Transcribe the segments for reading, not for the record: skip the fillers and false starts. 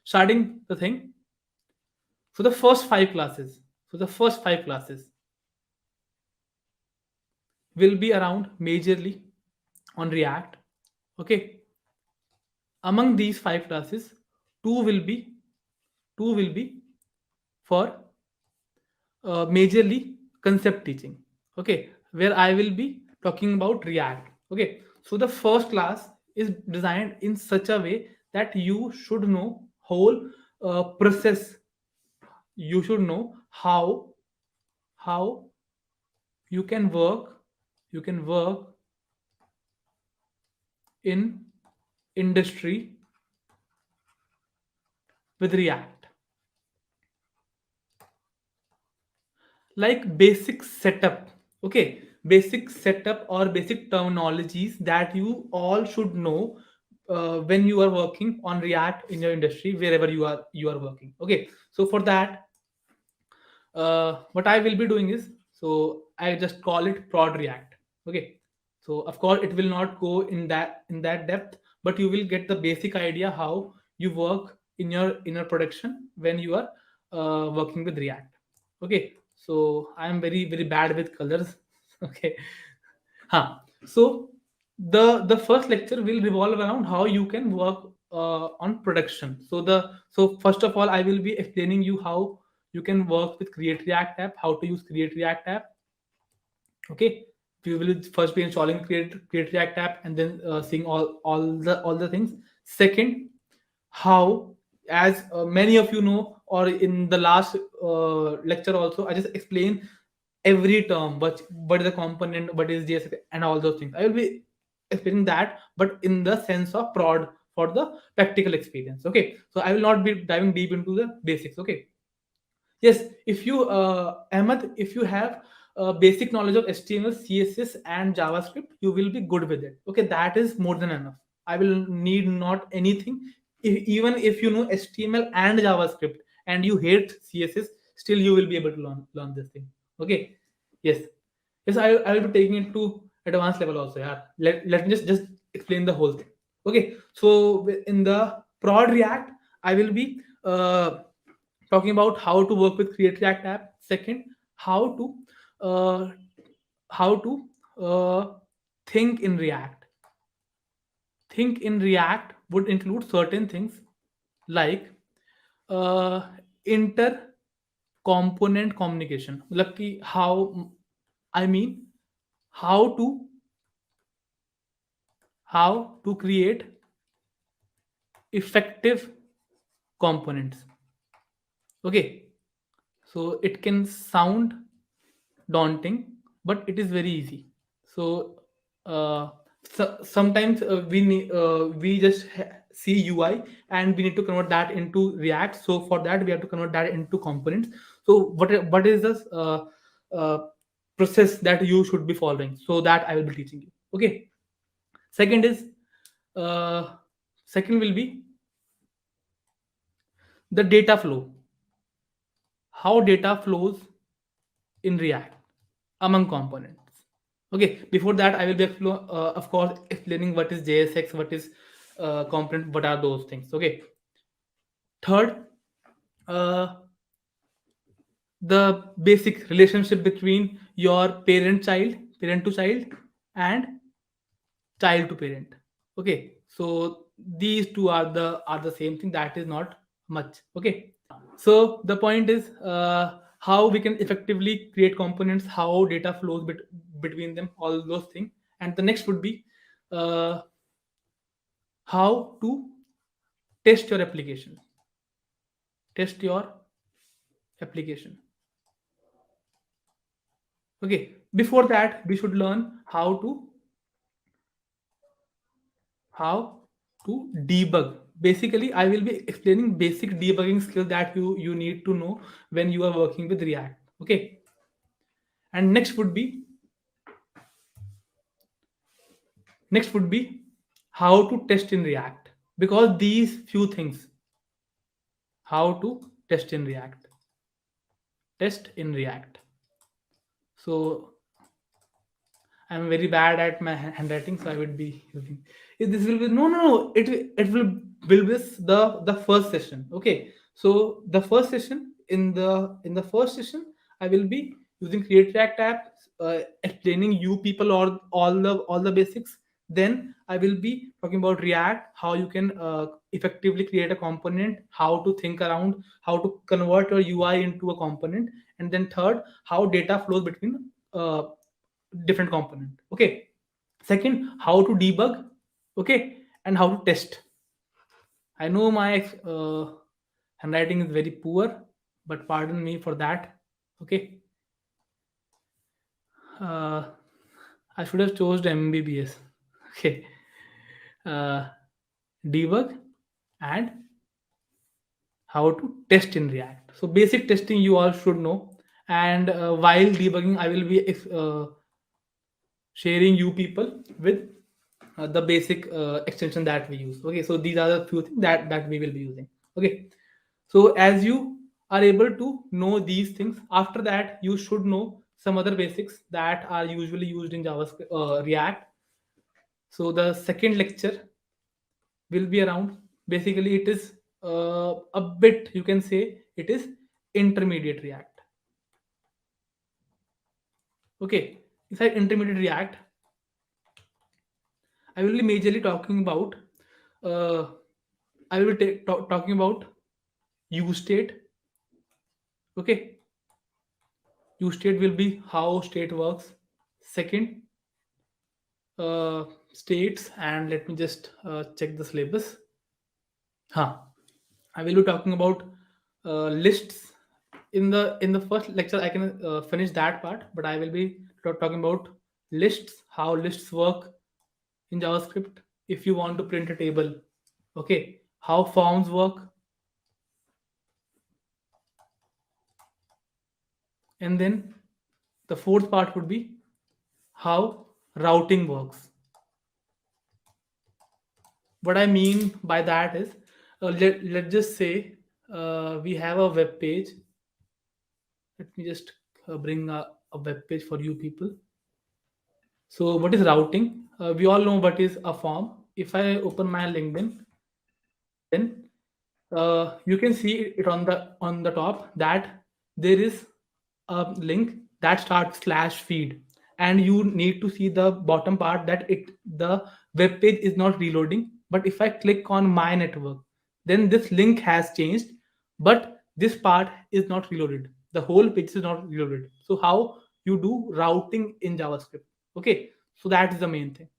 starting the thing. So the first five classes, will be around majorly on React. Okay, among these five classes, two will be two will be for majorly concept teaching. Okay, where I will be talking about React. Okay, so the first class is designed in such a way that you should know whole process. You should know how you can work in industry with React, like basic setup. Okay, basic setup or basic terminologies that you all should know when you are working on React in your industry, wherever you are working. Okay, so for that, what I will be doing is, so I just call it prod React. Okay, so of course it will not go in that depth, but you will get the basic idea how you work in your production when you are working with React. Okay, so I am very very bad with colors. Okay, so the first lecture will revolve around how you can work on production. So first of all, I will be explaining you how you can work with Create React app, how to use Create React app. Okay, we will first be installing Create React app, and then seeing all the things. Second, how, as many of you know, or in the last lecture also, I just explain every term, what is the component, what is JS, and all those things. I will be explaining that, but in the sense of prod, for the practical experience. Okay, so I will not be diving deep into the basics. Okay, yes, if you Ahmed, if you have basic knowledge of HTML, CSS, and JavaScript, you will be good with it. Okay, that is more than enough. I will need not anything. Even if you know HTML and JavaScript and you hate CSS, still you will be able to learn this thing. Okay, yes, yes, I will be taking it to advanced level also. Yeah, let me just explain the whole thing. Okay, so in the prod React, I will be talking about how to work with Create React app. Second, how to uh, how to think in React. Think in React would include certain things like uh, inter component communication. Like how, I mean, how to create effective components. Okay, so it can sound daunting, but it is very easy. So, sometimes we just see UI, and we need to convert that into React. So for that we have to convert that into components. So what is this uh, process that you should be following? So that I will be teaching you. Okay. Second is uh, second will be the data flow. How data flows in React among components. Okay, before that, I will be, of course, explaining what is JSX, what is component, what are those things. Okay, third, uh, the basic relationship between your parent to child, and child to parent. Okay, so these two are the same thing. That is not much. Okay, so the point is how we can effectively create components, how data flows between them, all those things. And the next would be uh, how to test your application. Test your application. Okay. Before that, we should learn how to debug. Basically, I will be explaining basic debugging skills that you need to know when you are working with React. Okay. And next would be how to test in React, because these few things, how to test in React. So I'm very bad at my handwriting, so I would be using. If this will be no, no, no. It will be the first session. Okay, so the first session in the first session, I will be using Create React app, explaining you people or all the basics. Then I will be talking about React, how you can effectively create a component, how to think around, how to convert your UI into a component, and then third, how data flows between different component. Okay, second, how to debug. Okay, and how to test. I know my handwriting is very poor, but pardon me for that. Okay, uh, I should have chosen mbbs. Okay, uh, debug and how to test in React. So basic testing you all should know, and while debugging I will be sharing you people with the basic extension that we use. Okay, so these are the few things that we will be using. Okay, so as you are able to know these things, after that you should know some other basics that are usually used in JavaScript, React. So the second lecture will be around, basically it is a bit, you can say it is intermediate React. Okay, inside intermediate React I will be majorly talking about uh, I will be talking about use state. Okay, use state will be how state works. Second, states, and let me just check the syllabus. Huh. I will be talking about lists. In the first lecture, I can finish that part, but I will be talking about lists, how lists work in JavaScript. If you want to print a table, okay, how forms work, and then the fourth part would be how routing works. What I mean by that is, let's just say we have a web page. Let me just bring a web page for you people. So what is routing? We all know what is a form. If I open my LinkedIn, then you can see it on the top that there is a link that starts /feed, and you need to see the bottom part that the web page is not reloading. But if I click on my network, then this link has changed, but this part is not reloaded, the whole page is not reloaded. So how you do routing in JavaScript? Okay, so that is the main thing.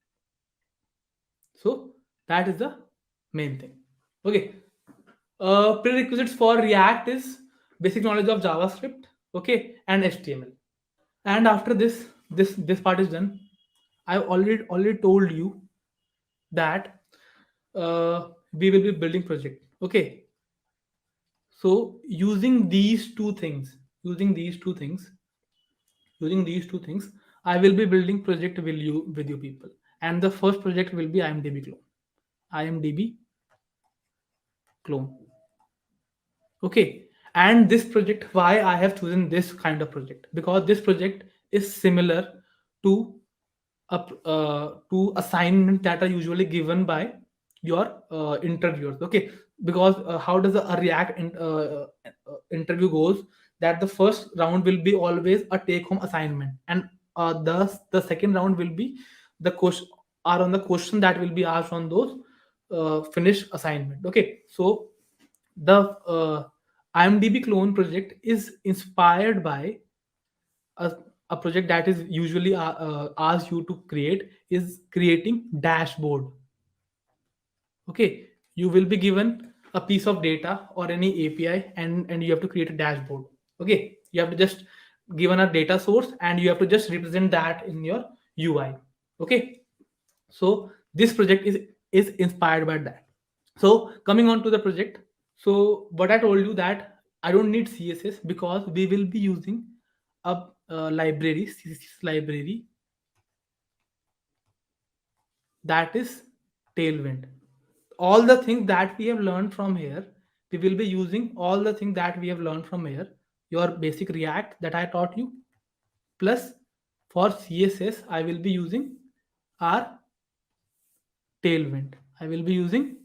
So that is the main thing. Okay, prerequisites for React is basic knowledge of JavaScript, okay, and HTML. And after this part is done, I've already told you that we will be building project. Okay, so using these two things, I will be building project with you people. And the first project will be IMDb clone. IMDb clone. Okay, and this project, why I have chosen this kind of project, because this project is similar to to assignment that are usually given by your interviewers. Okay, because how does a React interview goes, that the first round will be always a take home assignment, and the second round will be the question are on the question that will be asked on those finished assignment. Okay, so the IMDb clone project is inspired by a, a project that is usually asked you to create, is creating dashboard. Okay, you will be given a piece of data or any API, and you have to create a dashboard. Okay, you have to just given a data source, and you have to just represent that in your UI. Okay, so this project is inspired by that. So coming on to the project, so what I told you that I don't need CSS because we will be using a library, CSS library, that is Tailwind. All the things that we have learned from here, we will be using all the things that we have learned from here. Your basic React that I taught you, plus For CSS, I will be using our Tailwind. I will be using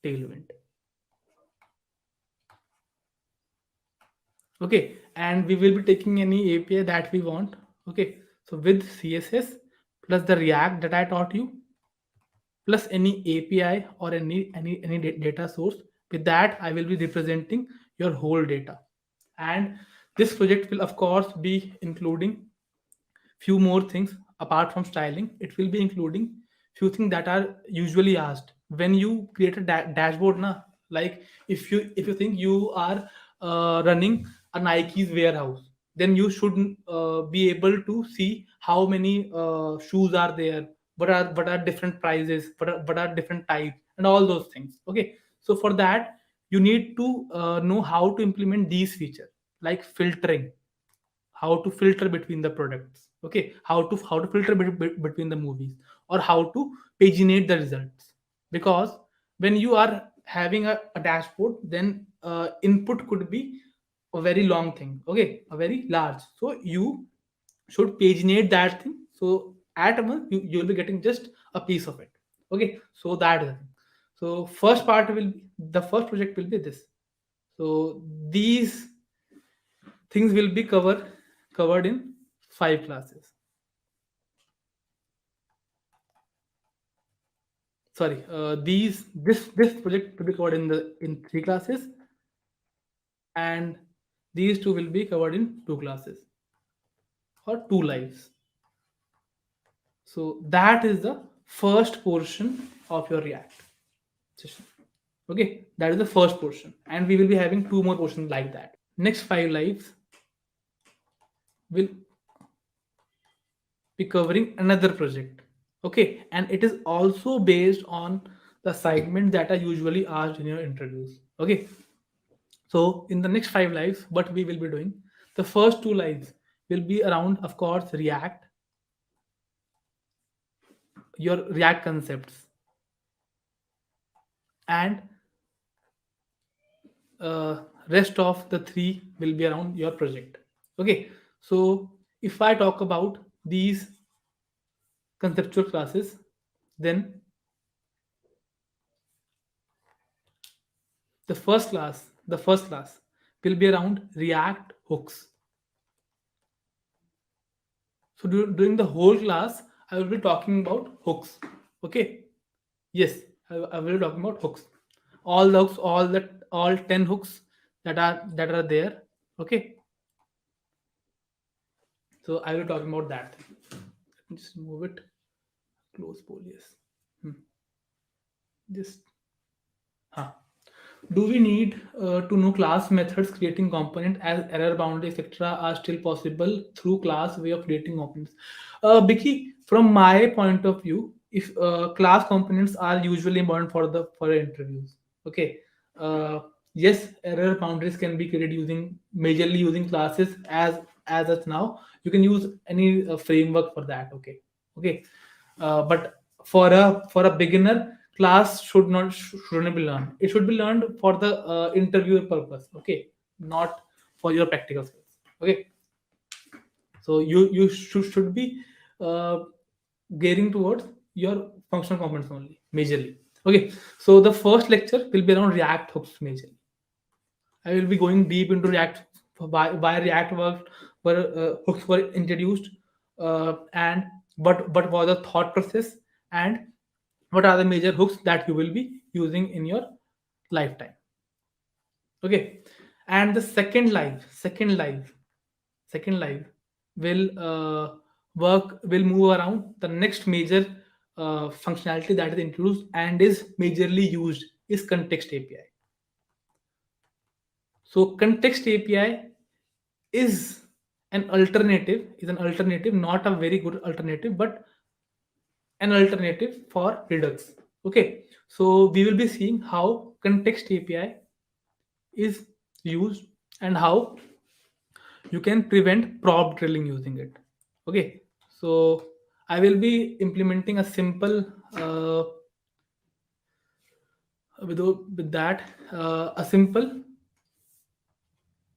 Tailwind. Okay, and we will be taking any API that we want. Okay, so with CSS plus the React that I taught you, plus any API or any data source. With that, I will be representing your whole data. And this project will of course be including few more things apart from styling. It will be including few things that are usually asked when you create a dashboard na. Like if you think you are running a Nike's warehouse, then you should be able to see how many shoes are there, what are different prices, what are different types, and all those things. Okay, so for that you need to know how to implement these features, like filtering, how to filter between the products. Okay, how to filter between the movies, or how to paginate the results. Because when you are having a dashboard, then input could be a very long thing, okay, a very large, so you should paginate that thing. So at once you'll be getting just a piece of it. Okay, so that is the thing. So first part will be, the first project will be this. So these things will be covered in 5 classes. Sorry, these this project will be covered in 3 classes, and these two will be covered in 2 classes or 2 lives. So that is the first portion of your React session. Okay, that is the first portion, and we will be having two more portions like that. Next 5 lives will be covering another project. Okay, and it is also based on the assignment that are usually asked in your interviews. Okay, so in the next 5 lives, what we will be doing, the first 2 lives will be around, of course, React, your React concepts, and rest of the three will be around your project. Okay, so if I talk about these conceptual classes, then the first class will be around React hooks. So during the whole class, I will be talking about hooks. Okay. Yes, I will be talking about hooks. All the hooks, all 10 hooks that are there. Okay. So I will be talking about that. Let me just move it. Close poll. Yes. Hmm. Just huh. Do we need to know class methods creating component, as error boundary etc. are still possible through class way of creating components? Biki, from my point of view, if class components are usually important for the interviews. Okay. Uh, yes, error boundaries can be created using majorly using classes as of now. You can use any framework for that. Okay. Okay. But for a beginner, class shouldn't be learned. It should be learned for the interview purpose. Okay, not for your practical skills. Okay, so you should be uh, gearing towards your functional components only majorly. Okay, so the first lecture will be around React hooks majorly. I will be going deep into React, why React worked, where hooks were introduced, and what was the thought process, and what are the major hooks that you will be using in your lifetime. Okay, and the second live will will move around the next major functionality that is introduced and is majorly used is context API. So context API is an alternative, not a very good alternative, but an alternative for Redux. Okay, so we will be seeing how context API is used and how you can prevent prompt drilling using it. Okay, so I will be implementing a simple with that a simple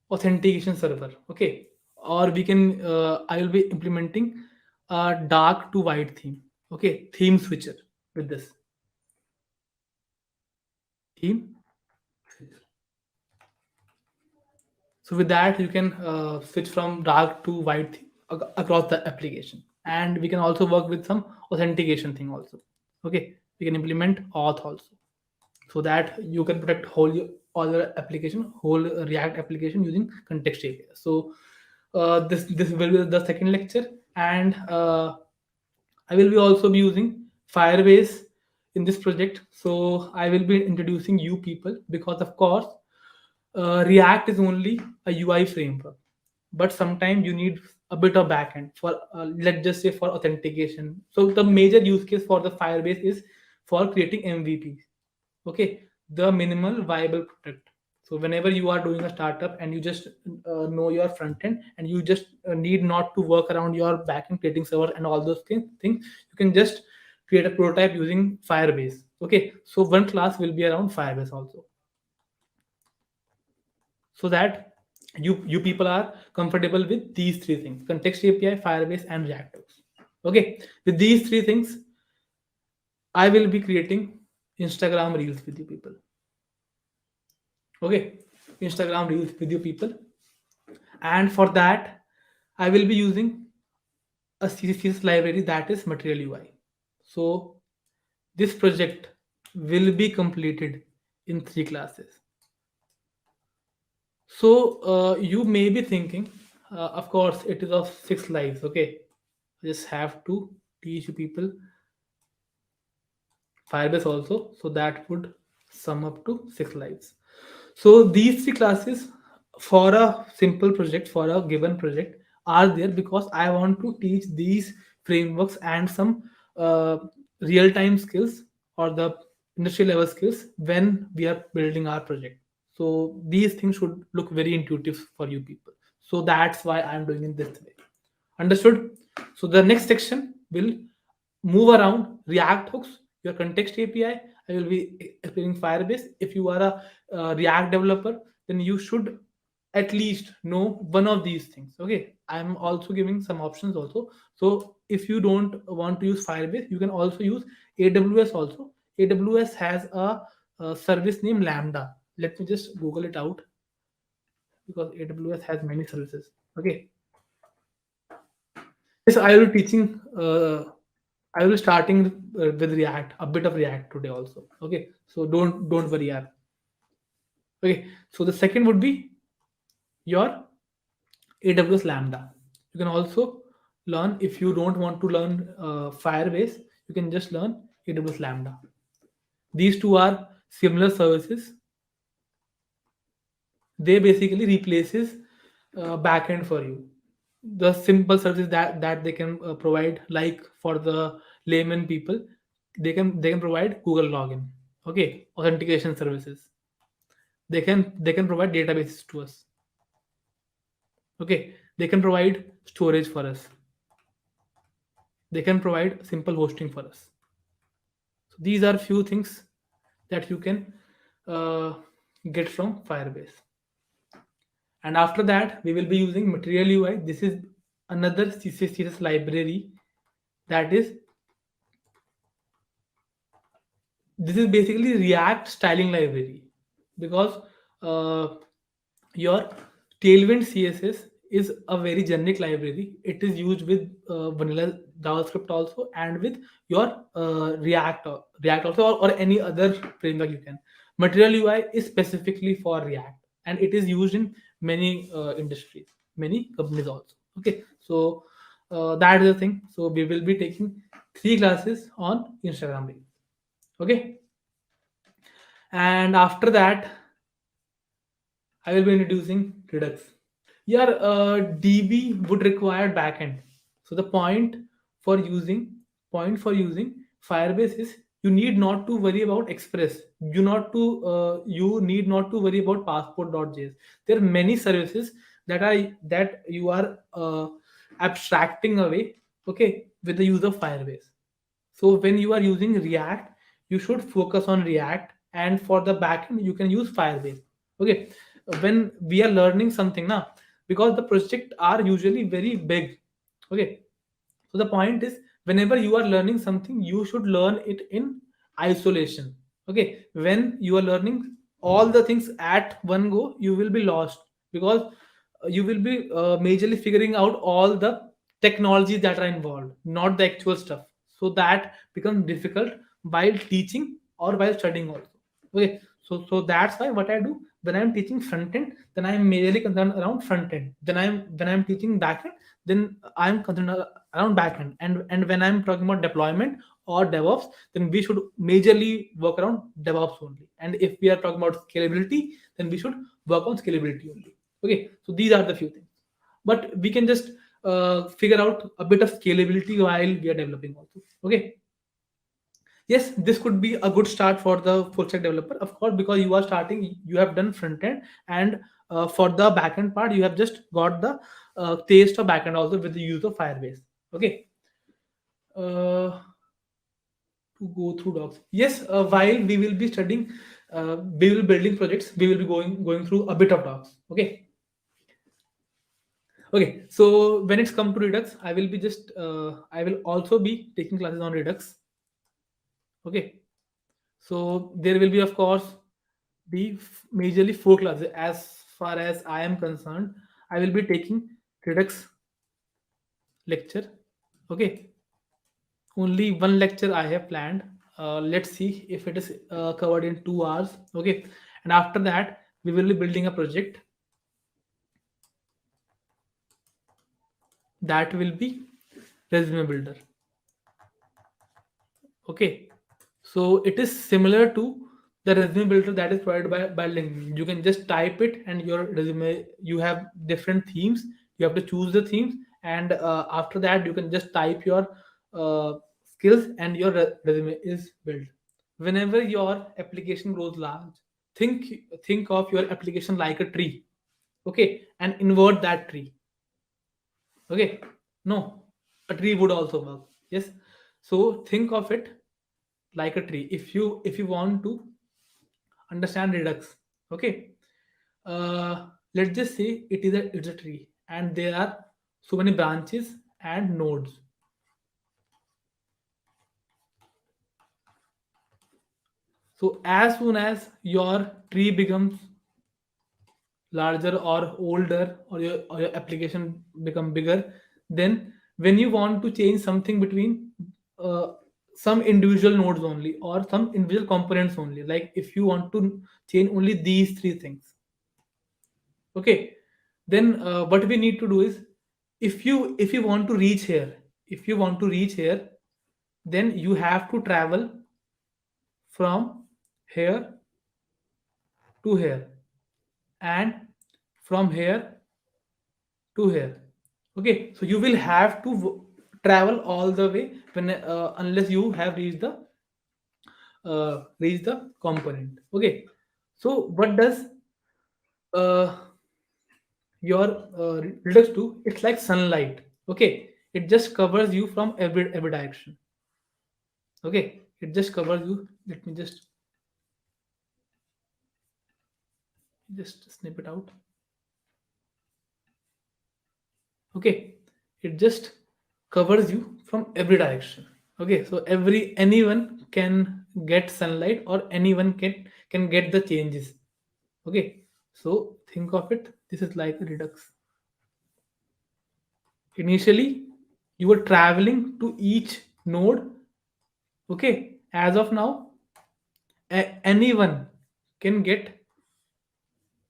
authentication server. Okay, or we can I will be implementing a dark to white theme. Okay, theme switcher with this theme. So with that, you can switch from dark to white across the application, and we can also work with some authentication thing also. Okay, we can implement auth also, so that you can protect all your application, whole React application using context API. So this will be the second lecture, and I will be also be using Firebase in this project. So I will be introducing you people, because of course React is only a UI framework, but sometimes you need a bit of backend for let's just say for authentication. So the major use case for the Firebase is for creating MVPs. Okay, the minimal viable product. So whenever you are doing a startup and you just know your front end, and you just need not to work around your backend creating server and all those things, you can just create a prototype using Firebase. Okay, so one class will be around Firebase also, so that you people are comfortable with these three things: context API, Firebase, and Reactors. Okay, with these three things I will be creating Instagram reels with you people. Okay, Instagram reels with you people, and for that I will be using a CSS library, that is Material UI. So this project will be completed in three classes. So you may be thinking, of course, it is of six lives. Okay, just have to teach you people Firebase also, so that would sum up to six lives. So these three classes for a simple project, for a given project, are there because I want to teach these frameworks and some uh, real-time skills or the industry level skills when we are building our project. So these things should look very intuitive for you people. So that's why I'm doing it this way. Understood? So the next section will move around React hooks, your context API. I will be explaining Firebase. If you are a React developer, then you should at least know one of these things. Okay, I'm also giving some options also. So if you don't want to use Firebase, you can also use AWS also. AWS has a service named Lambda. Let me just Google it out, because AWS has many services. Okay, yes, I will be teaching. I will be starting with React, a bit of React today also. Okay, so don't worry, yaar. Okay, so the second would be your AWS Lambda. You can also learn, if you don't want to learn Firebase, you can just learn AWS Lambda. These two are similar services. They basically replaces backend for you. The simple services that they can provide, like for the layman people, they can provide Google login. Okay, authentication services. They can provide databases to us. Okay, they can provide storage for us. They can provide simple hosting for us. So these are few things that you can uh, get from Firebase. And after that, we will be using Material UI. This is another CSS library, that is, this is basically React styling library, because uh, your Tailwind CSS is a very generic library. It is used with vanilla JavaScript also, and with your React also, or any other framework you can. Material UI is specifically for React, and it is used in many industries, many companies also. Okay, so that is the thing. So we will be taking three classes on Instagram Reels. Okay, and after that I will be introducing Redux. Your DB would require backend. So the point for using Firebase is, you need not to worry about Express. You need not to worry about passport.js. There are many services that you are abstracting away. Okay, with the use of Firebase. So when you are using React, you should focus on React, and for the backend, you can use Firebase. Okay, when we are learning something now, because the project are usually very big. Okay, so the point is, whenever you are learning something, you should learn it in isolation. Okay, when you are learning all the things at one go, you will be lost, because you will be majorly figuring out all the technologies that are involved, not the actual stuff. So that becomes difficult while teaching or while studying also. Okay, so that's why what I do when I'm teaching front end, then I'm majorly concerned around front end. Then when I'm teaching back end, then I'm concerned around backend. And when I'm talking about deployment or DevOps, then we should majorly work around DevOps only. And if we are talking about scalability, then we should work on scalability only. Okay, so these are the few things. But we can just figure out a bit of scalability while we are developing also. Okay, yes, this could be a good start for the full stack developer, of course, because you are starting, you have done front end, and for the back end part, you have just got the taste of back end also with the use of Firebase. Okay, uh, to go through docs. Yes, while we will be studying, we will be building projects, we will be going through a bit of docs. Okay, okay. So when it's come to Redux, I will also be taking classes on Redux. Okay, so there will be, of course, the majorly four classes. As far as I am concerned, I will be taking Redux lecture. Okay, only one lecture I have planned. Let's see if it is covered in 2 hours. Okay, and after that, we will be building a project that will be resume builder. Okay, so it is similar to the resume builder that is provided by LinkedIn. You can just type it and your resume, you have different themes. You have to choose the themes, and after that, you can just type your skills, and your resume is built. Whenever your application grows large, think think of your application like a tree. Okay, and invert that tree. Okay, no, a tree would also work. Yes, so think of it like a tree. If you want to understand Redux, okay, let's just say it's a tree, and there are so many branches and nodes. So as soon as your tree becomes larger or older, or your application become bigger, then when you want to change something between uh, some individual nodes only, or some individual components only, like if you want to change only these three things, okay, then what we need to do is, if you want to reach here, then you have to travel from here to here, and from here to here. Okay, so you will have to travel all the way, when unless you have reached the component. Okay, so what does uh, your Redux do? It's like sunlight. Okay, it just covers you from every direction. Okay, it just covers you. Let me just snip it out. Okay, it just covers you from every direction. Okay, so anyone can get sunlight, or anyone can get the changes. Okay, so think of it, this is like a Redux. Initially you were traveling to each node. Okay, as of now, anyone can get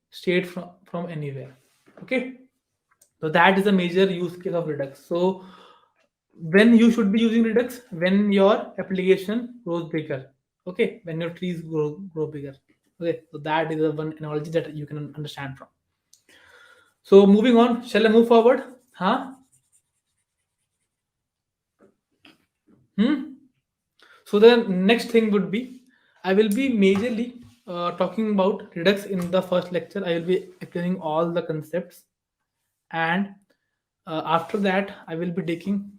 straight from anywhere. Okay, so that is a major use case of Redux. So when you should be using Redux, when your application grows bigger. Okay, when your trees grow bigger. Okay, so that is the one analogy that you can understand from. So moving on, shall I move forward? Huh? Hmm? So the next thing would be, I will be majorly talking about Redux in the first lecture. I will be explaining all the concepts, and after that, I will be building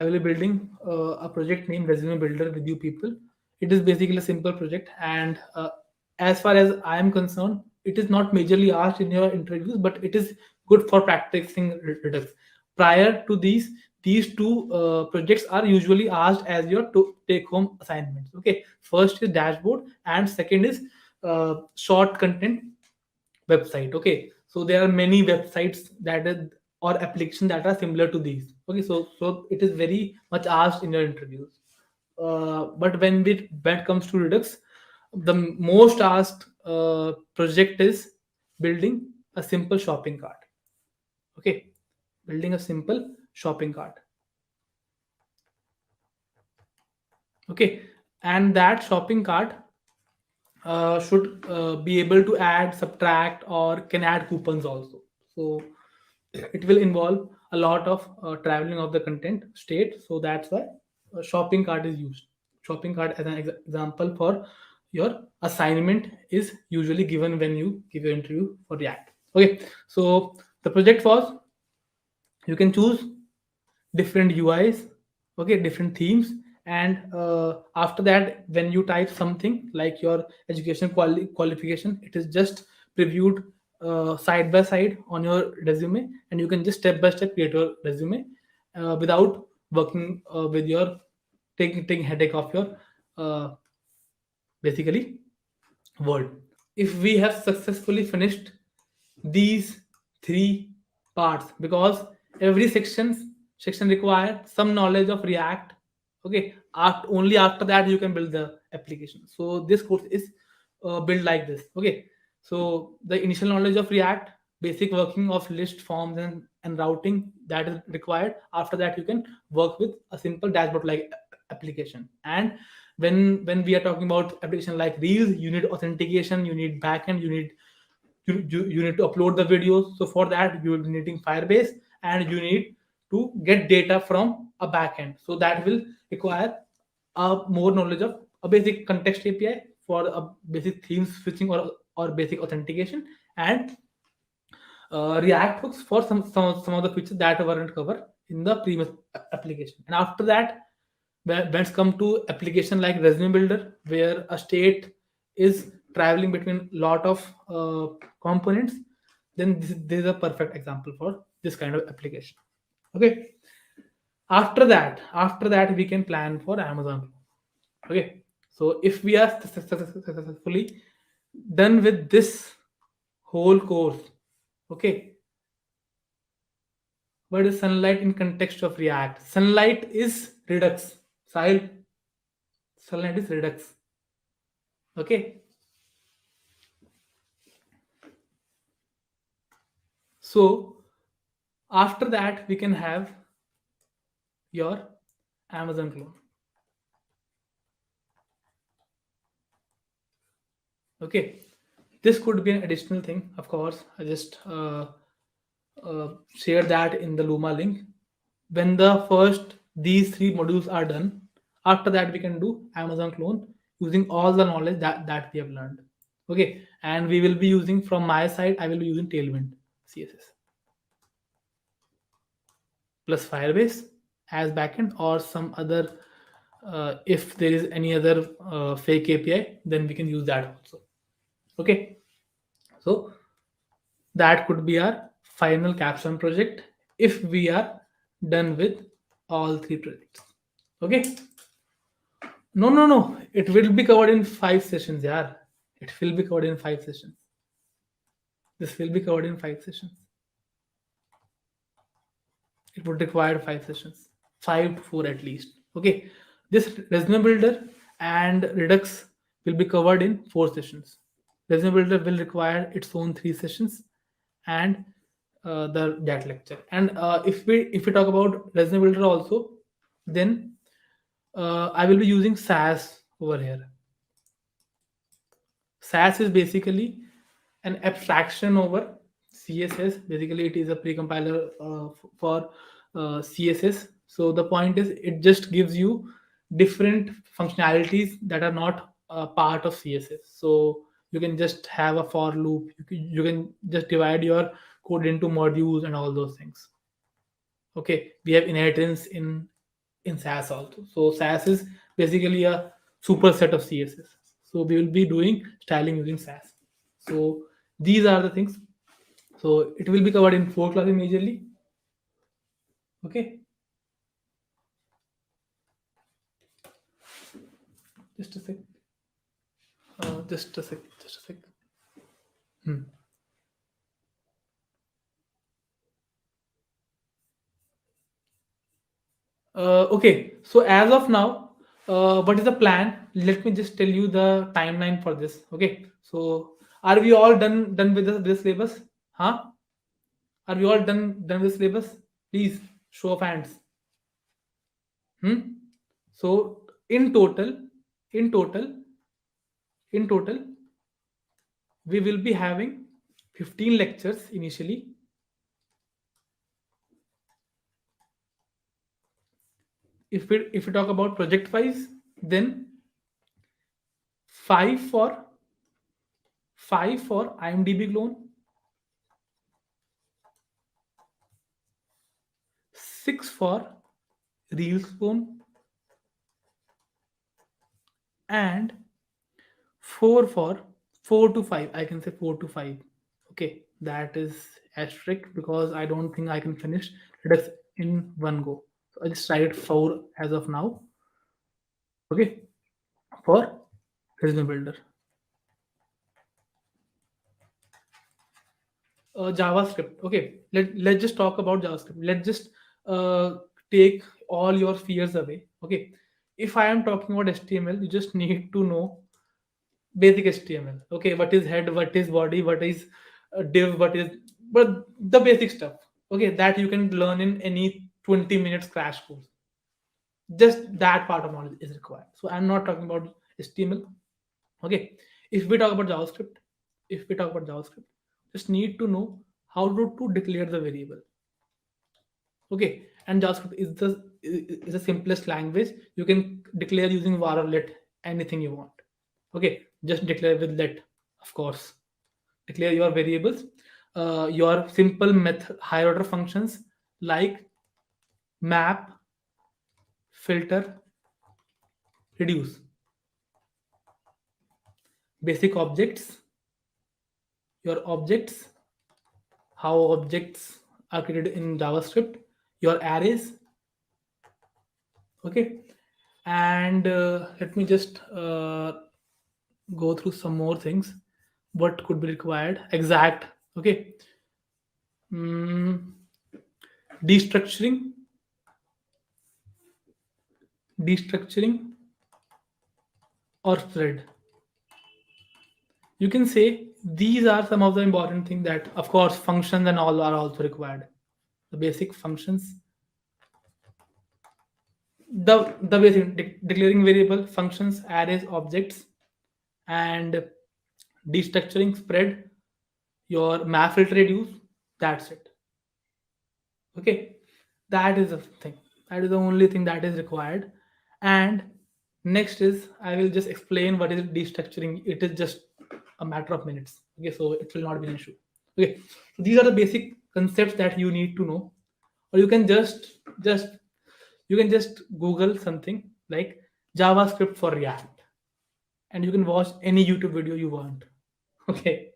a project named Resume Builder with you people. It is basically a simple project, and as far as I am concerned, it is not majorly asked in your interviews, but it is good for practicing Redux. Prior to these two projects are usually asked as your take home assignments. Okay, first is dashboard and second is short content website. Okay, so there are many websites that is, or applications that are similar to these. Okay, so it is very much asked in your interviews. But when it comes to Redux, the most asked project is building a simple shopping cart. Okay, building a simple shopping cart. Okay, and that shopping cart should be able to add, subtract, or can add coupons also. So it will involve a lot of traveling of the content state. So that's why a shopping cart is used. Shopping cart as an example for your assignment is usually given when you give your interview for React. Okay, so the project was, you can choose different UIs, okay, different themes, and after that, when you type something like your education qualification, it is just previewed side by side on your resume, and you can just step by step create your resume without working with your taking headache of your uh, basically word. If we have successfully finished these three parts, because every section require some knowledge of React. Okay, only after that you can build the application. So this course is built like this. Okay, so the initial knowledge of React, basic working of list forms and routing, that is required. After that you can work with a simple dashboard like application. And when we are talking about application like Reels, you need authentication, you need backend, you need to upload the videos. So for that you will be needing Firebase, and you need to get data from a backend. So that will require a more knowledge of a basic context API for a basic theme switching or basic authentication, and React hooks for some of the features that weren't covered in the previous application. And after that, when it's come to application like resume builder, where a state is traveling between lot of components, then this is a perfect example for this kind of application. Okay. After that, we can plan for Amazon. Okay. So if we are successfully done with this whole course, okay, what is sunlight in context of React? Sunlight is Redux. Sahil, sunlight is Redux. Okay. So after that, we can have your Amazon clone. Okay. This could be an additional thing. Of course, I just share that in the Luma link. When the first these three modules are done, after that we can do Amazon clone using all the knowledge that we have learned. Okay, and we will be using, from my side, I will be using Tailwind CSS plus Firebase as backend, or some other if there is any other fake API, then we can use that also. Okay, so that could be our final capstone project if we are done with all three projects. Okay, no, it will be covered in 5 sessions. Yeah, it will be covered in 5 sessions. This will be covered in 5 sessions. It would require 5 sessions, 5 to 4 at least. Okay, this resume builder and Redux will be covered in 4 sessions. Resume builder will require its own 3 sessions, and the that lecture. And if we talk about resume builder also, then I will be using SAS over here. SAS is basically an abstraction over CSS. Basically, it is a precompiler for CSS. So the point is, it just gives you different functionalities that are not part of CSS. So you can just have a for loop. You can just divide your code into modules and all those things. Okay, we have inheritance in SAS also. So SAS is basically a superset of CSS. So we will be doing styling using SAS. So these are the things So it will be covered in four classes majorly. Okay, just a sec. Just a sec. Just a sec. Hmm. Okay, so as of now, what is the plan? Let me just tell you the timeline for this. Okay, so are we all done with this syllabus? Huh? Are we all done with syllabus? Please show of hands. Hmm? So in total, in total, in total, we will be having 15 lectures initially. If we talk about project wise, then five for five for IMDb clone, six for Reels clone, and four for four to five. I can say four to five. Okay, that is asterisk because I don't think I can finish Redux in one go. So I just tried four as of now. Okay, for resume builder. JavaScript. Okay, let's just talk about JavaScript. Let's just uh, take all your fears away. Okay, if I am talking about HTML, you just need to know basic HTML. Okay, what is head, what is body, what is div, what is, but the basic stuff. Okay, that you can learn in any 20 minutes crash course. Just that part of knowledge is required. So I'm not talking about HTML. Okay, if we talk about JavaScript, if we talk about JavaScript, just need to know how to declare the variable. Okay, and JavaScript is the simplest language. You can declare using var or let anything you want. Okay, just declare with let, of course. Declare your variables, your simple method higher order functions like map, filter, reduce, basic objects, your objects, how objects are created in JavaScript, your arrays. Okay, and let me just go through some more things. What could be required? Exact. Okay, mm, destructuring, destructuring, or spread. You can say these are some of the important things that, of course, functions and all are also required. The basic functions, the basic declaring variable, functions, arrays, objects, and destructuring, spread, your map filter reduce. That's it. Okay, that is the thing. That is the only thing that is required. And next is I will just explain what is destructuring. It is just a matter of minutes. Okay, so it will not be an issue. Okay, so these are the basic concepts that you need to know, or you can just you can just Google something like JavaScript for React, and you can watch any YouTube video you want. Okay,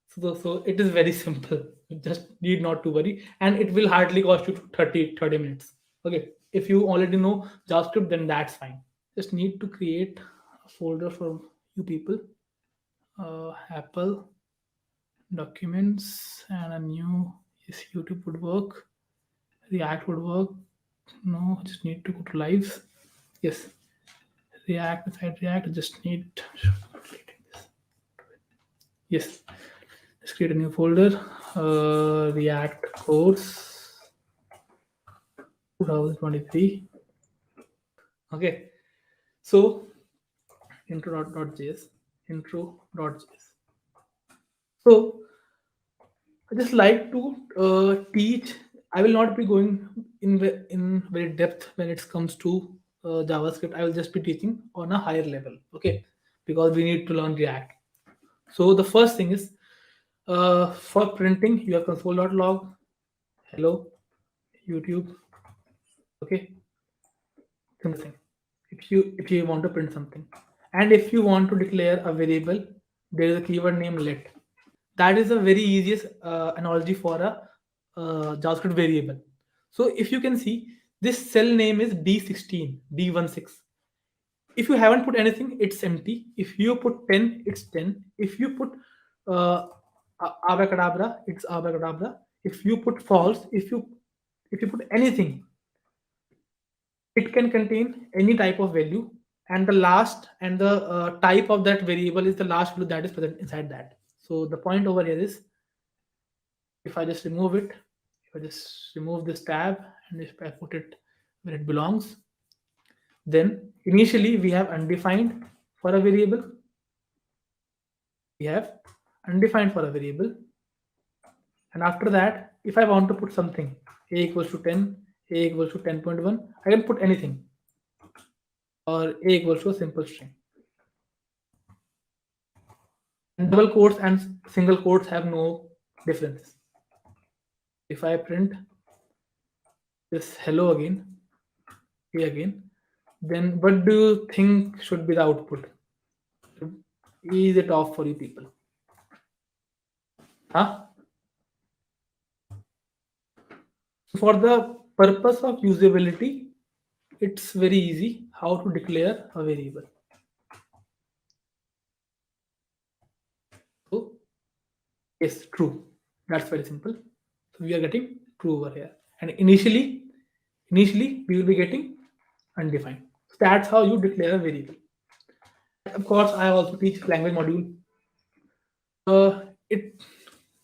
so it is very simple. You just need not to worry, and it will hardly cost you 30 minutes. Okay, if you already know JavaScript, then that's fine. Just need to create a folder for you people. Apple documents and a new, yes, YouTube would work. React would work. No, just need to go to lives. Yes, React, inside React, just need. Yes, let's create a new folder. React course 2023. Okay, so intro.js, intro.js. So I just like to teach. I will not be going in very depth when it comes to JavaScript. I will just be teaching on a higher level. Okay, because we need to learn React. So the first thing is for printing, you have console.log. Hello, YouTube. Okay, simple thing. If you want to print something, and if you want to declare a variable, there is a keyword name let. That is a very easiest analogy for a JavaScript variable. So if you can see, this cell name is D16, D16. If you haven't put anything, it's empty. If you put 10, it's 10. If you put uh, abracadabra, it's abracadabra. If you put false, if you put anything, it can contain any type of value, and the last and the type of that variable is the last value that is present inside that. So the point over here is, if I just remove it, if I just remove this tab and if I put it where it belongs, then initially we have undefined for a variable. We have undefined for a variable, and after that, if I want to put something, a equals to 10, a equals to 10.1, I can put anything, or a equals to a simple string. And double quotes and single quotes have no difference. If I print this hello again, a again, then what do you think should be the output? Is it off for you people? Huh? For the purpose of usability, it's very easy how to declare a variable. So yes, true. That's very simple. So we are getting true over here. And initially we will be getting undefined. So that's how you declare a variable. Of course, I also teach language module. It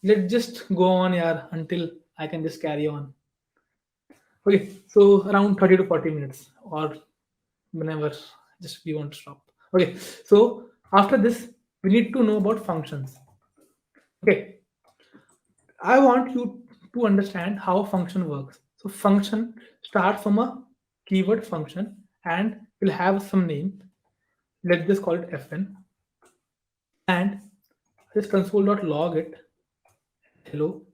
let's just go on here until I can just carry on. Okay, so around 30 to 40 minutes or whenever just we want to stop. Okay, so after this, we need to know about functions. Okay, I want you to understand how a function works. So function starts from a keyword function and will have some name. Let's just call it fn, and just console.log it. Hello,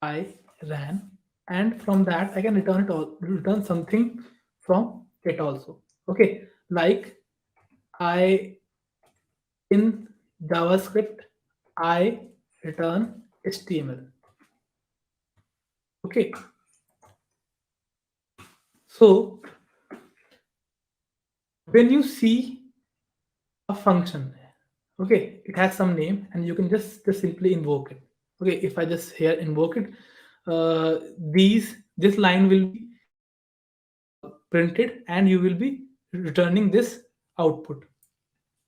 I ran, and from that I can return it all, return something from it also. Okay, like I in JavaScript I return HTML. Okay, so when you see a function, okay, it has some name and you can just simply invoke it. Okay, if I just here invoke it, this line will be printed and you will be returning this output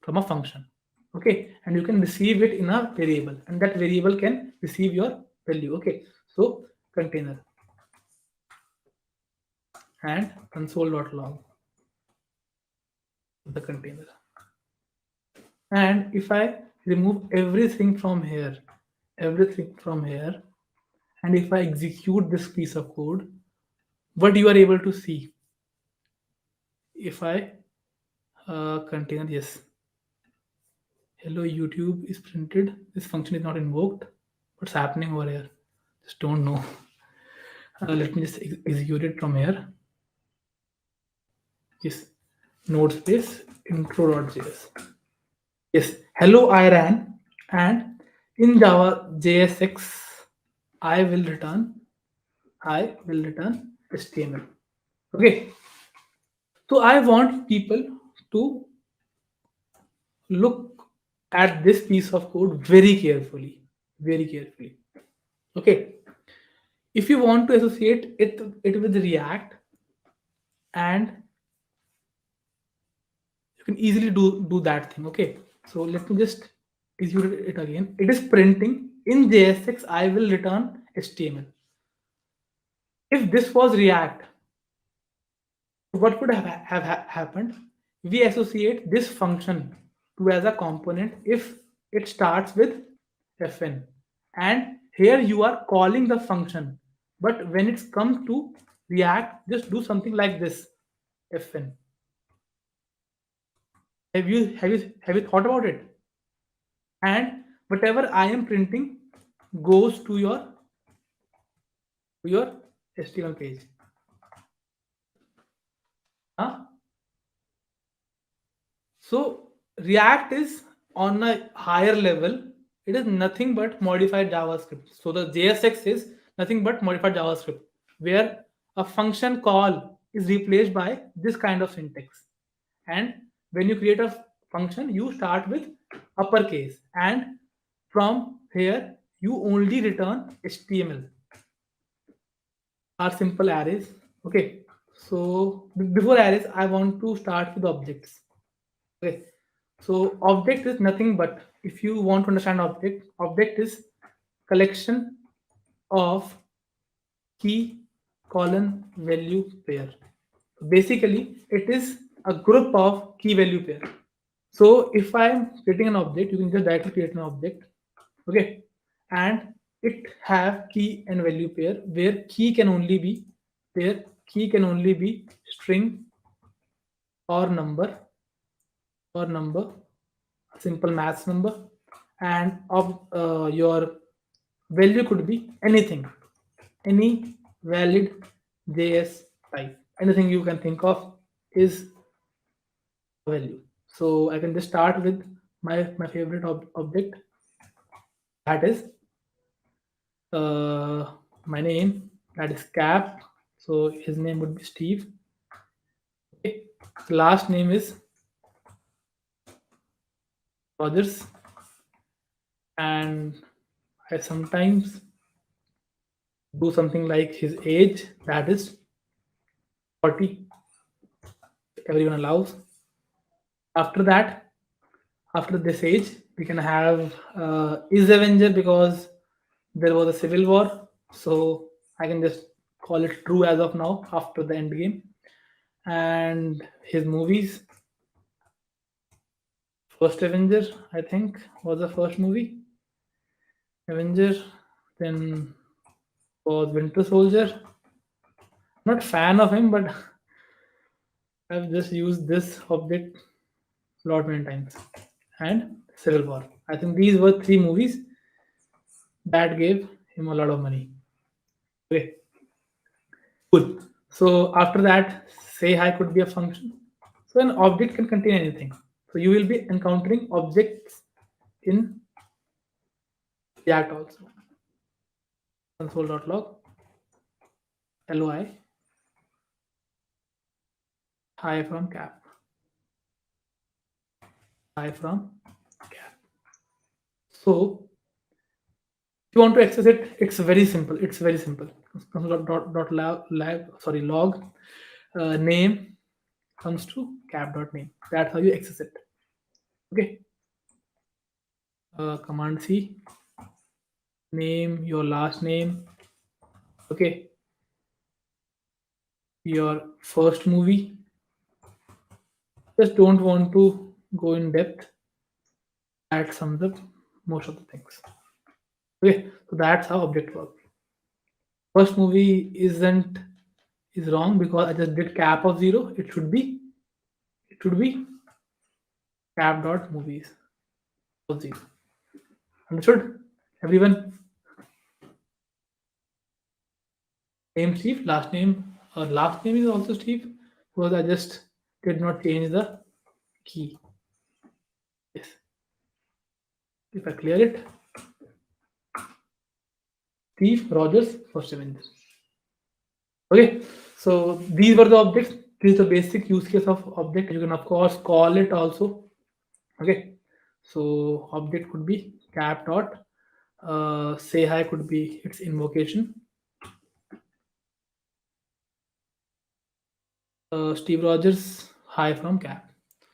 from a function. Okay, and you can receive it in a variable and that variable can receive your value. Okay, so container and console.log the container. And if I remove everything from here, and if I execute this piece of code, what you are able to see, if I container, yes, hello YouTube is printed, this function is not invoked. What's happening over here? Just don't know. Let me just execute it from here. Yes, node space intro.js. Yes, hello I ran, and in Java JSX, I will return HTML. Okay, so I want people to look at this piece of code very carefully, very carefully. Okay, if you want to associate it with React, and you can easily do that thing. Okay, so let me just execute it again. It is printing in JSX. I will return HTML. If this was React, what could have happened? We associate this function to as a component if it starts with fn, and here you are calling the function, but when it's come to React, just do something like this, fn. Have you thought about it? And whatever I am printing goes to your HTML page. Huh? So React is on a higher level It is nothing but modified JavaScript. So the JSX is nothing but modified JavaScript, where a function call is replaced by this kind of syntax. And when you create a function, you start with uppercase, and from here you only return HTML or simple arrays. Okay. So before arrays, I want to start with objects. Okay. So object is nothing but, if you want to understand object is collection of key colon value pair. Basically, it is a group of key value pair. So if I'm creating an object, you can just directly create an object. Okay. And it have key and value pair, where key can only be string or number, simple maths number, and of your value could be anything, any valid JS type, anything you can think of is value. So I can just start with my favorite object, that is my name, that is Cap. So his name would be Steve. Okay. The last name is Rogers, and I sometimes do something like his age, that is 40. Everyone allows. After that, after this age, we can have is Avenger, because there was a civil war. So I can just call it true as of now after the end game. And his movies, first Avenger, I think, was the first movie. Avenger, then was Winter Soldier. Not fan of him, but I've just used this object a lot many times. And Civil War. I think these were three movies that gave him a lot of money. Okay, cool. So after that, say hi could be a function. So an object can contain anything. So you will be encountering objects in React also. Console.log LOI hi from cap. Hi from cap. So if you want to access it, it's very simple. It's very simple. Log name comes to cap.name. That's how you access it. Okay. Command C, name, your last name. Okay. Your first movie. Just don't want to go in depth. That sums up most of the things. Okay. So that's how object works. First movie is wrong because I just did cap of 0. It should be cap dot movies of 0. Understood? Everyone? Name Steve, last name is also Steve, because I just did not change the key. Yes. If I clear it, Steve Rogers, first Avenger. Okay, so these were the objects. This is the basic use case of object. You can of course call it also. Okay, so object could be cap dot say hi could be its invocation. Steve Rogers hi from cap.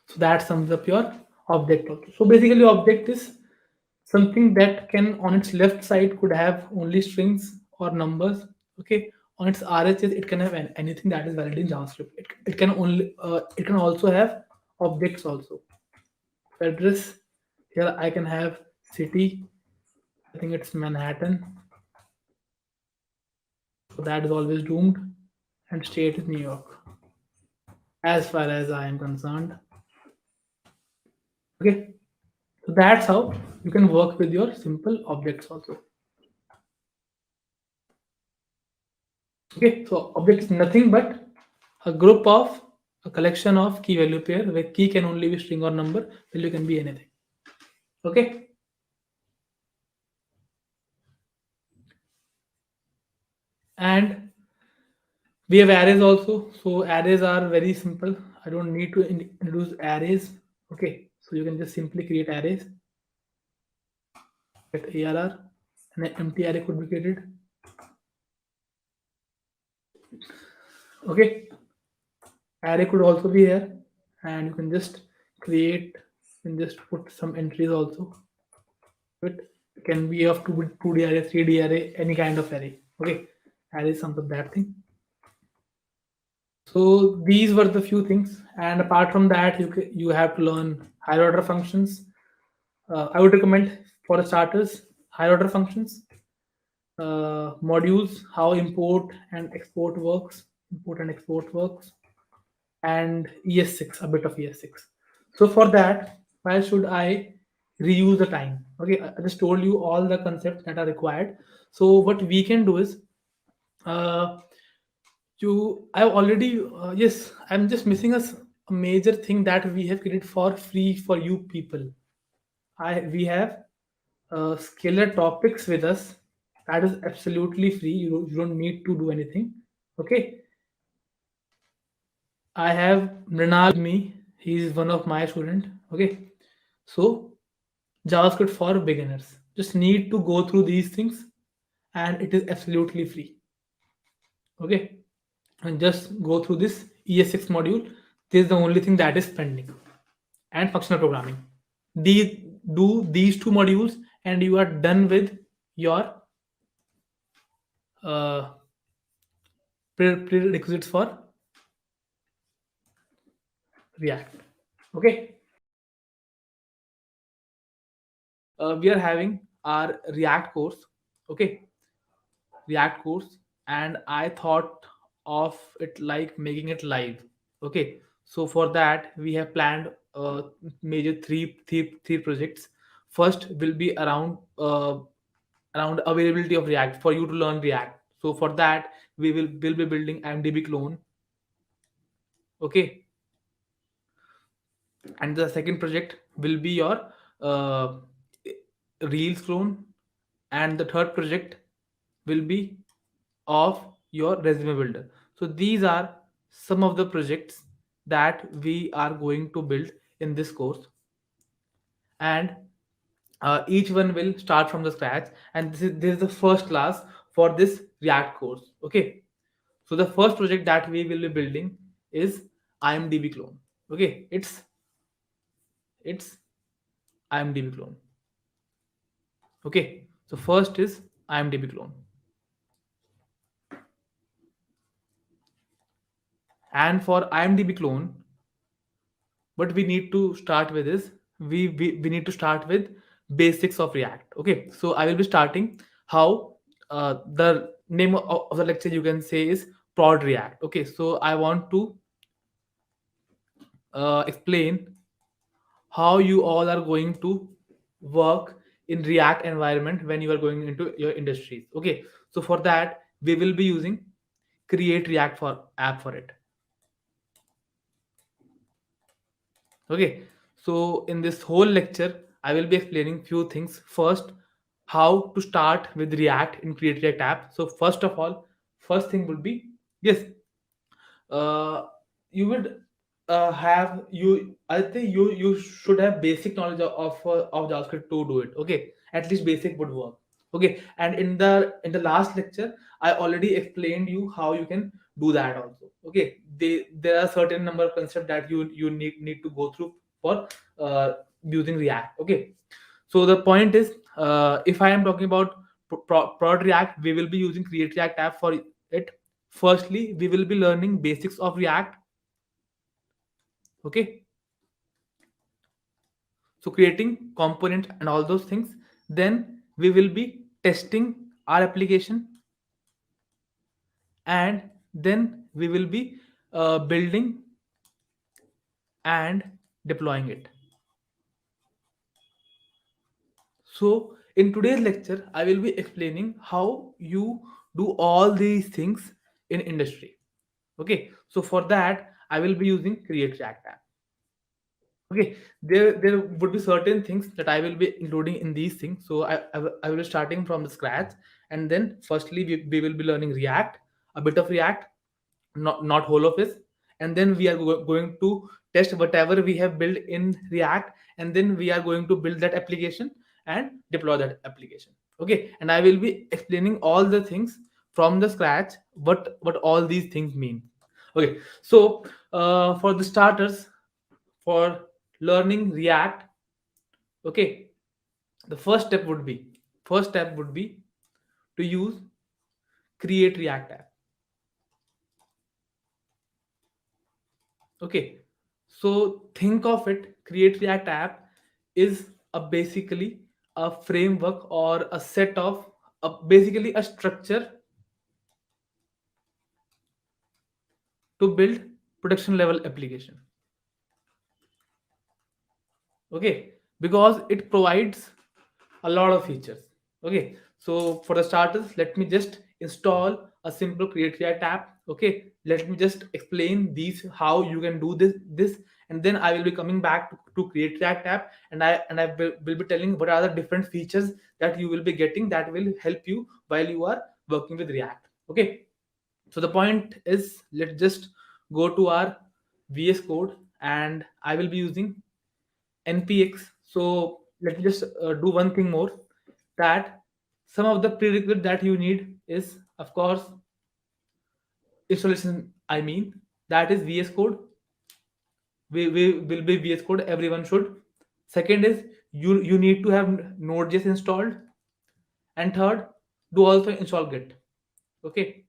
So that sums up your object also. So basically, object is something that can, on its left side, could have only strings or numbers. Okay, on its RHS, it can have anything that is valid in JavaScript. It can also have objects also. Address, here I can have city. I think it's Manhattan. So that is always doomed, and state is New York, as far as I am concerned. Okay, so that's how you can work with your simple objects also. Okay, so object is nothing but a collection of key value pair, where key can only be string or number, value can be anything. Okay. And we have arrays also. So arrays are very simple. I don't need to introduce arrays. Okay, so you can just simply create arrays. Get arr, and an empty array could be created. Okay, array could also be here, and you can just create and just put some entries also. It can be of 2D array, 3D array, any kind of array. Okay, array is something that thing. So these were the few things, and apart from that, you have to learn higher order functions. I would recommend for starters higher order functions, modules, how import and export works, and ES6, a bit of ES6. So for that, why should I reuse the time? Okay, I just told you all the concepts that are required. So what we can do is, uh, I already, yes, I'm just missing a major thing that we have created for free for you people. We have scalar topics with us. That is absolutely free. You don't need to do anything. Okay, I have Mrinal with me. He is one of my student. Okay, so JavaScript for beginners. Just need to go through these things, and it is absolutely free. Okay, and just go through this ES6 module. This is the only thing that is pending, and functional programming. Do these two modules, and you are done with your uh, prerequisites for React. Okay, we are having our React course. Okay, React course, and I thought of it like making it live. Okay, so for that we have planned major three projects. First will be around availability of React for you to learn React. So for that will be building IMDb clone. Okay, and the second project will be your uh, Reels clone, and the third project will be of your resume builder. So these are some of the projects that we are going to build in this course, and each one will start from the scratch. And this is the first class for this React course. Okay, so the first project that we will be building is IMDb clone. Okay, it's IMDb clone. Okay, so first is IMDb clone, and for IMDb clone, what we need to start with is we need to start with basics of React. Okay, so I will be starting how the name of the lecture you can say is prod React. Okay, so I want to explain how you all are going to work in React environment when you are going into your industries. Okay, so for that we will be using create React for app for it. Okay, so in this whole lecture, I will be explaining few things. First, how to start with React in Create React app. So first of all, first thing would be, yes, uh, you would have you. I think you should have basic knowledge of JavaScript to do it. Okay, at least basic would work. Okay, and in the last lecture, I already explained you how you can do that also. Okay, there are certain number of concepts that you need to go through for uh, using React. Okay, so the point is, if I am talking about prod React, we will be using Create React app for it. Firstly, we will be learning basics of React. Okay, so creating component and all those things. Then we will be testing our application, and then we will be building and deploying it. So in today's lecture, I will be explaining how you do all these things in industry. Okay, so for that I will be using Create React app. Okay, there would be certain things that I will be including in these things. So I will be starting from the scratch, And then firstly we will be learning React, a bit of React, not whole of it. And then we are going to test whatever we have built in React, and then we are going to build that application and deploy that application. Okay, and I will be explaining all the things from the scratch, what all these things mean. Okay, so for the starters, for learning React, okay, the first step would be to use create React app. Okay, so think of it, create React app is a basically a framework or a set of basically a structure to build production level application. Okay, because it provides a lot of features. Okay, so for the starters, let me just install a simple create React app. Okay, let me just explain these how you can do this, and then I will be coming back to create React app, and I will be telling what are the different features that you will be getting that will help you while you are working with React. Okay, so the point is, let's just go to our VS Code, and I will be using npx. So let me just do one thing more, that some of the prerequisite that you need is, of course, installation. I mean, that is VS Code. We will be VS Code, everyone should. Second is, you need to have Node.js installed. And third, do also install Git. Okay,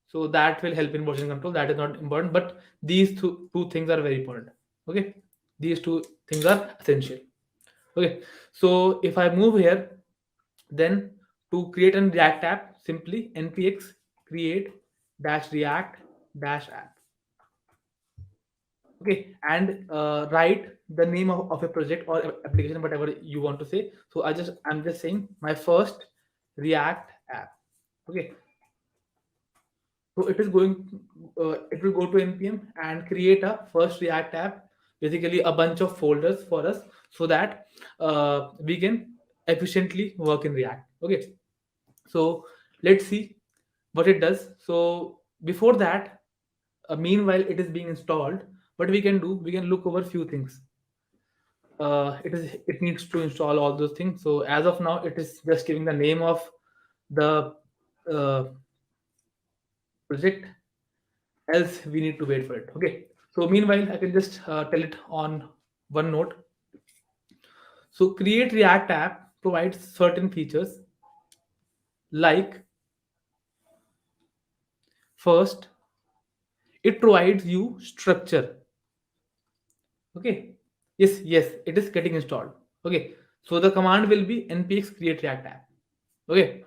so that will help in version control. That is not important, but these two things are very important. Okay, these two things are essential. Okay, so if I move here, then to create an React app, simply npx create dash react dash app. Okay, and write the name of a project or application, whatever you want to say. So I'm just saying my first React app. Okay, so it will go to npm and create a first React app, basically a bunch of folders for us, so that we can efficiently work in React. Okay, so let's see what it does. So before that, meanwhile it is being installed, what we can do, we can look over few things. It needs to install all those things. So as of now, it is just giving the name of the uh, project, else we need to wait for it. Okay, so meanwhile I can just tell it on one note. So create React app provides certain features, like first, it provides you structure. Okay, yes, it is getting installed. Okay, so the command will be npx create React app. Okay,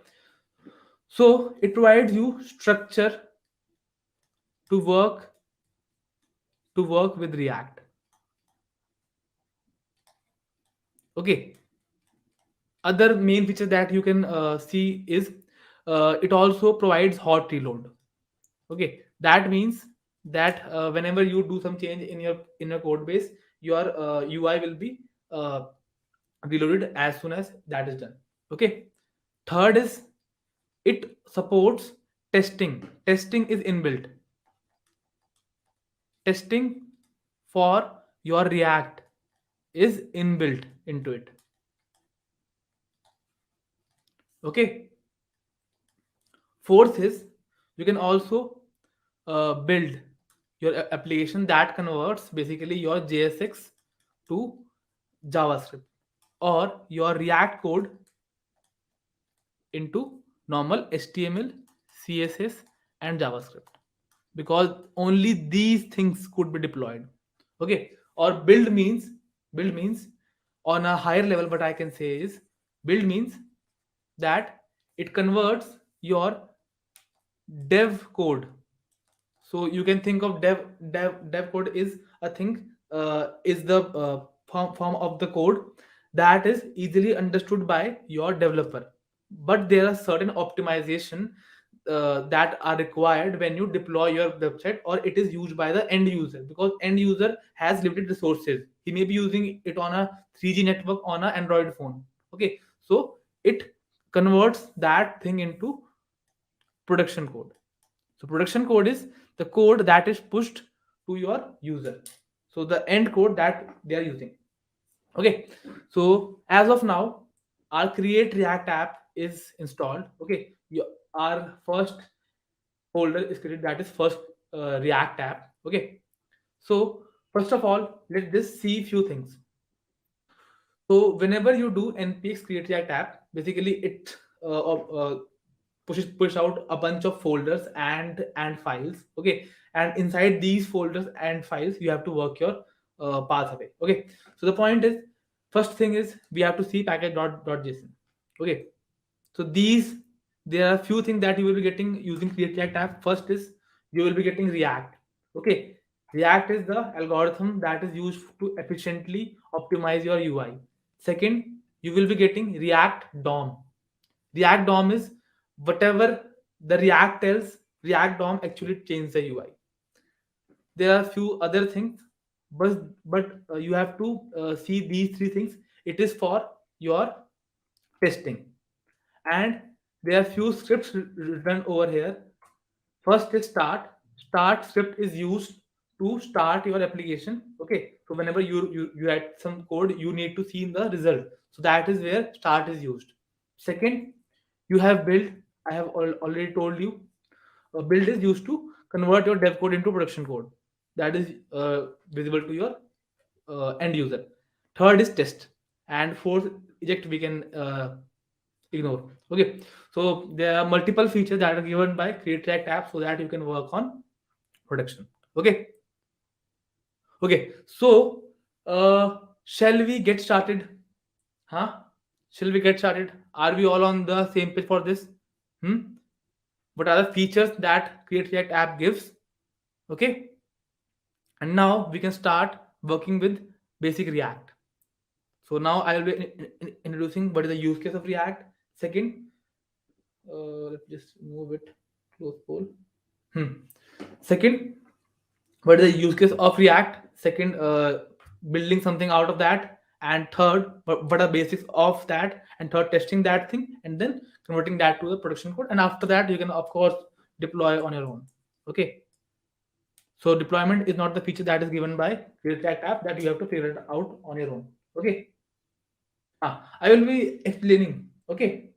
so it provides you structure to work with React. Okay, other main feature that you can see is it also provides hot reload. Okay, that means that whenever you do some change in your code base, your UI will be uh, reloaded as soon as that is done. Okay, third is, it supports testing is inbuilt. Testing for your React is inbuilt into it. Okay, fourth is, you can also build your application that converts basically your JSX to JavaScript, or your React code into normal HTML, CSS, and JavaScript, because only these things could be deployed. Okay, or build means on a higher level, what I can say is, build means that it converts your dev code. So you can think of dev code is a thing, is the form of the code that is easily understood by your developer, but there are certain optimization that are required when you deploy your website, or it is used by the end user, because end user has limited resources. He may be using it on a 3G network on an Android phone. Okay, so it converts that thing into production code. So production code is the code that is pushed to your user, so the end code that they are using. Okay, so as of now, our create react app is installed. Okay, our first folder is created, that is first react app. Okay, so first of all, let this see few things. So whenever you do npx create react app, basically it push out a bunch of folders and files. Okay, and inside these folders and files, you have to work your path away. Okay, so the point is, first thing is we have to see package.json. Okay, so these, there are few things that you will be getting using create react app. First is you will be getting react. Okay, react is the algorithm that is used to efficiently optimize your ui. Second, you will be getting react dom. React dom is whatever the react tells, react dom actually change the ui. There are few other things, but you have to see these three things. It is for your testing, and there are few scripts written over here. First is start. Start script is used to start your application. Okay, so whenever you add some code, you need to see the result. So that is where start is used. Second, you have build. I have already told you. Build is used to convert your dev code into production code. That is visible to your end user. Third is test, and fourth, eject, we can ignore. Okay, so there are multiple features that are given by create react app so that you can work on production. Okay, okay, so shall we get started? Huh? Shall we get started? Are we all on the same page for this? Hmm? What are the features that create react app gives? Okay, and now we can start working with basic react. So now I will be introducing what is the use case of react. Second, let's just move it close poll. Hmm. Second, what is the use case of react? Second, building something out of that. And third, what are basics of that? And third, testing that thing, and then converting that to the production code. And after that, you can of course deploy on your own. Okay, so deployment is not the feature that is given by react app, that you have to figure it out on your own. Okay, I will be explaining. Okay,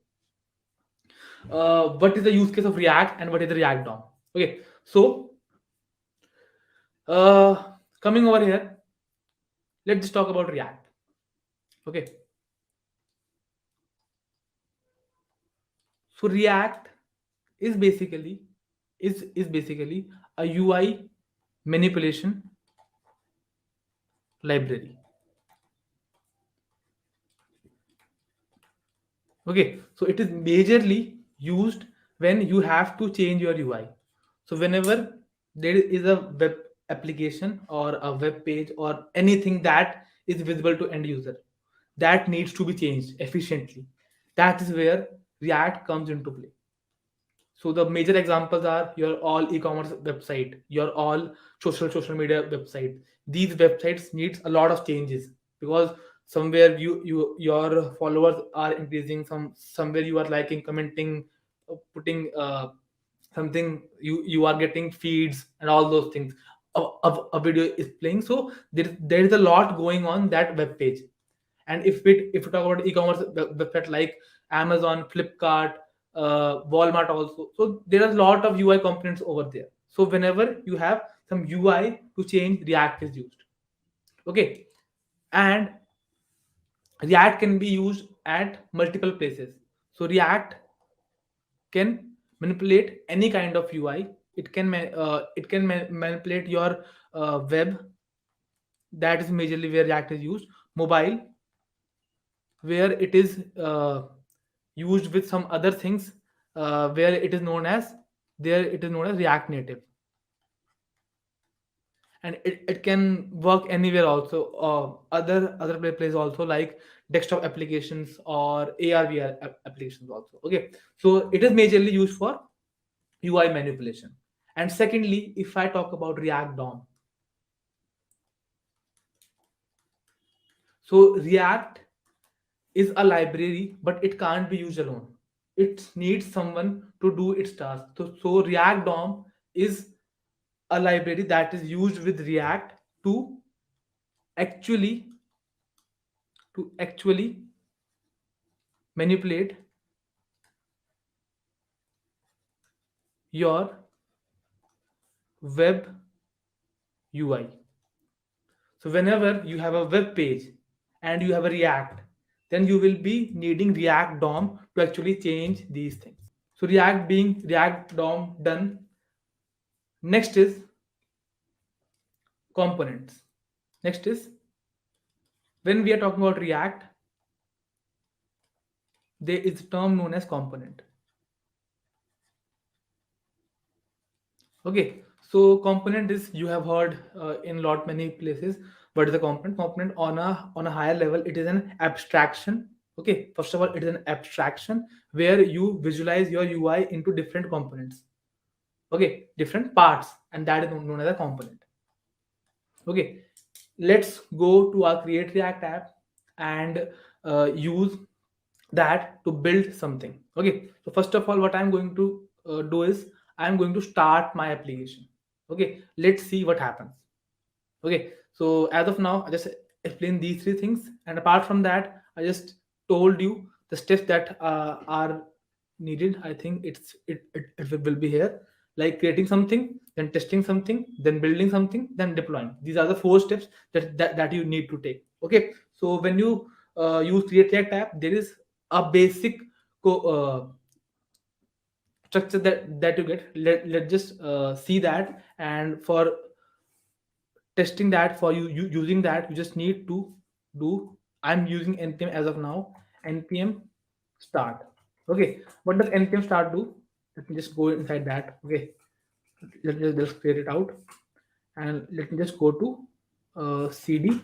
what is the use case of react and what is the react dom. Okay, so coming over here, let's just talk about react. Okay, so react is basically a ui manipulation library. Okay, so it is majorly used when you have to change your ui. So whenever there is a web application or a web page or anything that is visible to end user that needs to be changed efficiently, that is where react comes into play. So the major examples are your all e-commerce website, your all social media website. These websites needs a lot of changes because somewhere your followers are increasing, somewhere you are liking, commenting, putting something, you are getting feeds and all those things. A video is playing, so there is a lot going on that web page. And if we talk about e-commerce website like Amazon, Flipkart, Walmart also, so there are a lot of ui components over there. So whenever you have some ui to change, react is used. Okay, and react can be used at multiple places. So react can manipulate any kind of ui. It can manipulate your web. That is majorly where react is used. Mobile, where it is used with some other things, where it is known as, there it is known as react native. And it can work anywhere also, other places also, like desktop applications or ar/vr applications also. Okay, so it is majorly used for ui manipulation. And secondly, if I talk about react dom, so react is a library, but it can't be used alone. it needs someone to do its task. So React DOM is a library that is used with React to actually actually manipulate your web UI. So whenever you have a web page and you have a React, then you will be needing React DOM to actually change these things. So React being React DOM done. Next is components. Next is, when we are talking about React, there is a term known as component. Okay, so component is, you have heard in lot many places. What is a component? Component on a higher level, it is an abstraction. Okay, first of all, it is an abstraction where you visualize your UI into different components. Okay, different parts, and that is known as a component. Okay, let's go to our create react app and use that to build something. Okay, so first of all, what I'm going to do is I'm going to start my application. Okay, let's see what happens. Okay, so as of now, I just explained these three things, and apart from that, I just told you the steps that are needed. I think it will be here, like creating something, then testing something, then building something, then deploying. These are the four steps that you need to take. Okay, so when you use create react app, there is a basic structure that you get. Let's just see that, and for testing that, for you using that, you just need to do, I'm using npm as of now, npm start. Okay, what does npm start do? Let me just go inside that. Okay, let me just clear it out, and let me just go to cd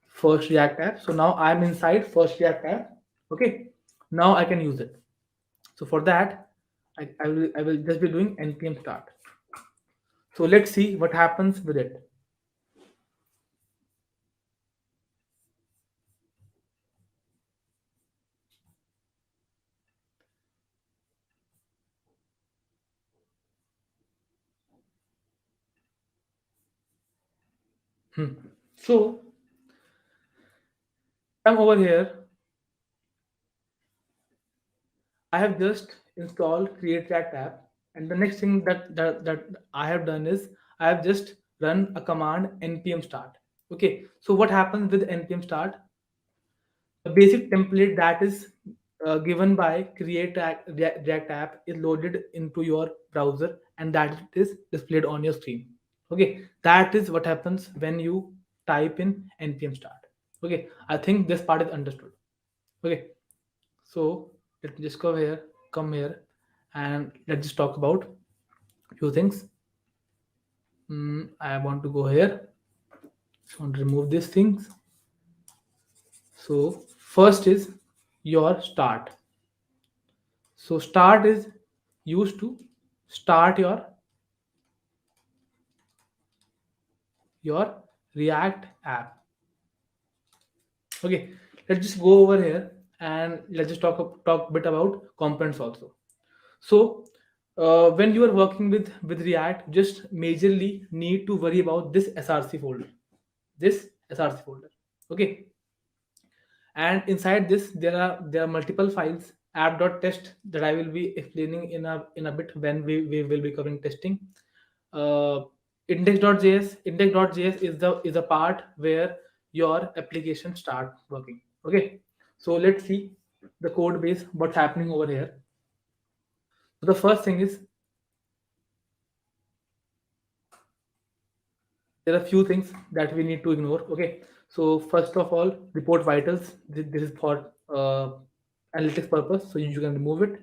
first react app. So now I'm inside first react app. Okay, now I can use it. So for that, I will just be doing npm start. So let's see what happens with it. So I'm over here. I have just installed Create React app, and the next thing that I have done is I have just run a command npm start. Okay, so what happens with npm start? The basic template that is given by React app is loaded into your browser, and that is displayed on your screen. Okay, that is what happens when you type in npm start. Okay, I think this part is understood. Okay, so let me just come here, and let's just talk about few things. I want to go here. Just want to remove these things. So first is your start. So start is used to start your React app. Okay, let's just go over here and let's just talk a bit about components also. So when you are working with React, just majorly need to worry about this src folder. This src folder. Okay, and inside this there are multiple files, app.test, that I will be explaining in a bit when we will be covering testing. uh, index.js is a part where your application start working. Okay, so let's see the code base, what's happening over here. So the first thing is, there are few things that we need to ignore. Okay, so first of all, report vitals. This is for analytics purpose, so you can remove it.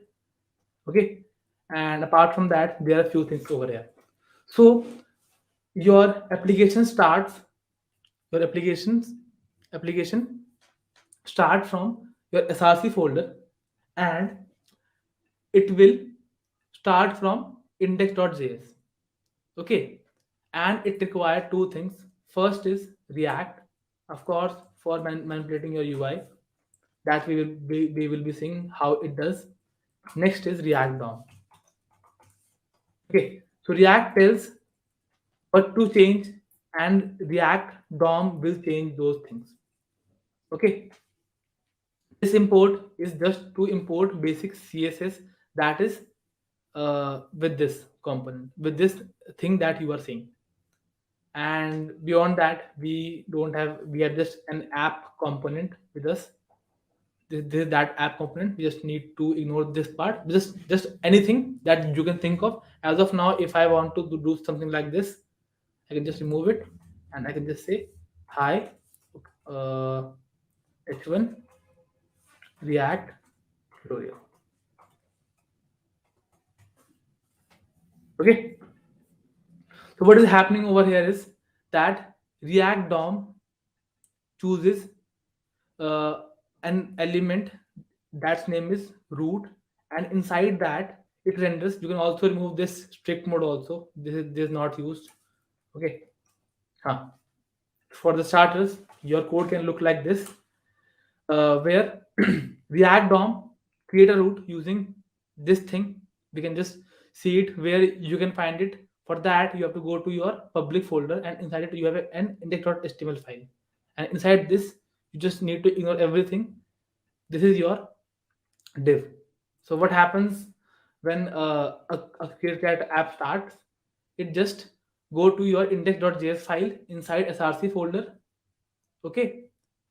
Okay, and apart from that, there are a few things over here. So your application starts, your application start from your src folder, and it will start from index.js. Okay, and it requires two things. First is react, of course, for manipulating your ui, that we will be seeing how it does. Next is React DOM. Okay, so React tells what to change, and React DOM will change those things. Okay, this import is just to import basic CSS that is with this component, with this thing that you are seeing. And beyond that, we don't have, we have just an app component with us. This that app component. We just need to ignore this part. Just anything that you can think of. As of now, if I want to do something like this, I can just remove it, and I can just say hi, uh, h1 React tutorial. Okay. So what is happening over here is that React DOM chooses uh, an element that's name is root, and inside that it renders. You can also remove this strict mode also. This is not used. Okay. Huh. For the starters, your code can look like this, where React DOM create a root using this thing. We can just see it where you can find it. For that, you have to go to your public folder, and inside it you have an index.html file. And inside this, you just need to ignore everything. This is your div. So what happens when a Create app starts? It just go to your index.js file inside src folder. Okay,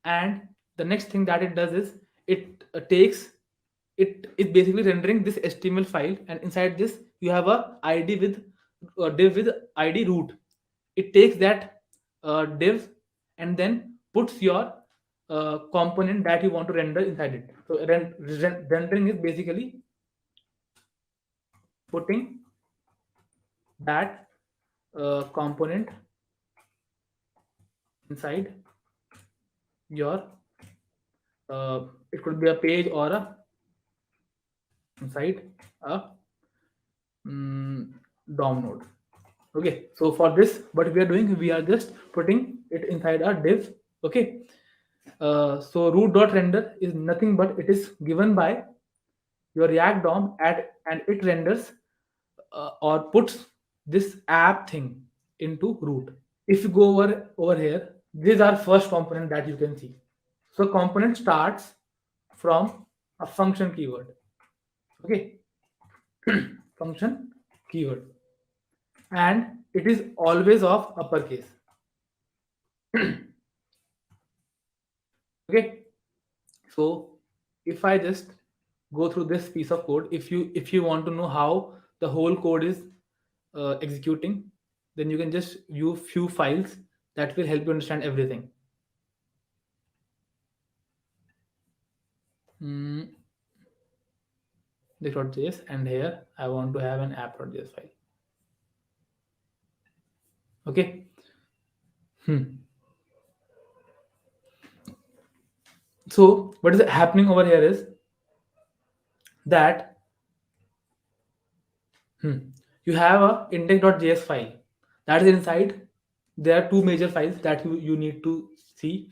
and the next thing that it does is it takes, it is basically rendering this html file, and inside this you have a id with div with id root. It takes that div and then puts your component that you want to render inside it. So rendering is basically putting that component inside your it could be a page or a inside a DOM node. Okay, so for this, what we are doing, we are just putting it inside a div. Okay, so root.render is nothing but it is given by your React DOM and it renders or puts this app thing into root. If you go over here, these are first component that you can see. So component starts from a function keyword. Okay, function keyword, and it is always of uppercase. Okay, so if I just go through this piece of code, if you want to know how the whole code is executing, then you can just view few files that will help you understand everything. mm, this.js, and here I want to have an app.js file. Okay. So what is happening over here is that you have a index.js file that is inside. There are two major files that you need to see,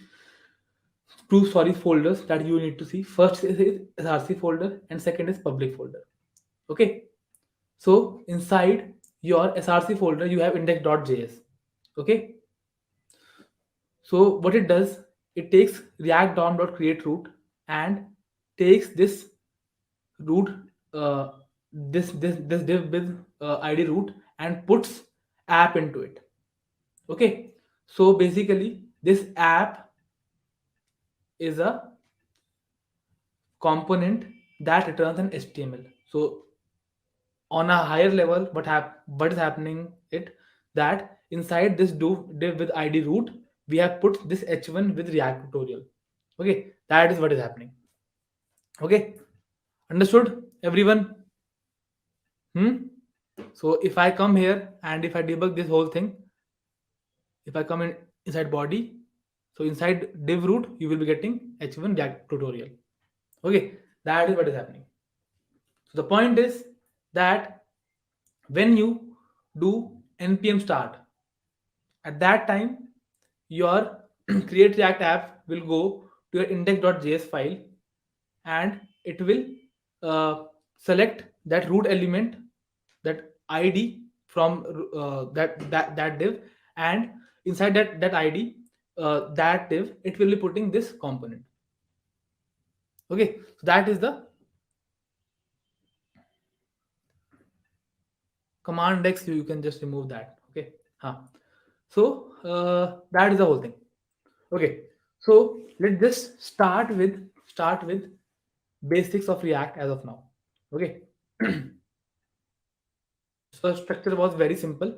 two sorry folders that you need to see. First is src folder and second is public folder. Okay, so inside your src folder you have index.js. Okay, so what it does, it takes react dom.create root and takes this root, this div with id root, and puts app into it. Okay, so basically this app is a component that returns an html. So on a higher level, what is happening it, that inside this div with id root we have put this h1 with react tutorial. Okay, that is what is happening. Okay, understood everyone? So if I come here and if I debug this whole thing, if I come in inside body, so inside div root you will be getting h1 react tutorial. Okay, that is what is happening. So the point is that when you do npm start, at that time your create react app will go to your index.js file, and it will uh, select that root element, that id from that div, and inside that id, that div, it will be putting this component. Okay, so that is the command x. You can just remove that. Okay, huh. So that is the whole thing. Okay, so let's just start with basics of React as of now. Okay, so structure was very simple.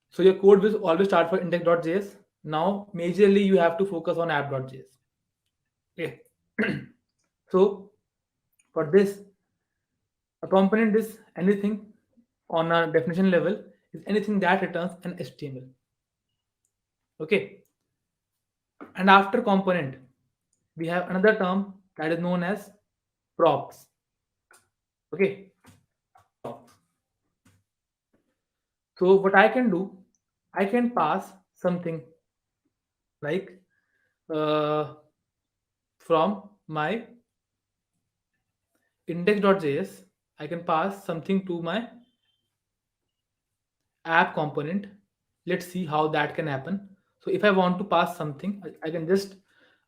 So your code will always start for index.js. Now majorly you have to focus on app.js. Okay, so for this, a component is anything on a definition level, is anything that returns an HTML. Okay, and after component, we have another term that is known as props. Okay, props. So what I can do, I can pass something like from my index.js, I can pass something to my app component. Let's see how that can happen. So if I want to pass something, I can just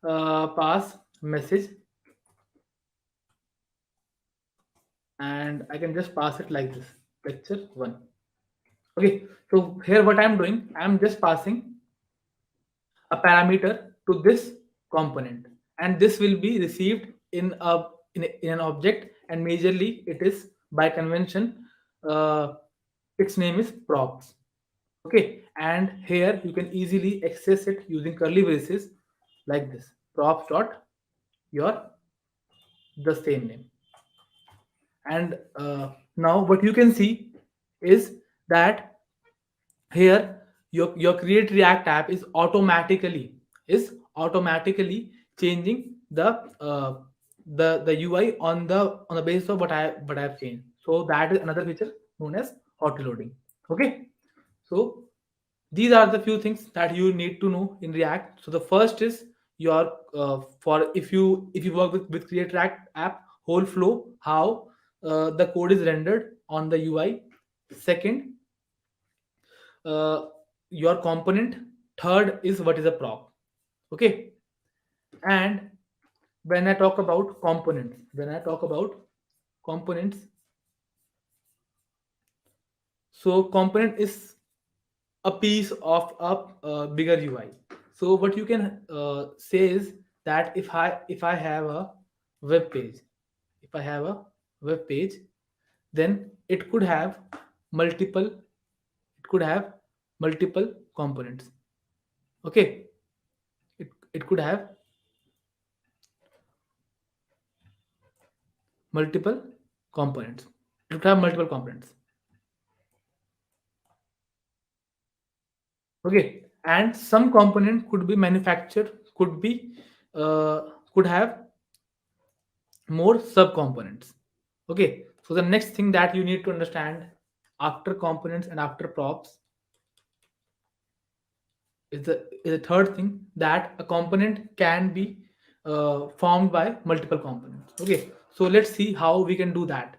pass message, and I can just pass it like this, lecture 1. Okay, so here what I'm doing, I'm just passing a parameter to this component, and this will be received in an object, and majorly it is by convention, uh, its name is props. Okay, and here you can easily access it using curly braces like this, props dot your the same name. And now what you can see is that here your create React app is automatically changing the UI on the basis of what I have changed. So that is another feature known as auto loading. Okay, so these are the few things that you need to know in React. So the first is your for if you work with create React app, whole flow, how the code is rendered on the UI. Second, uh, your component. Third is what is a prop. Okay, and when I talk about components, so component is a piece of a bigger UI. So what you can say is that if I have a web page, if I have a web page, then it could have multiple components. Okay, it could have multiple components. It could have multiple components. Okay, and some component could be manufactured, uh, could have more sub components. Okay, so the next thing that you need to understand after components and after props is the third thing, that a component can be formed by multiple components. Okay, so let's see how we can do that.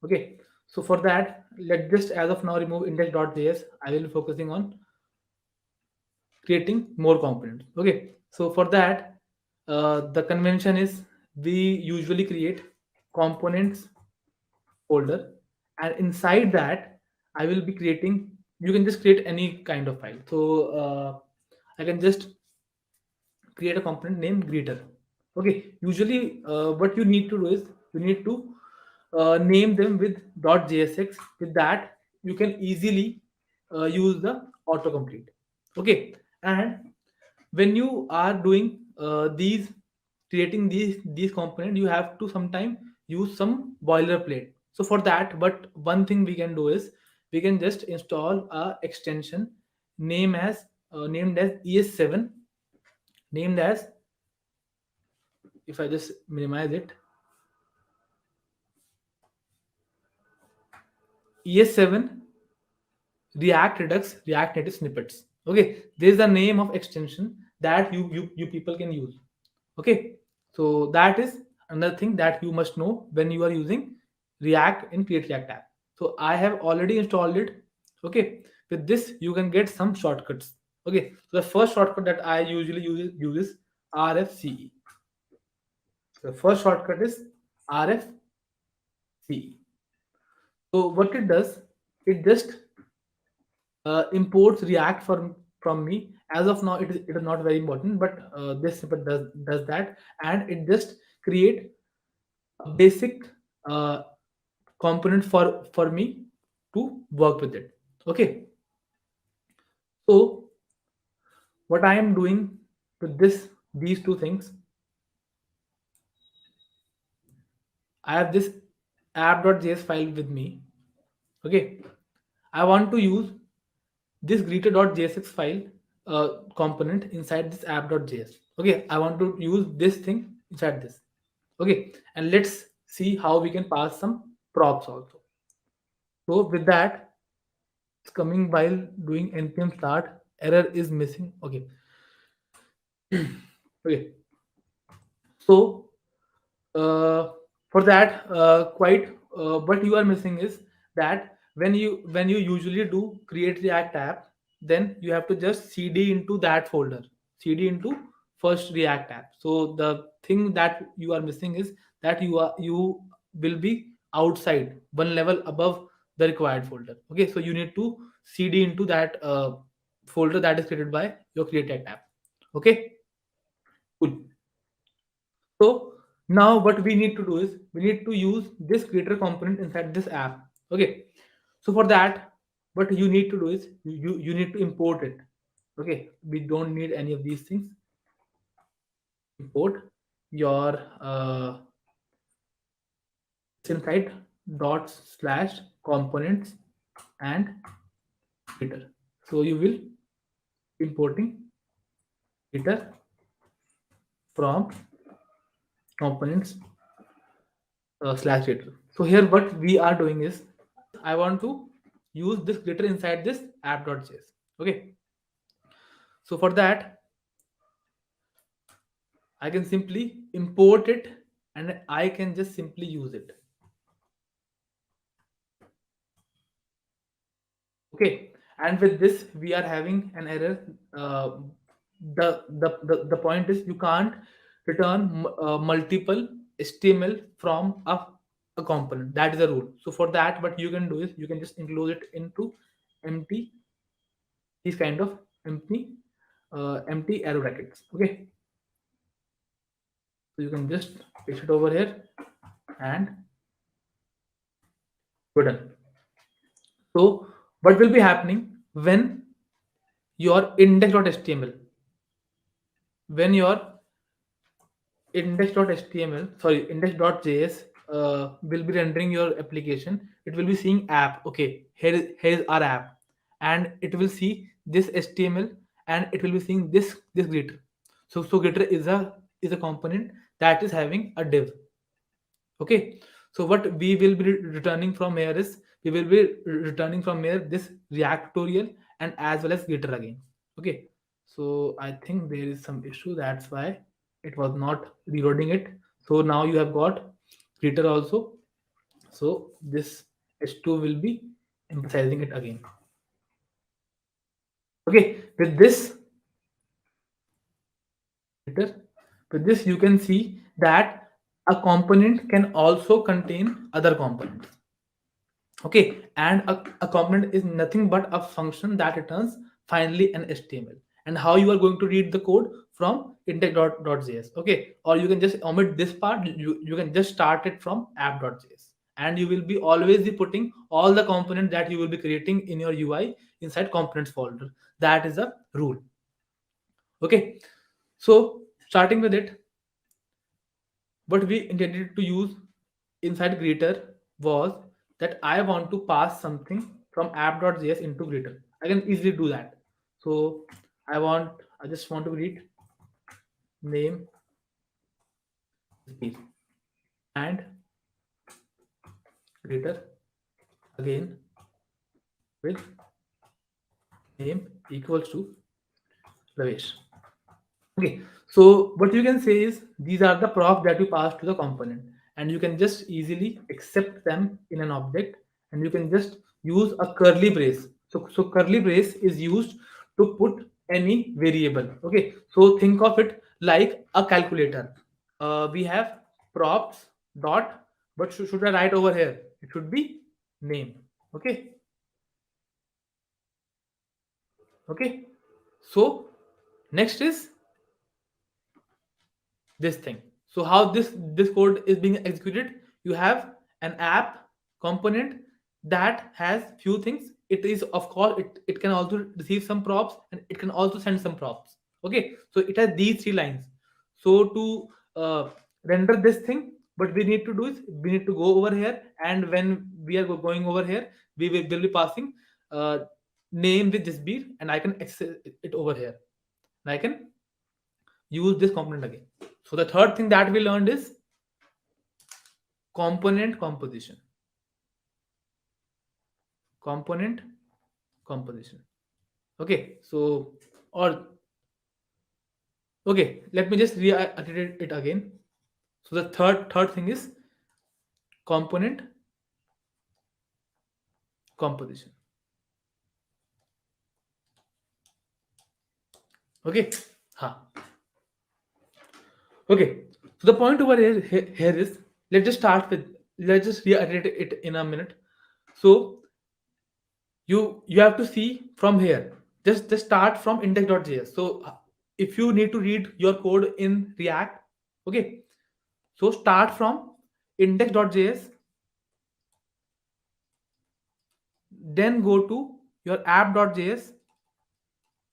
Okay, so for that, let's just as of now remove index.js. I will be focusing on creating more components. Okay, so for that, the convention is we usually create components folder, and inside that I will be creating, you can just create any kind of file. So I can just create a component named greeter. Okay, usually what you need to do is you need to name them with .jsx. With that you can easily use the autocomplete. Okay, and when you are doing these creating these components, you have to sometime use some boilerplate. So for that, but one thing we can do is we can just install a extension named as es7, named as, if I just minimize it, es7 React Redux React Native snippets. Okay, this is the name of extension that you people can use. Okay, so that is another thing that you must know when you are using React in Create React app. So I have already installed it. Okay, with this you can get some shortcuts. Okay, so the first shortcut that I usually use is RFCE. The first shortcut is RFCE. So what it does, it just imports React from me. As of now, it is not very important, but this but does that, and it just create a basic uh, component for me to work with it. Okay, so what I am doing with these two things, I have this app.js file with me. Okay, I want to use this greeter.jsx file component inside this app.js. Okay, I want to use this thing inside this. Okay, and let's see how we can pass some props also. So with that, it's coming while doing npm start, error is missing. Okay. Okay, so uh, for that, quite what you are missing is that when you usually do create React app, then you have to just cd into that folder, cd into first React app. So the thing that you are missing is that you will be outside one level above the required folder. Okay, so you need to cd into that folder that is created by your create React app. Okay, cool. So now what we need to do is we need to use this creator component inside this app. Okay. So for that, what you need to do is you need to import it. Okay. We don't need any of these things. Import your inside dot slash components and creator. So you will importing creator from components slash creator. So here what we are doing is I want to use this glitter inside this app.js. Okay. So for that, I can simply import it and I can just simply use it. Okay. And with this, we are having an error. The point is you can't return multiple HTML from a component. That is a rule. So for that, what you can do is you can just include it into empty, these kind of empty arrow brackets. Okay, so you can just paste it over here and we're done. So what will be happening when your index.html, when your index.html, sorry, index.js will be rendering your application, it will be seeing app. Okay, here is our app, and it will see this HTML, and it will be seeing this greeter. So greeter is a component that is having a div. Okay, so what we will be returning from here is we will be returning from here this React tutorial and as well as greeter again. Okay, so I think there is some issue, that's why it was not reloading it. So now you have got greeter also. So this h2 will be emphasizing it again. Okay, with this you can see that a component can also contain other components. Okay, and a component is nothing but a function that returns finally an HTML. And how you are going to read the code from index.js. Okay, or you can just omit this part. You can just start it from app.js, and you will be always be putting all the components that you will be creating in your UI inside components folder. That is a rule. Okay, so starting with it, what we intended to use inside greeter was that I want to pass something from app.js into greeter. I can easily do that. So I just want to read name speed and greeter again with name equals to Ravesh. Okay, so what you can say is these are the props that you pass to the component, and you can just easily accept them in an object, and you can just use a curly brace. So curly brace is used to put any variable. Okay, so think of it like a calculator. We have props dot, but should I write over here? It should be name. Okay, okay. So next is this thing. So how this code is being executed? You have an app component that has few things. It is, of course, it can also receive some props, and it can also send some props. Okay, so it has these three lines. So to render this thing, what we need to do is we need to go over here, and when we are going over here, will be passing uh, name with this beer, and I can access it over here, and I can use this component again. So the third thing that we learned is component composition. Component composition. Okay, so or okay, let me just reiterate it again. So the third thing is component composition. Okay, ha. Okay. So the point over here is, let's just reiterate it in a minute. So you have to see from here, just start from index.js. So if you need to read your code in React, okay, so start from index.js, then go to your app.js,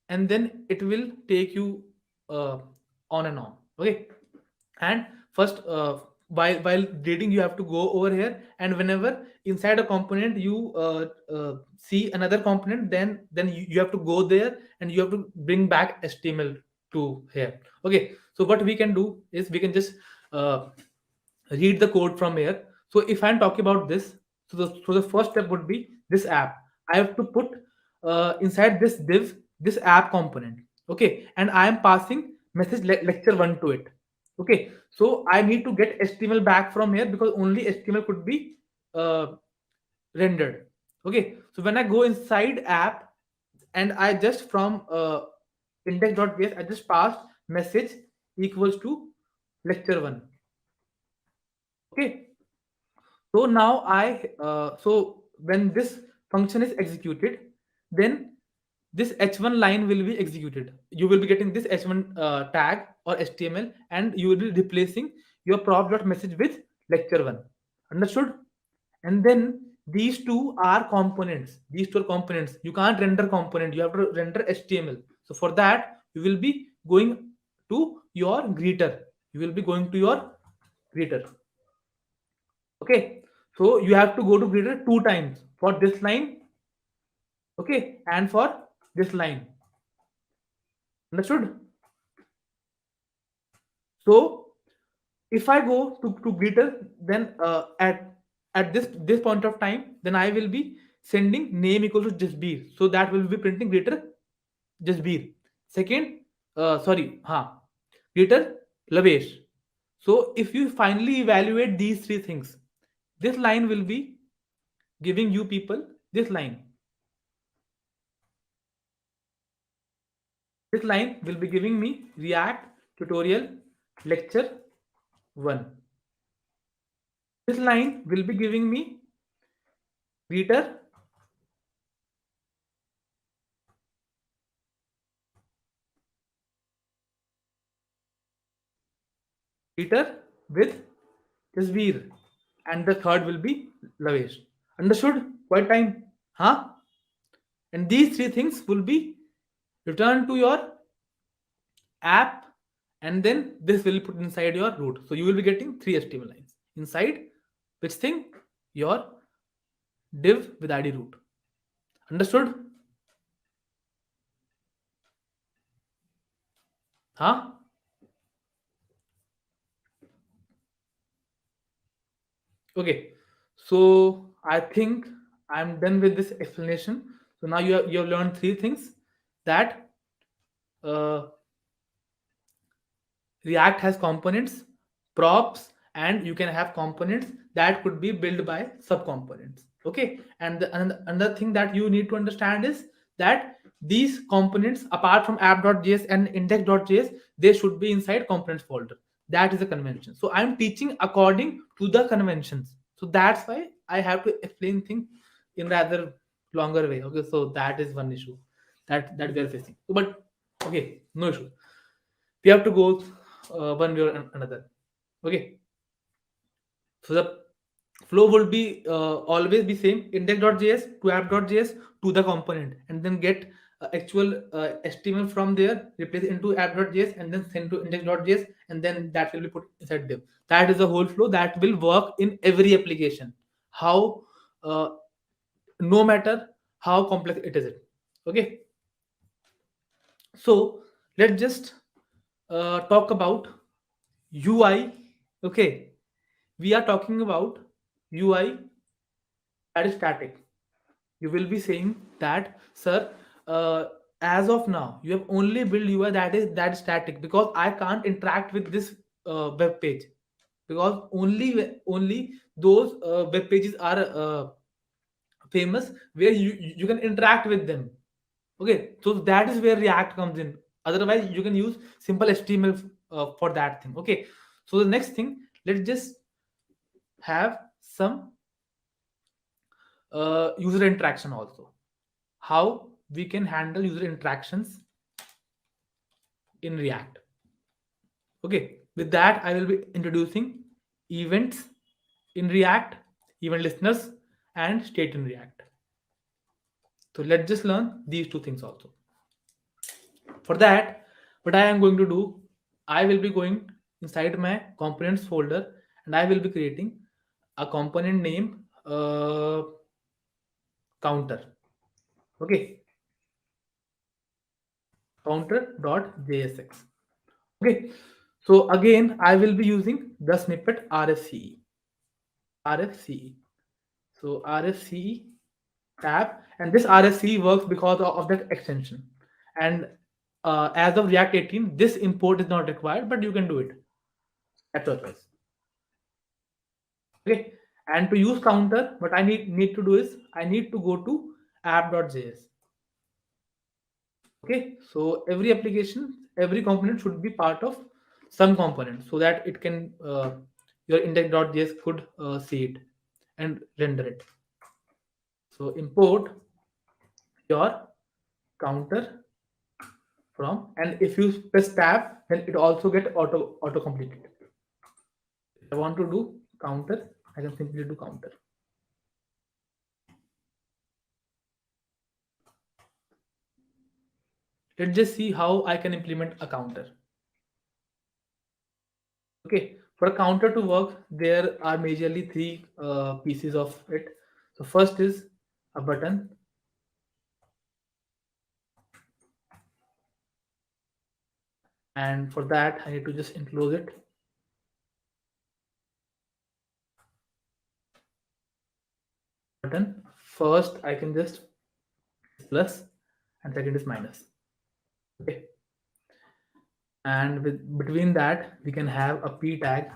and then it will take you uh, on and on. Okay, and first while reading, you have to go over here, and whenever inside a component you see another component, then you have to go there, and you have to bring back HTML to here. Okay, so what we can do is we can just uh, read the code from here. So if I'm talking about this, so the first step would be this app. I have to put inside this div this app component. Okay, and I am passing message lecture 1 to it. Okay, so I need to get HTML back from here, because only HTML could be uh, rendered. Okay, so when I go inside app, and I just from index.js, I just passed message equals to lecture 1. Okay, so now so when this function is executed, then this h1 line will be executed. You will be getting this h1 tag or HTML, and you will be replacing your prop.message with lecture 1. Understood? And then these two are components. These two are components. You can't render component. You have to render HTML. So for that, you will be going to your greeter. You will be going to your greeter. Okay, so you have to go to greater two times for this line, okay, and for this line. Understood? So if I go to greater, then at this point of time, then I will be sending name equals to Jasbir. So that will be printing greater Jasbir. Second, sorry, greater Lavesh. So if you finally evaluate these three things, this line will be giving you people this line. This line will be giving me React tutorial lecture 1. This line will be giving me reader reader with Jasveer, and the third will be Lavesh. Understood? Quite time? Huh? And these three things will be returned to your app, and then this will be put inside your root. So you will be getting three HTML lines inside which thing? Your div with ID root. Understood? Huh? Okay, so I think I'm done with this explanation. So now you have learned three things, that uh, React has components, props, and you can have components that could be built by subcomponents. Okay, and another thing that you need to understand is that these components, apart from app.js and index.js, they should be inside components folder. That is a convention. So I'm teaching according to the conventions. So that's why I have to explain things in rather longer way. Okay, so that is one issue that we are facing. But okay, no issue. We have to go one way or another. Okay, so the flow will be always be same: index.js to app.js to the component, and then get actual HTML from there, replace it into app.js, and then send to index.js, and then that will be put inside div. That is the whole flow that will work in every application. How no matter how complex it is. Okay, so let's just talk about UI. Okay, we are talking about UI that is static. You will be saying that, sir, as of now, you have only built UI that is static, because I can't interact with this web page, because only those web pages are famous where you can interact with them. Okay, so that is where React comes in. Otherwise, you can use simple HTML for that thing. Okay, so the next thing, let's just have some user interaction also. How we can handle user interactions in React. Okay, with that, I will be introducing events in React, event listeners, and state in React. So let's just learn these two things also. For that, what I am going to do, I will be going inside my components folder, and I will be creating a component name counter. Okay, counter.jsx. Okay, so again, I will be using the snippet RFCE. RFCE. So RFCE tab, and this RFCE works because of that extension. And as of React 18, this import is not required, but you can do it. That's your choice. Okay, and to use counter, what I need to do is I need to go to app.js. Okay, so every application, every component should be part of some component, so that it can your index.js could see it and render it. So import your counter from, and if you press tab, then it also get auto completed. If I want to do counter, I can simply do counter. Let's just see how I can implement a counter. Okay, for a counter to work, there are majorly three pieces of it. So first is a button, and for that I need to just enclose it. Button first, I can just plus, and second is minus. Okay, and between that we can have a p tag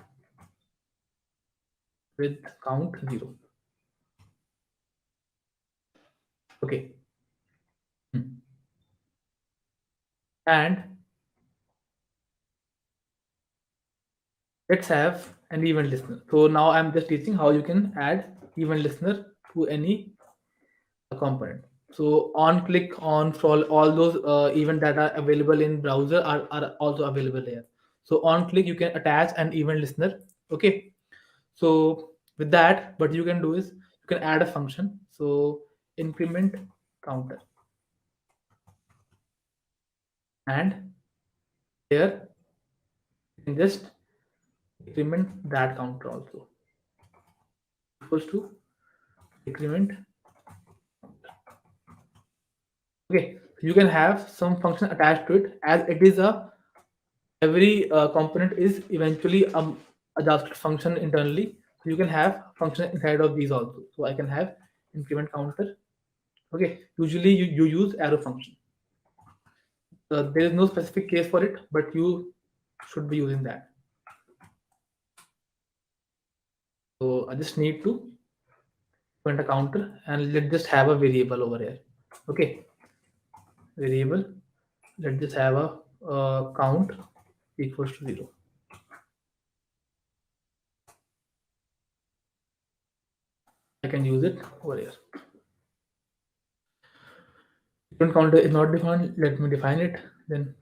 with count 0. Okay, and let's have an event listener. So now I'm just teaching how you can add event listener to any component. So on click, on scroll, all those events that are available in browser are also available here. So on click, you can attach an event listener. Okay, so with that, what you can do is you can add a function. So increment counter, and here you can just increment that counter also, equals to increment. Okay, you can have some function attached to it, as it is a every component is eventually a JavaScript function internally. So you can have function inside of these also. So I can have increment counter. Okay, usually you use arrow function. There is no specific case for it, but you should be using that. So I just need to print a counter and let's just have a variable over here. Okay, variable. Let's just have a count equals to 0. I can use it over here. Print counter is not defined. Let me define it. Then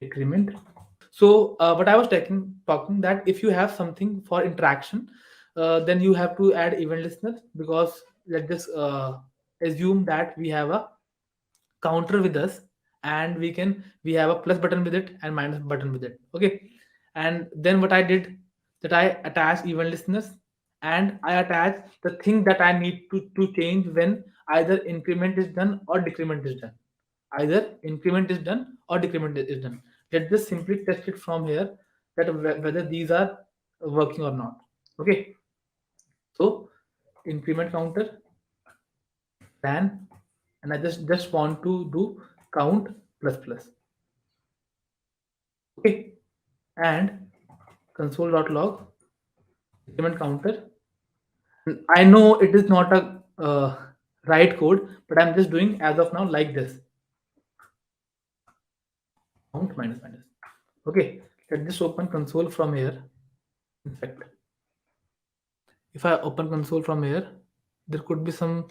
decrement. So what I was talking that if you have something for interaction, then you have to add event listener, because let's just assume that we have a counter with us, and we have a plus button with it and minus button with it. Okay, and then what I did, that I attached event listeners, and I attached the thing that I need to change when either increment is done or decrement is done. Either increment is done or decrement is done. Let's just simply test it from here, that whether these are working or not. Okay, so increment counter ran, and I just want to do count plus plus. Okay, and console.log increment counter. I know it is not a right code, but I'm just doing as of now like this. Count minus minus. Okay, let's just open console from here. In fact, if I open console from here, there could be some.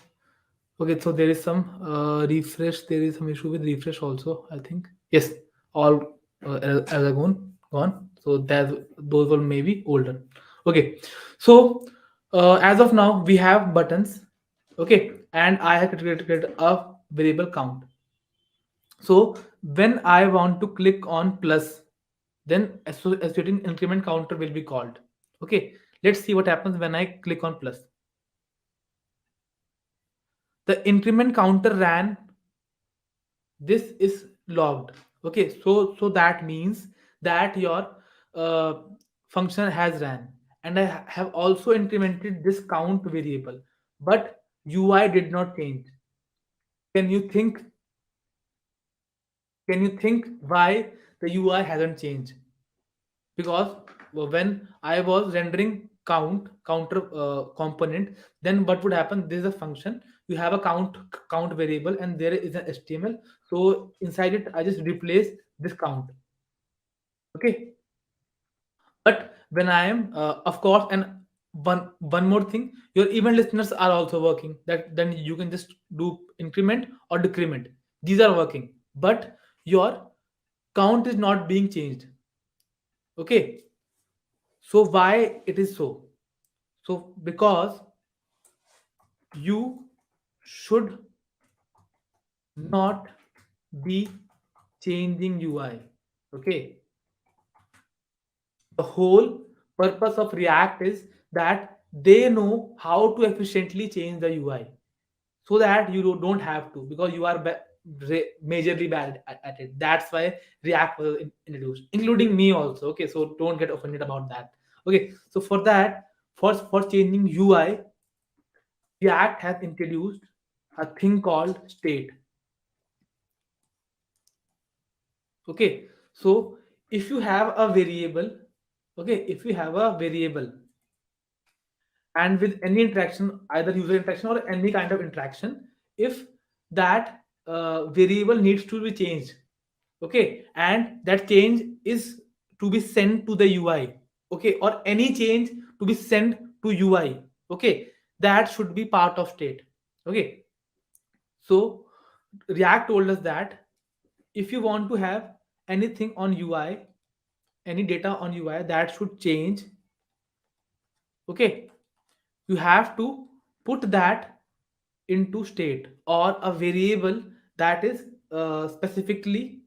Okay, so there is some refresh. There is some issue with refresh also, I think. Yes, all as a gone. So that those were maybe older. Okay, so as of now we have buttons. Okay, and I have created a variable count. So when I want to click on plus, then associating increment counter will be called. Okay, let's see what happens when I click on plus. The increment counter ran. This is logged. Okay, so that means that your uh, function has ran, and I have also incremented this count variable, but UI did not change. Can you think? Can you think why the UI hasn't changed? Because when I was rendering counter component, then what would happen? There is a function. You have a count variable, and there is an HTML. So inside it, I just replace this count. Okay, but when I am, of course, and one more thing, your event listeners are also working. That then you can just do increment or decrement. These are working, but your count is not being changed. Okay, so why it is so? So because you should not be changing UI. Okay, the whole purpose of React is that they know how to efficiently change the UI, so that you don't have to, because you are majorly bad at it. That's why React was introduced, including me also. Okay, so don't get offended about that. Okay, so for that, for changing UI, React has introduced a thing called state. Okay, so if you have a variable, okay, if you have a variable, and with any interaction, either user interaction or any kind of interaction, if that variable needs to be changed, okay, and that change is to be sent to the UI, okay, or any change to be sent to UI, okay, that should be part of state. Okay, so React told us that if you want to have anything on UI, any data on UI that should change, okay, you have to put that into state or a variable that is specifically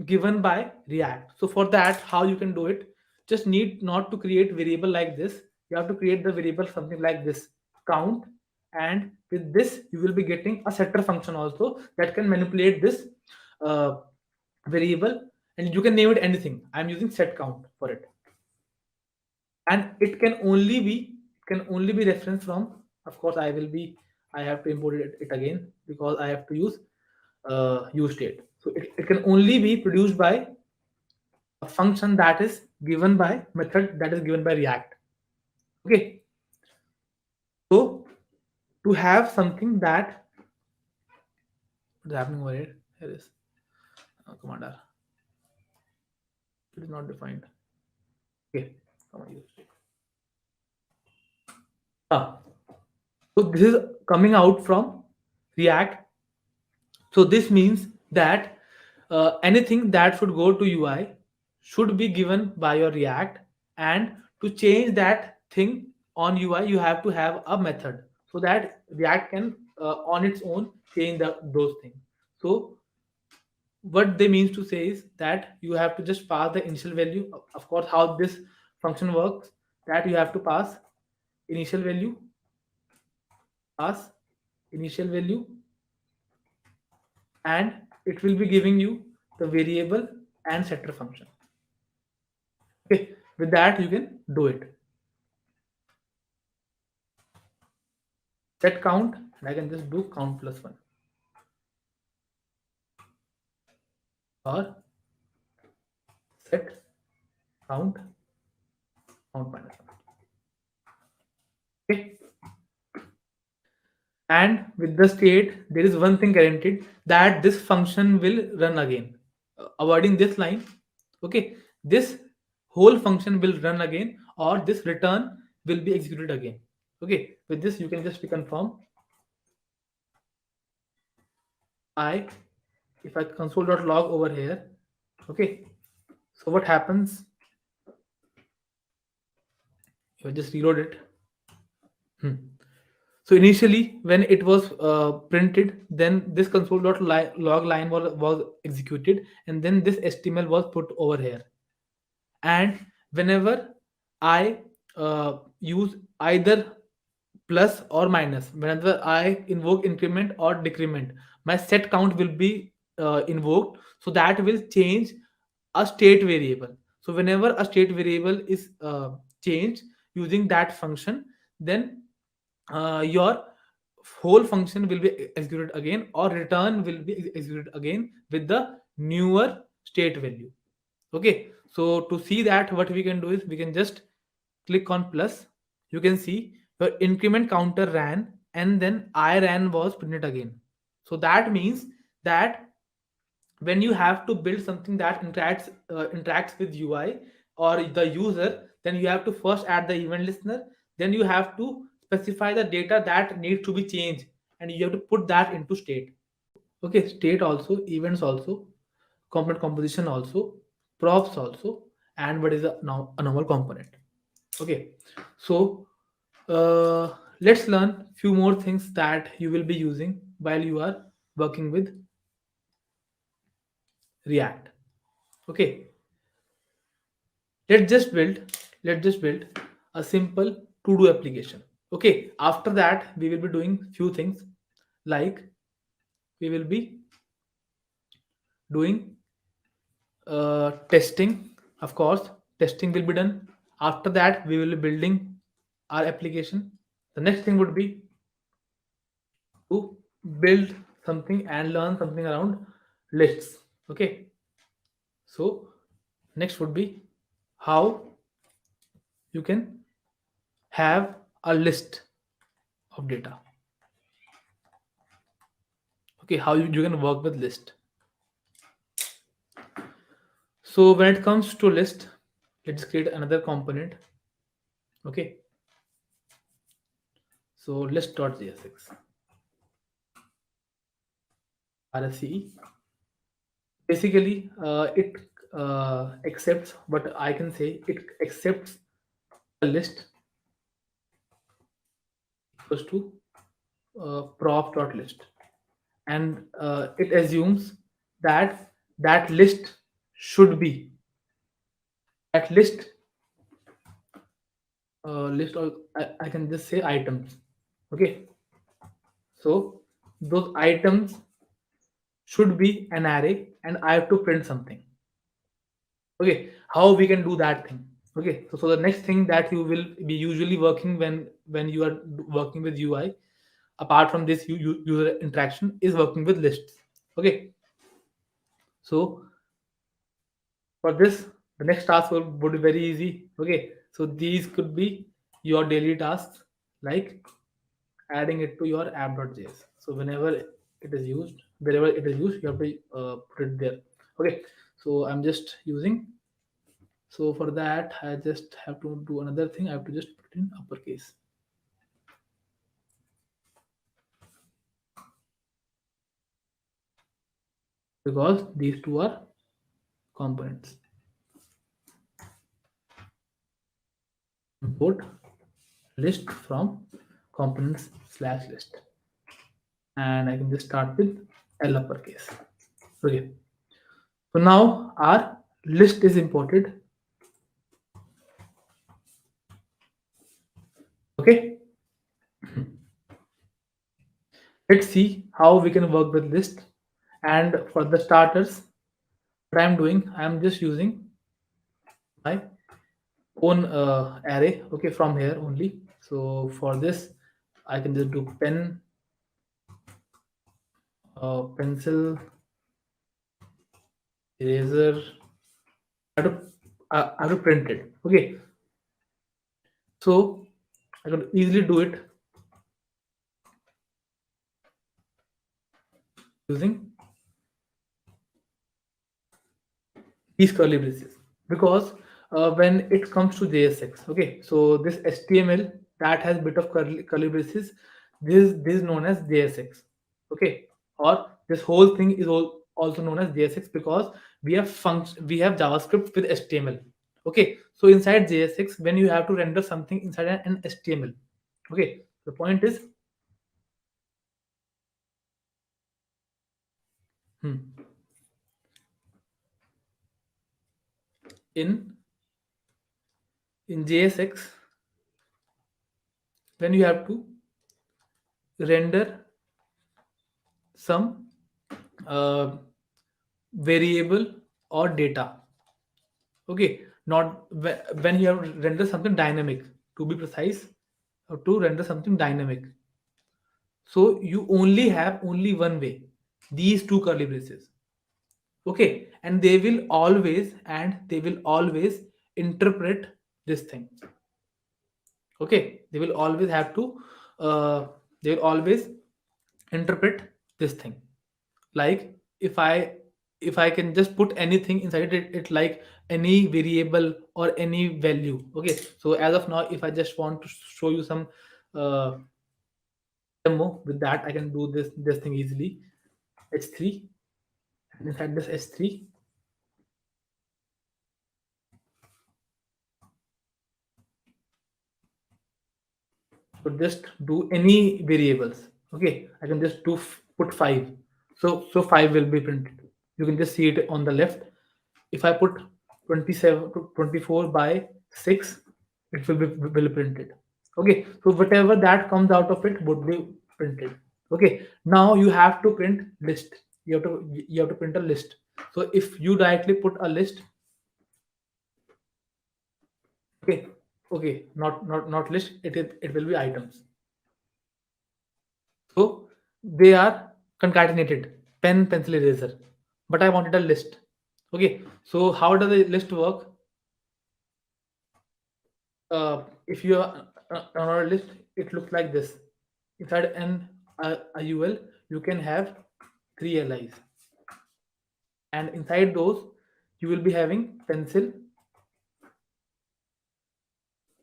given by React. So for that, how you can do it, just need not to create variable like this. You have to create the variable something like this, count, and with this you will be getting a setter function also that can manipulate this uh, variable, and you can name it anything. I'm using set count for it, and it can only be referenced from, of course, I have to import it again because I have to use use state. So it can only be produced by a function that is given by method that is given by React. Okay, so to have something that what is happening over here? Here is commander. It is not defined. Okay, come on, use state. Ah, so this is coming out from React. So this means that anything that should go to UI should be given by your React, and to change that thing on UI, you have to have a method so that React can on its own change those things. So what they means to say is that you have to just pass the initial value. Of course, how this function works, that you have to pass initial value, pass initial value, and it will be giving you the variable and setter function. Okay, with that you can do it. Set count, and I can just do count plus 1 or set count minus 1. Okay, and with the state there is one thing guaranteed, that this function will run again. Avoiding this line, okay, this whole function will run again, or this return will be executed again. Okay, with this you can just confirm I, if I console.log over here. Okay, so what happens, if I just reload it. So initially when it was printed, then this console.log line was executed, and then this HTML was put over here. And whenever I use either plus or minus, whenever I invoke increment or decrement, my set count will be invoked, so that will change a state variable. So whenever a state variable is changed using that function, then your whole function will be executed again, or return will be executed again with the newer state value. Okay, so to see that, what we can do is we can just click on plus. You can see your increment counter ran, and then I ran was printed again. So that means that when you have to build something that interacts with UI or the user, then you have to first add the event listener, then you have to specify the data that needs to be changed, and you have to put that into state. Okay, state also, events also, component composition also, props also, and what is now a normal component. Okay, so let's learn few more things that you will be using while you are working with React. Okay, let's just build a simple to do application. Okay, after that we will be doing few things, like we will be doing testing. Of course, testing will be done. After that we will be building our application. The next thing would be to build something and learn something around lists. Okay, so next would be how you can have a list of data. Okay, how you can work with list. So when it comes to list, let's create another component. Okay, so list.jsx RSCE. Basically it accepts, what I can say, it accepts a list equals to prop.list, and it assumes that that list should be that list, or I can just say items. Okay, so those items should be an array, and I have to print something. Okay, how we can do that thing? Okay, so the next thing that you will be usually working when you are working with UI, apart from this user interaction, is working with lists. Okay, so for this, the next task would be very easy. Okay, so these could be your daily tasks, like adding it to your app.js. So whenever it is used, wherever it is used, you have to put it there. Okay, so I'm just using. So for that, I just have to do another thing. I have to just put it in uppercase because these two are components. Import list from components slash list, and I can just start with L uppercase. Okay, so now our list is imported. Okay, let's see how we can work with list. And for the starters, what I'm doing, I'm just using my own array. Okay, from here only. So for this, I can just do pencil, eraser. I have to print it. Okay, so I can easily do it using these curly braces because when it comes to JSX, okay, so this HTML that has bit of curly braces, this is known as JSX, okay, or this whole thing is also known as JSX because we have JavaScript with HTML, okay. So inside JSX, when you have to render something inside an HTML, okay, the point is, hmm, in JSX, when you have to render some uh, variable or data, okay, not when you have render something dynamic, to be precise, or to render something dynamic, so you only have only one way, these two curly braces, okay, and they will always interpret this thing, okay, they will always have to uh, they will always interpret this thing, like if I can just put anything inside it like any variable or any value, okay. So as of now, if I just want to show you some uh, demo, with that I can do this thing easily. H3, and inside this h3, so just do any variables, okay. I can just put 5, so 5 will be printed. You can just see it on the left. If I put 27 to 24 by 6, it will be printed, okay. So whatever that comes out of it would be printed, okay. Now you have to print list. You have to print a list. So if you directly put a list, okay, okay, not list, it will be items. So they are concatenated, pen, pencil, eraser. But I wanted a list. Okay. So how does the list work? If you are on a list, it looks like this. Inside a UL, you can have three LIs, and inside those, you will be having pencil,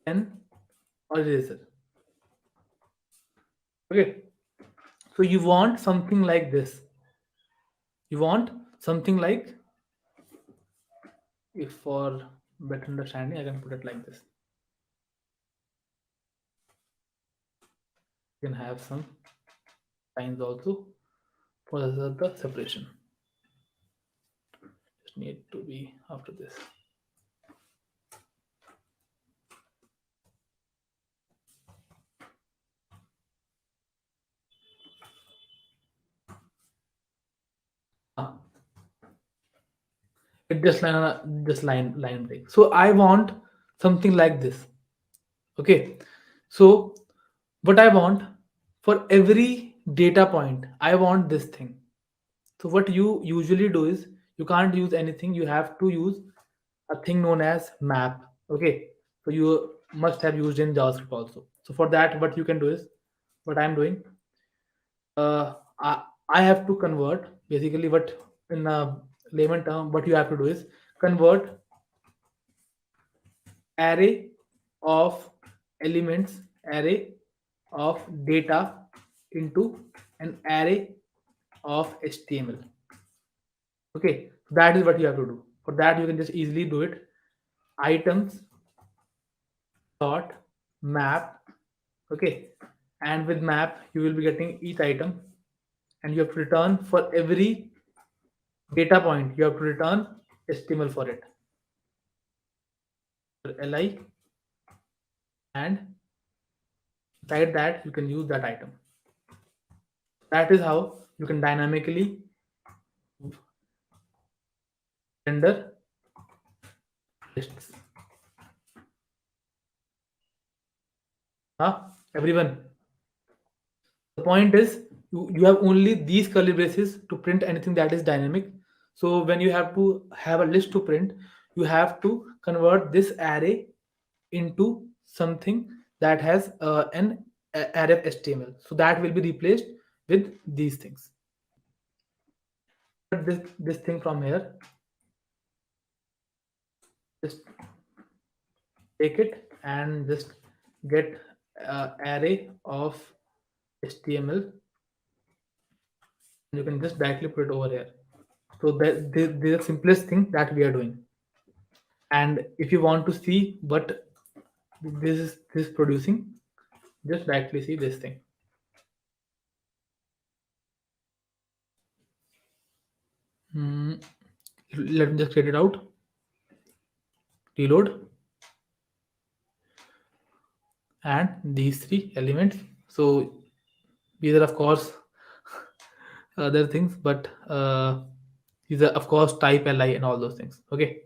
pen, or eraser. Okay. So you want something like this. You want something like, if for better understanding, I can put it like this. You can have some lines also for the separation. Just need to be after this. Ah, it just line break. So I want something like this. Okay. So what I want, for every data point, I want this thing. So what you usually do is you can't use anything. You have to use a thing known as map. Okay. So you must have used in JavaScript also. So for that, what you can do is what I'm doing. Uh, I, I have to convert basically what in a layman term. What you have to do is convert array of elements, array of data into an array of HTML. Okay, so that is what you have to do. For that, you can just easily do it. Items dot map. Okay, and with map, you will be getting each item, and you have to return for every data point. You have to return HTML for it. Li, and inside that you can use that item. That is how you can dynamically render lists. Everyone. The point is you have only these curly braces to print anything that is dynamic. So when you have to have a list to print, you have to convert this array into something that has an array of HTML. So that will be replaced with these things. This thing from here, just take it and just get array of HTML. You can just directly put it over here. So that this is the simplest thing that we are doing. And if you want to see what this is producing, just directly see this thing. Hmm, let me just create it out, reload, and these three elements. So these are of course other things, but these are of course type li and all those things. Okay,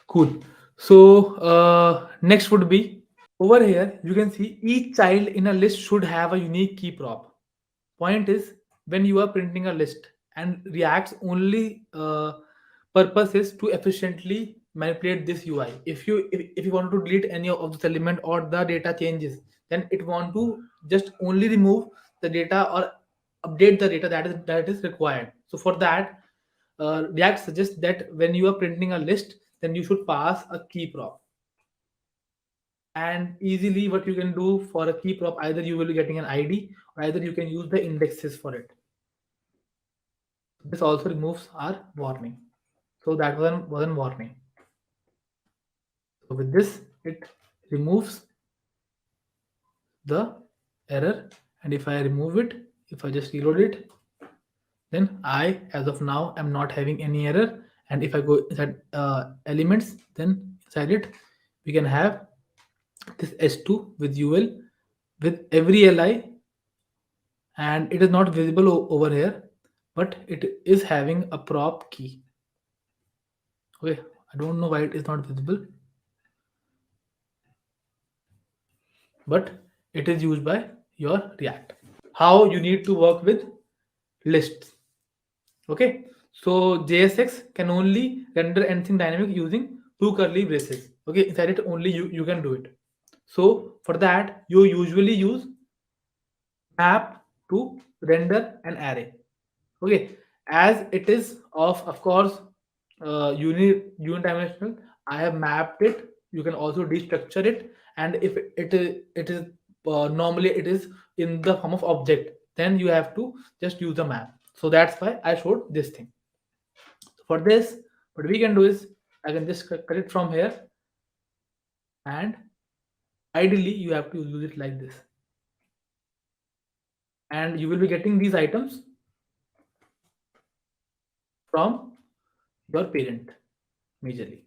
cool. So next would be over here. You can see each child in a list should have a unique key prop. Point is, when you are printing a list, and React's only purpose is to efficiently manipulate this UI. If you want to delete any of this element or the data changes, then it want to just only remove the data or update the data that is required. So for that, React suggests that when you are printing a list, then you should pass a key prop. And easily what you can do for a key prop, either you will be getting an ID or either you can use the indexes for it. This also removes our warning. So that wasn't warning. So with this, it removes the error. And if I remove it, if I just reload it, then I, as of now, am not having any error. And if I go inside elements, then inside it, we can have this S2 with UL with every li, and it is not visible over here, but it is having a prop key. Okay, I don't know why it is not visible, but it is used by your React. How you need to work with lists. Okay, so JSX can only render anything dynamic using two curly braces. Okay, inside it only you can do it. So for that, you usually use map to render an array. Okay, as it is of course unidimensional, I have mapped it. You can also destructure it, and if it is normally it is in the form of object, then you have to just use the map. So that's why I showed this thing. So for this, what we can do is I can just cut it from here, and ideally you have to use it like this, and you will be getting these items from your parent majorly.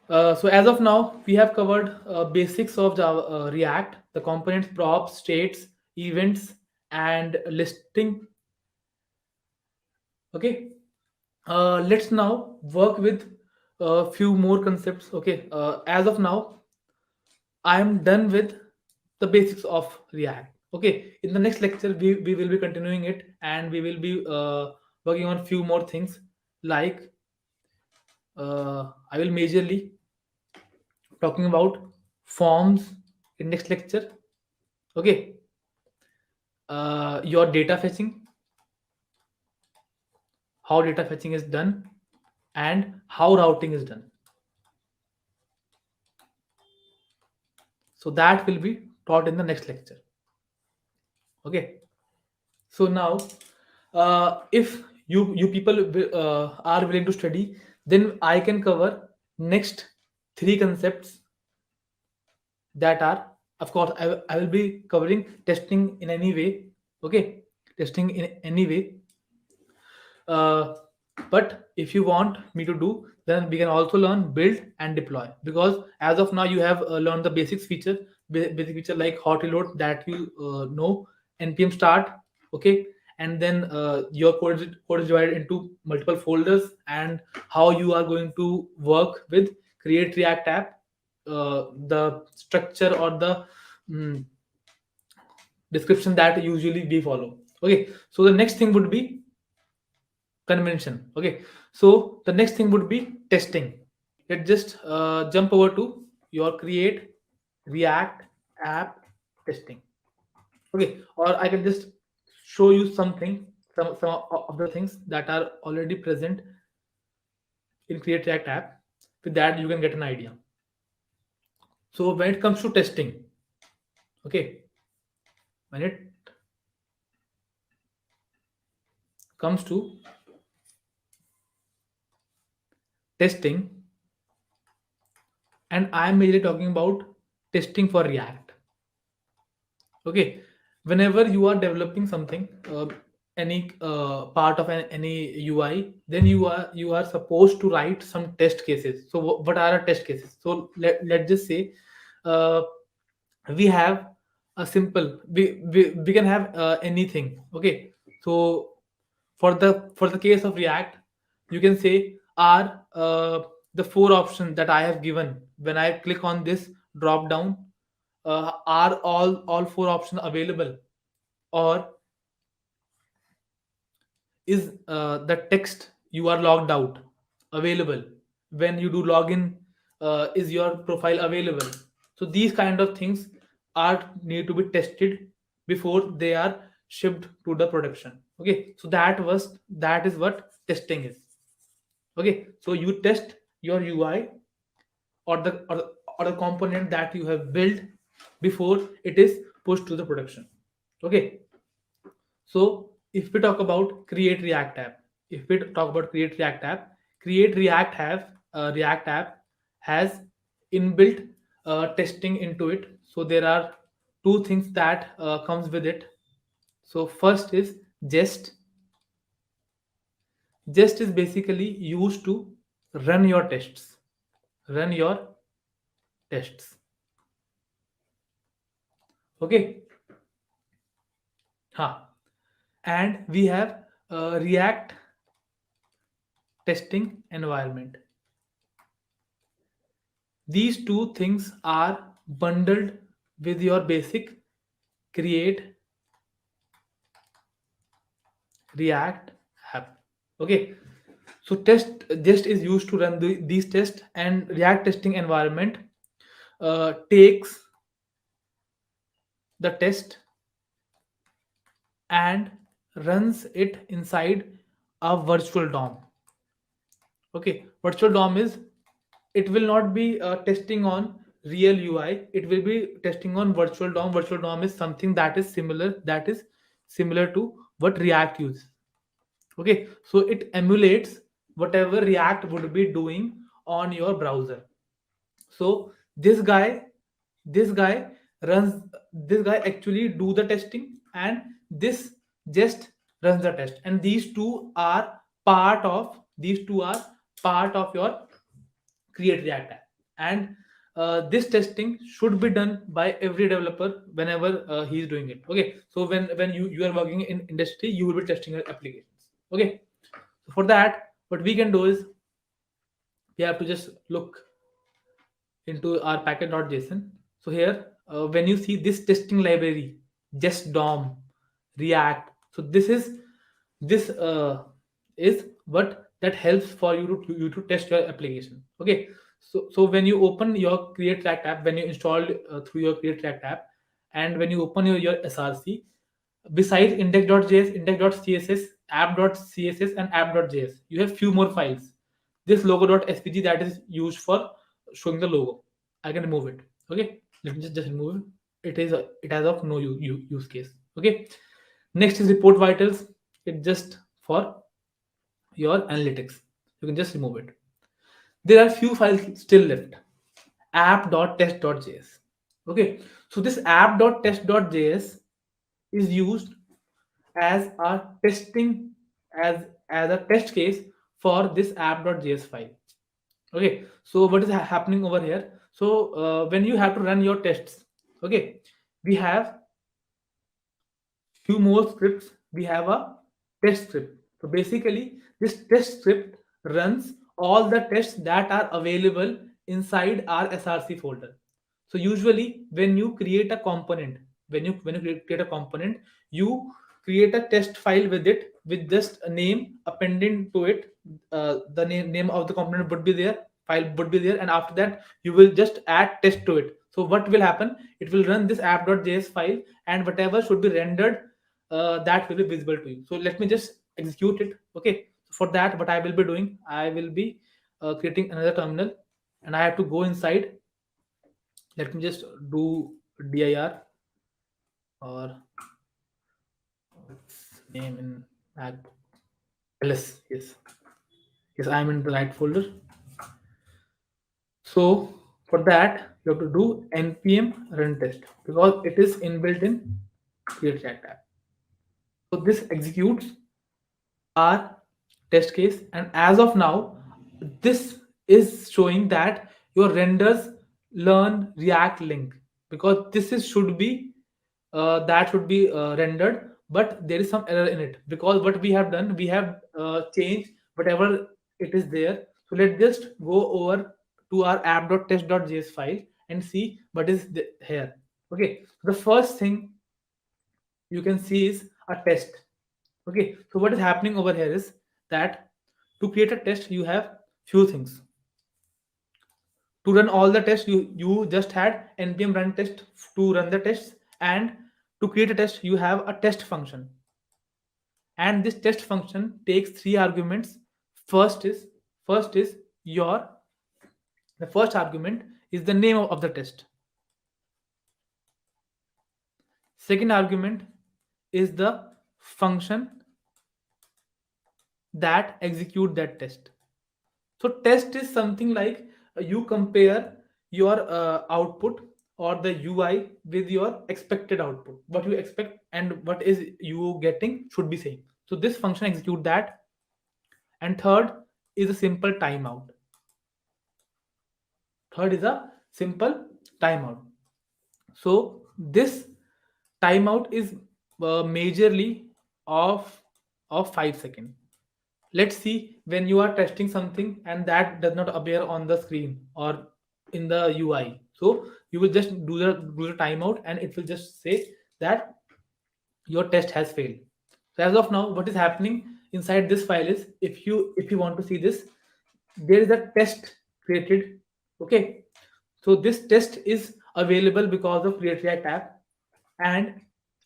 So as of now, we have covered basics of Java, React, the components, props, states, events, and listing. Okay. Let's now work with a few more concepts. Okay. As of now, I am done with the basics of React. Okay, in the next lecture, we will be continuing it, and we will be working on few more things, like I will majorly talking about forms in next lecture. Okay, your data fetching, how data fetching is done, and how routing is done. So that will be taught in the next lecture. Okay. So now, if you people are willing to study, then I can cover next three concepts that are, of course, I will be covering testing in any way. Okay, testing in any way. uh, but if you want me to do, then we can also learn build and deploy, because as of now you have learned the basics feature, basic feature like hot reload that you know, npm start. Okay, and then your code is divided into multiple folders, and how you are going to work with create react app, the structure or the mm, description that usually we follow. Okay, so the next thing would be convention. Okay, so the next thing would be testing. Let's just jump over to your create react app testing. Okay, or I can just show you something, some of the things that are already present in create react app. With that you can get an idea. So when it comes to testing, okay, when it comes to testing, and I am mainly talking about testing for react. Okay, whenever you are developing something, any part of any ui, then you are supposed to write some test cases. So what are our test cases? So let's just say uh, we have a simple, we can have anything. Okay, so for the case of react, you can say are the four options that I have given. When I click on this drop down, are all four options available, or is the text you are logged out available? When you do login, is your profile available? So these kind of things are need to be tested before they are shipped to the production. Okay, so that is what testing is. Okay, so you test your ui, or the component that you have built before it is pushed to the production. Okay, so if we talk about create react app, if we talk about create react app, create react app has inbuilt testing into it. So there are two things that comes with it. So first is jest. Jest is basically used to run your tests, run your tests. Okay, ha. And we have react testing environment. These two things are bundled with your basic create react app. Okay, so test just is used to run these tests, and react testing environment takes the test and runs it inside a virtual dom. Okay, virtual dom is, it will not be testing on real ui, it will be testing on virtual dom. Virtual dom is something that is similar to what react uses. Okay, so it emulates whatever react would be doing on your browser. So this guy runs, this guy actually do the testing, and this just runs the test, and these two are part of your create react app. And this testing should be done by every developer whenever he is doing it. Okay, so when you are working in industry, you will be testing your applications. Okay, so for that, what we can do is we have to just look into our package.json. So here, when you see this testing library, just DOM, React. So this is what that helps for you to test your application. Okay. So when you open your Create React app, when you install through your Create React app, and when you open your SRC, besides index.js, index.css, app.css, and app.js, you have few more files. This logo.svg that is used for showing the logo. I can remove it. Okay, let me just remove it. It has of no use case. Okay. Next is report vitals. It's just for your analytics. You can just remove it. There are few files still left. App.test.js. Okay, so this app.test.js is used as a testing as a test case for this app.js file. Okay, so what is happening over here? So when you have to run your tests, okay, we have few more scripts. We have a test script. So basically, this test script runs all the tests that are available inside our src folder. So usually when you create a component, when you create a component, you create a test file with it, with just a name appending to it. The name of the component would be there, file would be there, and after that you will just add test to it. So what will happen, it will run this app.js file, and whatever should be rendered, that will be visible to you. So let me just execute it. Okay, for that what I will be doing, I will be creating another terminal, and I have to go inside. Let me just do dir, or its name in MacBook. ls. Yes, I am in the right folder. So for that you have to do npm run test, because it is inbuilt in create react app. So this executes our test case, and as of now this is showing that your renders learn react link, because this is should be that should be rendered, but there is some error in it, because what we have done, we have changed whatever it is there. So let's just go over to our app.test.js file and see what is here. Okay, the first thing you can see is a test. Okay, so what is happening over here is that to create a test you have few things. To run all the tests, you just had npm run test to run the tests, and to create a test you have a test function, and this test function takes three arguments. First is your the first argument is the name of the test. Second argument is the function that execute that test. So test is something like you compare your output or the UI with your expected output. What you expect and what is you getting should be same. So this function execute that. And third is a simple timeout. Third is a simple timeout. So this timeout is majorly of 5 seconds. Let's see, when you are testing something and that does not appear on the screen or in the UI, so you will just do the timeout, and it will just say that your test has failed. So as of now what is happening inside this file is, if you want to see this, there is a test created. Okay, so this test is available because of Create React app, and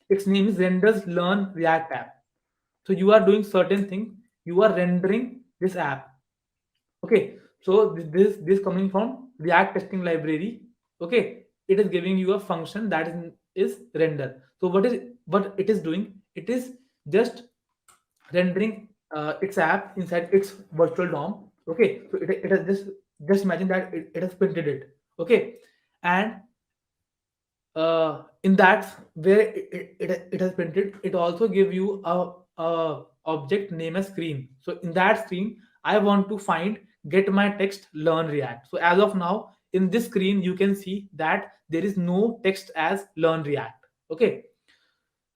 its name is renders learn React app. So you are doing certain thing, you are rendering this app. Okay, so this coming from React testing library. Okay, it is giving you a function that is render. So what it is doing, it is just rendering its app inside its virtual DOM. Okay, so it has just imagine that it has printed it. Okay, and in that where it has printed, it also give you a object name as screen. So in that screen I want to find get my text learn react. So as of now in this screen you can see that there is no text as learn react. Okay,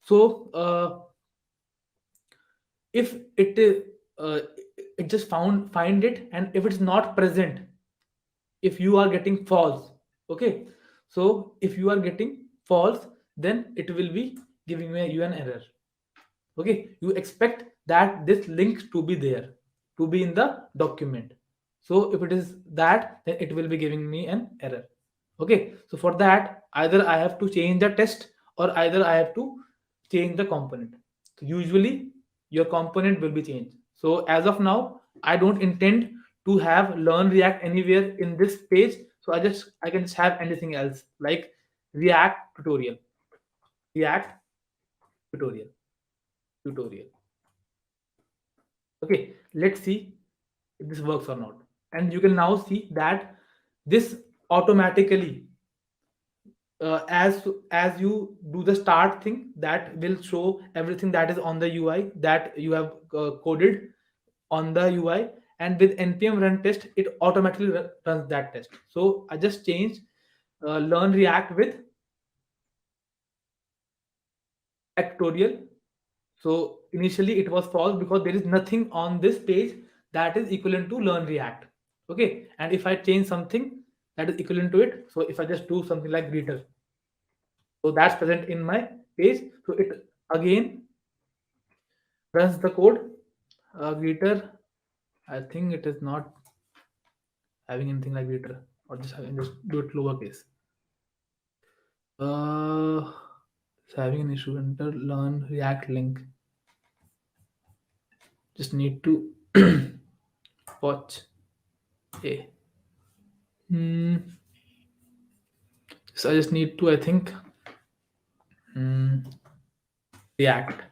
so if it is it just find it, and if it's not present, if you are getting false, okay, So if you are getting false, then it will be giving you an error. Okay, you expect that this link to be there, to be in the document. So if it is that, then it will be giving me an error. Okay, so for that, either I have to change the test, or either I have to change the component. So usually your component will be changed. So as of now, I don't intend to have learn React anywhere in this page. So I can just have anything else like React tutorial, React tutorial, tutorial. Okay, let's see if this works or not. And you can now see that this automatically, as you do the start thing, that will show everything that is on the UI that you have coded on the UI. And with npm run test, it automatically runs that test. So I just changed learn React with tutorial. So initially it was false because there is nothing on this page that is equivalent to learn React. Okay, and if I change something that is equivalent to it, so if I just do something like greeter, so that's present in my page. So it again runs the code. Greeter, I think it is not having anything like greeter, or just do it lowercase. It's having an issue. Enter learn React link. Just need to watch. A. Hmm. So I just need to, I think, React.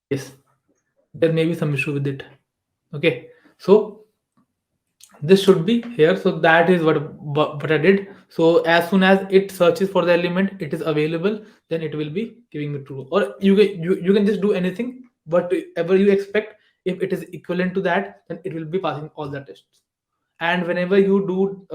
Yes, there may be some issue with it. Okay, so this should be here. So that is what I did. So as soon as it searches for the element, it is available, then it will be giving me true. Or you can just do anything, whatever you expect. If it is equivalent to that, then it will be passing all the tests. And whenever you do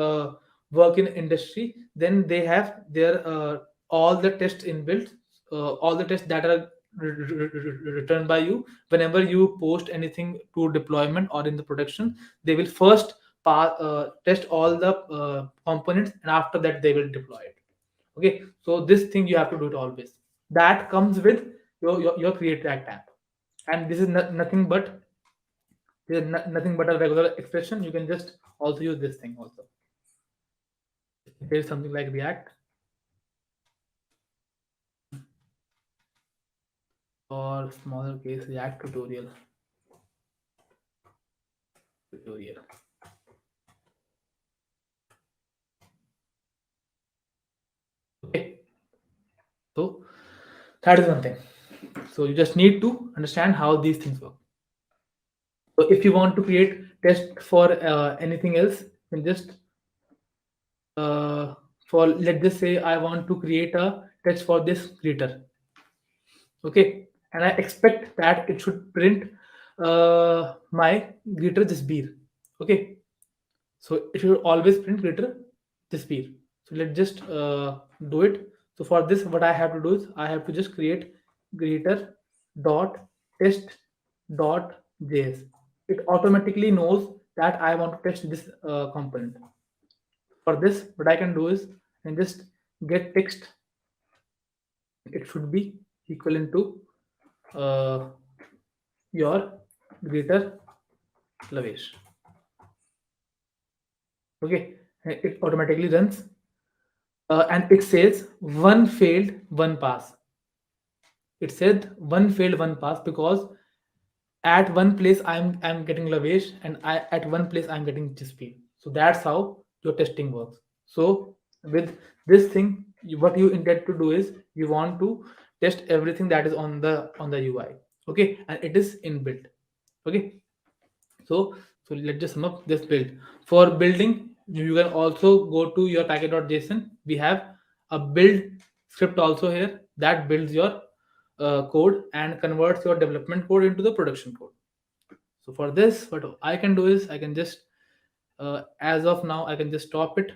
work in industry, then they have their all the tests inbuilt, all the tests that are returned by you. Whenever you post anything to deployment or in the production, they will first test all the components, and after that they will deploy it. Okay, so this thing you have to do it always. That comes with your create react app. And this is nothing but, there's nothing but a regular expression. You can just also use this thing also. Here's something like React, or smaller case React tutorial. Okay, so that is one thing. So you just need to understand how these things work. So if you want to create test for anything else, you can just for, let's just say I want to create a test for this greeter. Okay, and I expect that it should print my greeter this beer. Okay, so it should always print greeter this beer. So let's just do it. So for this, what I have to do is I have to just create greeter dot test dot js. It automatically knows that I want to test this component. For this, what I can do is, and just get text. It should be equivalent to uh, your greater Lavesh. Okay, it automatically runs, and it says one failed, one pass. It said one failed, one pass, because at one place I'm getting Lavesh, and at one place I'm getting Chispy. So that's how your testing works. So with this thing, what you intend to do is you want to test everything that is on the UI. Okay, and it is inbuilt. Okay, so let's just sum up this build. For building, you can also go to your package.json. We have a build script also here that builds your code and converts your development code into the production code. So for this, what I can do is I can just as of now I can just stop it,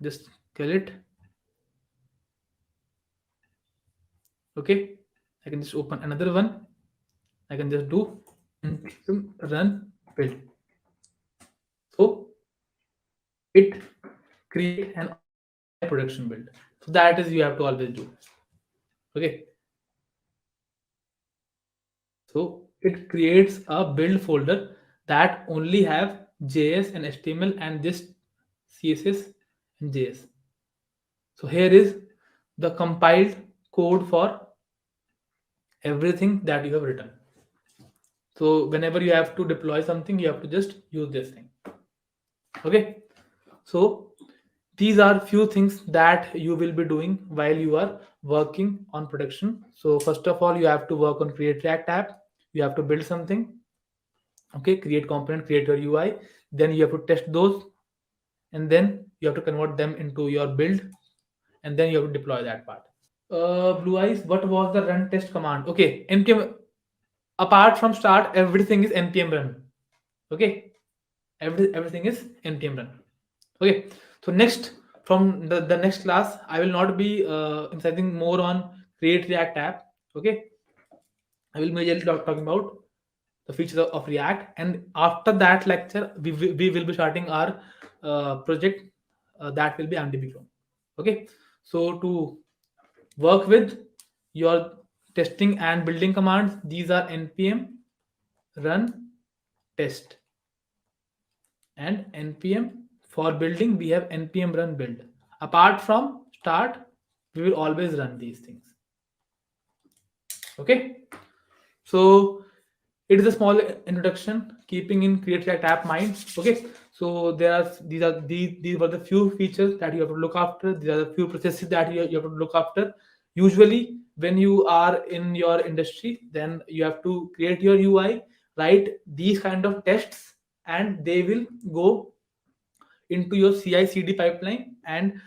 just kill it. Okay, I can just open another one. I can just do run build. So it create an offline production build. So that is you have to always do. Okay, so it creates a build folder that only have JS and HTML and this CSS and JS. So here is the compiled code for everything that you have written. So whenever you have to deploy something, you have to just use this thing. Okay. So these are few things that you will be doing while you are working on production. So first of all, you have to work on create React app. You have to build something. Okay, create component, create your UI. Then you have to test those, and then you have to convert them into your build, and then you have to deploy that part. Blue eyes. What was the run test command? Okay, npm. Apart from start, everything is npm run. Okay, everything is npm run. Okay, so next from the next class, I will not be emphasizing more on create React app. Okay, I will majorly talking about the features of React, and after that lecture, we will be starting our project that will be MDB Chrome. Okay, so to work with your testing and building commands, these are npm run test and npm for building. We have npm run build. Apart from start, we will always run these things. Okay, so it is a small introduction keeping in create React app mind. Okay, so there are these were the few features that you have to look after. These are the few processes that you have to look after. Usually when you are in your industry, then you have to create your UI, write these kind of tests, and they will go into your CI/CD pipeline. And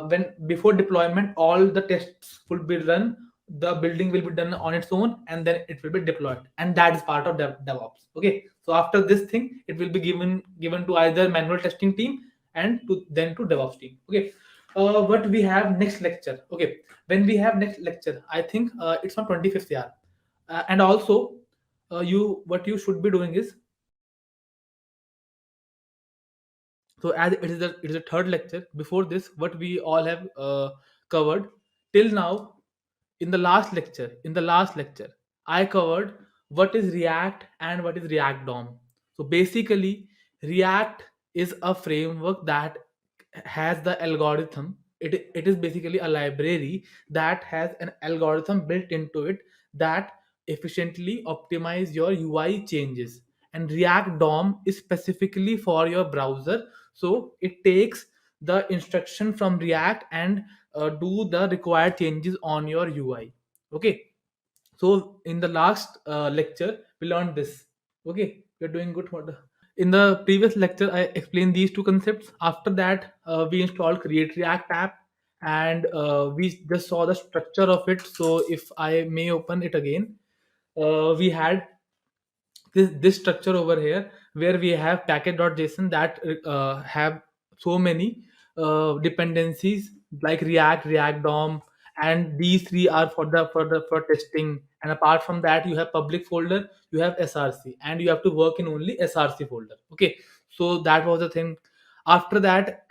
when before deployment, all the tests will be run. The building will be done on its own, and then it will be deployed. And that is part of DevOps. Okay. So after this thing, it will be given to either manual testing team and to DevOps team. Okay. What we have next lecture? Okay. When we have next lecture, I think it's on 25th year. And also, you what you should be doing is, so as it is a third lecture. Before this, what we all have covered till now, in the last lecture I covered what is React and what is React DOM. So basically, React is a framework that has the algorithm. It is basically a library that has an algorithm built into it that efficiently optimize your UI changes. And React DOM is specifically for your browser. So it takes the instruction from React and do the required changes on your UI. Okay, so in the last lecture we learned this. Okay, we're doing good. In the previous lecture I explained these two concepts. After that, we installed create React app, and we just saw the structure of it. So if I may open it again, we had this structure over here where we have package.json that have so many dependencies like React DOM, and these three are for testing. And apart from that, you have public folder, you have src, and you have to work in only src folder. Okay, so that was the thing. After that,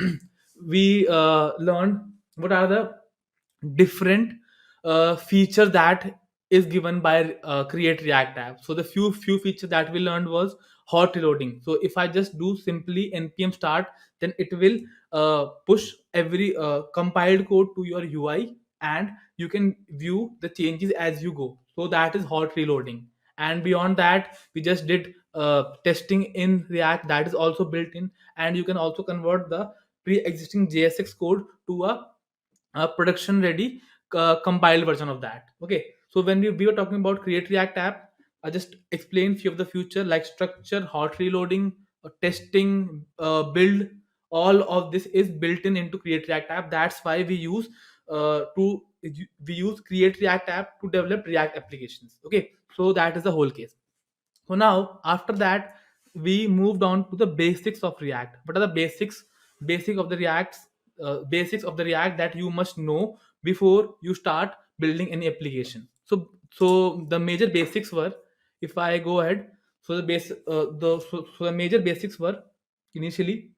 we learned what are the different feature that is given by create React app. So the few features that we learned was hot reloading. So if I just do simply npm start, then it will push every compiled code to your UI, and you can view the changes as you go. So that is hot reloading. And beyond that, we just did testing in React, that is also built in. And you can also convert the pre-existing JSX code to a production ready compiled version of that. Okay, so when we were talking about create React app, I just explained few of the future like structure, hot reloading, testing, build. All of this is built in into create React app. That's why we use create React app to develop React applications. Okay, so that is the whole case. So now after that, we moved on to the basics of React. What are the basics of the React that you must know before you start building any application? So the major basics were, if I go ahead, so the major basics were initially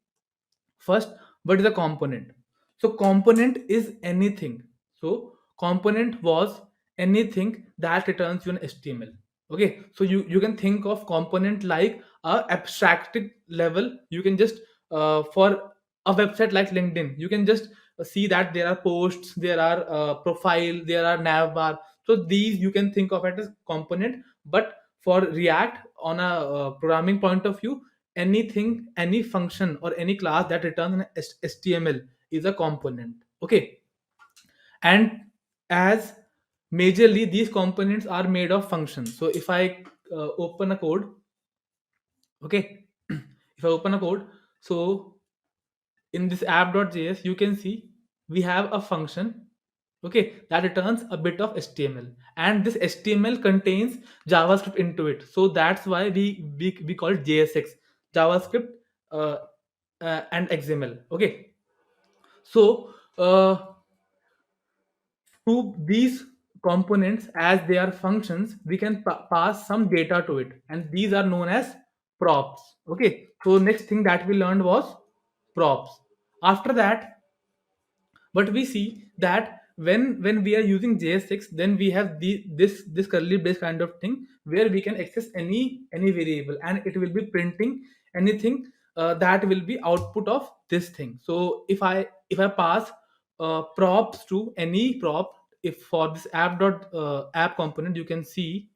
First, what is a component? So component is anything. So component was anything that returns you an HTML. Okay, so you can think of component like a abstracted level. You can just for a website like LinkedIn, you can just see that there are posts, there are profile, there are navbar. So these you can think of it as component. But for React, on a programming point of view, anything, any function or any class that returns an HTML is a component. Okay, and as majorly these components are made of functions. So if I open a code, okay, if I open a code, so in this app.js you can see we have a function, okay, that returns a bit of HTML, and this HTML contains JavaScript into it. So that's why we call it JSX, JavaScript, uh, and XML. Okay, so to these components, as they are functions, we can pass some data to it, and these are known as props. Okay, so next thing that we learned was props. After that, but we see that when we are using JS6, then we have this curly brace kind of thing where we can access any variable, and it will be printing anything that will be output of this thing. So if I pass props to any prop, if for this app component, you can see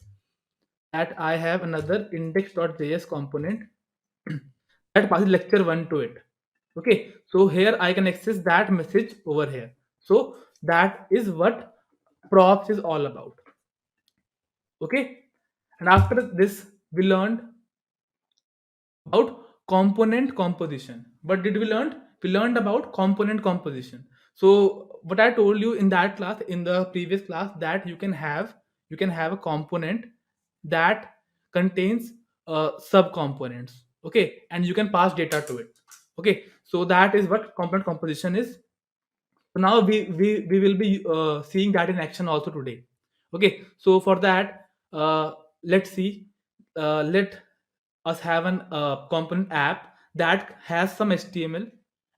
that I have another index.js component that passes lecture 1 to it. Okay, so here I can access that message over here. So that is what props is all about. Okay, and after this we learned about component composition. What did we learn? We learned about component composition. So what I told you in that class, in the previous class, that you can have a component that contains sub components. Okay, and you can pass data to it. Okay, so that is what component composition is. So now we will be seeing that in action also today. Okay, so for that, let's see. Let us have an component app that has some HTML,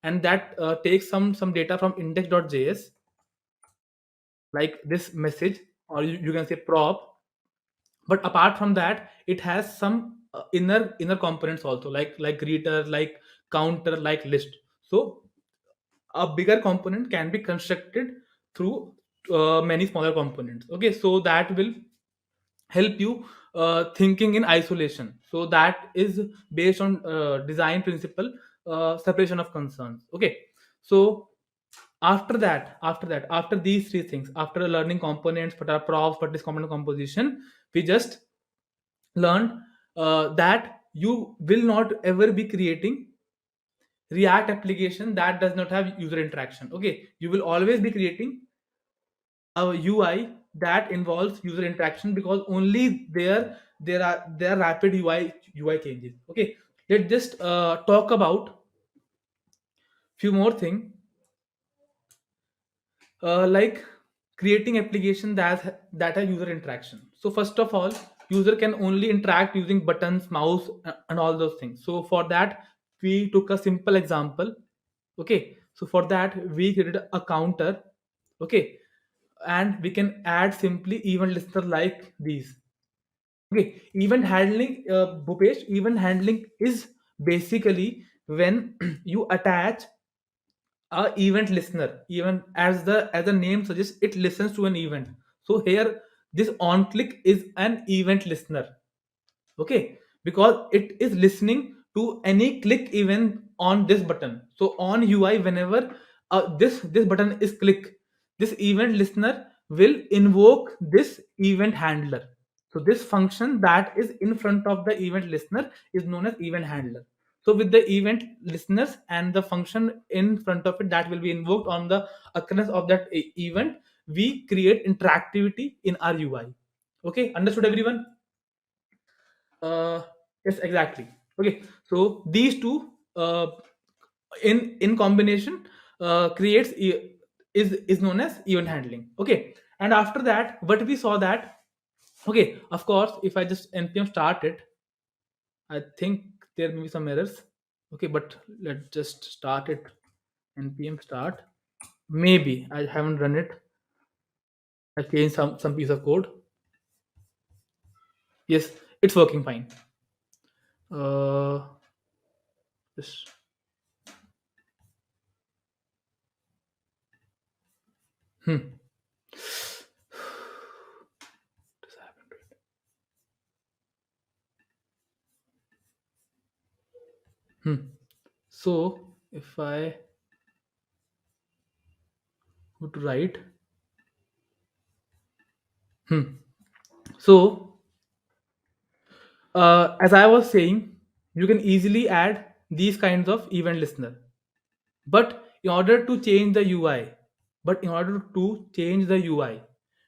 and that takes some data from index.js, like this message, or you can say prop. But apart from that, it has some inner components also, like greeter, like counter, like list. So a bigger component can be constructed through many smaller components. Okay, so that will help you thinking in isolation. So that is based on design principle, separation of concerns. Okay, so after these three things, after learning components, what are props, what is component composition, we just learned that you will not ever be creating React application that does not have user interaction. Okay, you will always be creating a UI that involves user interaction, because only there are rapid UI changes. Okay, let's just talk about few more things, like creating application that have user interaction. So first of all, user can only interact using buttons, mouse, and all those things. So for that, we took a simple example. Okay, so for that we created a counter. Okay, and we can add simply event listener like these. Okay, event handling, Bhupesh, event handling is basically when you attach a event listener. Even as the name suggests, it listens to an event. So here this on click is an event listener. Okay, because it is listening to any click event on this button. So on UI, whenever this button is click, this event listener will invoke this event handler. So this function that is in front of the event listener is known as event handler. So with the event listeners and the function in front of it that will be invoked on the occurrence of that event, we create interactivity in our UI. Okay, understood everyone? uh, yes, exactly. Okay, so these two in combination creates is known as event handling. Okay, and after that what we saw that, okay, of course, if I just npm start it, I think there may be some errors. Okay, but let's just start it. Npm start. Maybe I haven't run it. I changed some piece of code. Yes, it's working fine. This. Hmm. This happened to it. Hmm. So if I go to write, hmm. So as I was saying, you can easily add these kinds of event listener. But in order to change the UI, but in order to change the UI,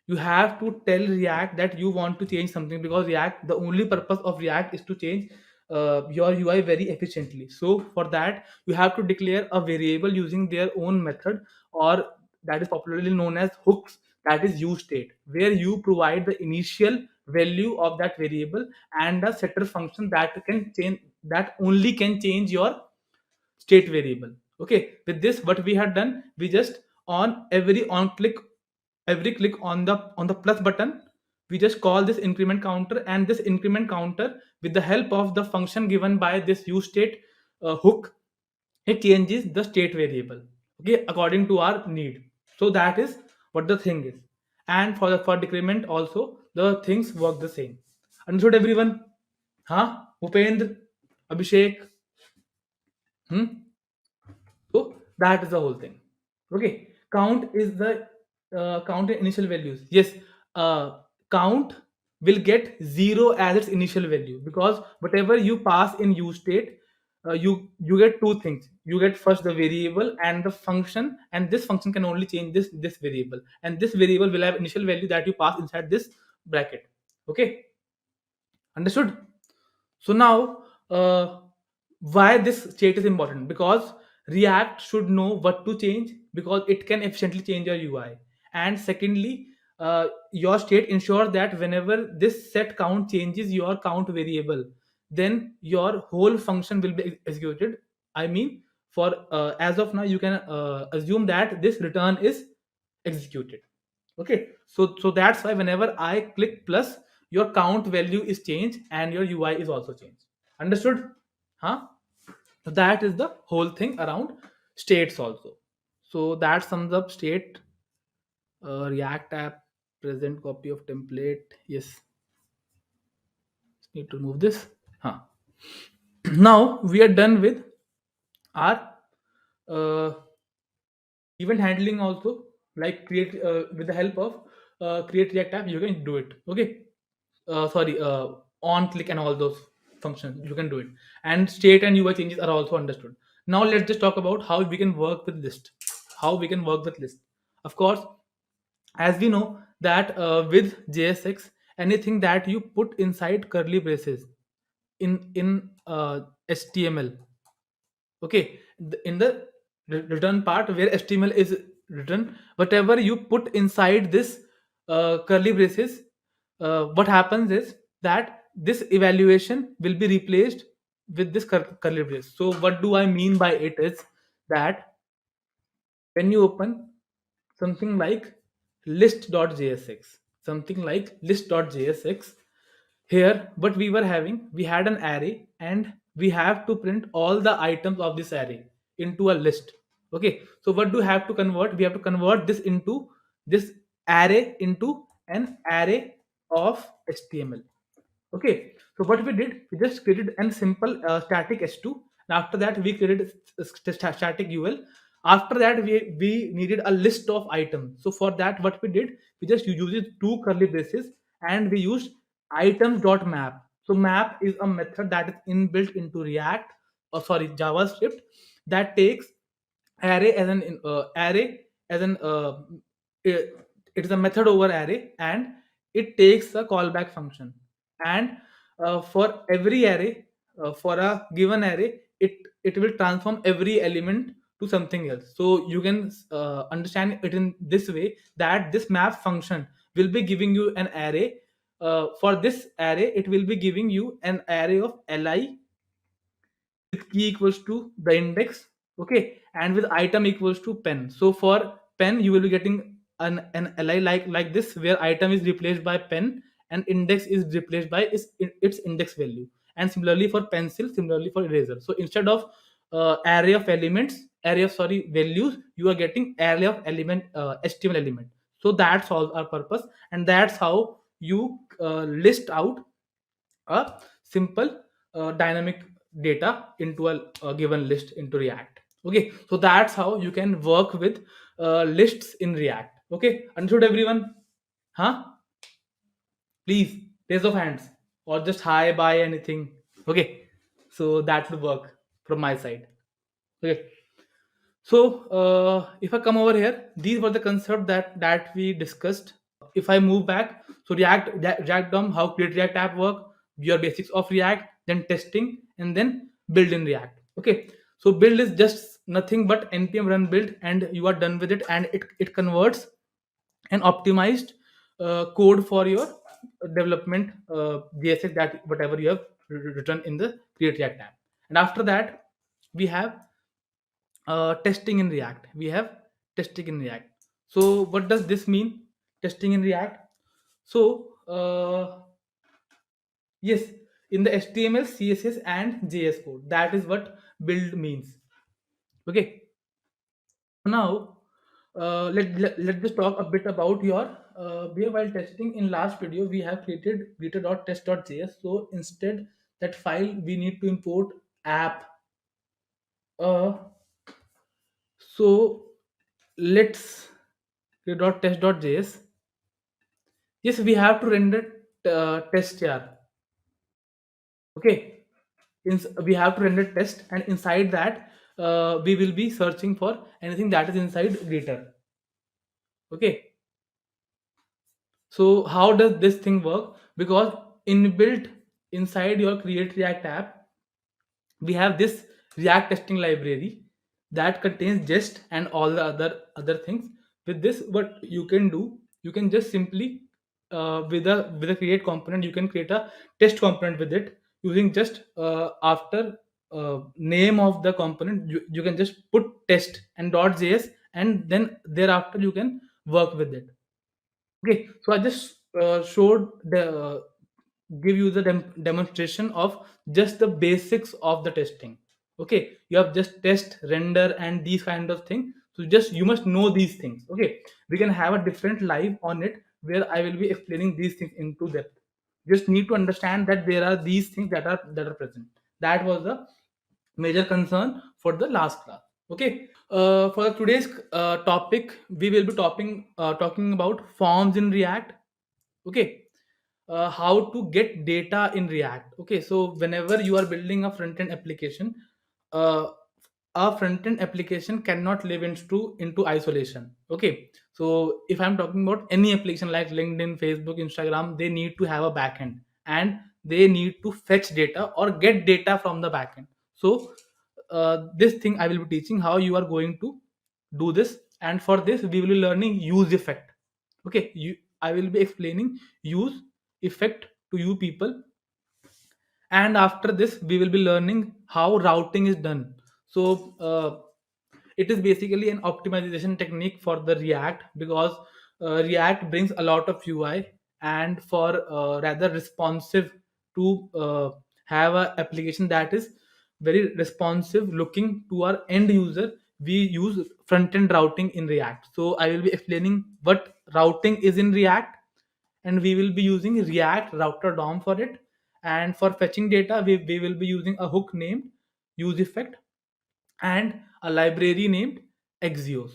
you have to tell React that you want to change something, because React, the only purpose of React is to change your UI very efficiently. So for that, you have to declare a variable using their own method, or that is popularly known as hooks, that is use state, where you provide the initial value of that variable and a setter function that can change, that only can change your state variable. Okay, with this what we had done, we just on every click on the plus button, we just call this increment counter, and this increment counter, with the help of the function given by this use state hook, it changes the state variable, okay, according to our need. So that is what the thing is. And for decrement also the things work the same. Understood everyone? Huh, Upendra, Abhishek? Hmm? So that is the whole thing. Okay, count is the count in initial values. Yes, count will get zero as its initial value, because whatever you pass in use state, you get two things. You get first the variable and the function, and this function can only change this variable, and this variable will have initial value that you pass inside this bracket. Okay, understood? So now, why this state is important? Because React should know what to change, because it can efficiently change your UI. And secondly, your state ensures that whenever this set count changes your count variable, then your whole function will be executed. I mean, for as of now, you can assume that this return is executed. Okay, so that's why whenever I click plus, your count value is changed and your UI is also changed. Understood? Huh? So that is the whole thing around states also. So that sums up state. React app present copy of template. Yes, need to remove this. Huh. Now we are done with our uh, event handling also. Like create with the help of create React app, you can do it. Okay, sorry, on click and all those functions you can do it, and state and UI changes are also understood. Now let's just talk about how we can work with list. How we can work with list. Of course, as we know that with JSX, anything that you put inside curly braces in HTML, okay, in the return part where HTML is written, whatever you put inside this curly braces, what happens is that this evaluation will be replaced with this curly brace. So what do I mean by it is that when you open something like list.jsx, something like list.jsx, here what we were having, we had an array and we have to print all the items of this array into a list. Okay, so what do we have to convert? We have to convert this array into an array of HTML. Okay, so what we did, we just created a simple static h2, and after that we created static ul. After that we needed a list of items. So for that what we did, we just used two curly braces and we used items.map. So map is a method that is inbuilt into React, or sorry, JavaScript, that takes array as an array as an it, it is a method over array, and it takes a callback function. And for every array, for a given array, it will transform every element to something else. So you can understand it in this way, that this map function will be giving you an array. For this array it will be giving you an array of li with key equals to the index, okay, and with item equals to pen. So for pen you will be getting an li like this, where item is replaced by pen and index is replaced by its index value. And similarly for pencil, similarly for eraser. So instead of array of elements, array of, sorry, values, you are getting array of element, HTML element. So that solves our purpose, and that's how you list out a simple dynamic data into a given list into React. Okay, so that's how you can work with lists in React. Okay, understood everyone? Huh? Please raise of hands or just hi, bye, anything. Okay, so that would work from my side. Okay, so if I come over here, these were the concepts that we discussed. If I move back, so React DOM, how create React app work, your basics of React, then testing, and then build in React. Okay, so build is just nothing but npm run build, and you are done with it, and it converts an optimized code for your development JSX, that whatever you have written in the create React app. And after that, we have testing in React. We have testing in React. So what does this mean? Testing in React. So yes, in the HTML, CSS, and JS code, that is what build means. Okay. Now let's just talk a bit about your behavior while testing. In last video, we have created greeter.test.js. So instead that file, we need to import app. Uh, so let's test.js. Yes, we have to render test here. Okay, we have to render test, and inside that we will be searching for anything that is inside greeter. Okay, so how does this thing work? Because inbuilt inside your create React app, we have this React testing library that contains jest and all the other things. With this, what you can do, you can just simply with a create component, you can create a test component with it, using just after name of the component, you can just put test and .js, and then thereafter you can work with it. Okay, so I just showed the give you the demonstration of just the basics of the testing. Okay, you have just test, render, and these kind of things. So just you must know these things. Okay, we can have a different live on it where I will be explaining these things into depth. Just need to understand that there are these things that are present. That was the major concern for the last class. Okay, for today's topic, we will be talking about forms in React. Okay, how to get data in React. Okay, so whenever you are building a front end application, uh, a front end application cannot live into isolation. Okay, so if I'm talking about any application like LinkedIn, Facebook, Instagram, they need to have a backend, and they need to fetch data or get data from the backend. So this thing I will be teaching how you are going to do this, and for this we will be learning use effect. Okay, I will be explaining use effect to you people, and after this we will be learning how routing is done. So it is basically an optimization technique for the React, because React brings a lot of UI, and for rather responsive to have a application that is very responsive looking to our end user, we use front end routing in React. So I will be explaining what routing is in React, and we will be using React router DOM for it. And for fetching data, we will be using a hook named use effect and a library named Axios.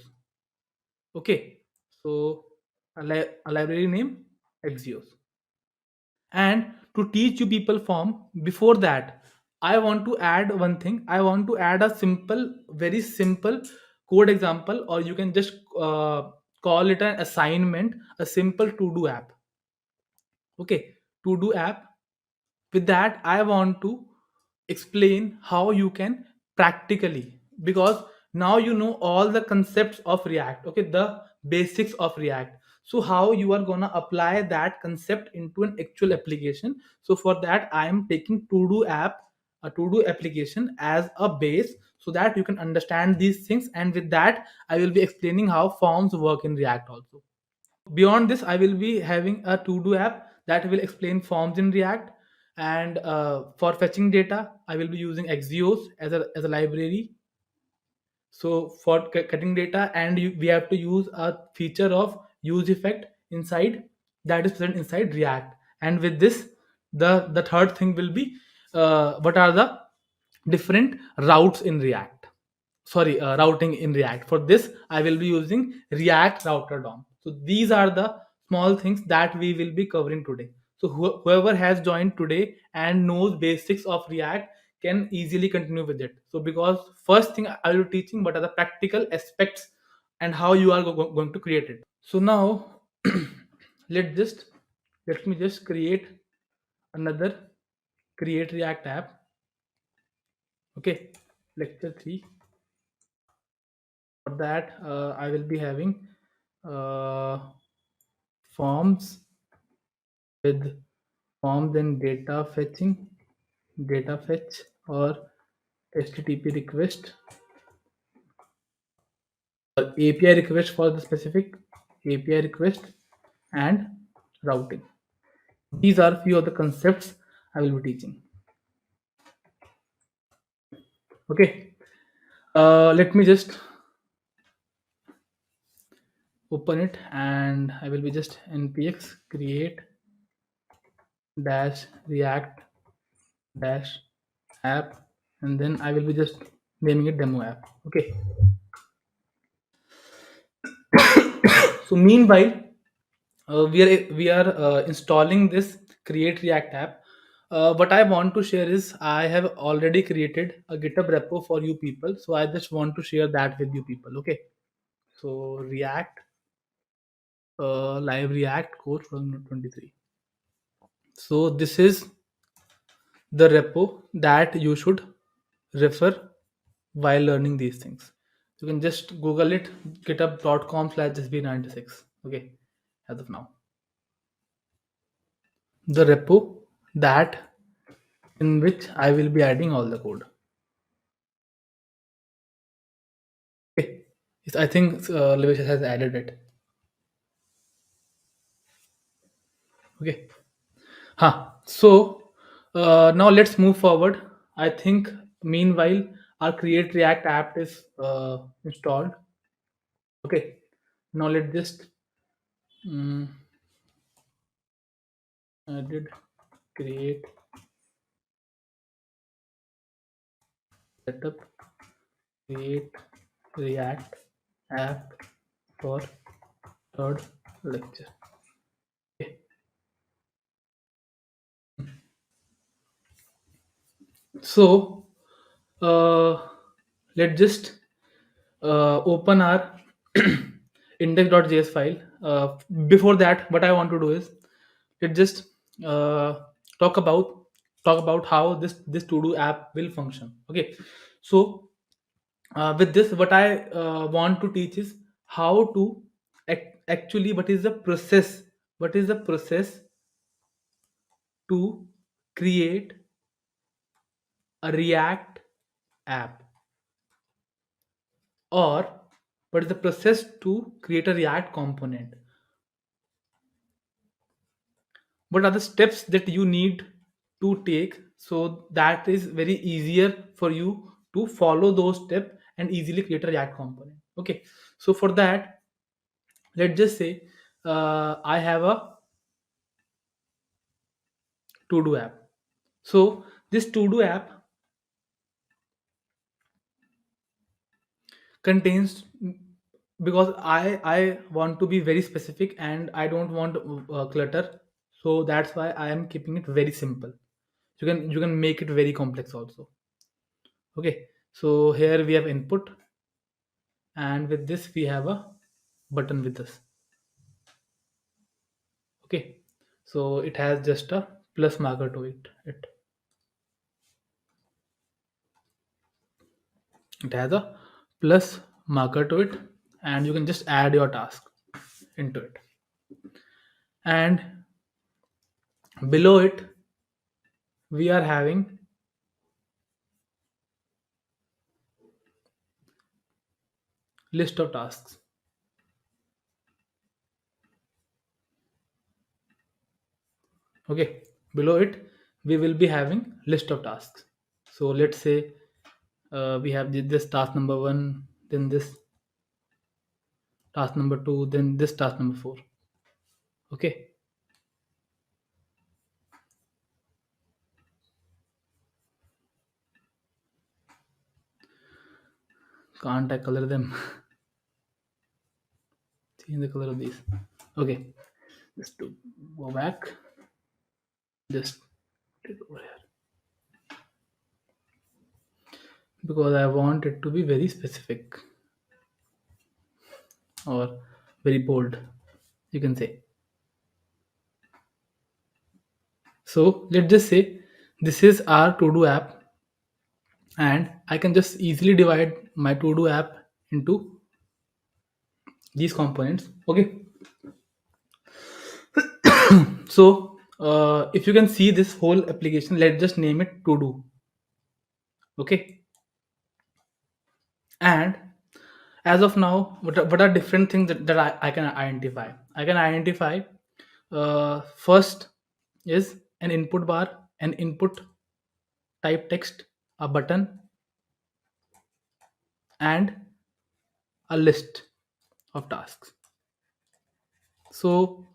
Okay, so a library named Axios. And to teach you people form, before that, I want to add one thing. I want to add a simple, very simple code example, or you can just call it an assignment, a simple to do app. Okay, to do app. With that, I want to explain how you can practically, because now you know all the concepts of React. Okay, the basics of React. So how you are gonna apply that concept into an actual application. So for that, I am taking to do app a to do application as a base, so that you can understand these things. And with that, I will be explaining how forms work in React also. Beyond this, I will be having a to do app that will explain forms in React. And for fetching data, I will be using Axios as a library. So for cutting data, and we have to use a feature of use effect inside, that is present inside React. And with this, the third thing will be what are the different routes in React. Sorry, routing in React. For this, I will be using React router DOM. So these are the small things that we will be covering today. So whoever has joined today and knows basics of React can easily continue with it. So because first thing I will be teaching what are the practical aspects and how you are going to create it. So now let just let me just create another create React app. Okay, lecture 3. For that, I will be having uh, forms with forms and data fetch or HTTP request or API request for the specific API request and routing. These are few of the concepts I will be teaching. Okay, let me just open it, and I will be just npx create dash react dash app, and then I will be just naming it demo app. Okay. So meanwhile, we are installing this create React app. What I want to share is I have already created a GitHub repo for you people, so I just want to share that with you people. Okay. So React live React code from 23. So this is the repo that you should refer while learning these things. You can just Google it, github.com/sb96. Okay, as of now. The repo that in which I will be adding all the code. Okay, yes, I think Levish has added it. Okay, so now let's move forward. I think meanwhile our create React app is installed. Okay, now let's just um, I did create setup create React app for third lecture. Okay. So let's just open our index.js file. Before that, what I want to do is let's just uh, talk about how this to do app will function. Okay, so with this, what I want to teach is how to actually what is the process to create a React app, or what is the process to create a React component. What are the steps that you need to take, so that is very easier for you to follow those steps and easily create a React component. Okay, so for that, let's just say I have a to do app. So this to do app contains, because I want to be very specific and I don't want clutter, so that's why I am keeping it very simple. You can make it very complex also. Okay, so here we have input, and with this we have a button with us. Okay, so it has just a plus marker to it has a plus marker to it, and you can just add your task into it. And below it we are having list of tasks. Okay, below it we will be having list of tasks. So let's say we have this task number one, then this task number two, then this task number four. Okay, can't I color them? Change the color of these. Okay, just to go back, just put it over here because I want it to be very specific or very bold, you can say. So let's just say this is our to do app, and I can just easily divide my to do app into these components. Okay, so if you can see this whole application, let's just name it to do. Okay, and as of now, what are different things that I can identify? I can identify first is an input bar, an input type text, a button, and a list of tasks. So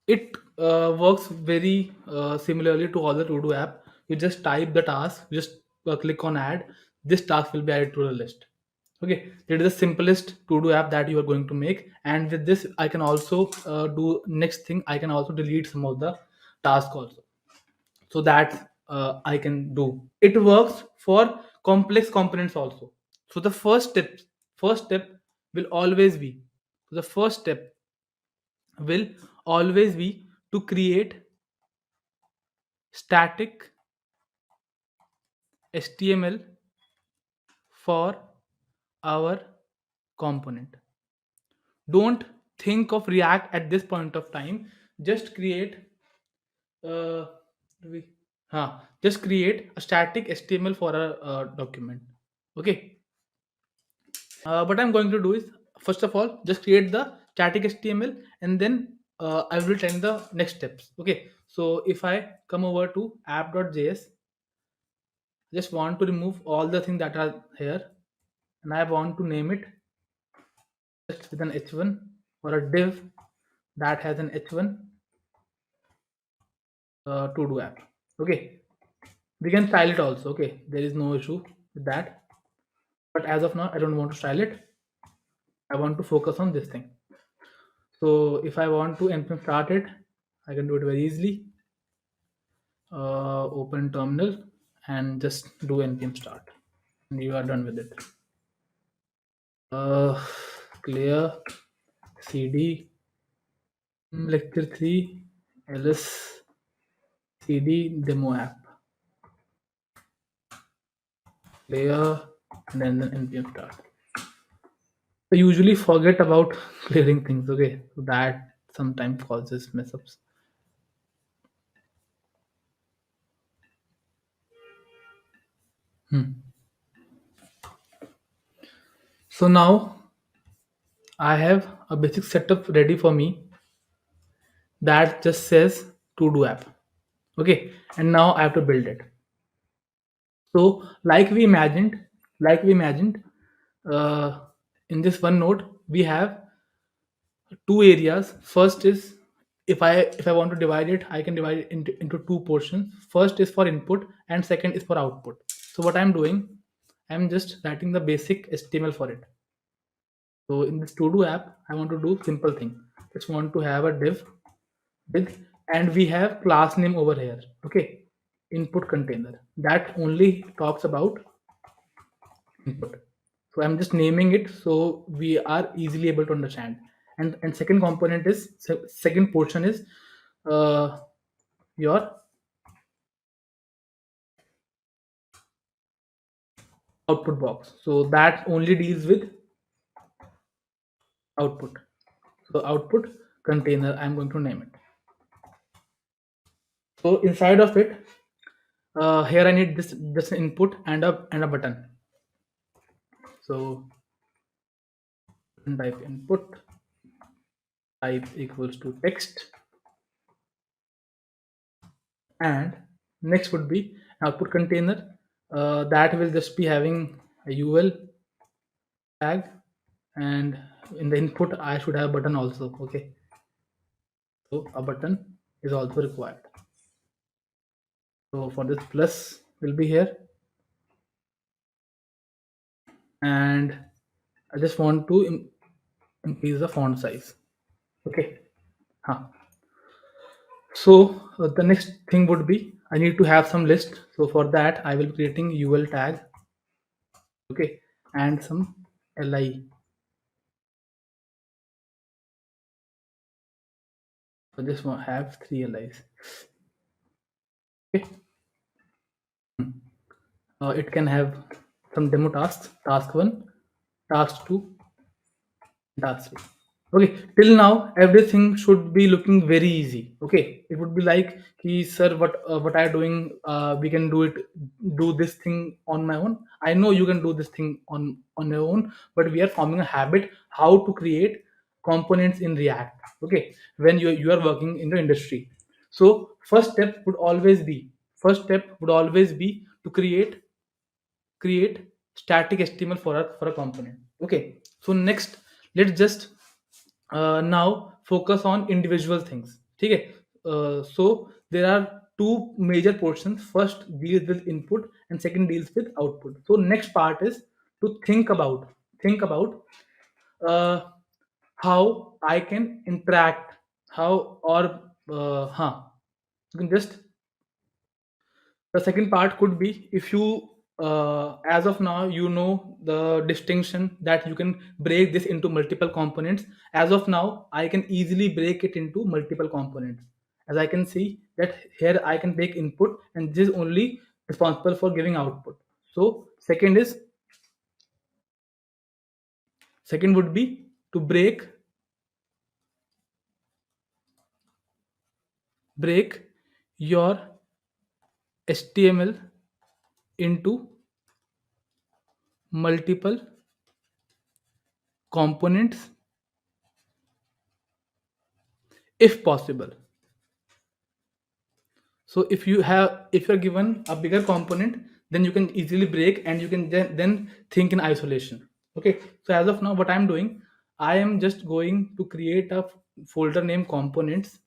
it works very similarly to other to do app. You just type the task, you just click on add, this task will be added to the list. Okay, that is the simplest to do app that you are going to make. And with this I can also do next thing, I can also delete some of the task also. So that I can do it. Works for complex components also. So the first step will always be, the first step will always be to create static HTML for our component. Don't think of React at this point of time. Just create uh, we, just create a static HTML for a document. Okay. What I'm going to do is, first of all, just create the static HTML, and then I will tell the next steps. Okay. So if I come over to app.js, just want to remove all the things that are here, and I want to name it just with an h1, or a div that has an h1 to do app. Okay, we can style it also. Okay, there is no issue with that, but as of now I don't want to style it. I want to focus on this thing. So if I want to npm start it, I can do it very easily. Open terminal and just do npm start, and you are done with it. Clear cd lecture 3 ls cd demo app, clear, and then the npm start. I usually forget about clearing things. Okay, so that sometimes causes mess ups. So now I have a basic setup ready for me that just says to do app. Okay, and now I have to build it. So like we imagined, uh, in this one node we have two areas. First is, if I want to divide it, I can divide it into two portions. First is for input and second is for output. So what I'm doing, I'm just writing the basic HTML for it. So in this to do app, I want to do simple thing. Just want to have a div with, and we have class name over here. Okay, input container that only talks about input. So I'm just naming it so we are easily able to understand. And second component is, second portion is your output box. So that only deals with output. So output container, I'm going to name it. So inside of it, here I need this just an input and a button. So and type input type equals to text, and next would be output container, that will just be having a ul tag, and in the input I should have button also. Okay, so a button is also required. So for this plus will be here, and I just want to increase the font size. Okay. Huh. So the next thing would be I need to have some list. So for that I will be creating ul tag. Okay, and some li. So just want have three li's. Okay. It can have some demo tasks: task one, task two, task three. Okay, till now everything should be looking very easy. Okay, it would be like, sir, what I doing, we can do this thing on my own. I know you can do this thing on your own, but we are forming a habit how to create components in React. Okay, when you are working in the industry. So first step would always be to create static HTML for a component. Okay, so next let's just now focus on individual things. Okay, so there are two major portions. First deals with input, and second deals with output. So next part is to think about uh, how I can interact, how or you can just the second part could be, if you as of now you know the distinction that you can break this into multiple components. As of now I can easily break it into multiple components, as I can see that here I can take input and this is only responsible for giving output. So second would be to break your HTML into multiple components if possible. So if you're given a bigger component, then you can easily break and you can then think in isolation. Okay, so as of now what I'm doing, I am just going to create a folder named components,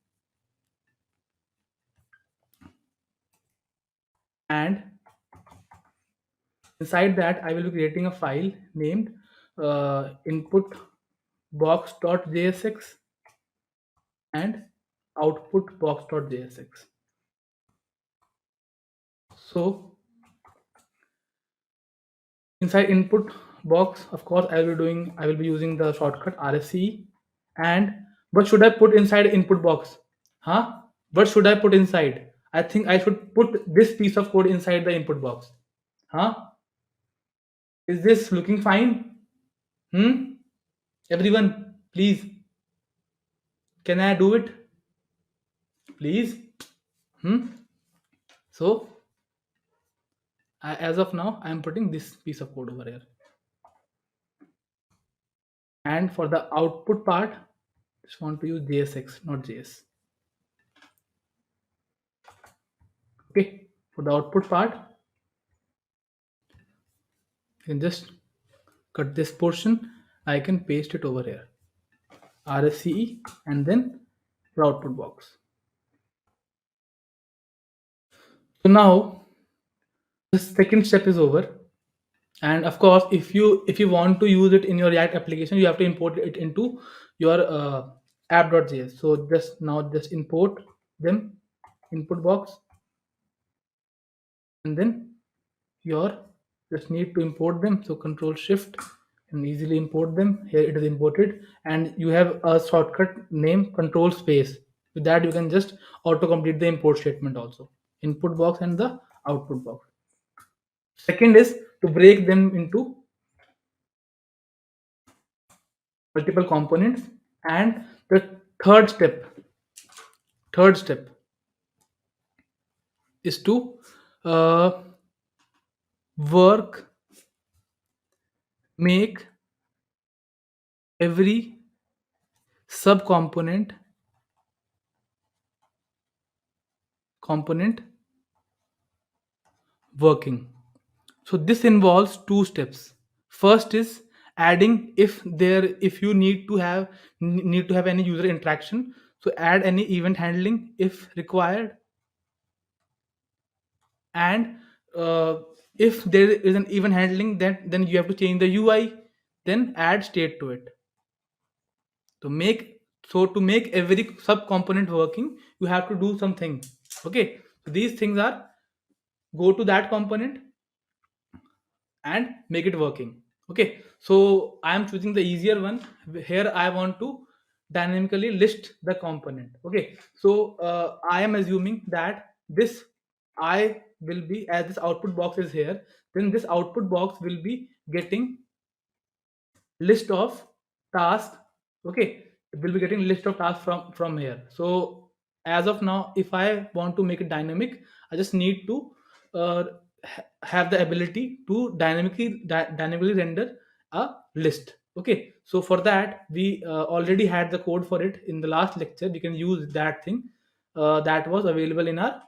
and inside that I will be creating a file named input box.jsx and output box.jsx. So inside input box, of course I will be using the shortcut rsce. And what should I put inside input box? Huh? What should I put inside? I think I should put this piece of code inside the input box. Huh? Is this looking fine? Hmm? Everyone, please, can I do it? Please? Hmm? So as of now I am putting this piece of code over here. And for the output part, just want to use JSX, not JS. Okay, for the output part, you can just cut this portion. I can paste it over here, RSCE, and then the output box. So now the second step is over. And of course, if you want to use it in your React application, you have to import it into your app.js. So just import them, input box, and then your just need to import them. So control shift and easily import them. Here it is imported, and you have a shortcut name control space. With that you can just auto complete the import statement also, input box and the output box. Second is to break them into multiple components. And the third step is to uh, work make every subcomponent component working. So this involves two steps. First is adding, if you need to have any user interaction, so add any event handling if required. And uh, if there is an event handling, then you have to change the UI, then add state to it to make. So to make every sub component working, you have to do something. Okay, so these things are: go to that component and make it working. Okay, so I am choosing the easier one. Here I want to dynamically list the component. Okay, so I am assuming that this I will be, as this output box is here, then this output box will be getting list of tasks. Okay, it will be getting list of tasks from here. So as of now, if I want to make it dynamic, I just need to uh, have the ability to dynamically render a list. Okay, so for that we already had the code for it in the last lecture. We can use that thing that was available in our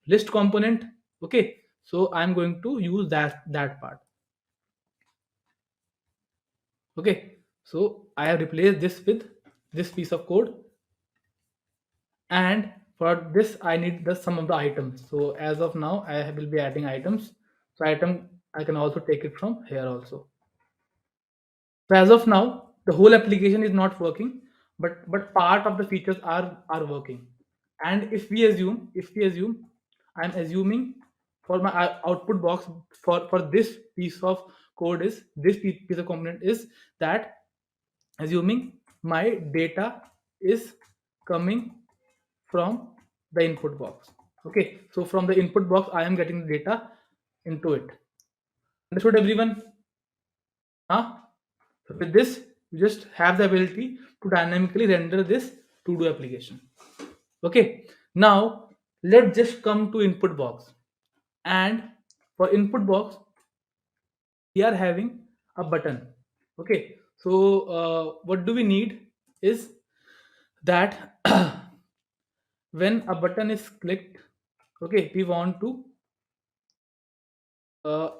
list component. Okay, so I'm going to use that part. Okay, so I have replaced this with this piece of code, and for this I need the sum of the items. So as of now I will be adding items. So item, I can also take it from here also. So as of now the whole application is not working, but part of the features are working. And if we assume, I'm assuming for my output box, for this piece of code, is this piece of component is that, assuming my data is coming from the input box. Okay, so from the input box I am getting the data into it. Understood, everyone? Huh? So with this, you just have the ability to dynamically render this to do application. Okay, now let's just come to input box. And for input box we are having a button. Okay, so what do we need is that when a button is clicked, okay, we want to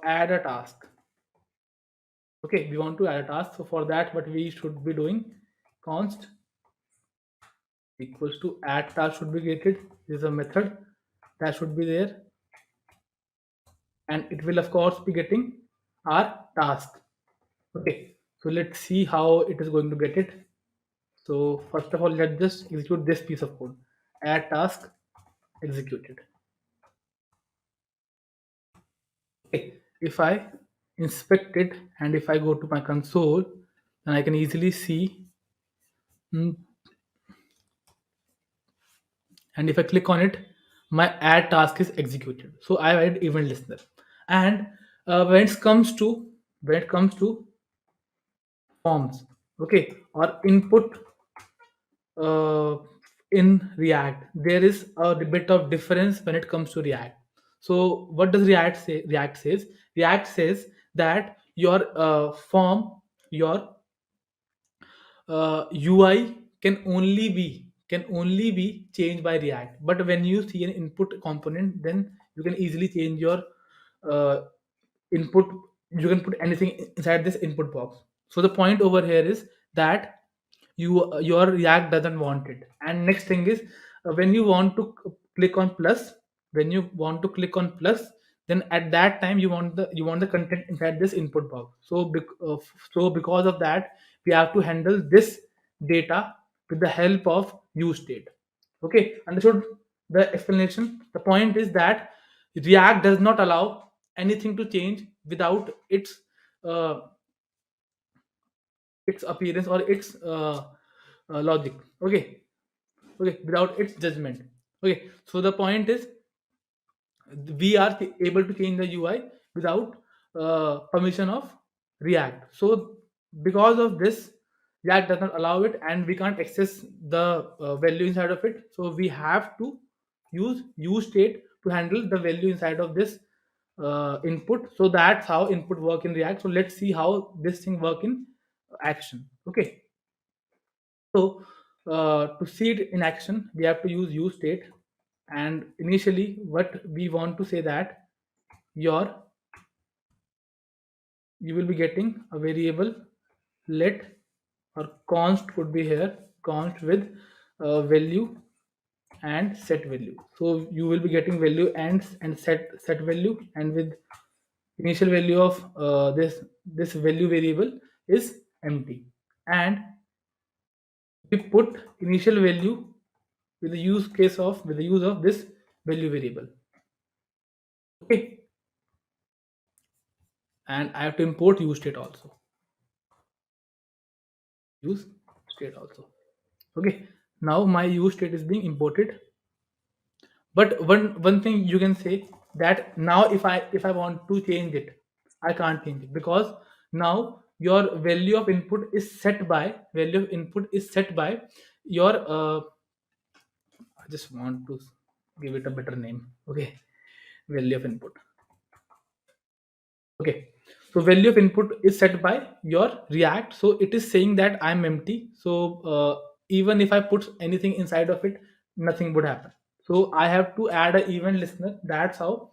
add a task. Okay, we want to add a task. So for that, what we should be doing, const equals to add task should be created. This is a method that should be there, and it will of course be getting our task. Okay, so let's see how it is going to get it. So first of all, let's just execute this piece of code. Add task executed. Okay, if I inspect it and if I go to my console, then I can easily see. mm, and if I click on it, my add task is executed. So I added event listener. And when it comes to forms, okay, or input uh, in React, there is a bit of difference when it comes to React. So what does React say? React says that your form, your UI can only be changed by React. But when you see an input component, then you can easily change your uh, input. You can put anything inside this input box. So the point over here is that your React doesn't want it. And next thing is, when you want to click on plus, when you want to click on plus, then at that time you want the content inside this input box. So because of that, we have to handle this data with the help of use state. Okay, understood the explanation? The point is that React does not allow anything to change without uh, its appearance or its logic. Okay, okay, without its judgment. Okay, so the point is, we are able to change the UI without permission of React. So because of this, React does not allow it, and we can't access the value inside of it. So we have to use state to handle the value inside of this input. So that's how input work in React. So let's see how this thing work in action. Okay, So to see it in action, we have to use state. And initially, what we want to say that your you will be getting a variable let, or const could be here, const with value and set value. So you will be getting value and set value, and with initial value of this value variable is empty, and we put initial value with the use of this value variable. Okay, and I have to import use state also. Use state also. Okay, now my use state is being imported. But one thing you can say, that now if I want to change it, I can't change it, because now your value of input is set by your I just want to give it a better name. Okay, value of input. Okay, so value of input is set by your React, so it is saying that I'm empty. So even if I put anything inside of it, nothing would happen. So I have to add a event listener. That's how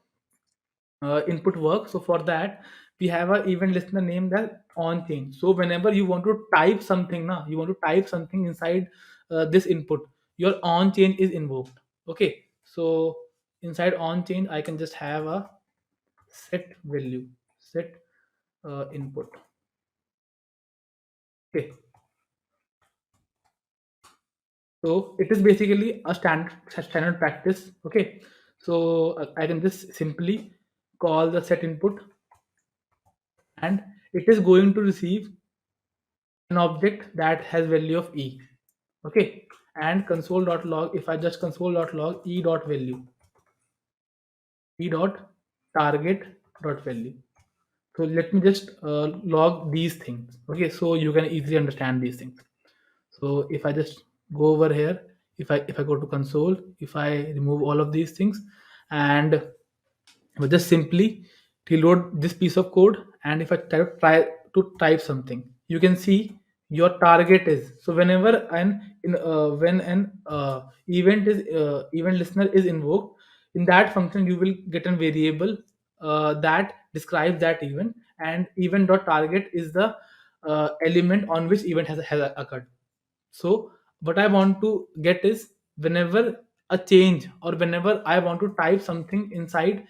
input works. So for that, we have a event listener named as on change. So whenever you want to type something, now you want to type something inside this input, your on change is invoked. Okay, so inside on change, I can just have a set value, set input. Okay, so it is basically a standard practice. Okay, so I can just simply call the set input, and it is going to receive an object that has value of e. Okay, and console.log, if I just console.log e.value, e.target.value. So let me just log these things. Okay, so you can easily understand these things. So if I just go over here, if I go to console, if I remove all of these things, and but just simply reload this piece of code, and if I try to type something, you can see your target is, so whenever when an event listener is invoked, in that function you will get a variable that describes that event, and event.target is the element on which event has occurred. So what I want to get is, whenever a change, or whenever I want to type something inside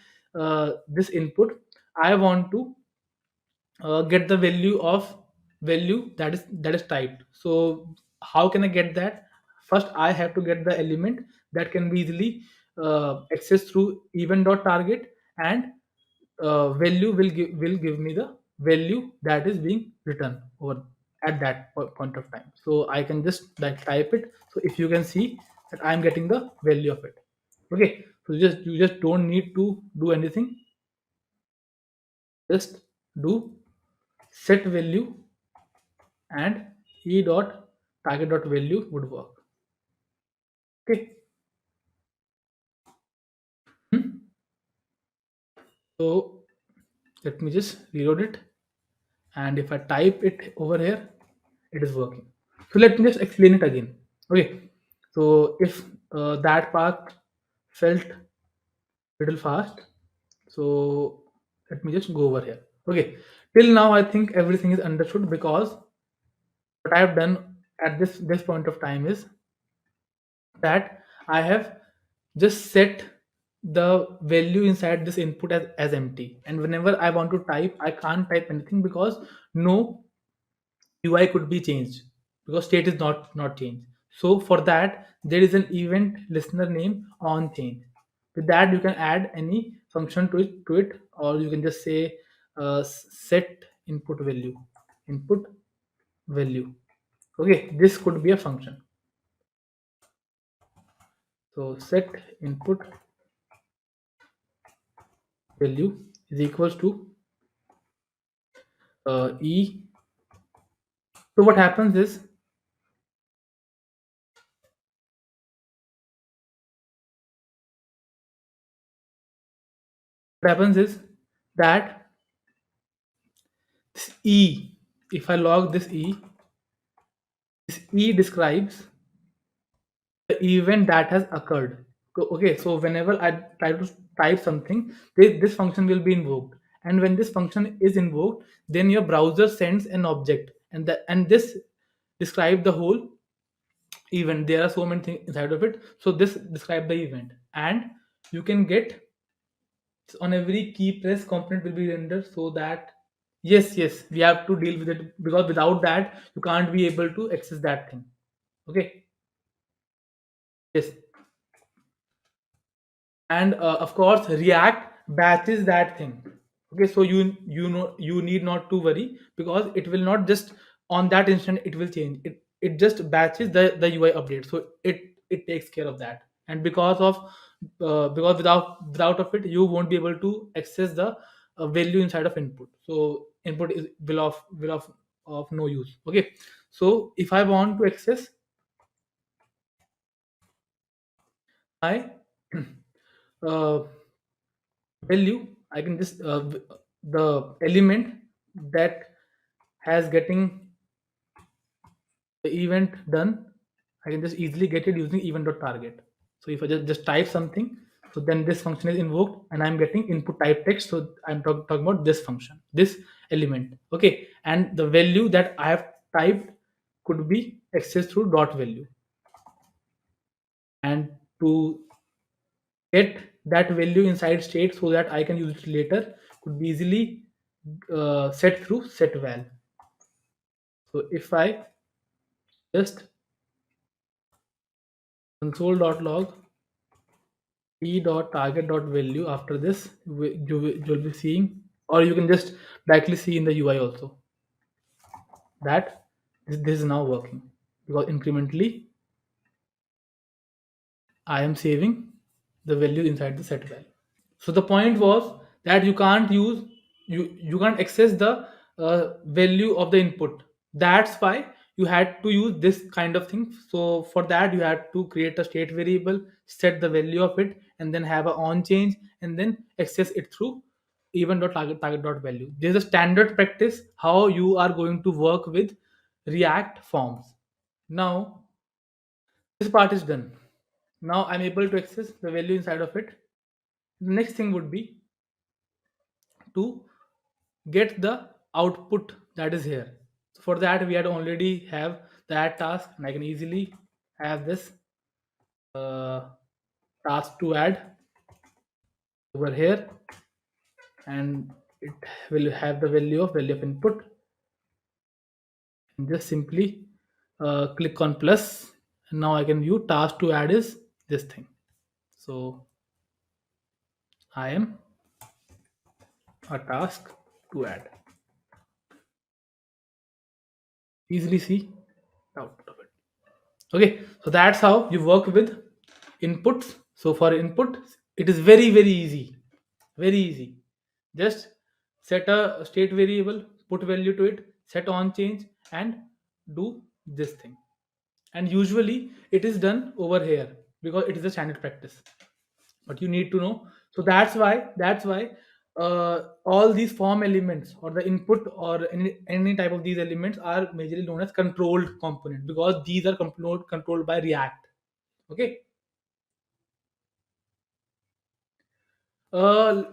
this input, I want to get the value that is typed. So how can I get that? First, I have to get the element that can be easily accessed through event.target, and value will give me the value that is being written over at that point of time. So I can just like type it. So if you can see that I'm getting the value of it. Okay, so you just don't need to do anything. Just do set value, and e dot target dot value would work. Okay. Hmm. So let me just reload it, and if I type it over here, it is working. So let me just explain it again. Okay, so if that path felt little fast, so let me just go over here. Okay, till now I think everything is understood, because what I have done at this point of time is that I have just set the value inside this input as empty, and whenever I want to type, I can't type anything, because no UI could be changed, because state is not changed. So for that, there is an event listener name on change. With that, you can add any function to it, or you can just say set input value. Okay, this could be a function. So set input value is equals to e. So what happens is that this e, if I log this E describes the event that has occurred. Okay, so whenever I try to type something, this function will be invoked, and when this function is invoked, then your browser sends an object, and this describe the whole event. There are so many things inside of it, so this describe the event, and you can get on every key press component will be rendered, so that yes, we have to deal with it, because without that you can't be able to access that thing. Okay. Yes. And of course React batches that thing. Okay, so you need not to worry, because it will not just on that instant it will change it. It just batches the UI update, so it takes care of that. And because without of it you won't be able to access the value inside of input, so input is will of no use. Okay, so if I want to access my uh, value, I can just the element that has getting the event done, I can just easily get it using event.target. So if I just type something, so then this function is invoked and I'm getting input type text, so I'm talking about this function, this element. Okay, and the value that I have typed could be accessed through dot value, and to get that value inside state so that I can use it later could be easily set through set val. So if I just console.log e.target.value, after this you'll be seeing, or you can just directly see in the UI also, that this is now working, because incrementally I am saving the value inside the set val. So the point was that you can't access the value of the input. That's why you had to use this kind of thing. So for that you had to create a state variable, set the value of it, and then have a on change, and then access it through event.target.value. There's a standard practice how you are going to work with React forms. Now this part is done. Now I'm able to access the value inside of it. The next thing would be to get the output that is here. So for that we had already have that task, and I can easily have this uh, task to add over here, and it will have the value of input, and just simply click on plus, and now I can view task to add is this thing. So I am a task to add, easily see the output of it. Okay, so that's how you work with inputs. So for input it is very easy, very easy. Just set a state variable, put value to it, set on change, and do this thing. And usually it is done over here, because it is a standard practice, but you need to know. So that's why all these form elements or the input or any type of these elements are majorly known as controlled component, because these are controlled by React. Okay. uh,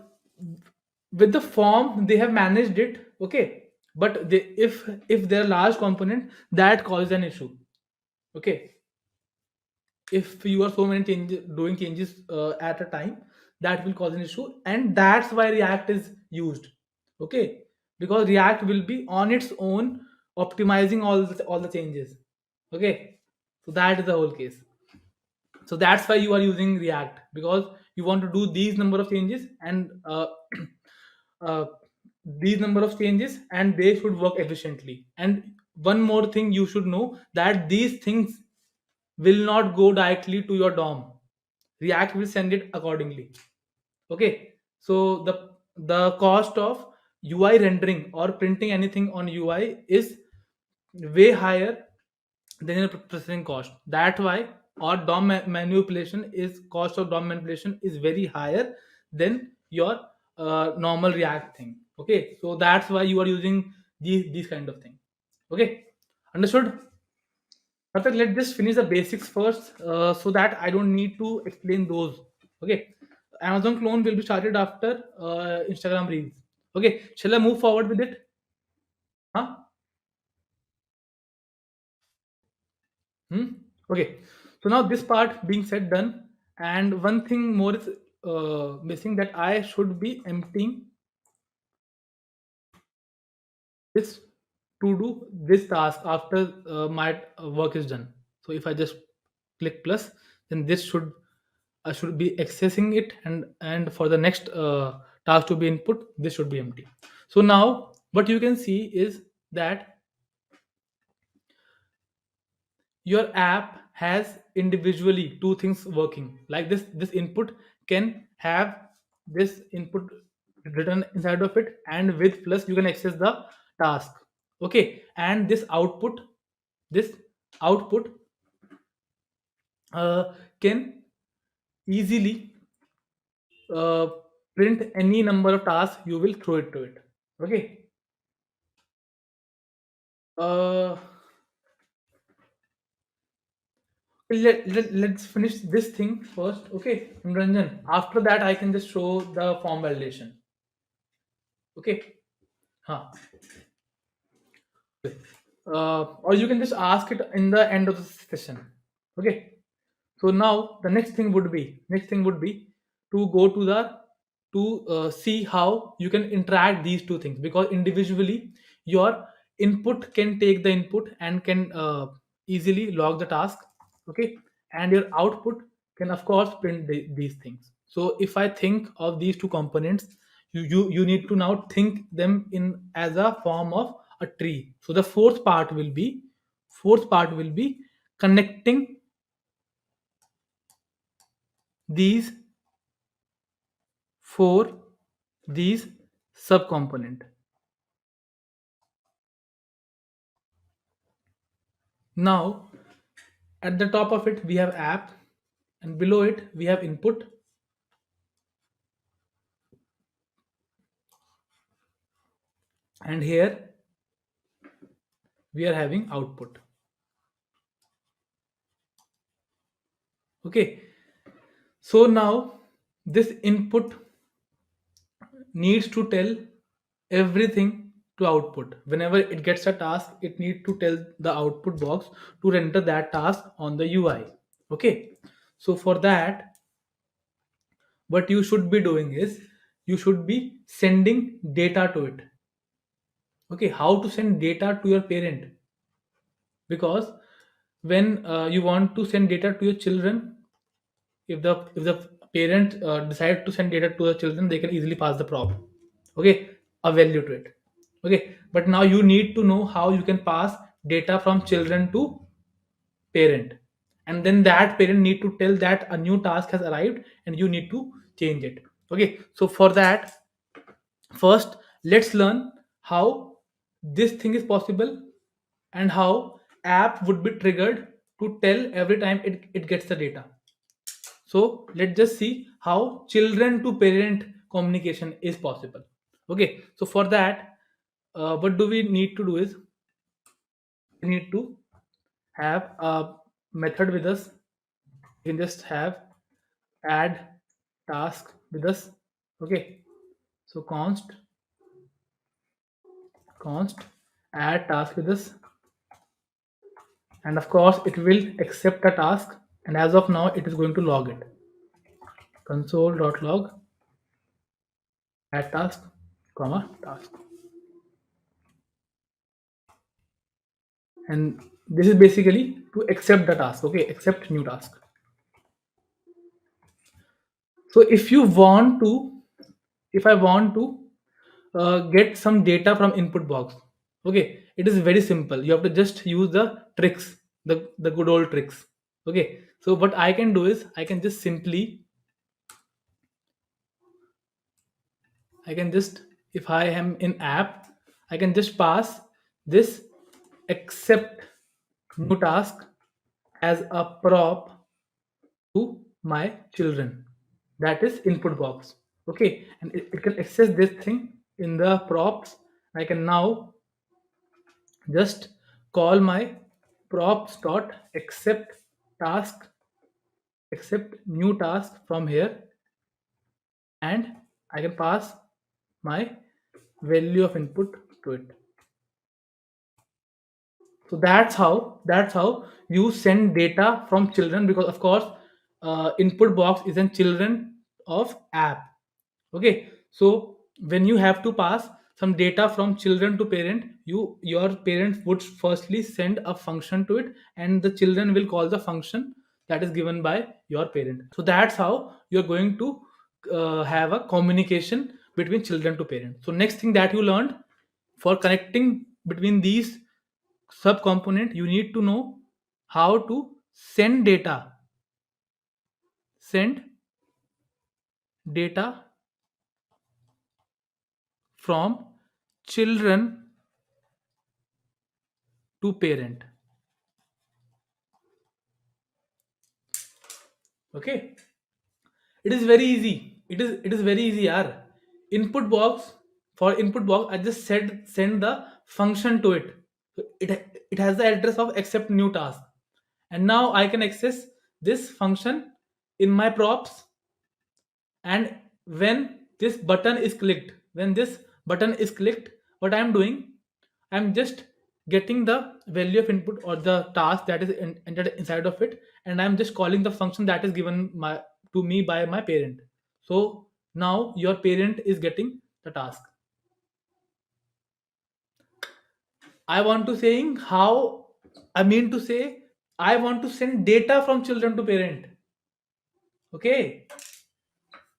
with the form they have managed it. Okay, but if they're large component, that causes an issue. Okay, if you are so many changes doing changes at a time, that will cause an issue, and that's why React is used. Okay, because React will be on its own optimizing all the changes. Okay, so that is the whole case. So that's why you are using React, because you want to do these number of changes, and uh, these number of changes, and they should work efficiently. And one more thing you should know, that these things will not go directly to your DOM. React will send it accordingly. Okay, so the cost of UI rendering or printing anything on UI is way higher than your processing cost. That's why, or manipulation is cost of DOM manipulation is very higher than your normal React thing. Okay, so that's why you are using these kind of thing. Okay, understood? But let's just finish the basics first, so that I don't need to explain those. Okay. Amazon clone will be started after Instagram Reels. Okay. Shall I move forward with it? Huh? Hmm? Okay. So now this part being said done, and one thing more is missing, that I should be emptying this to do this task after my work is done. So if I just click plus, then this should, I should be accessing it, and for the next task to be input, this should be empty. So now what you can see is that your app has individually two things working. Like this input can have this input written inside of it, and with plus you can access the task. Okay, and this output can easily uh, print any number of tasks you will throw it to it. Okay. uh, let's finish this thing first. Okay, Ranjan, after that I can just show the form validation. Okay. Huh. Or you can just ask it in the end of the session. Okay. So now the next thing would be to go to the to see how you can interact these two things, because individually your input can take the input and can easily log the task. Okay. And your output can of course print these things. So if I think of these two components, you need to now think them in as a form of a tree. So the fourth part will be connecting these four these subcomponent. Now at the top of it we have app, and below it we have input, and here we are having output. Okay. So now this input needs to tell everything to output. Whenever it gets a task, it needs to tell the output box to render that task on the UI. Okay. So for that, what you should be doing is you should be sending data to it. Okay. How to send data to your parent? Because when you want to send data to your children, if the parent decide to send data to the children, they can easily pass the prop. Okay, a value to it. Okay, but now you need to know how you can pass data from children to parent, and then that parent need to tell that a new task has arrived and you need to change it. Okay, so for that, first let's learn how this thing is possible, and how app would be triggered to tell every time it gets the data. So let's just see how children to parent communication is possible. Okay, so for that, what do we need to do is we need to have a method with us. We can just have add task with us. Okay, so const add task with us, and of course it will accept a task, and as of now it is going to log it. Console.log add task, comma task. And this is basically to accept the task. Okay, accept new task. So if I want to get some data from input box, okay, it is very simple. You have to just use the tricks, the good old tricks. Okay, so what I can do is I can just, if I am in app, I can just pass this accept new task as a prop to my children, that is input box. Okay, and it can access this thing in the props. I can now just call my props dot task accept new task from here, and I can pass my value of input to it. So that's how you send data from children, because of course input box is a children of app. Okay, so when you have to pass some data from children to parent, your parents would firstly send a function to it, and the children will call the function that is given by your parent. So that's how you're going to have a communication between children to parent. So next thing that you learned, for connecting between these subcomponent, you need to know how to send data from children to parent. Okay, it is very easy. It is very easy, yaar. Input box, I just said send the function to it. So it has the address of accept new task, and now I can access this function in my props. And when this button is clicked, what I'm doing, I'm just getting the value of input or the task that is entered inside of it, and I'm just calling the function that is given to me by my parent. So now your parent is getting the task. I want to say, I want to send data from children to parent. Okay,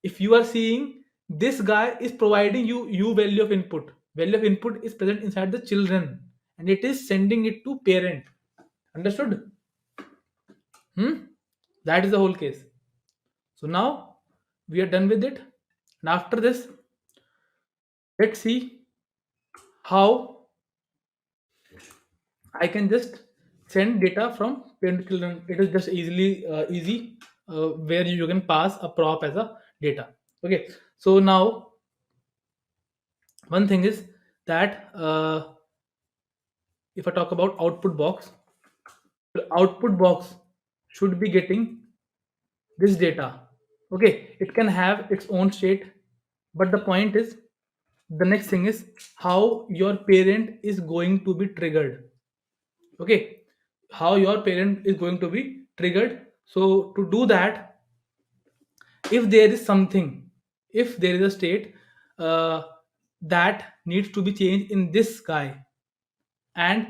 if you are seeing, this guy is providing you value of input is present inside the children, and it is sending it to parent. Understood? Hmm? That is the whole case. So now we are done with it, and after this, let's see how I can just send data from parent to children. It is just easy, where you can pass a prop as a data. Okay, so now one thing is that, if I talk about output box, the output box should be getting this data. Okay, it can have its own state, but the point is, the next thing is how your parent is going to be triggered. Okay, how your parent is going to be triggered. So to do that, if there is something, if there is a state uh, that needs to be changed in this guy, and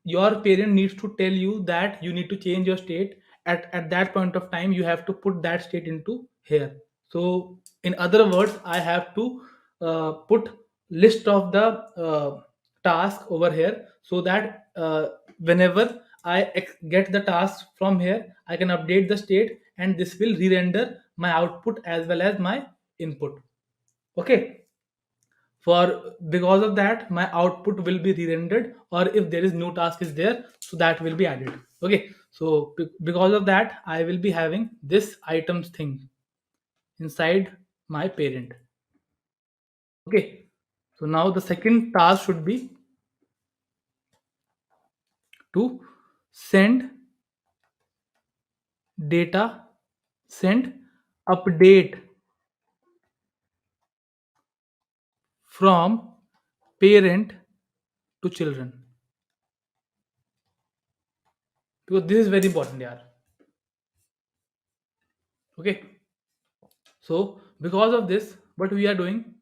your parent needs to tell you that you need to change your state, at that point of time you have to put that state into here. So in other words, I have to put list of the task over here, so that whenever get the task from here, I can update the state, and this will re-render my output as well as my input. Okay, for because of that my output will be re-rendered, or if there is no task is there, so that will be added. Okay, so because of that I will be having this items thing inside my parent. Okay, so now the second task should be to send data, send update from parent to children, because this is very important, yeah. Okay, so because of this, what we are doing,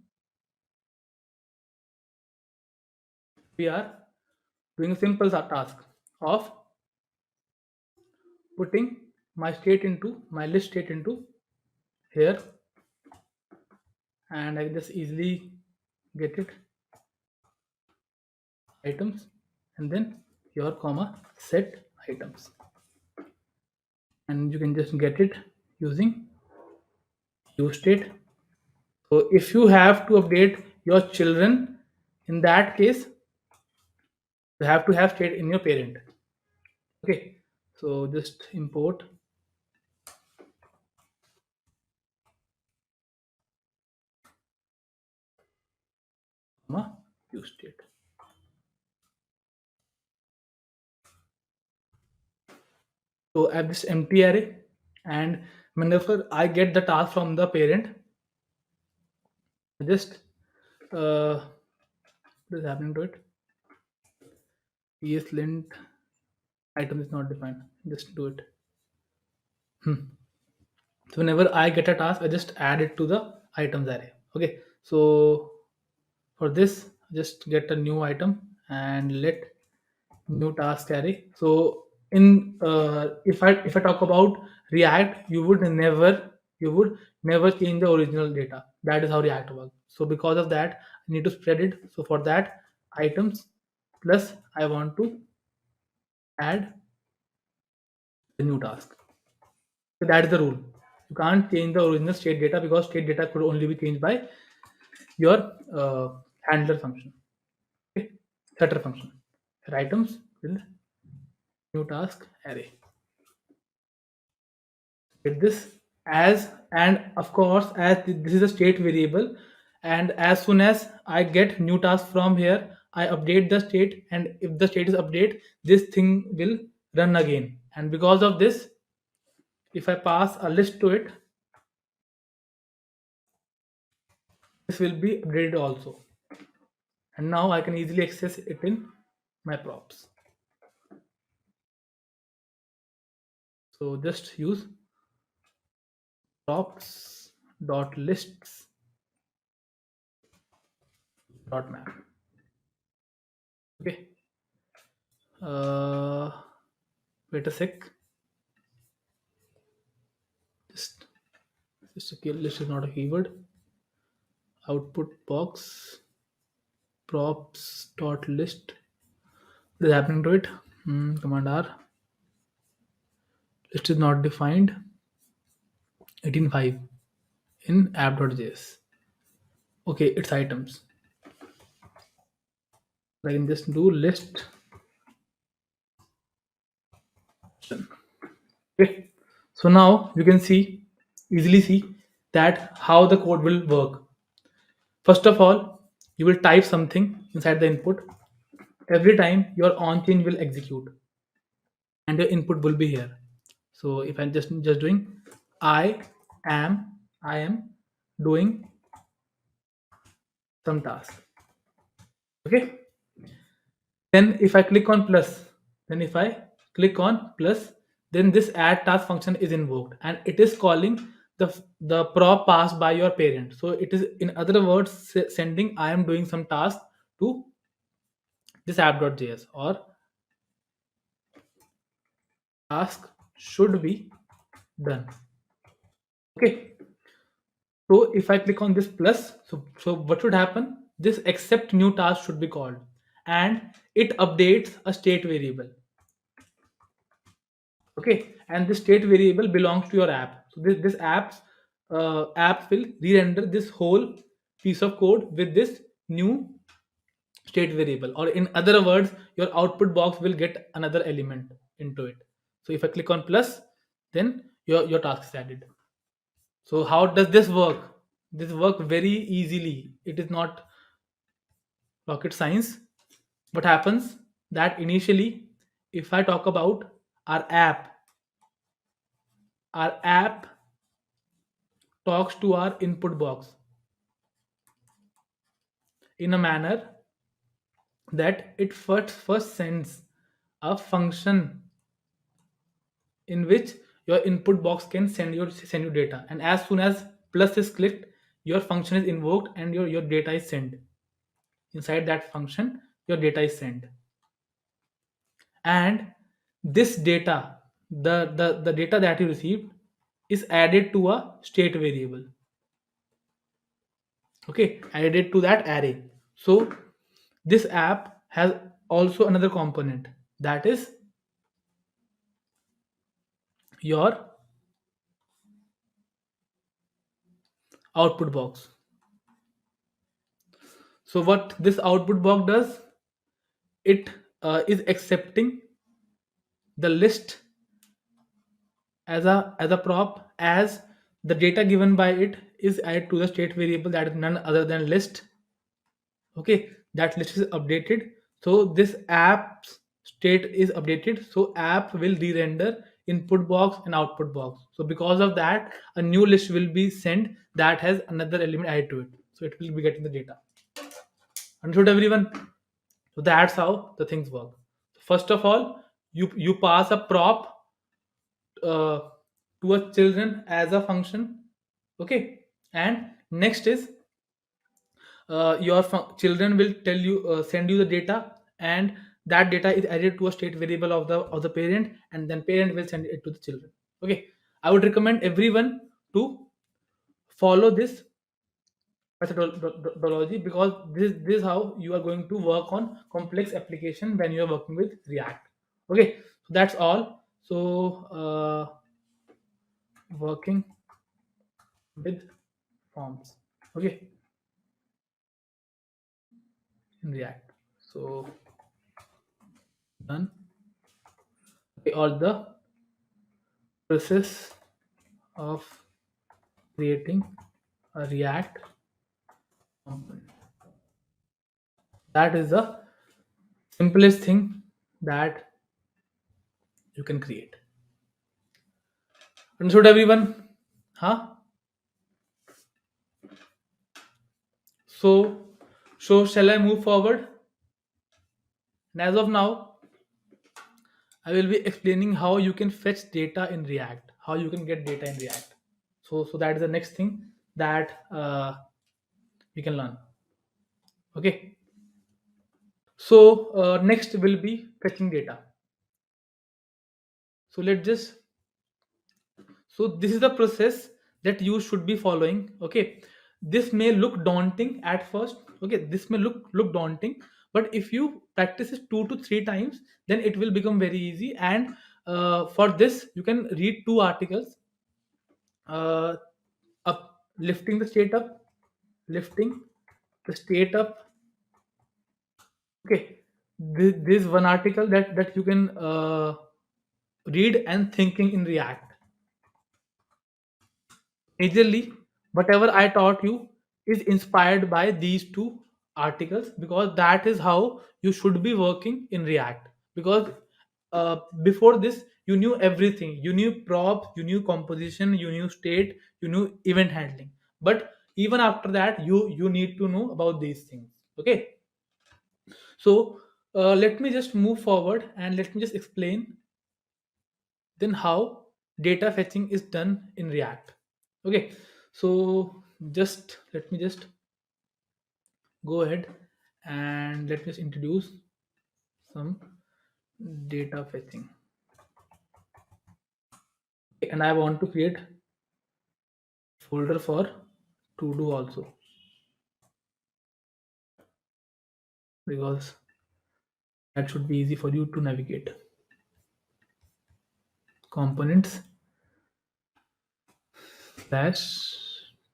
we are doing a simple task of putting my list state into here, and I just easily get it items, and then your comma set items, and you can just get it using use state. So if you have to update your children, in that case you have to have state in your parent. Okay, so just import comma use state. So I have this empty array, and whenever I get the task from the parent, I just what is happening to it? ESLint item is not defined. Just do it. So whenever I get a task, I just add it to the items array. Okay. So for this, just get a new item and let new task array. So in if I talk about React, you would never change the original data. That is how React works. So because of that, I need to spread it. So for that, items plus I want to add the new task. So that is the rule. You can't change the original state data because state data could only be changed by your handler function. Okay, setter function. Your items will new task array. Get this as, and of course as this is a state variable, and as soon as I get new task from here, I update the state, and if the state is update, this thing will run again. And because of this, if I pass a list to it, this will be updated also, and now I can easily access it in my props. So just use props dot lists dot map. Okay. uh Wait a sec. Just just a list is not a keyword. Output box props dot list. What is happening to it? Command R. List is not defined. 18.5 in app.js. Okay, it's items. I can just do list. Okay. So now you can easily see that how the code will work. First of all, you will type something inside the input. Every time your on chain will execute, and your input will be here. So if I'm just doing I I am doing some task. Okay. Then if I click on plus, then if I click on plus, then this add task function is invoked, and it is calling the prop passed by your parent. So it is, in other words, sending I am doing some task to this app.js, or task should be done. Okay. So if I click on this plus, so what should happen? This accept new task should be called, and it updates a state variable. Okay, and this state variable belongs to your app. So this app will re-render this whole piece of code with this new state variable, or in other words, your output box will get another element into it. So if I click on plus, then your task is added. So how does this work? This work very easily. It is not rocket science. What happens that initially, if I talk about our app, our app talks to our input box in a manner that it first sends a function in which your input box can send you data, and as soon as plus is clicked, your function is invoked and your data is sent. Inside that function, your data is sent, and this data, the data that you received, is added to a state variable. Okay, added to that array. So this app has also another component, that is your output box. So what this output box does, it is accepting the list as a prop, as the data given by it is added to the state variable, that is none other than list. Okay, that list is updated, so this app's state is updated, so app will re-render input box and output box. So because of that, a new list will be sent that has another element added to it. So it will be getting the data. Understood, everyone? So that's how the things work. First of all, you pass a prop uh, to a children as a function, okay, and next is your children will tell you send you the data, and that data is added to a state variable of the parent, and then parent will send it to the children. Okay, I would recommend everyone to follow this methodology, because this is how you are going to work on complex application when you are working with React. Okay, so that's all. So working with forms, okay, in React. So done. Okay, all the process of creating a React component. That is the simplest thing that you can create. Understood, everyone? Huh? So, shall I move forward? And as of now, I will be explaining how you can fetch data in React, how you can get data in React. So that is the next thing that we can learn. Okay. So next will be fetching data. So let's just, so this is the process that you should be following. Okay, this may look daunting at first. Okay, this may look daunting, but if you practice it 2 to 3 times, then it will become very easy. And for this you can read 2 articles, uh, up lifting the state up, lifting the state up. Okay, this one article that you can read, and thinking in React. Majorly, whatever I taught you is inspired by these 2 articles, because that is how you should be working in React. Because before this, you knew everything. You knew props, you knew composition, you knew state, you knew event handling. But even after that, you need to know about these things. Okay, so let me just move forward and let me just explain then how data fetching is done in React. Okay, so just let me just go ahead and let me just introduce some data fetching. Okay, and I want to create folder for to do also, because that should be easy for you to navigate. Components slash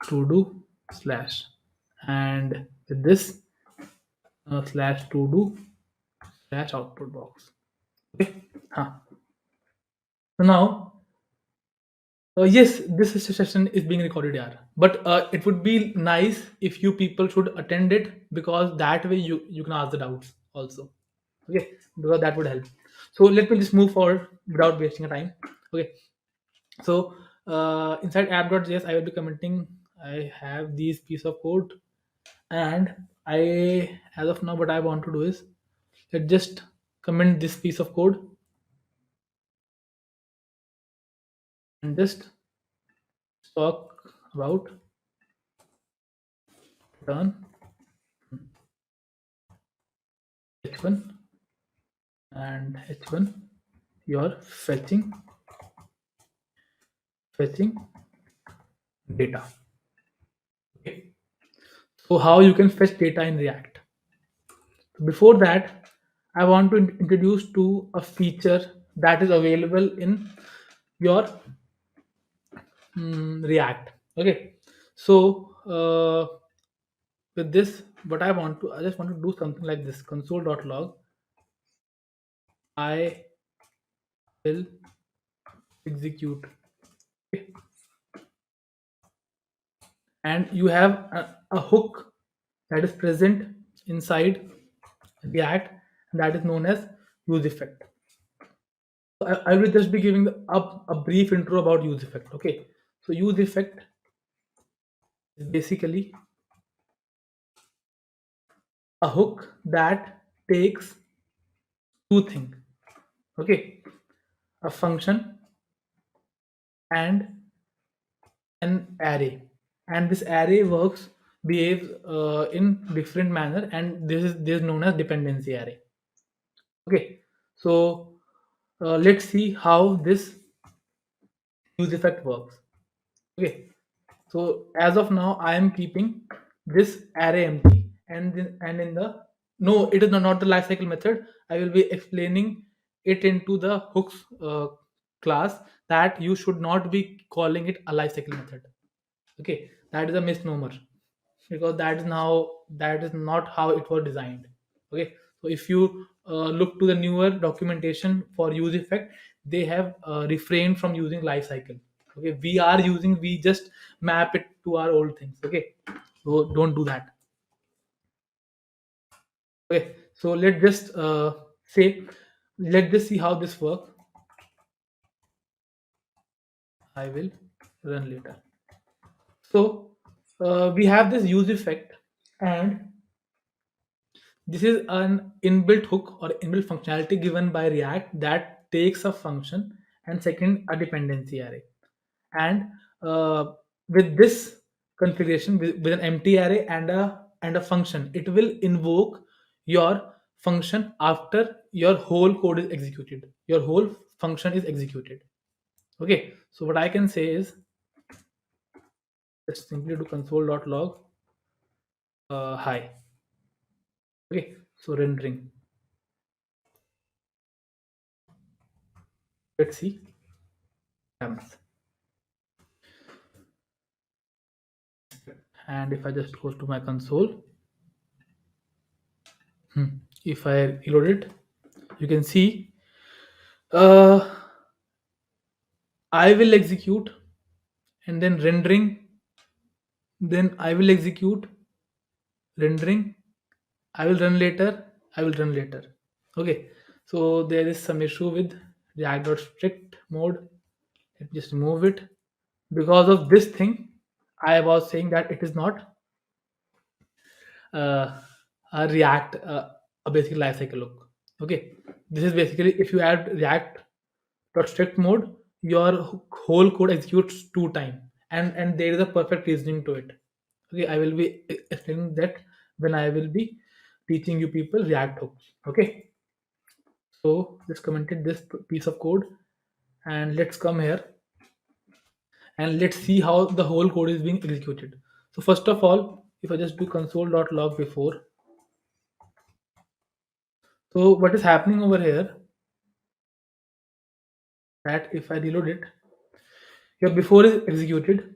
to do slash, and with this slash to do slash output box. Okay, huh. So now, yes, this session is being recorded, yeah. But it would be nice if you people should attend it, because that way you can ask the doubts also. Okay, because that would help. So let me just move forward without wasting time. Okay, so inside app.js, I will be commenting. I have these piece of code, and I, as of now, what I want to do is let's just comment this piece of code and just talk about turn h1 and h1 you're fetching data. Okay, so how you can fetch data in React. Before that, I want to introduce to a feature that is available in your React. Okay, so with this, what I just want to do something like this: console.log I will execute. Okay, and you have a hook that is present inside React, and that is known as use effect. I will just be giving a brief intro about use effect. Okay, so use effect is basically a hook that takes two things. Okay, a function and an array, and this array works behaves in different manner, and this is known as dependency array. Okay, so let's see how this use effect works. Okay, so as of now, I am keeping this array empty, and in the no, it is not the lifecycle method. I will be explaining it into the hooks class, that you should not be calling it a lifecycle method. Okay, that is a misnomer, because that is not how it was designed. Okay, so if you look to the newer documentation for use effect, they have refrained from using life cycle. Okay, we just map it to our old things. Okay, so don't do that. Okay, so say let's just see how this works. I will run later. So we have this use effect, and this is an inbuilt hook or inbuilt functionality given by React that takes a function and second a dependency array. And with this configuration, with an empty array and a function, it will invoke your function after your whole code is executed. Your whole function is executed. Okay. So what I can say is just simply do console.log hi. Okay. So rendering. Let's see. Happens. And if I just go to my console, if I reload it, you can see uh, I will execute, and then rendering, then I will execute, rendering, I will run later, I will run later. Okay, so there is some issue with React.strict mode. Let me just remove it. Because of this thing, I was saying that it is not uh, a React, a basic lifecycle look. Okay, this is basically if you add React dot strict mode, your whole code executes two time, and there is a perfect reasoning to it. Okay, I will be explaining that when I will be teaching you people React hooks. Okay, so just commented this piece of code, and let's come here and let's see how the whole code is being executed. So first of all, if I just do console.log before, so what is happening over here, that if I reload it, your before is executed.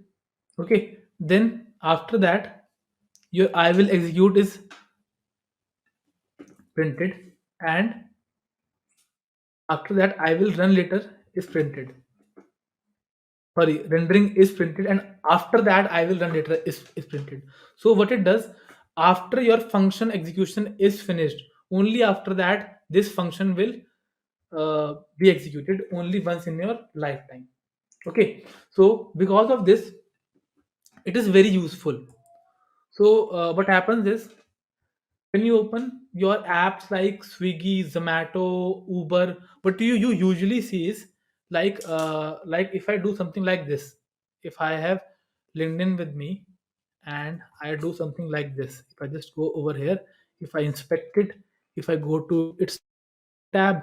Okay, then after that your I will execute is printed, and after that I will run later is printed. Sorry, rendering is printed, and after that I will run later is printed. So what it does, after your function execution is finished, only after that this function will be executed only once in your lifetime. Okay, so because of this, it is very useful. So what happens is, when you open your apps like Swiggy, Zomato, Uber, what you usually see is like if I do something like this, if I have LinkedIn with me and I do something like this, if I just go over here, if I inspect it, if I go to its tab,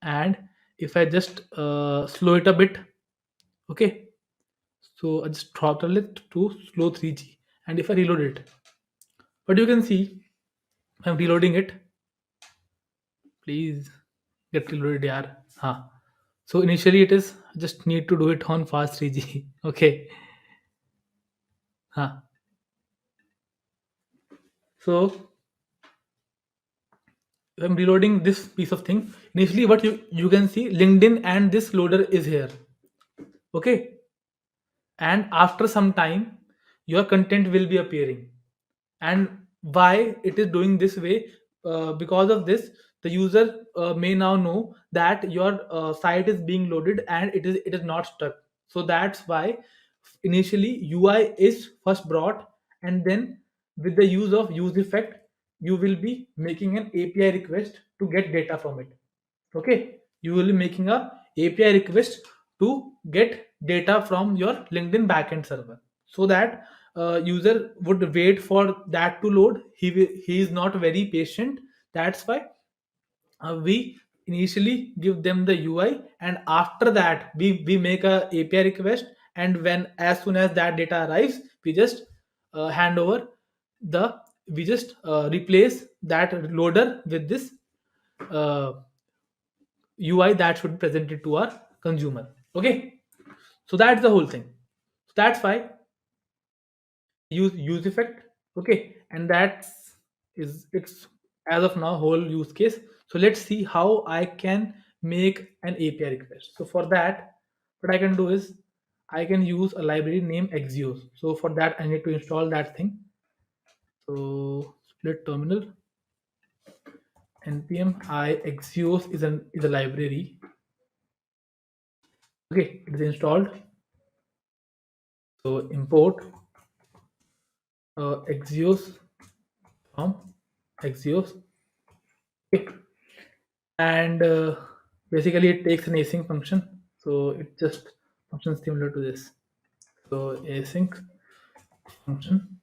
and if I just slow it a bit, okay, so I just throttle it to slow 3G, and if I reload it, but you can see I'm reloading it. Please get reloaded, yaar. Huh. So initially it is just need to do it on fast 3G. Okay. Huh. So if I'm reloading this piece of thing, initially what you can see LinkedIn and this loader is here. Okay. And after some time, your content will be appearing. And why it is doing this way? Because of this, the user may now know that your site is being loaded and it is not stuck. So that's why initially UI is first brought, and then with the use of use effect, you will be making an API request to get data from it. Okay, you will be making a API request to get data from your LinkedIn backend server, so that user would wait for that to load. He is not very patient. That's why we initially give them the UI, and after that we make a API request, and when as soon as that data arrives, we just hand over the we just replace that loader with this uh, UI that should be presented to our consumer. Okay, so that's the whole thing. So that's why use effect. Okay, and that's is it's as of now whole use case. So let's see how I can make an API request. So for that, what I can do is I can use a library named Axios. So for that I need to install that thing. So split terminal npm I Axios is a library. Okay, it is installed. So import Axios from Axios. Okay. And basically it takes an async function, so it just functions similar to this. So async function,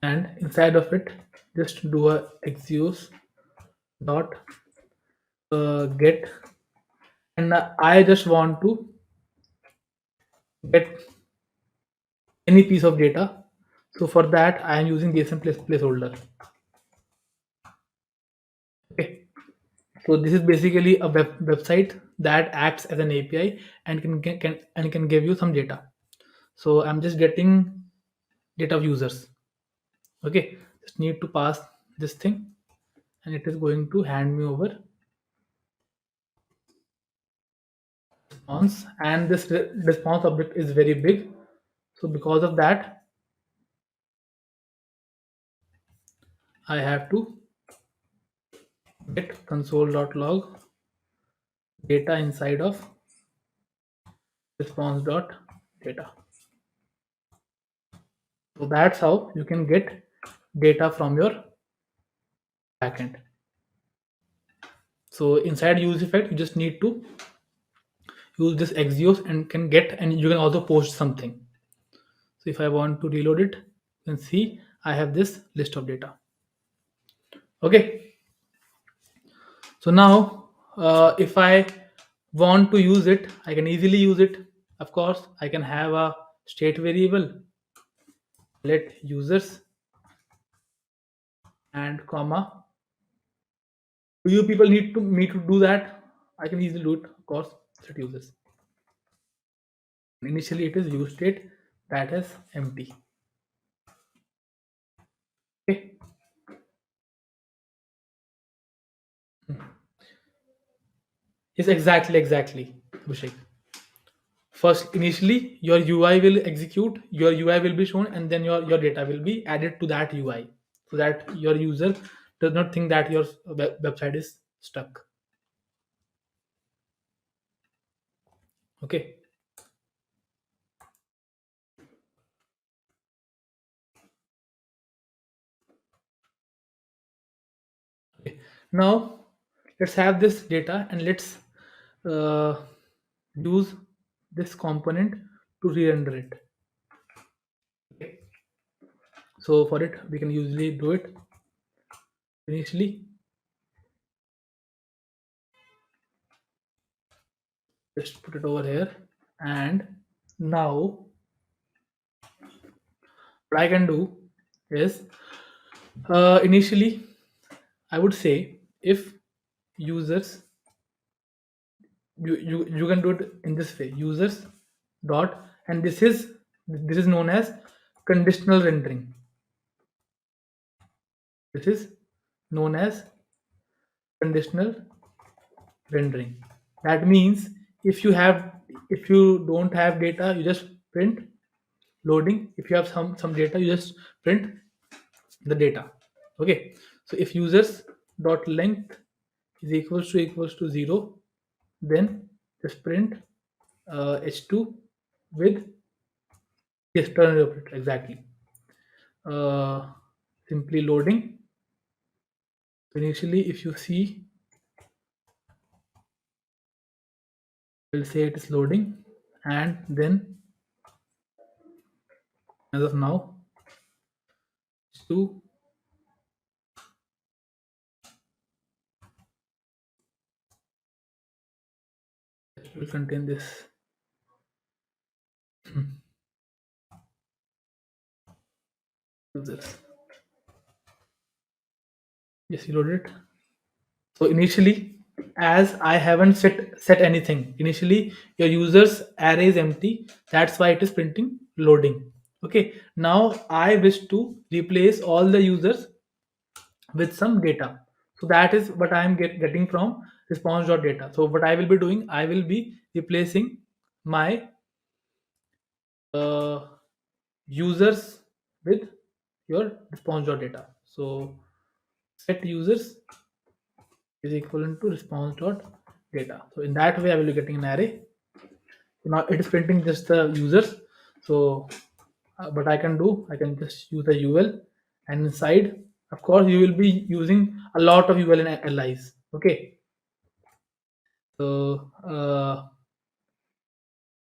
and inside of it just do a Axios dot get, and I just want to get any piece of data. So for that I am using JSON placeholder. Okay, so this is basically a website that acts as an API and can give you some data. So I'm just getting data of users. Okay, just need to pass this thing, and it is going to hand me over response, and this response object is very big. So because of that I have to get console.log data inside of response.data. So that's how you can get data from your backend. So inside use effect you just need to use this Axios and can get, and you can also post something. So if I want to reload it, you can see I have this list of data. Okay, so now if I want to use it, I can easily use it. Of course, I can have a state variable, let users and comma. Do you people need to me to do that? I can easily do it. Of course, set users. Initially, it is use state that is empty. Okay. Yes, exactly, Abhishek. First, initially, your UI will execute, your UI will be shown, and then your data will be added to that UI, so that your user does not think that your website is stuck. Okay. Okay. Now, let's have this data and let's uh, use this component to re-render it. Okay. So for it, we can usually do it initially. Just put it over here, and now what I can do is initially I would say if users, you can do it in this way, users dot, and this is known as conditional rendering. This is known as conditional rendering. That means if you don't have data, you just print loading. If you have some data, you just print the data. Okay, so if users dot length is equals to 0, then just print h2 with the external operator. Exactly. uh, Simply loading. Initially, if you see, we'll say it is loading, and then as of now, h2 will contain this. Users. Yes, you loaded it. So initially, as I haven't set anything, initially your users array is empty. That's why it is printing loading. Okay. Now I wish to replace all the users with some data. So that is what I am getting from response.data. So what I will be doing, I will be replacing my uh, users with your response.data. So set users is equivalent to response.data. So in that way, I will be getting an array. So now it is printing just the users. So what I can do, I can just use the UL, and inside, of course, you will be using a lot of UL and LIs. Okay, so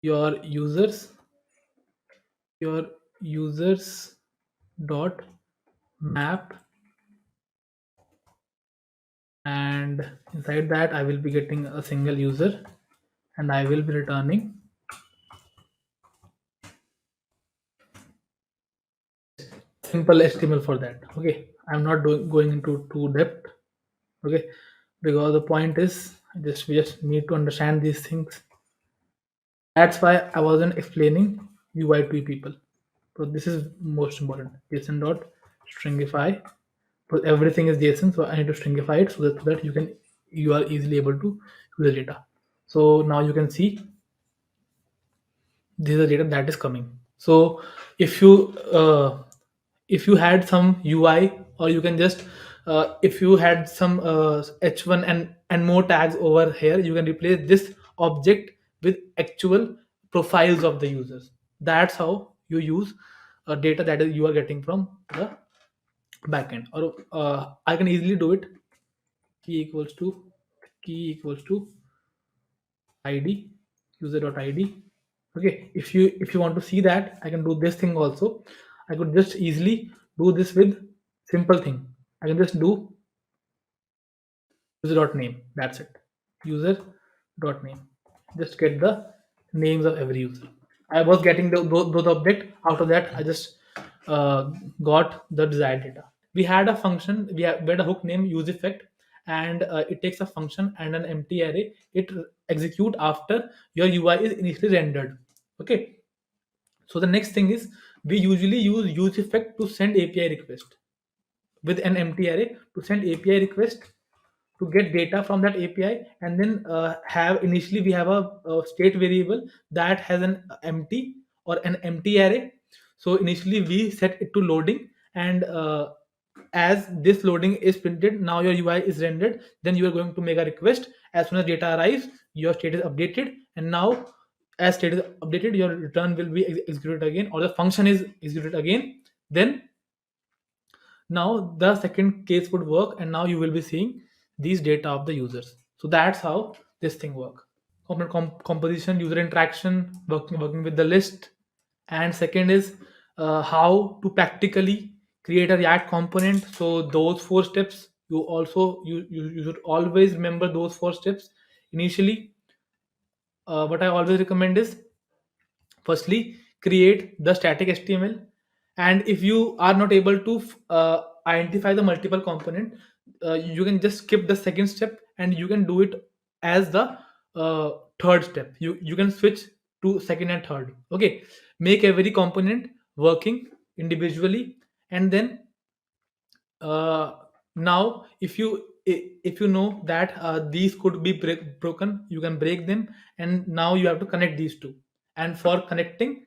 your users, your users dot map, and inside that I will be getting a single user, and I will be returning simple HTML for that. Okay, I'm not going into too depth. Okay, because the point is just we just need to understand these things. That's why I wasn't explaining UI to people. So this is most important. JSON dot stringify. So everything is JSON, so I need to stringify it so that you are easily able to use the data. So now you can see this is the data that is coming. So if you if you had some UI, or you can just if you had some h1 and more tags over here, you can replace this object with actual profiles of the users. That's how you use data that is you are getting from the backend. Or I can easily do it. Key equals to key equals to id, user.id. Okay, if you want to see that, I can do this thing also. I could just easily do this with simple thing. I can just do user.name. That's it. User.name. Just get the names of every user. I was getting those object. After that, I just got the desired data. We had a function. We had a hook name use effect, and it takes a function and an empty array. It execute after your UI is initially rendered. Okay. So the next thing is, we usually use effect to send API request with an empty array to send API request to get data from that API, and then have initially we have a state variable that has an empty or an empty array. So initially we set it to loading, and as this loading is printed, now your UI is rendered. Then you are going to make a request. As soon as data arrives, your state is updated, and now as state is updated, your return will be executed again, or the function is executed again. Then now the second case would work, and now you will be seeing these data of the users. So that's how this thing work. Component composition, user interaction, working with the list. And second is how to practically create a React component. So those four steps, you should always remember those four steps. Initially, what I always recommend is, firstly, create the static HTML. And if you are not able to identify the multiple component, you can just skip the second step, and you can do it as the third step. You can switch to second and third. Okay, make every component working individually, and then now if you if you know that these could be broken, you can break them, and now you have to connect these two. And for connecting,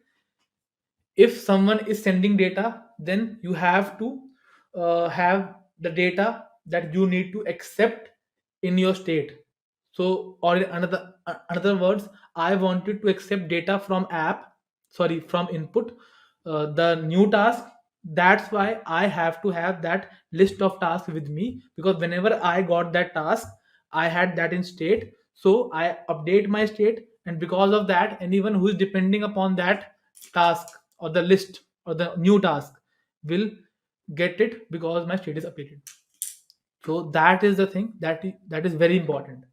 if someone is sending data, then you have to have the data that you need to accept in your state. So, or in another words, I wanted to accept data from app, sorry, from input, the new task. That's why I have to have that list of tasks with me, because whenever I got that task, I had that in state. So I update my state, and because of that, anyone who is depending upon that task or the list or the new task will get it because my state is updated. So that is the thing that is very important.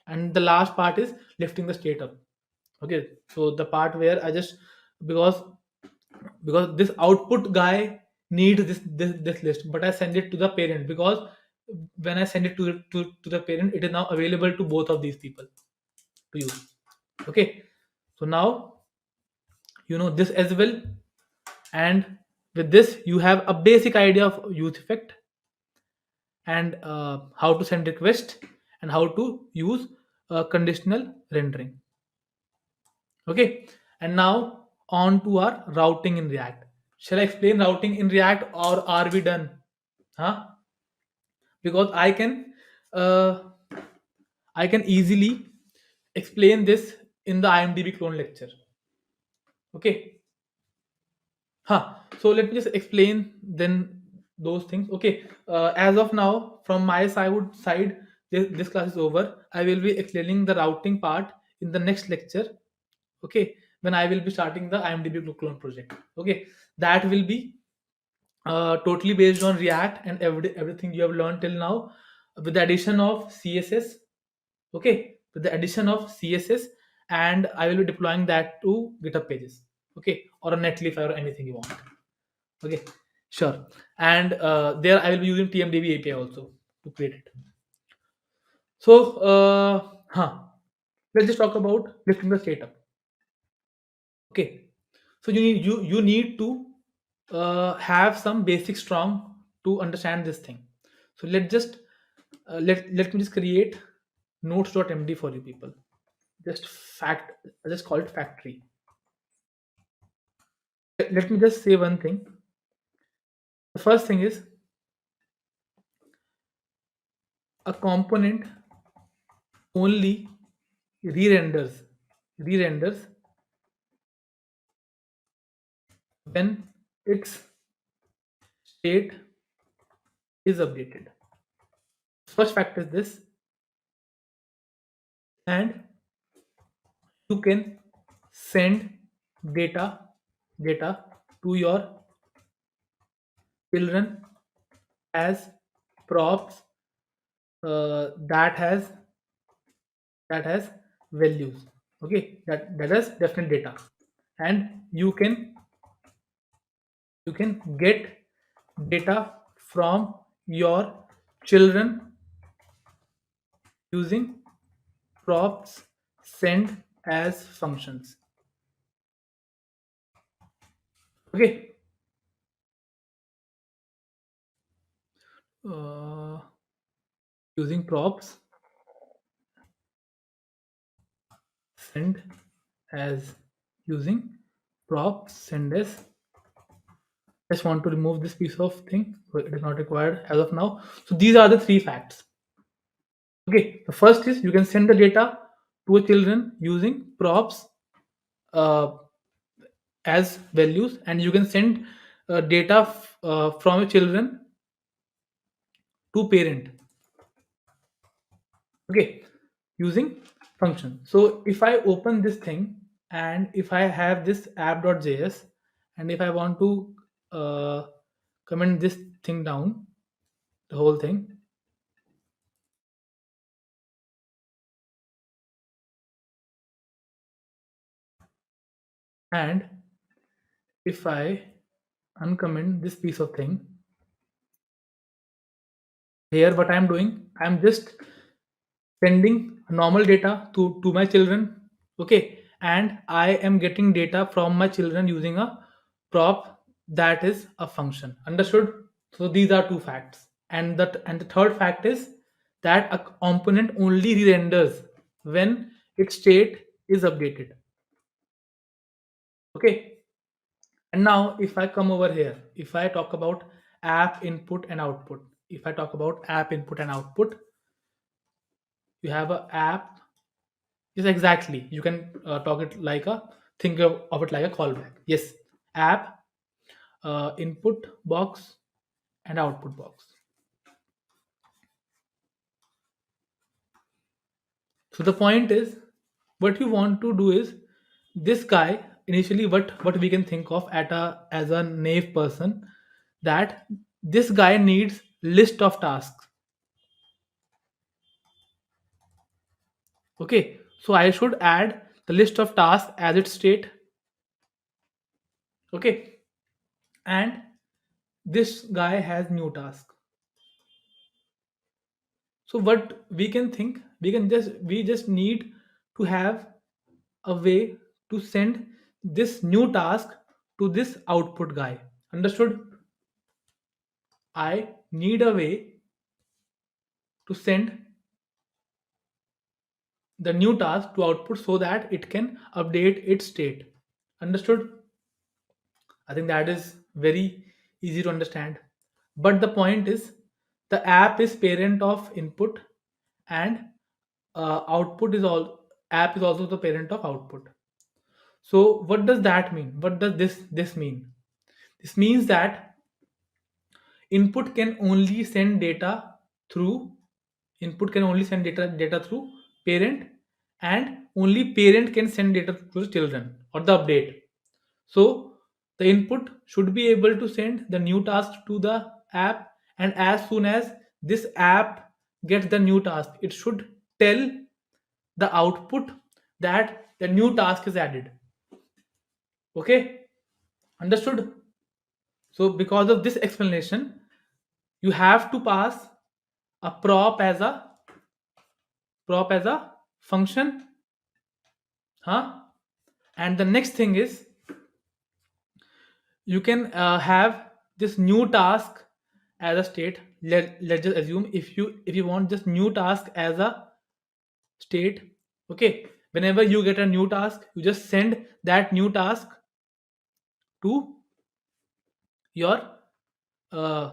And the last part is lifting the state up. Okay, so the part where I just, because this output guy needs this list, but I send it to the parent, because when I send it to the parent, it is now available to both of these people to use. Okay, so now you know this as well. And with this you have a basic idea of use effect, and how to send request, and how to use conditional rendering. Okay, and now on to our routing in React. Shall I explain routing in React, or are we done? Huh? Because uh, I can easily explain this in the IMDb clone lecture. Okay. Huh. So let me just explain then those things. Okay. As of now, from my side, this class is over. I will be explaining the routing part in the next lecture. Okay. When I will be starting the IMDb clone project. Okay. That will be totally based on React and everything you have learned till now, with the addition of CSS. Okay, with the addition of CSS, and I will be deploying that to GitHub pages. Okay, or a Netlify or anything you want. Okay, sure. And there I will be using TMDB API also to create it. So, let's just talk about lifting the state up. Okay, so you need to have some basic strong to understand this thing. So let's just let me just create notes.md for you people. Just fact, I just call it factory. Let me just say one thing. The first thing is, a component only re-renders re-renders when its state is updated. First fact is this. And you can send data data to your children as props, that has values. Okay, that has definite data, and you can get data from your children using props send as functions. Okay, uh, using props send as using props send as. Just want to remove this piece of thing, so it is not required as of now. So these are the three facts. Okay, the first is you can send the data to a children using props uh, as values, and you can send data from a children to parent. Okay, using function. So if I open this thing, and if I have this app.js, and if I want to uh, comment this thing down, the whole thing, and if I uncomment this piece of thing, here what I'm doing, I'm just sending normal data to my children. Okay, and I am getting data from my children using a prop that is a function. Understood? So these are two facts. And the third fact is, that a component only re-renders when its state is updated. Okay. And now if I come over here, if I talk about app input and output, if I talk about app input and output, you have a app. Yes, exactly. You can talk it like a think of it like a callback. Yes, app, input box, and output box. So the point is, what you want to do is this guy initially what we can think of at a as a naive person, that this guy needs list of tasks. Okay, so I should add the list of tasks as its state. Okay, and this guy has new task. So what we can think, we just need to have a way to send this new task to this output guy. Understood? I need a way to send the new task to output so that it can update its state. Understood? I think that is very easy to understand. But the point is, the app is parent of input, and output is all app is also the parent of output. So what does that mean? What does this mean? This means that input can only send data through data through parent, and only parent can send data to the children or the update. So the input should be able to send the new task to the app, and as soon as this app gets the new task, it should tell the output that the new task is added. Okay, understood? So because of this explanation, you have to pass a prop as a function, huh? And the next thing is, you can have this new task as a state. Let's just assume, if you want this new task as a state. Okay, whenever you get a new task, you just send that new task to your uh,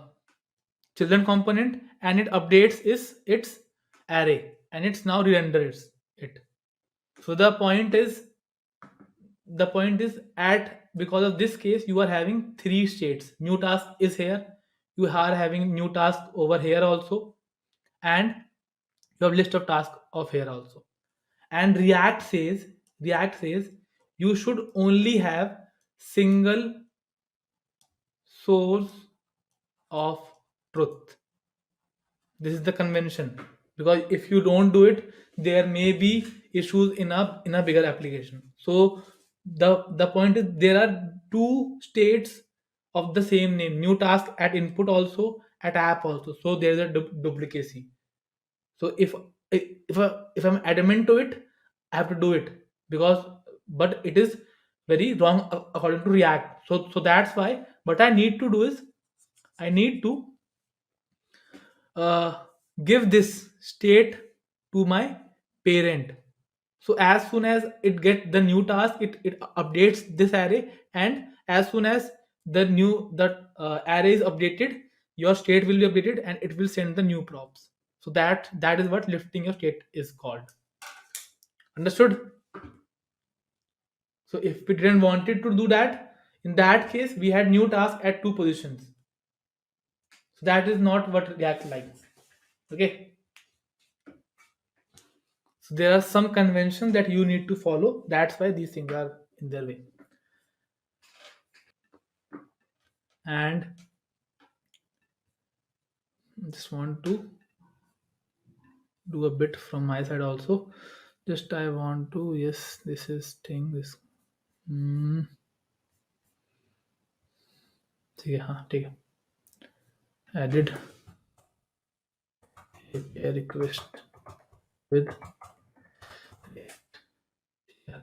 children component, and it updates is its array, and it's now renders it. So the point is at because of this case, you are having three states. New task is here, you are having new task over here also, and you have list of tasks of here also. And react says you should only have single source of truth. This is the convention, because if you don't do it, there may be issues in a bigger application. So the point is, there are two states of the same name, new task at input also, at app also, so there is a duplicacy. So if I'm adamant to it, I have to do it, because but it is very wrong according to react. So that's why what I need to do is, I need to uh, give this state to my parent. So as soon as it get the new task, it updates this array, and as soon as the array is updated, your state will be updated, and it will send the new props. So that is what lifting your state is called. Understood? So if we didn't wanted to do that, in that case we had new task at two positions. So that is not what React likes. Okay. So there are some conventions that you need to follow. That's why these things are in their way. And just want to do a bit from my side also. Just I want to, yes, this is thing this. Hmm. ठीक है, हाँ ठीक है. Added a request with. Yeah.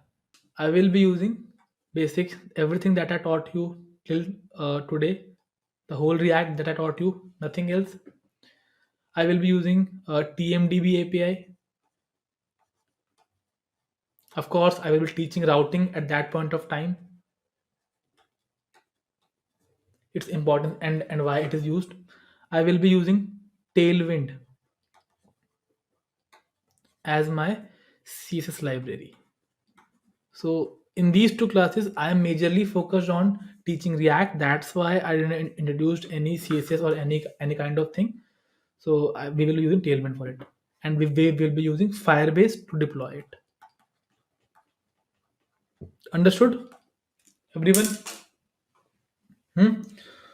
I will be using basic everything that I taught you till today, the whole React that I taught you, nothing else. I will be using a TMDB API. Of course, I will be teaching routing at that point of time, its importance and why it is used. I will be using Tailwind as my CSS library. So in these two classes, I am majorly focused on teaching React. That's why I didn't introduced any CSS or any kind of thing. So we will be using Tailwind for it, and we will be using Firebase to deploy it. Understood, everyone? Hmm?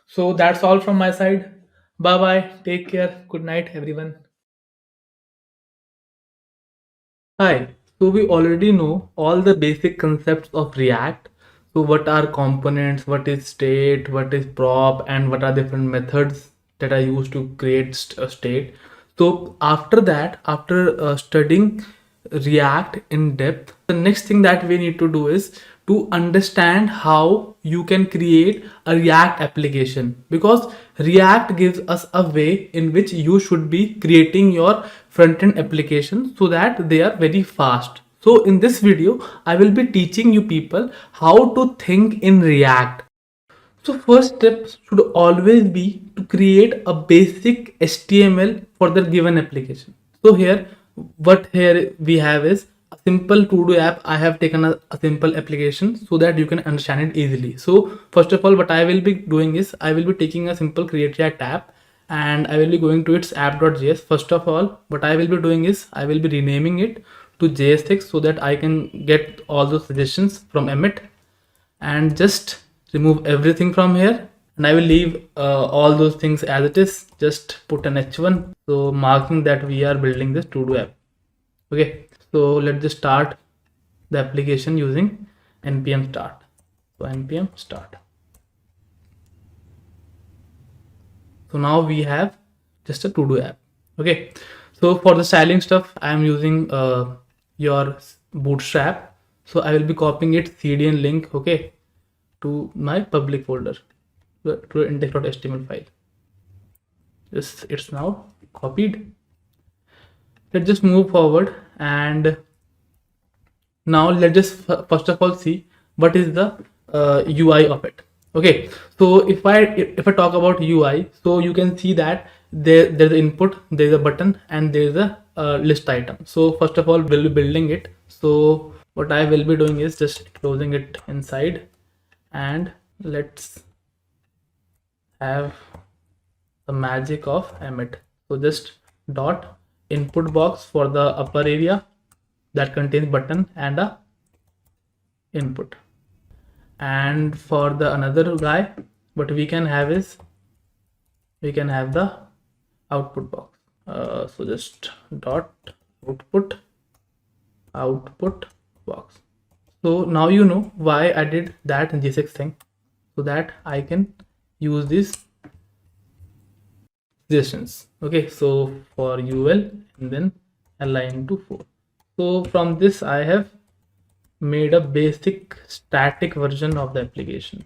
So that's all from my side. Bye bye. Take care. Good night, everyone. Hi. So we already know all the basic concepts of React. So what are components, what is state, what is prop, and what are different methods that are used to create a state. So after that, after studying React in depth, the next thing that we need to do is to understand how you can create a React application, because React gives us a way in which you should be creating your front-end application so that they are very fast. So in this video, I will be teaching you people how to think in React. So first step should always be to create a basic HTML for the given application. So here we have is a simple to-do app. I have taken a simple application so that you can understand it easily. So first of all, what I will be doing is I will be taking a simple create React app and I will be going to its app.js. First of all, what I will be doing is I will be renaming it to JS6 so that I can get all those suggestions from Emmet, and just remove everything from here, and I will leave all those things as it is. Just put an h1, so marking that we are building this to do app. Okay, so let's just start the application using npm start. So npm start. So now we have just a to do app. Okay, so for the styling stuff I am using your bootstrap. So I will be copying its cdn link, okay, to my public folder, to index.html file. Yes, it's now copied. Let's just move forward, and now let's just first of all see what is the UI of it. Okay, so if I talk about UI, so you can see that there's an input, there's a button, and there's a list item. So first of all, we'll be building it. So what I will be doing is just closing it inside, and let's have the magic of Emmet. So just dot input box for the upper area that contains button and a input, and for the another guy what we can have is we can have the output box. So just dot output box. So now you know why I did that in G6 thing, so that I can use this suggestions. Okay, so for ul and then align to 4. So from this I have made a basic static version of the application.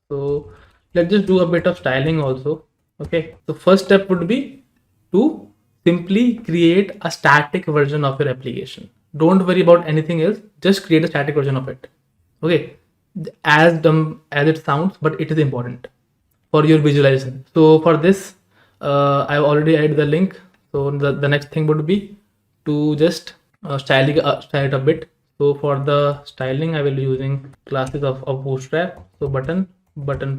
So let's just do a bit of styling also. Okay, so first step would be to simply create a static version of your application. Don't worry about anything else, just create a static version of it. Okay, as dumb as it sounds, but it is important for your visualization. So for this I've already added the link. So the next thing would be to just style it a bit. So for the styling I will be using classes of bootstrap. So button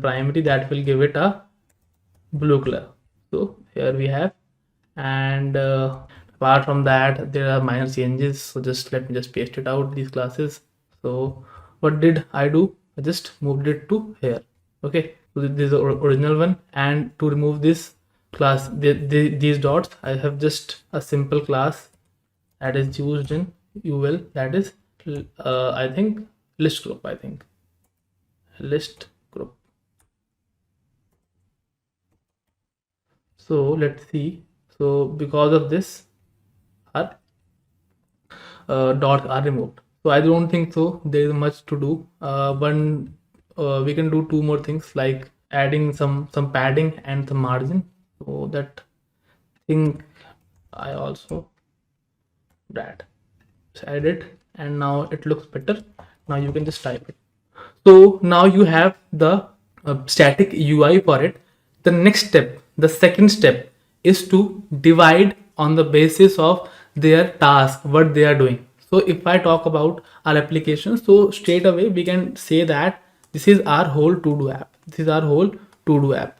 primary, that will give it a blue color. So here we have, and apart from that there are minor changes, so just let me just paste it out, these classes. So what did I do? I just moved it to here. Okay, so this is the original one, and to remove this class, these dots, I have just a simple class that is used in ul, that is I think list group. I think list group. So let's see. So because of this our dots are removed. So I don't think so there is much to do. One we can do two more things, like adding some padding and some margin, so that think I also that add it, and now it looks better. Now you can just type it. So now you have the static UI for it. The next step, the second step, is to divide on the basis of their task, what they are doing. So if I talk about our application, so straight away we can say that this is our whole to-do app. This is our whole to-do app.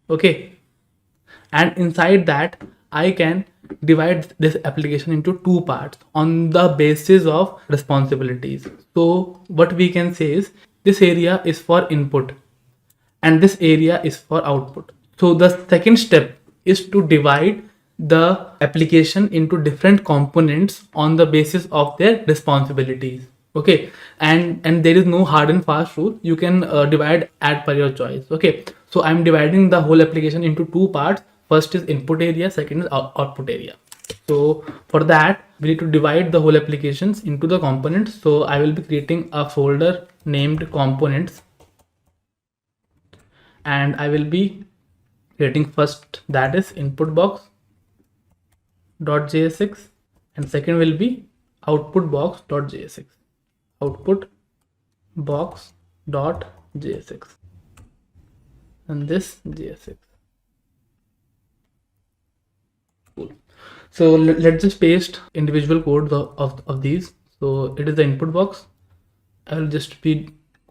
Okay, and inside that I can divide this application into two parts on the basis of responsibilities. So what we can say is this area is for input and this area is for output. So the second step is to divide the application into different components on the basis of their responsibilities. Okay, and there is no hard and fast rule. You can divide as per your choice. Okay, so I'm dividing the whole application into two parts. First is input area, second is output area. So for that we need to divide the whole applications into the components. So I will be creating a folder named components, and I will be creating first that is input box .jsx, and second will be output box .jsx, output box .jsx, and this jsx. Cool. So let's just paste individual codes of these. So it is the input box. I will just be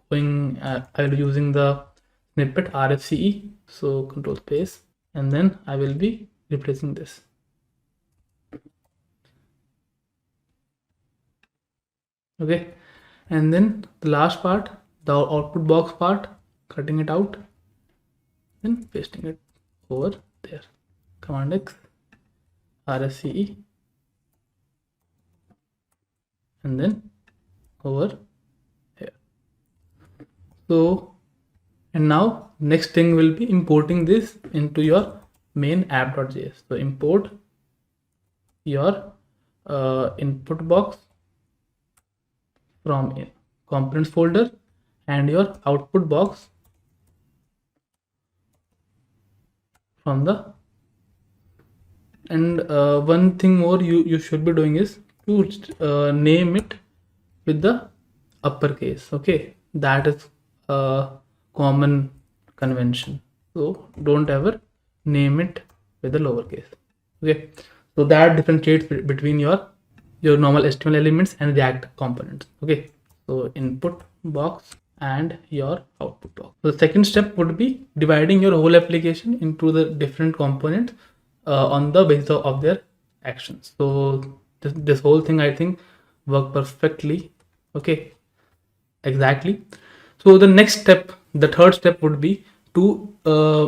going I will be using the snippet rfce, so control space, and then I will be replacing this. Okay, and then the last part, the output box part, cutting it out, then pasting it over there. Command X, rfce, and then over here. So, and now next thing will be importing this into your main app.js. So import your input box from components folder and your output box from the, and one thing more you should be doing is to name it with the uppercase. Okay, that is a common convention, so don't ever name it with the lowercase. Okay, so that differentiates between your normal HTML elements and React components. Okay, so input box and your output box. So the second step would be dividing your whole application into the different components on the basis of their actions. So this whole thing I think worked perfectly. Okay, exactly. So the next step, the third step would be to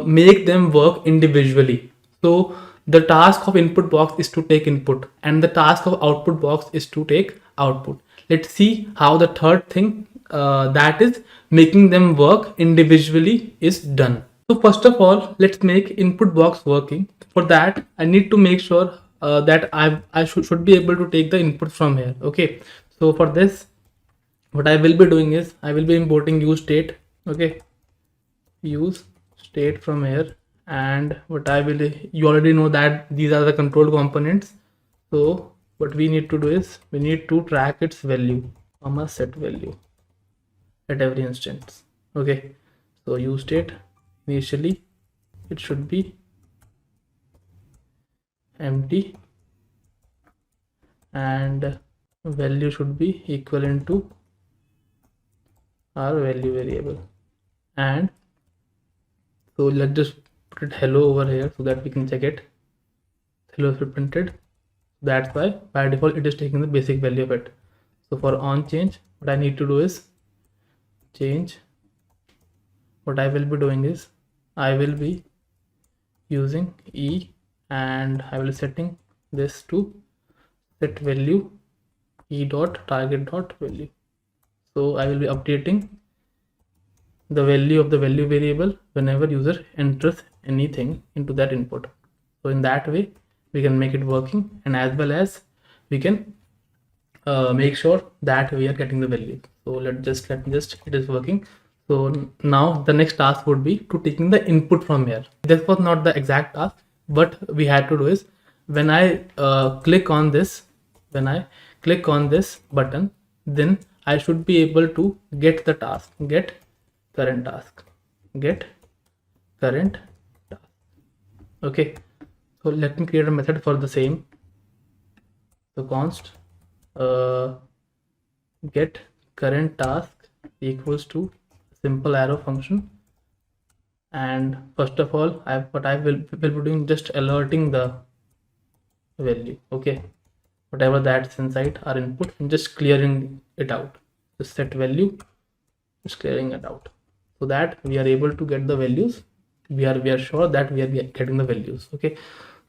make them work individually. So the task of input box is to take input and the task of output box is to take output. Let's see how the third thing, that is making them work individually, is done. So first of all, let's make input box working. For that I need to make sure that I should be able to take the input from here. Okay, so for this what I will be doing is I will be importing use state. Okay, use state from here, and what I will, you already know that these are the control components. So what we need to do is we need to track its value, comma set value at every instance. Okay, so use state initially it should be empty and value should be equivalent to our value variable, and so let's just put it hello over here so that we can check it. Hello is printed, that's why by default it is taking the basic value of it. So for on change, what I need to do is change. What I will be doing is I will be using e and I will be setting this to set value e dot target dot value. So I will be updating the value of the value variable whenever user enters anything into that input. So in that way we can make it working, and as well as we can make sure that we are getting the value. So let me just it is working. So now the next task would be to taking the input from here. This was not the exact task. what we had to do is, when I click on this, when I click on this button, then I should be able to get the task, get current task, get current task. Okay, so let me create a method for the same. So const get current task equals to simple arrow function, and first of all I will be doing just alerting the value. Okay, whatever that's inside our input, and just clearing it out. Just set value, just clearing it out, so that we are able to get the values. We are sure that we are getting the values. Okay,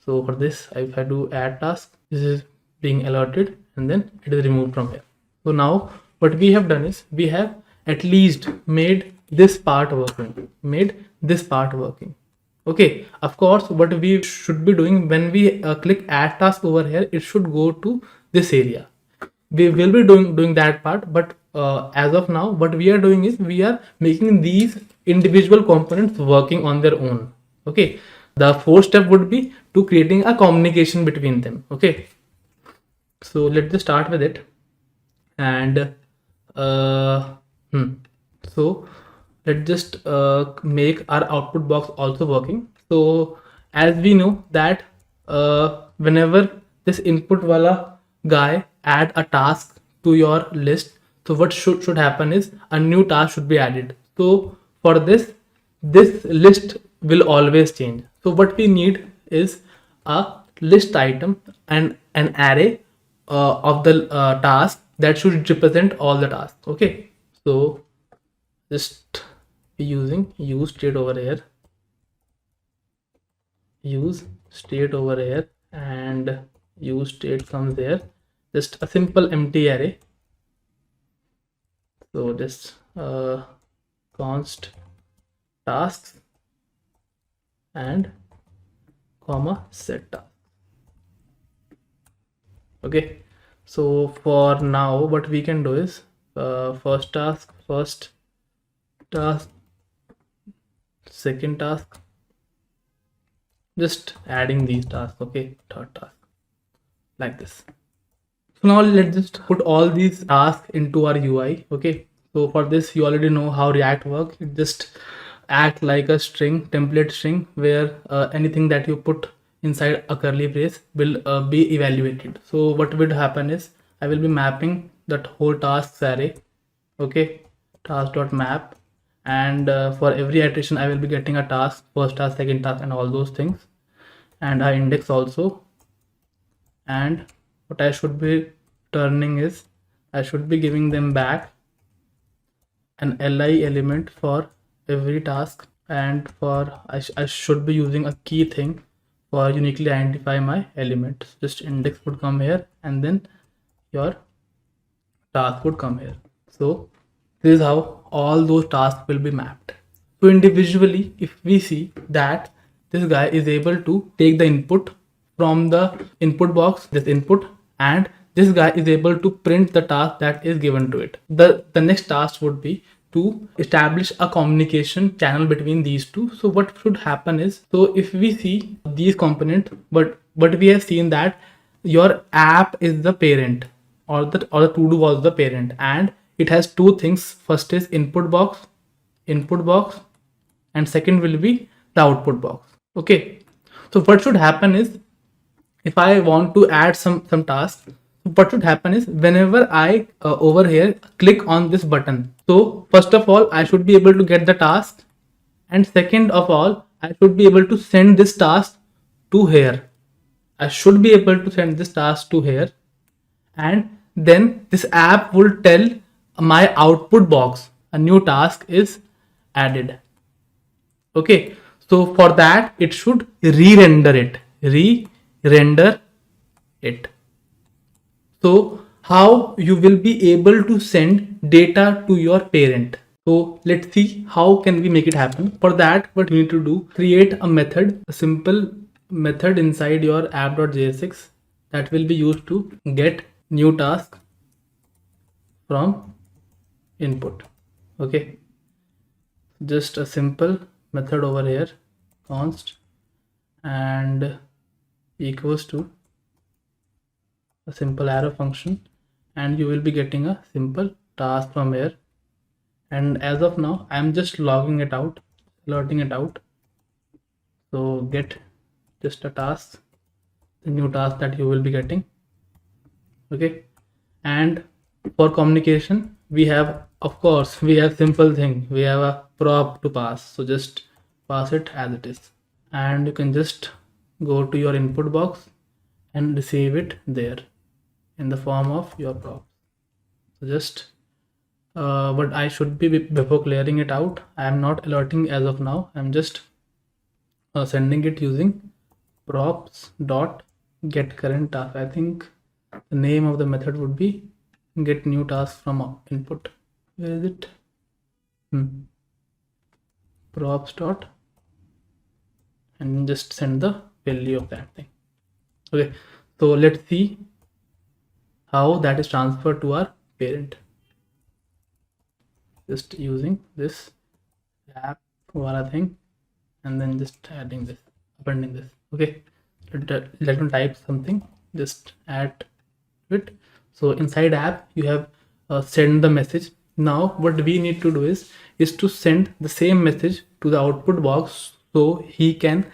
so for this, if I do add task, this is being alerted and then it is removed from here. So now what we have done is, we have at least made this part working, Okay, of course, what we should be doing when we click add task over here, it should go to this area. We will be doing that part, but as of now, what we are doing is, we are making these individual components working on their own. Okay, the fourth step would be to creating a communication between them. Okay, so let's just start with it. And uh, so let's just make our output box also working. So as we know that whenever this input wala guy add a task to your list, so what should happen is, a new task should be added. So for this list will always change. So what we need is a list item and an array of the task that should represent all the tasks. Okay, so just using use state over here, use state over here, and use state comes here, just a simple empty array. So just const tasks and comma set task. Okay, so for now what we can do is, first task, second task, just adding these tasks. Okay, third task, like this. So now let's just put all these tasks into our UI. Okay, so for this, you already know how React works. It just act like a string, template string, where anything that you put inside a curly brace will be evaluated. So what would happen is, I will be mapping that whole tasks array. Okay, task.map, and for every iteration I will be getting a task, first task, second task, and all those things, and our index also. And what I should be turning is, I should be giving them back an li element for every task, and for I should be using a key thing for uniquely identify my elements. Just index would come here, and then your task would come here. So this is how all those tasks will be mapped. So individually, if we see that this guy is able to take the input from the input box, this input, and this guy is able to print the task that is given to it. The next task would be to establish a communication channel between these two. So what should happen is, so if we see these components, but we have seen that your app is the parent, or the to-do was the parent, and it has two things. First is input box, and second will be the output box. Okay, so what should happen is, if I want to add some tasks, what should happen is, whenever I over here click on this button, so first of all I should be able to get the task, and second of all I should be able to send this task to here. I should be able to send this task to here, and then this app will tell my output box a new task is added. Okay, so for that it should re-render it. So how you will be able to send data to your parent? So let's see how can we make it happen. For that, what we need to do, create a method, a simple method inside your app.js that will be used to get new task from input. Okay, just a simple method over here, const and equals to a simple arrow function, and you will be getting a simple task from here. And as of now, I'm just logging it out, alerting it out. So get just a task, the new task that you will be getting. Okay. And for communication, we have, of course, we have simple thing. We have a prop to pass. So just pass it as it is. And you can just go to your input box and receive it there in the form of your prop. So just but I should be before clearing it out. I am not alerting as of now. I'm just sending it using props dot get current task. I think the name of the method would be get new task from input. Where is it? Props dot, and just send the value of that thing. Okay, so let's see how that is transferred to our parent. Just using this app wala thing, and then just adding this, appending this. Okay, let me type something, just add it. So inside app you have send the message. Now what we need to do is to send the same message to the output box, so he can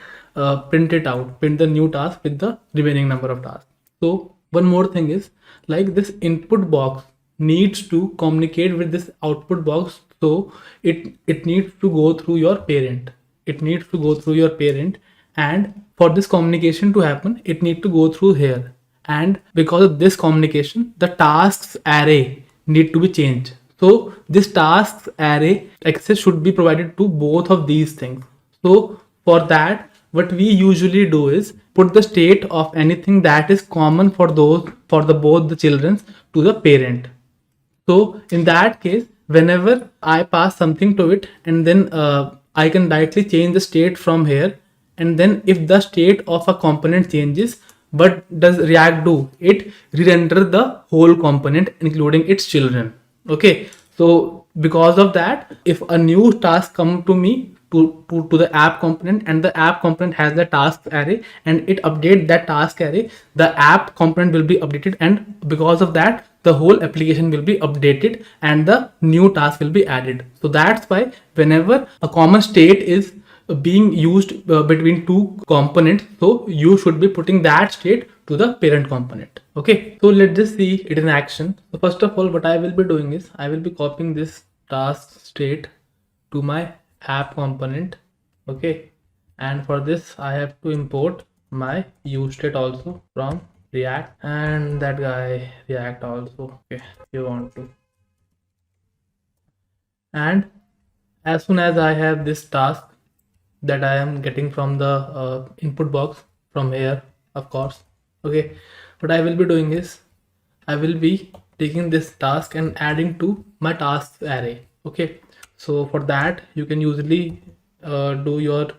print it out, print the new task with the remaining number of tasks. So one more thing is, like, this input box needs to communicate with this output box, so it needs to go through your parent. It needs to go through your parent, and for this communication to happen, it needs to go through here. And because of this communication, the tasks array need to be changed. So this tasks array access should be provided to both of these things. So for that, what we usually do is put the state of anything that is common for those, for the both the children, to the parent. So in that case, whenever I pass something to it, and then I can directly change the state from here. And then if the state of a component changes, what does React do? It re-render the whole component, including its children. Okay, so because of that, if a new task come to me, to the app component, and the app component has the task array, and it update that task array, the app component will be updated, and because of that, the whole application will be updated and the new task will be added. So that's why whenever a common state is being used between two components, so you should be putting that state to the parent component. Okay, so let's just see it in action. So first of all, what I will be doing is I will be copying this task state to my app component. Okay, and for this I have to import my use state also from React, and that guy React also. Okay, if you want to. And as soon as I have this task that I am getting from the input box from here, of course. Okay, what I will be doing is I will be taking this task and adding to my tasks array. Okay, so for that you can usually do your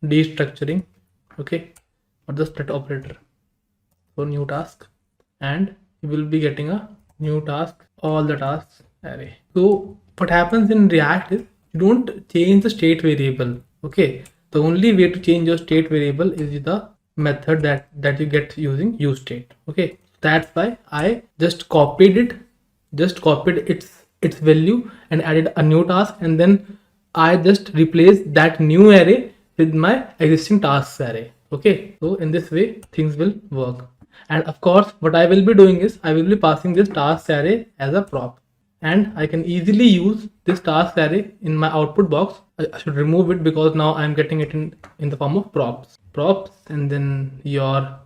destructuring. Okay, or the split operator for new task, and you will be getting a new task, all the tasks array. So what happens in React is you don't change the state variable. Okay, the only way to change your state variable is the method that you get using useState. Okay, that's why I just copied its value and added a new task, and then I just replaced that new array with my existing tasks array. Okay, so in this way things will work. And of course, what I will be doing is I will be passing this tasks array as a prop, and I can easily use this task array in my output box. I should remove it because now I'm getting it in the form of props, and then your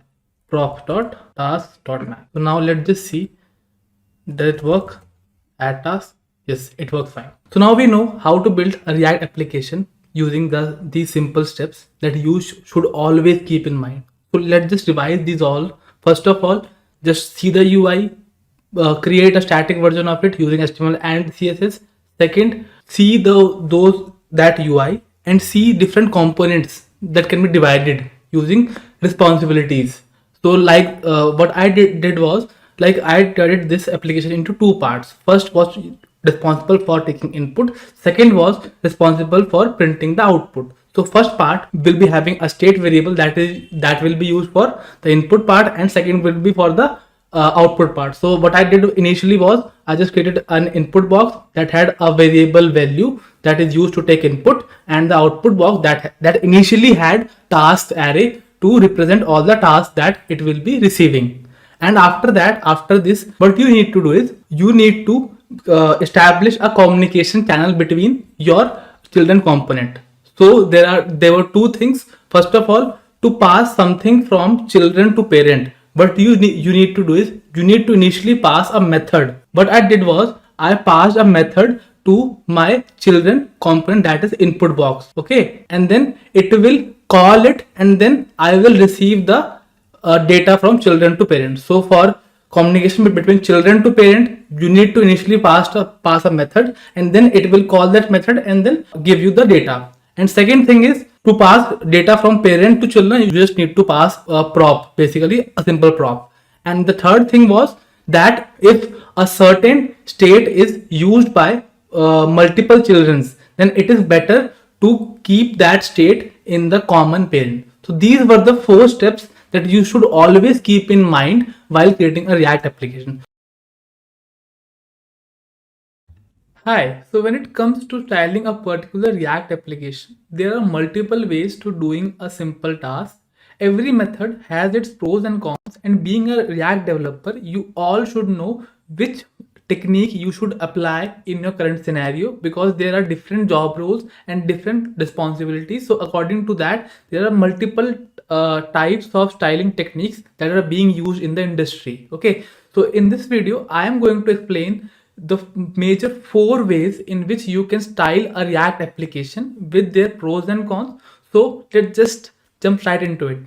props.task.map. So now let's just see, does it work? Add task. Yes, it works fine. So now we know how to build a React application using these simple steps that you should always keep in mind. So let's just revise these all. First of all, just see the UI, create a static version of it using HTML and CSS. Second, see that UI and see different components that can be divided using responsibilities. So like what I did was, like, I divided this application into two parts. First was responsible for taking input, second was responsible for printing the output. So first part will be having a state variable that will be used for the input part, and second will be for the output part. So what I did initially was I just created an input box that had a variable value that is used to take input, and the output box that initially had tasks array to represent all the tasks that it will be receiving. And after that, after this, what you need to do is you need to establish a communication channel between your children component. So there were two things. First of all, to pass something from children to parent, what you need to do is you need to initially pass a method. What I did was I passed a method to my children component, that is input box. Okay, and then it will call it, and then I will receive the data from children to parents. So for communication between children to parent, you need to initially pass a method, and then it will call that method and then give you the data. And second thing is, to pass data from parent to children, you just need to pass a prop, basically a simple prop. And the third thing was that if a certain state is used by multiple children's, then it is better to keep that state in the common parent. So these were the four steps that you should always keep in mind while creating a React application. Hi, so when it comes to styling a particular React application, there are multiple ways to doing a simple task. Every method has its pros and cons, and being a React developer, you all should know which technique you should apply in your current scenario, because there are different job roles and different responsibilities. So according to that, there are multiple types of styling techniques that are being used in the industry. Okay, so in this video I am going to explain the major four ways in which you can style a React application with their pros and cons. So let's just jump right into it.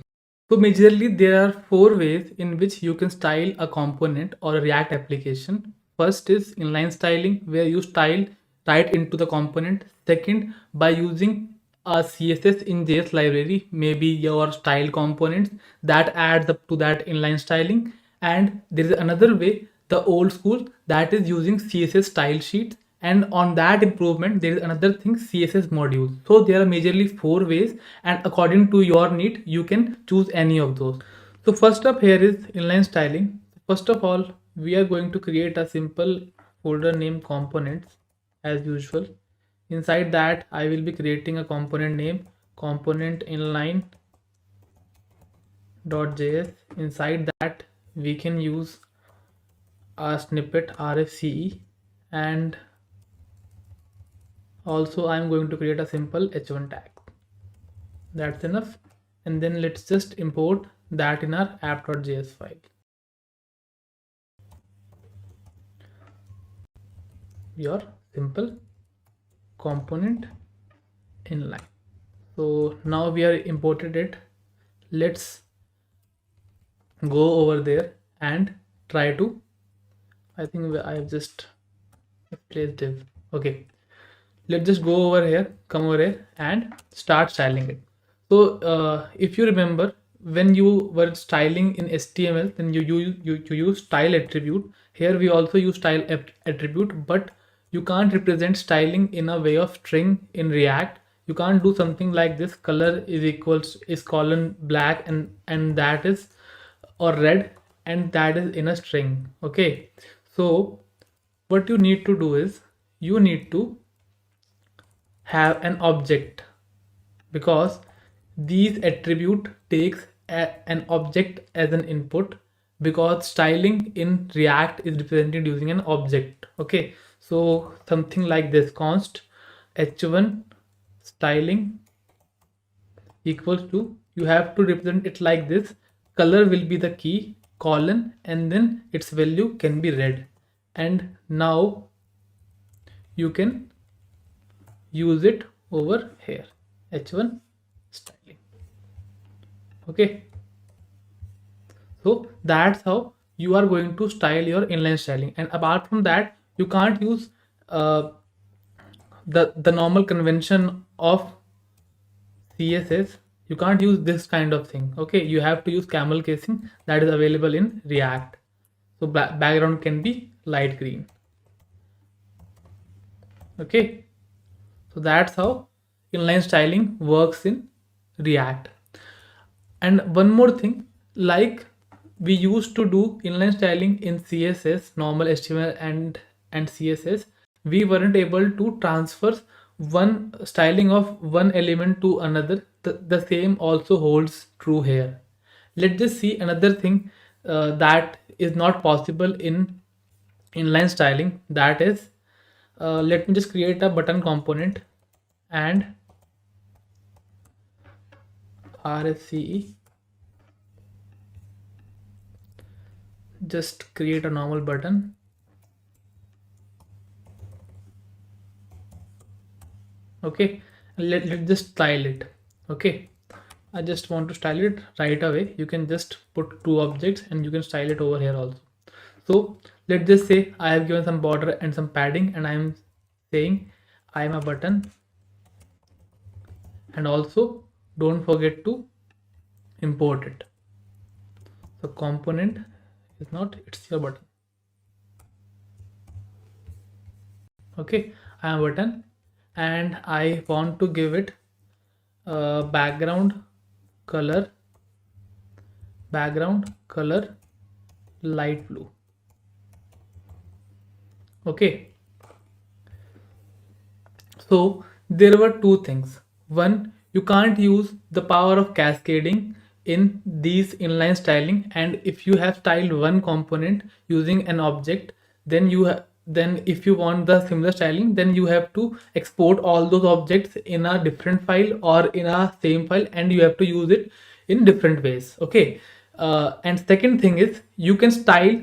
So majorly there are four ways in which you can style a component or a React application. First is inline styling, where you style right into the component. Second, by using a CSS in JS library, maybe your style components, that adds up to that inline styling. And there is another way, the old school, that is using CSS style sheets, and on that improvement there is another thing, CSS modules. So there are majorly four ways, and according to your need you can choose any of those. So first up here is inline styling. First of all, we are going to create a simple folder named components as usual. Inside that I will be creating a component name component inline.js. Inside that we can use a snippet rfce, and also I'm going to create a simple h1 tag. That's enough. And then let's just import that in our app.js file. Your simple component inline. So now we are imported it. Let's go over there and try to, I think I have just placed div. Okay, let's just go over here, come over here and start styling it. So if you remember, when you were styling in HTML, then you use style attribute. Here we also use style attribute, but you can't represent styling in a way of string in React. You can't do something like this, color is colon black and that is, or red, and that is in a string. Okay, so what you need to do is you need to have an object, because these attribute takes an object as an input, because styling in React is represented using an object. Okay, so something like this, const h1 styling equals to, you have to represent it like this, color will be the key, colon, and then its value can be red. And now you can use it over here, h1 styling. Okay, so that's how you are going to style your inline styling. And apart from that, you can't use the normal convention of CSS. You can't use this kind of thing. Okay, you have to use camel casing that is available in React. So background can be light green. Okay, so that's how inline styling works in React. And one more thing, like we used to do inline styling in CSS, normal HTML and CSS, we weren't able to transfer one styling of one element to another. The same also holds true here. Let's just see another thing that is not possible in inline styling. That is, let me just create a button component and RSCE. Just create a normal button. Okay, let's just style it. Okay, I just want to style it right away. You can just put two objects and you can style it over here also. So let's just say I have given some border and some padding, and I'm saying I am a button, and also don't forget to import it. So component is not, it's your button. Okay, I am a button and I want to give it background color light blue. Okay, so there were two things. One, you can't use the power of cascading in these inline styling, and if you have styled one component using an object, then then if you want the similar styling, then you have to export all those objects in a different file or in a same file, and you have to use it in different ways. Okay, and second thing is you can style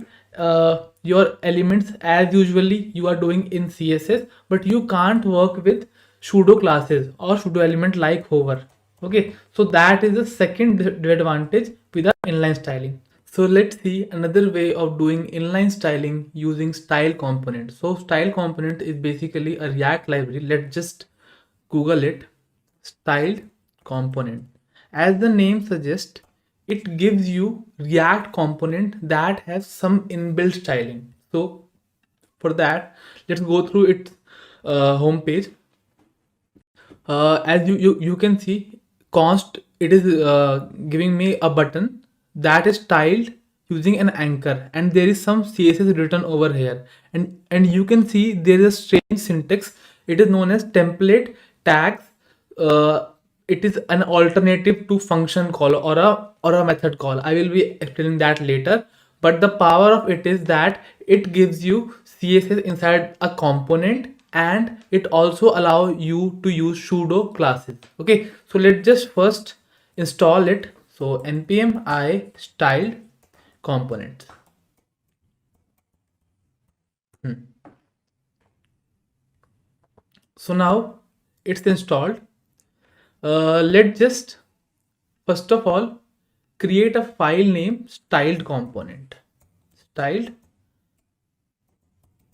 your elements as usually you are doing in CSS, but you can't work with pseudo classes or pseudo element like hover. Okay, so that is the second disadvantage with the inline styling. So let's see another way of doing inline styling using style component. So style component is basically a React library. Let's just Google it. Styled component. As the name suggests, it gives you React component that has some inbuilt styling. So for that, let's go through its homepage. As you can see, const, it is giving me a button that is styled using an anchor, and there is some CSS written over here, and you can see there is a strange syntax. It is known as template tags. uh, it is an alternative to function call or a method call. I will be explaining that later, but the power of it is that it gives you CSS inside a component, and it also allow you to use pseudo classes. Okay, so let's just first install it. So npm I styled components. So now it's installed. Let's just first of all create a file name styled component. Styled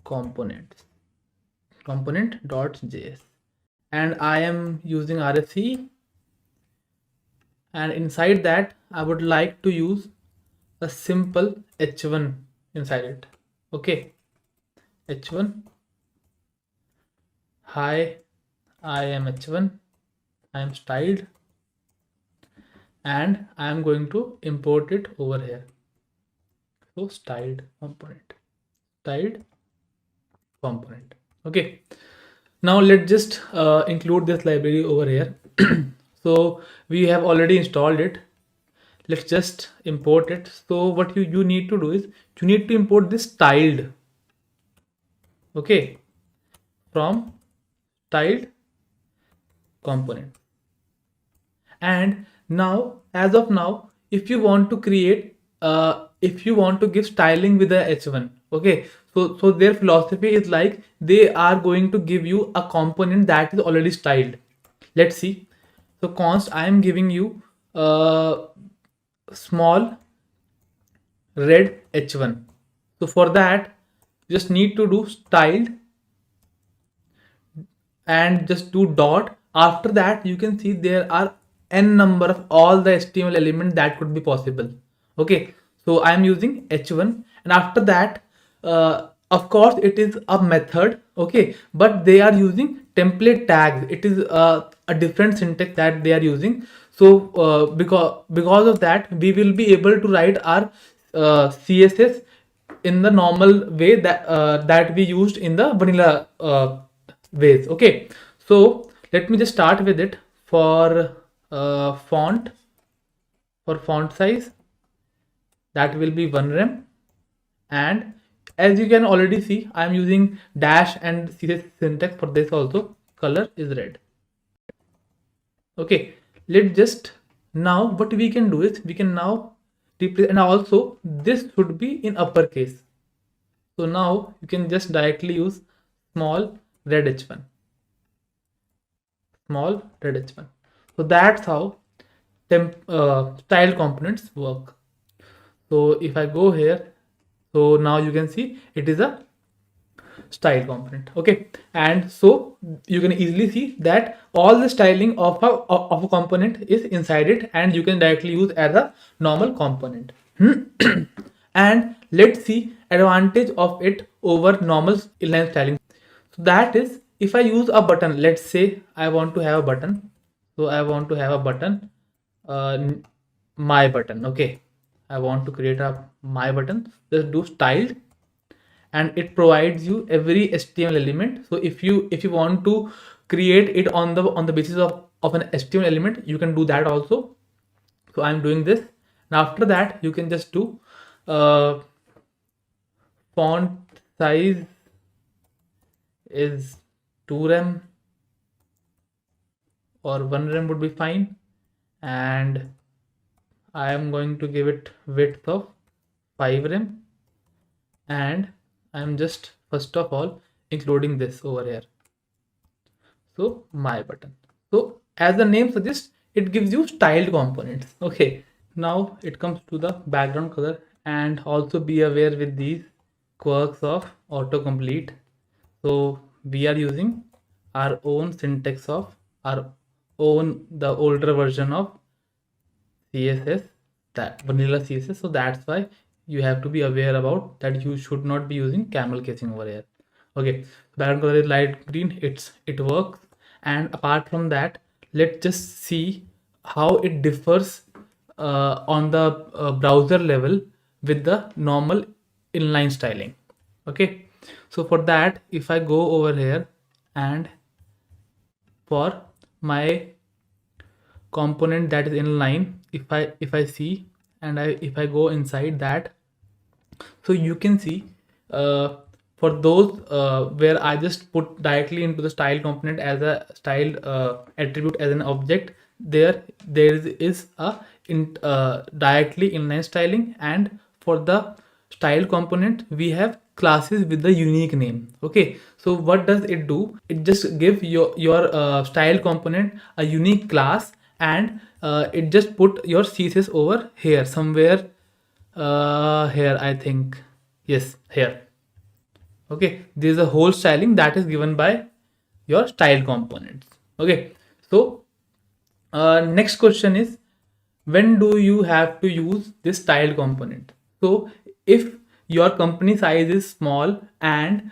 component.js, and I am using RSC, and inside that I would like to use a simple h1 inside it. Okay, h1, hi, I am h1, I am styled, and I am going to import it over here. So styled component. Okay, now let's just include this library over here. So we have already installed it. Let's just import it. So what you need to do is you need to import this styled. Okay, from styled component. And now, as of now, if you want to create if you want to give styling with a h1, okay, so their philosophy is like they are going to give you a component that is already styled. Let's see. So const, I am giving you small red h1. So for that, just need to do styled and just do dot. After that, you can see there are n number of all the HTML elements that could be possible. Okay, so I am using h1, and after that, of course, it is a method. Okay, but they are using template tags. It is a different syntax that they are using. So because of that, we will be able to write our CSS in the normal way that we used in the vanilla ways. Okay, so let me just start with it. For font size, that will be 1 rem. And as you can already see, I am using dash and CSS syntax for this also. Color is red. Okay, let's just, now what we can do is we can now replace, and also this should be in uppercase. So now you can just directly use small red h1, small red h1. So that's how style components work. So if I go here, so now you can see it is a style component. Okay, and so you can easily see that all the styling of a component is inside it, and you can directly use as a normal component. And let's see advantage of it over normal inline styling. So that is, if I use a button, let's say I want to have a button. So I want to have a button, uh, my button. Okay, I want to create a my button. Just do styled, and it provides you every HTML element. So if you want to create it on the basis of an HTML element, you can do that also. So I'm doing this. And after that, you can just do font size is 2 rem or 1 rem would be fine, and I am going to give it width of 5 rem, and I'm just first of all including this over here. So my button. So as the name suggests, it gives you styled components. Okay, now it comes to the background color, and also be aware with these quirks of autocomplete. So we are using our own syntax of our own, the older version of CSS, that vanilla CSS. So that's why you have to be aware about that. You should not be using camel casing over here. Okay, background color is light green. It works. And apart from that, let's just see how it differs on the browser level with the normal inline styling. Okay, so for that, if I go over here and for my component that is inline, if I see, and if I go inside that, so you can see for those where I just put directly into the style component as a styled attribute as an object, there is a directly inline styling. And for the style component, we have classes with the unique name. Okay, so what does it do? It just give your style component a unique class, and it just put your CSS over here somewhere, here I think, yes, here. Okay, there is a whole styling that is given by your style components. Okay, so next question is, when do you have to use this style component? So if your company size is small and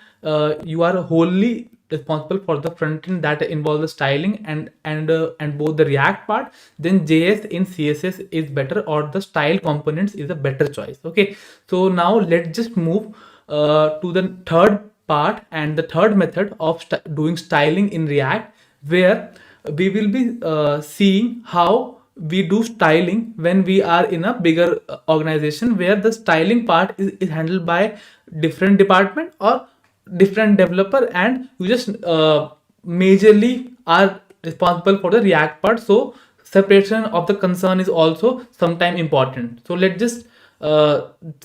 you are wholly responsible for the front end that involves the styling and both the React part, then JS in CSS is better, or the style components is a better choice. Okay, so now let's just move to the third part and the third method of doing styling in React, where we will be seeing how we do styling when we are in a bigger organization, where the styling part is handled by different department or different developer, and you just majorly are responsible for the React part. So separation of the concern is also sometime important. So let's just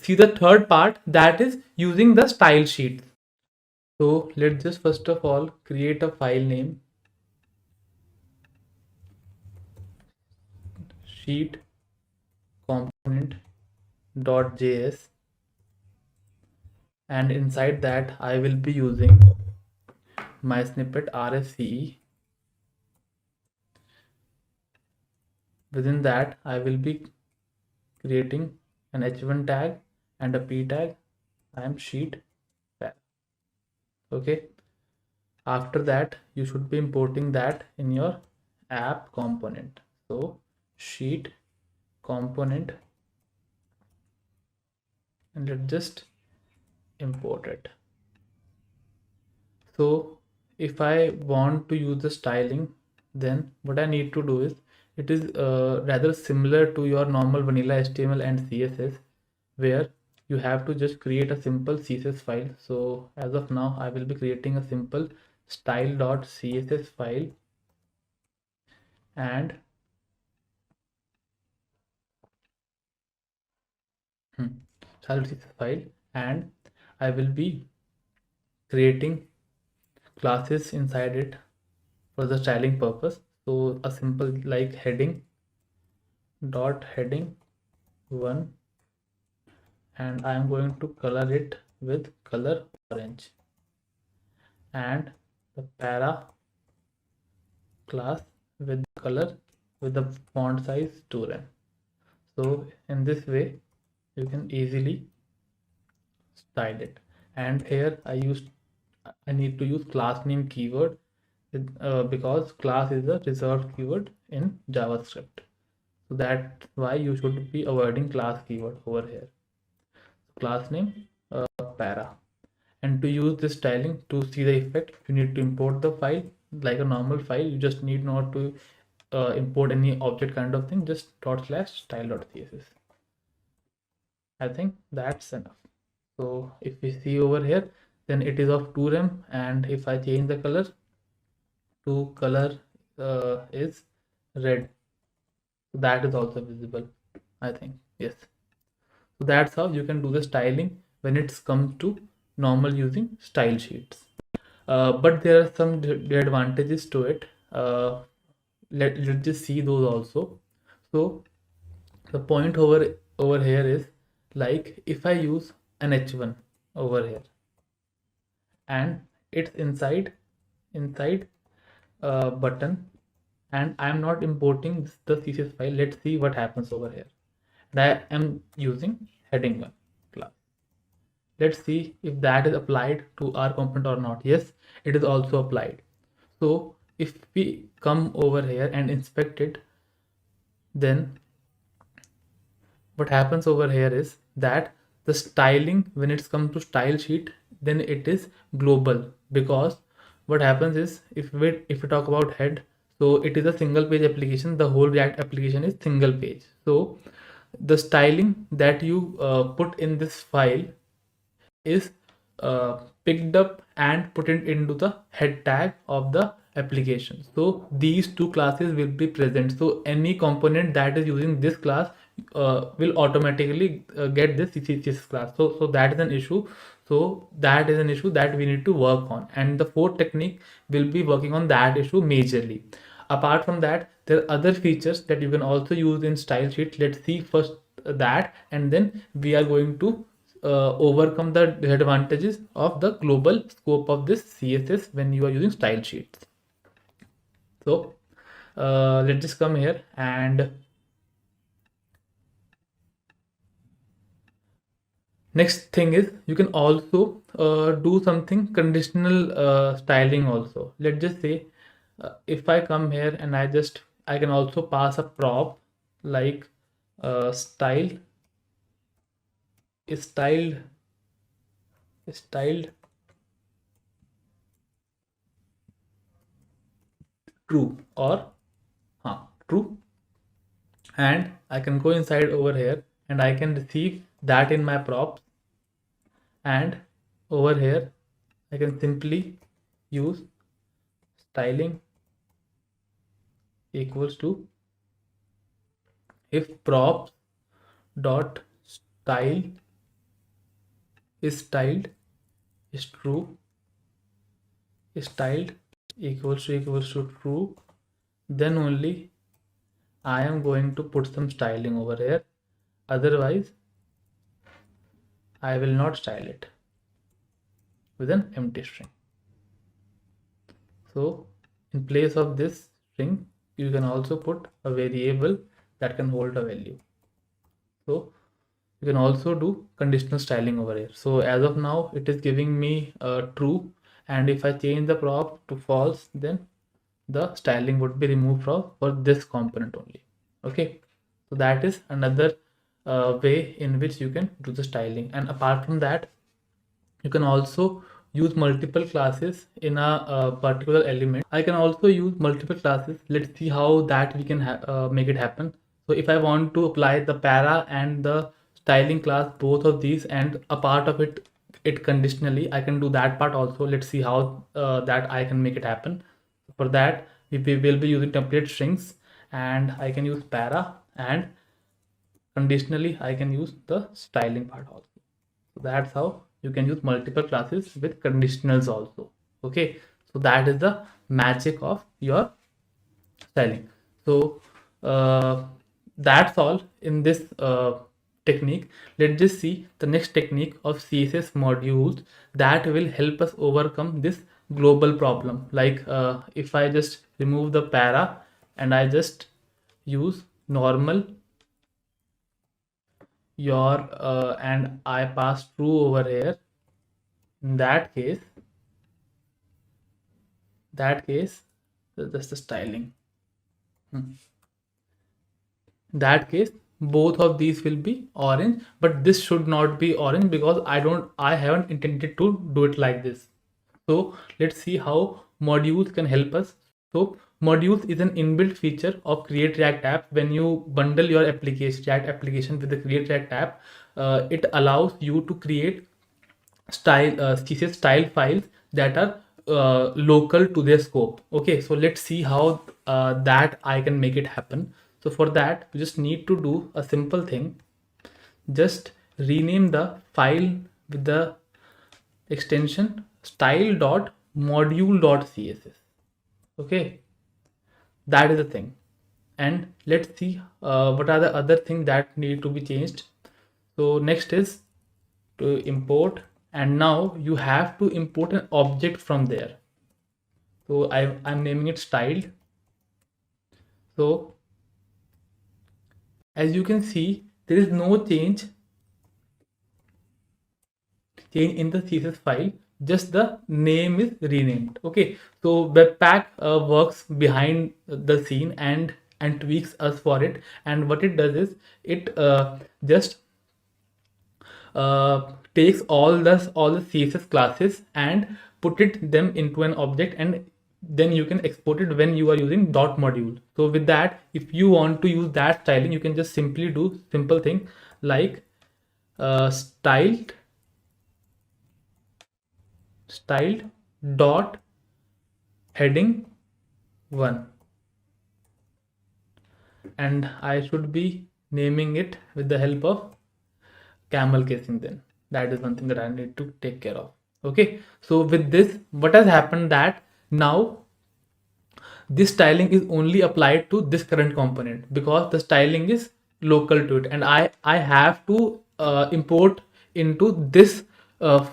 see the third part, that is using the style sheet. So let's just first of all create a file name, sheet component.js, and inside that I will be using my snippet rsce. Within that, I will be creating an h1 tag and a p tag. I am sheet tag. Okay, after that you should be importing that in your app component. So sheet component, and let's just import it. So if I want to use the styling, then what I need to do is, it is rather similar to your normal vanilla HTML and CSS, where you have to just create a simple CSS file. So as of now, I will be creating a simple style.css file, and style.css file, and I will be creating classes inside it for the styling purpose. So a simple like heading 1, and I am going to color it with color orange, and the para class with the color with the font size 2rem. So in this way you can easily style it. And here I need to use class name keyword because class is a reserved keyword in JavaScript. So that's why you should be avoiding class keyword over here. Class name para. And to use this styling, to see the effect, you need to import the file like a normal file. You just need not to import any object kind of thing, just /style.css. I think that's enough. So if we see over here, then it is of 2rem, and if I change the color to color is red, so that is also visible, I think. Yes. So that's how you can do the styling when it's come to normal using style sheets. But there are some advantages to it. Let's just see those also. So the point over here is, like, if I use an h1 over here, and it's inside button, and I'm not importing the CSS file. Let's see what happens over here. And I am using heading1 class. Let's see if that is applied to our component or not. Yes, it is also applied. So if we come over here and inspect it, then what happens over here is that the styling, when it's come to style sheet, then it is global. Because what happens is, if we talk about head, so it is a single page application. The whole React application is single page. So the styling that you put in this file is picked up and put it into the head tag of the application. So these two classes will be present. So any component that is using this class will automatically get this CSS class. So that is an issue. So that is an issue that we need to work on, and the fourth technique will be working on that issue majorly. Apart from that, there are other features that you can also use in style sheet. Let's see first that, and then we are going to overcome the disadvantages of the global scope of this CSS when you are using style sheets. So let's just come here, and next thing is, you can also do something conditional styling also. Let's just say if I come here and I can also pass a prop like style is styled true, or true, and I can go inside over here and I can receive that in my props, and over here I can simply use styling equals to, if props dot style is true, styled equals to true, then only I am going to put some styling over here. Otherwise I will not style it with an empty string. So in place of this string, you can also put a variable that can hold a value. So you can also do conditional styling over here. So as of now, it is giving me true, and if I change the prop to false, then the styling would be removed for this component only. Okay, so that is another way in which you can do the styling. And apart from that, you can also use multiple classes in a particular element. I can also use multiple classes. Let's see how that we can make it happen. So if I want to apply the para and the styling class, both of these, and a part of it conditionally, I can do that part also. Let's see how that I can make it happen. For that, we will be using template strings, and I can use para, and conditionally I can use the styling part also. So that's how you can use multiple classes with conditionals also. Okay, so that is the magic of your styling. So that's all in this technique. Let's just see the next technique of CSS modules that will help us overcome this global problem. Like if I just remove the para and I just use normal your and I pass true over here, in that case just the styling. In that case, both of these will be orange, but this should not be orange because I haven't intended to do it like this. So let's see how modules can help us. So modules is an inbuilt feature of Create React app. When you bundle your application React application with the Create React app, it allows you to create CSS style files that are local to their scope. Okay, so let's see how that I can make it happen. So for that, you just need to do a simple thing. Just rename the file with the extension style.module.css. Okay, that is the thing. And let's see what are the other things that need to be changed. So next is to import, and now you have to import an object from there. So I'm naming it styled. So as you can see, there is no change in the CSS file, just the name is renamed. Okay, so Webpack works behind the scene and tweaks us for it, and what it does is it just takes all the CSS classes and put it them into an object, and then you can export it when you are using dot module. So with that, if you want to use that styling, you can just simply do simple thing like styled dot heading 1, and I should be naming it with the help of camel casing. Then that is one thing that I need to take care of. Okay, so with this, what has happened that now this styling is only applied to this current component because the styling is local to it, and I have to import into this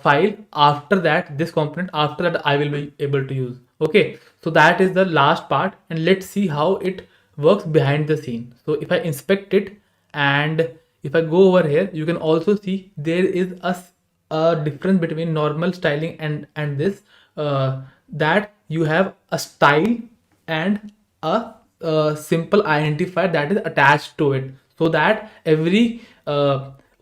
file after that, this component after that I will be able to use. Okay, so that is the last part, and let's see how it works behind the scene. So if I inspect it, and if I go over here, you can also see there is a difference between normal styling and this, that you have a style and a simple identifier that is attached to it, so that every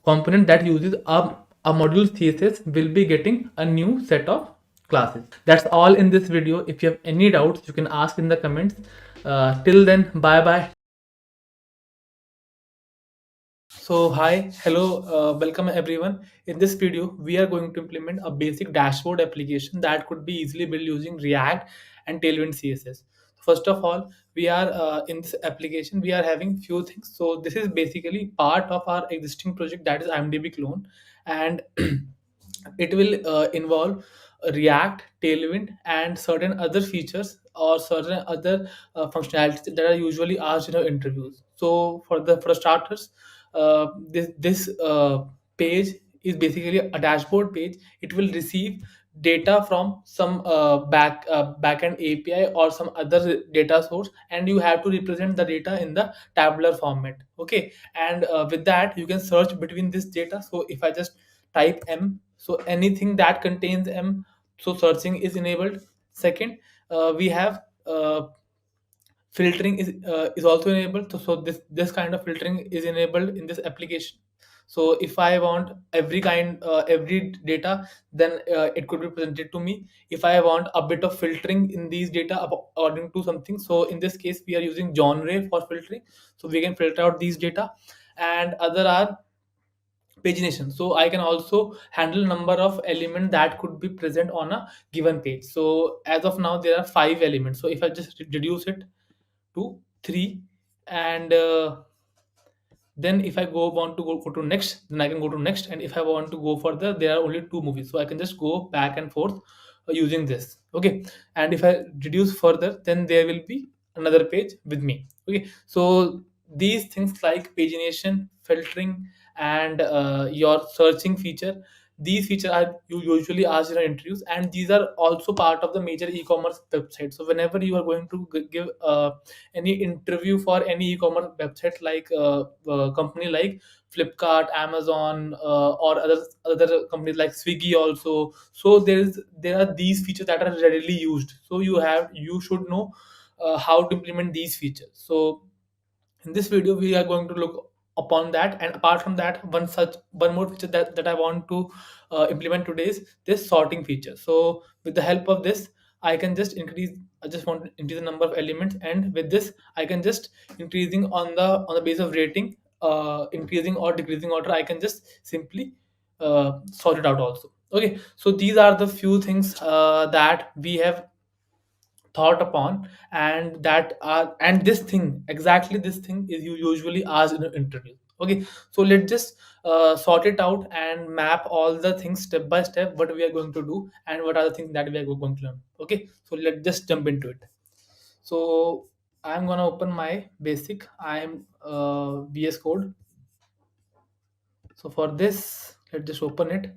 component that uses a module CSS will be getting a new set of classes. That's all in this video. If you have any doubts, you can ask in the comments. Till then, bye bye. So hi, hello, welcome everyone. In this video, we are going to implement a basic dashboard application that could be easily built using React and Tailwind CSS. First of all, we are in this application, we are having few things. So this is basically part of our existing project, that is IMDb clone, and it will involve React, Tailwind, and certain other features or certain other functionalities that are usually asked in our interviews. So for starters, this page is basically a dashboard page. It will receive data from some backend API or some other data source, and you have to represent the data in the tabular format. Okay, and with that you can search between this data. So if I just type M, so anything that contains M, so searching is enabled. Second, we have filtering is also enabled. So this kind of filtering is enabled in this application. So if I want every data, then it could be presented to me. If I want a bit of filtering in these data according to something, so in this case we are using genre for filtering, so we can filter out these data. And other are pagination, so I can also handle number of elements that could be present on a given page. So as of now there are 5 elements, so if I just reduce it to 3, and then if I want to go to next, then I can go to next. And if I want to go further, there are only 2 movies, so I can just go back and forth using this. Okay. And if I reduce further, then there will be another page with me. Okay. So these things like pagination, filtering, and your searching feature, these features are you usually asked in interviews, and these are also part of the major e-commerce website. So whenever you are going to give any interview for any e-commerce website, like company like Flipkart, Amazon, or other companies like Swiggy also, so there are these features that are readily used, so you should know how to implement these features. So in this video we are going to look upon that. And apart from that, one more feature that I want to implement today is this sorting feature. So with the help of this, I just want to increase the number of elements, and with this I can just increasing on the base of rating, increasing or decreasing order, I can just simply sort it out also. Okay, so these are the few things that we have thought upon, and that are and this thing, exactly this thing is you usually asked in an interview. Okay, so let's just sort it out and map all the things step by step, what we are going to do and what are the things that we are going to learn. Okay, so let's just jump into it. So I'm gonna open my basic, I'm VS Code. So for this, let's just open it.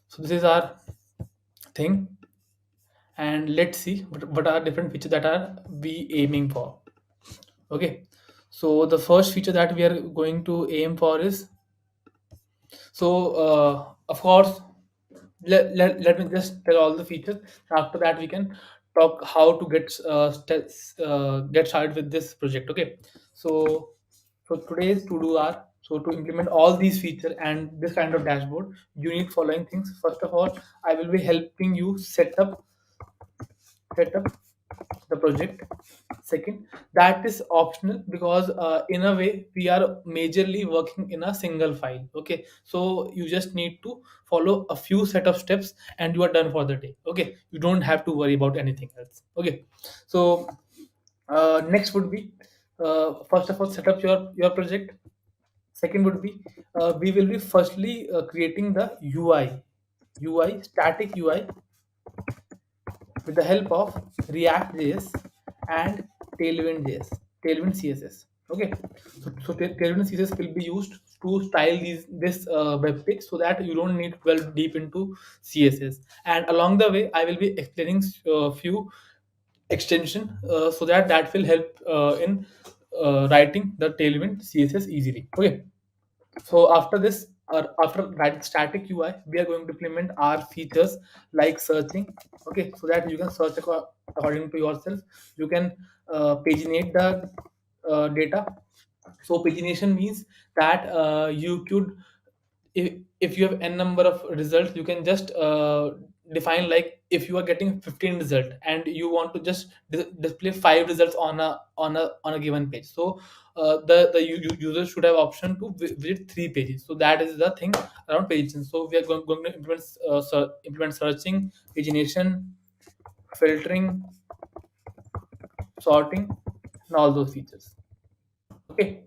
So this is our thing, and let's see what are different features that are we aiming for. Okay, so the first feature that we are going to aim for is, so of course, let me just tell all the features. After that we can talk how to get started with this project. Okay, so today's to do are, so to implement all these features and this kind of dashboard, you need following things. First of all, I will be helping you set up the project. Second, that is optional because in a way we are majorly working in a single file. Okay, so you just need to follow a few set of steps and you are done for the day. Okay, you don't have to worry about anything else. Okay, so next would be, first of all, set up your project. Second would be, we will be firstly creating the UI, static UI, with the help of React.js and Tailwind.js, Tailwind CSS. Okay, Tailwind CSS will be used to style this web page, so that you don't need to delve deep into CSS. And along the way, I will be explaining few extension, so that will help in writing the Tailwind CSS easily. Okay, so after this, or after writing static UI, we are going to implement our features like searching. Okay, so that you can search according to yourself. You can paginate the data. So pagination means that you could, if you have n number of results, you can just define, like if you are getting 15 result and you want to just display 5 results on a given page. So the user should have option to visit 3 pages. So that is the thing around pagination. So we are going to implement searching, pagination, filtering, sorting, and all those features. Okay,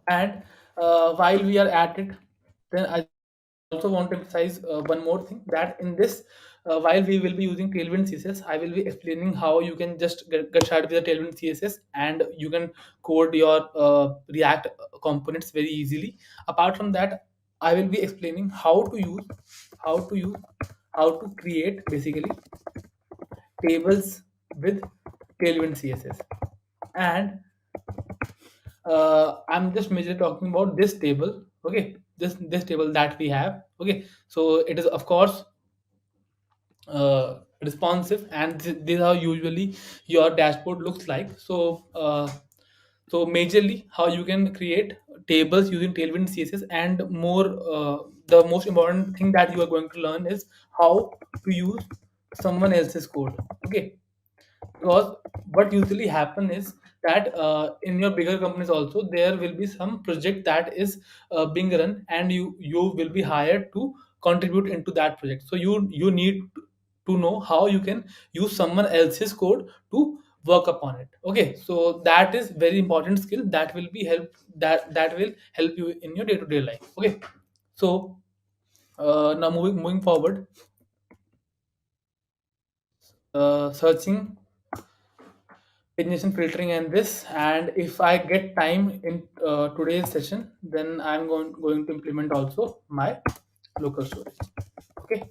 and while we are at it, then I also want to emphasize one more thing, that in this, while we will be using Tailwind CSS, I will be explaining how you can just get started with the Tailwind CSS and you can code your React components very easily. Apart from that, I will be explaining how to use how to create basically tables with Tailwind CSS. And I'm just majorly talking about this table. Okay, this table that we have. Okay, so it is of course responsive, and this is how usually your dashboard looks like. So majorly how you can create tables using Tailwind CSS, and more the most important thing that you are going to learn is how to use someone else's code. Okay, because what usually happen is that in your bigger companies also there will be some project that is being run, and you will be hired to contribute into that project. So you need to know how you can use someone else's code to work upon it. Okay, so that is very important skill that will be help, that will help you in your day-to-day life. Okay, so now moving forward, searching, ignition, filtering, and this. And if I get time in today's session, then I'm going to implement also my local storage. Okay,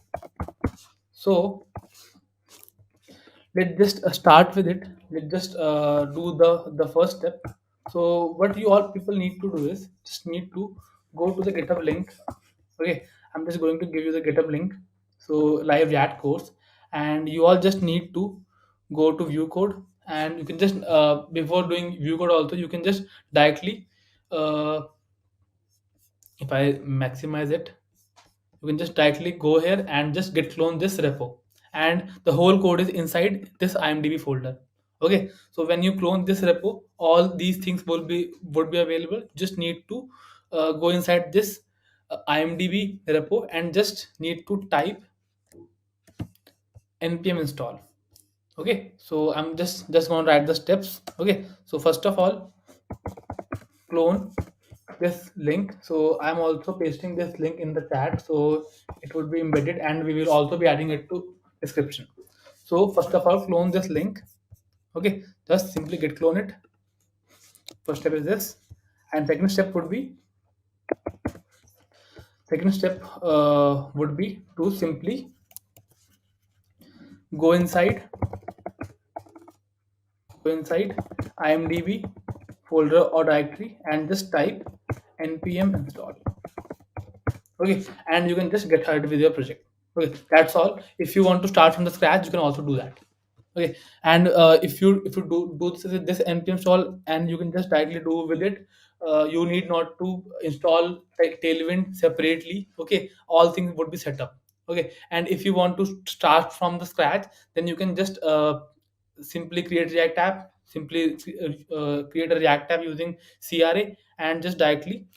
so let's just start with it. Let's just do the first step. So what you all people need to do is just need to go to the GitHub link. Okay, I'm just going to give you the GitHub link. So live React course, and you all just need to go to view code, and you can just before doing view code also you can just directly uh, if I maximize it, you can just directly go here and just git clone this repo, and the whole code is inside this imdb folder. Okay, so when you clone this repo, all these things would be available. Just need to go inside this imdb repo and just need to type npm install. Okay, so I'm just going to write the steps. Okay, so first of all, clone this link. So I'm also pasting this link in the chat, so it would be embedded, and we will also be adding it to description. So first of all, clone this link. Okay, just simply git clone it. First step is this, and second step would be to simply go inside imdb folder or directory and just type npm install. Okay, and you can just get started with your project. Okay, that's all. If you want to start from the scratch, you can also do that. Okay, and if you do this npm install, and you can just directly do with it. You need not to install like Tailwind separately. Okay, all things would be set up. Okay, and if you want to start from the scratch, then you can just simply create React app, simply create a React app using CRA, and just directly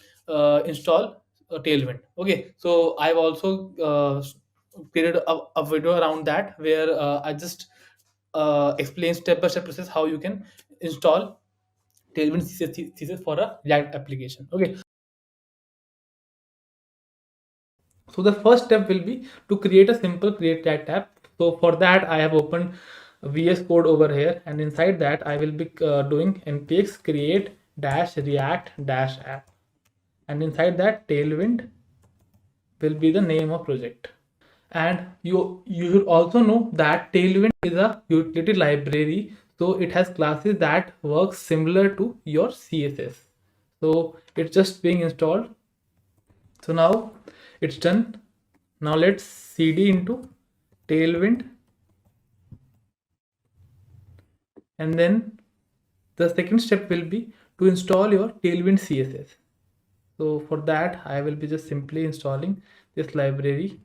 install Tailwind. Okay, so I've also created a video around that where I just explain step by step process how you can install Tailwind CSS for a React application. Okay, so the first step will be to create a simple create React app. So for that, I have opened VS Code over here, and inside that I will be doing npx create dash react dash app, and inside that Tailwind will be the name of project. And you should also know that Tailwind is a utility library, so it has classes that work similar to your CSS. So it's just being installed. So now it's done. Now let's cd into Tailwind, and then the second step will be to install your Tailwind CSS. So for that, I will be just simply installing this library.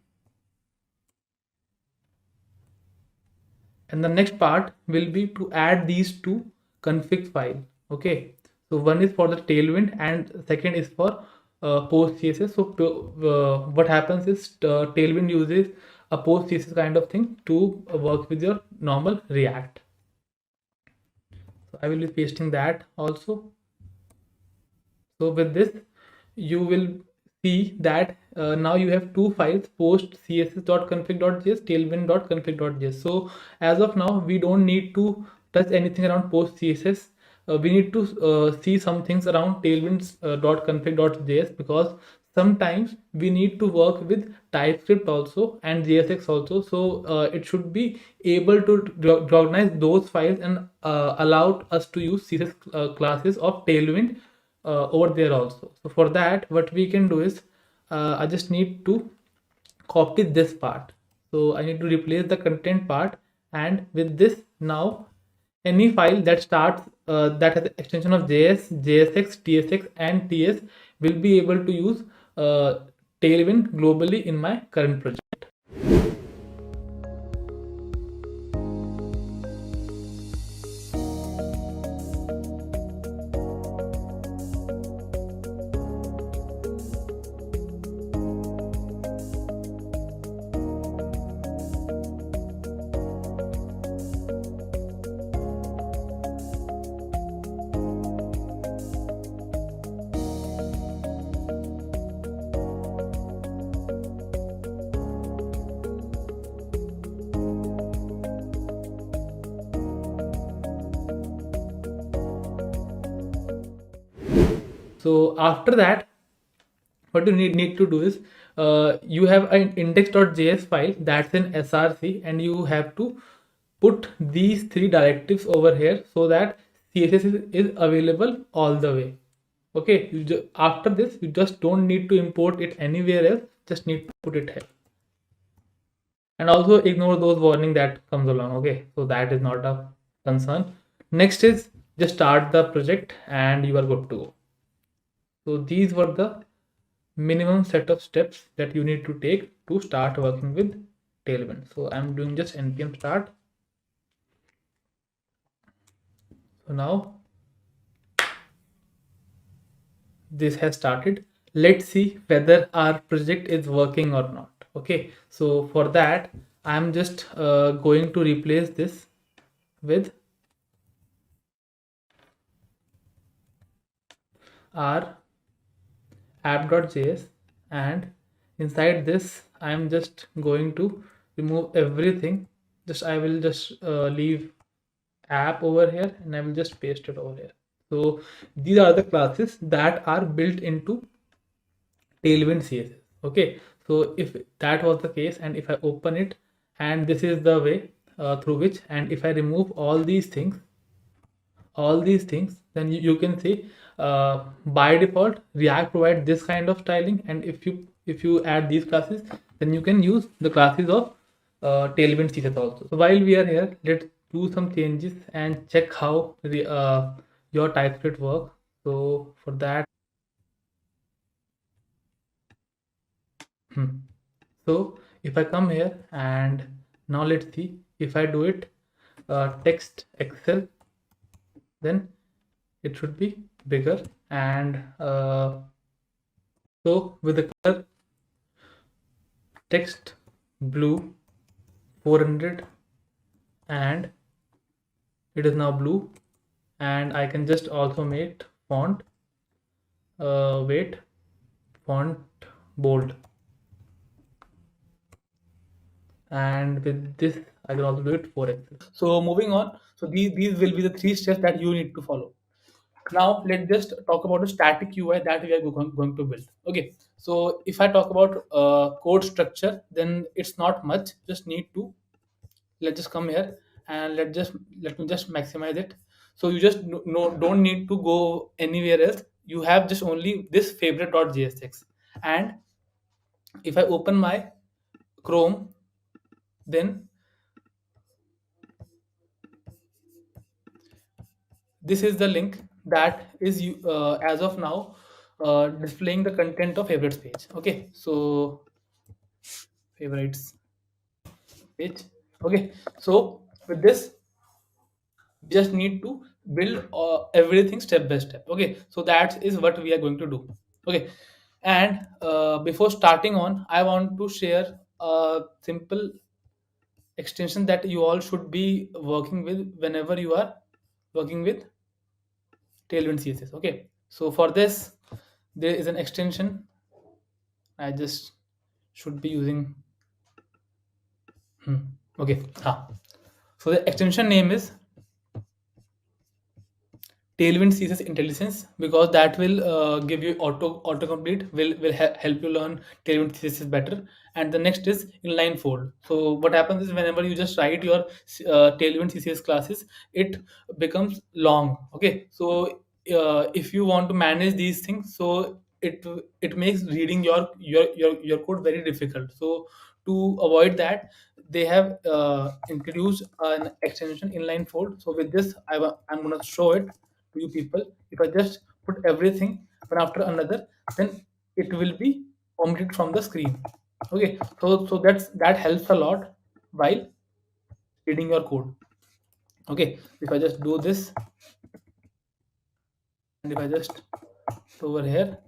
And the next part will be to add these two config file. Okay, so one is for the Tailwind and second is for post css. So what happens is Tailwind uses a post css kind of thing to work with your normal React. So I will be pasting that also. So with this, you will see that now you have two files, post css.config.js, tailwind.config.js. So as of now, we don't need to touch anything around post css. We need to see some things around tailwind.config.js, because sometimes we need to work with TypeScript also and JSX also. So it should be able to recognize those files and allow us to use CSS classes of Tailwind over there also. So for that, what we can do is I just need to copy this part. So I need to replace the content part, and with this now, any file that starts that has extension of JS, JSX, TSX, and TS will be able to use uh, Tailwind globally in my current project. So after that, what you need to do is you have an index.js file that's in src, and you have to put these three directives over here so that css is available all the way. Okay, after this you just don't need to import it anywhere else, just need to put it here. And also ignore those warning that comes along. Okay, so that is not a concern. Next is just start the project and you are good to go. So these were the minimum set of steps that you need to take to start working with Tailwind. So I'm doing just npm start. So now this has started. Let's see whether our project is working or not. Okay, so for that I'm just going to replace this with our app.js, and inside this I'm just going to remove everything. Just I will just leave app over here and I will just paste it over here. So these are the classes that are built into Tailwind CSS. Okay, so if that was the case and if I open it, and this is the way through which, and if I remove all these things, then you can see by default React provides this kind of styling, and if you add these classes, then you can use the classes of Tailwind CSS also. So while we are here, let's do some changes and check how your TypeScript works. So for that, so if I come here and now let's see if I do it text Excel, then it should be bigger, and so with the color text blue 400, and it is now blue, and I can just also make font weight font bold, and with this I can also do it 4x. So moving on, so these will be the three steps that you need to follow. Now let's just talk about the static UI that we are going to build. Okay, so if I talk about code structure, then it's not much. Just need to, let's just come here and let me just maximize it. So you just no don't need to go anywhere else. You have just only this favorite.jsx, and if I open my Chrome, then this is the link that is as of now displaying the content of favorites page. Okay, so favorites page. Okay, so with this we just need to build everything step by step. Okay, so that is what we are going to do. Okay, and before starting on, I want to share a simple extension that you all should be working with whenever you are working with Tailwind CSS. Okay, so for this there is an extension I just should be using. Okay, so the extension name is Tailwind CSS Intelligence, because that will give you autocomplete, will help you learn Tailwind CSS better. And the next is inline fold. So what happens is whenever you just write your Tailwind CSS classes, it becomes long. Okay, so if you want to manage these things, so it makes reading your code very difficult. So to avoid that, they have introduced an extension inline fold. So with this, I'm going to show it to you people. If I just put everything one after another, then it will be omitted from the screen. Okay, so that helps a lot while reading your code. Okay, if I just do this, and if I just over here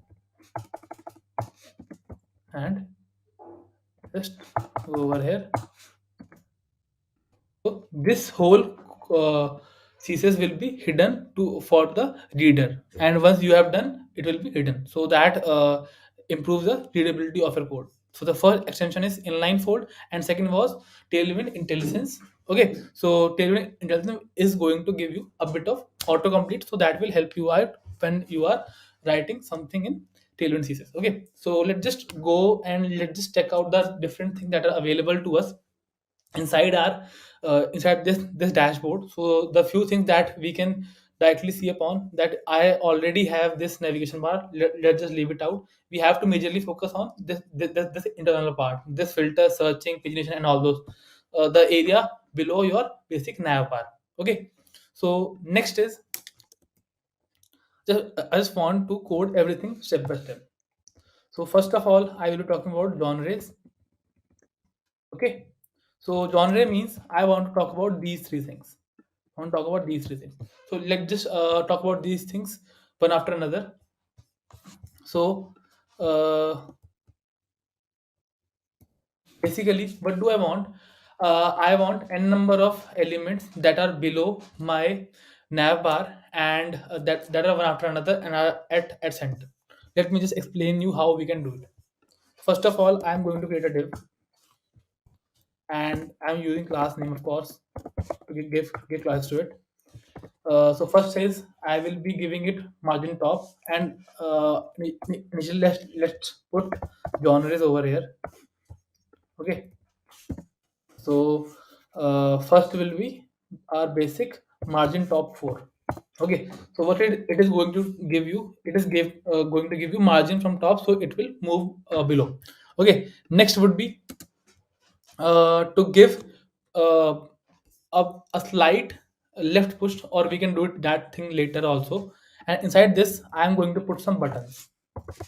and just over here, so this whole CSS will be hidden to for the reader, and once you have done, it will be hidden. So that improves the readability of your code. So the first extension is inline fold, and second was Tailwind Intelligence. Okay, so Tailwind Intelligence is going to give you a bit of autocomplete, so that will help you out when you are writing something in Tailwind CSS. Okay, so let's just go and let's just check out the different things that are available to us inside our inside this dashboard. So the few things that we can directly see upon that, I already have this navigation bar. Let's just leave it out. We have to majorly focus on this internal part, this filter, searching, pagination, and all those, the area below your basic nav bar. Okay, so next is I just want to code everything step by step. So first of all, I will be talking about genres. Okay, so genre means I want to talk about these three things. I want to talk about these three things. So let's just talk about these things one after another. So basically, what do I want? I want n number of elements that are below my nav bar, and that are one after another and are at center. Let me just explain you how we can do it. First of all, I'm going to create a div, and I'm using class name, of course, to give class to it. So first is I will be giving it margin top, and initially let's put genres over here. Okay, so first will be our basic margin top 4. Okay, so what it is going to give you, it is going to give you margin from top, so it will move below. Okay, next would be to give uh, a slight left push, or we can do it that thing later also. And inside this, I am going to put some buttons.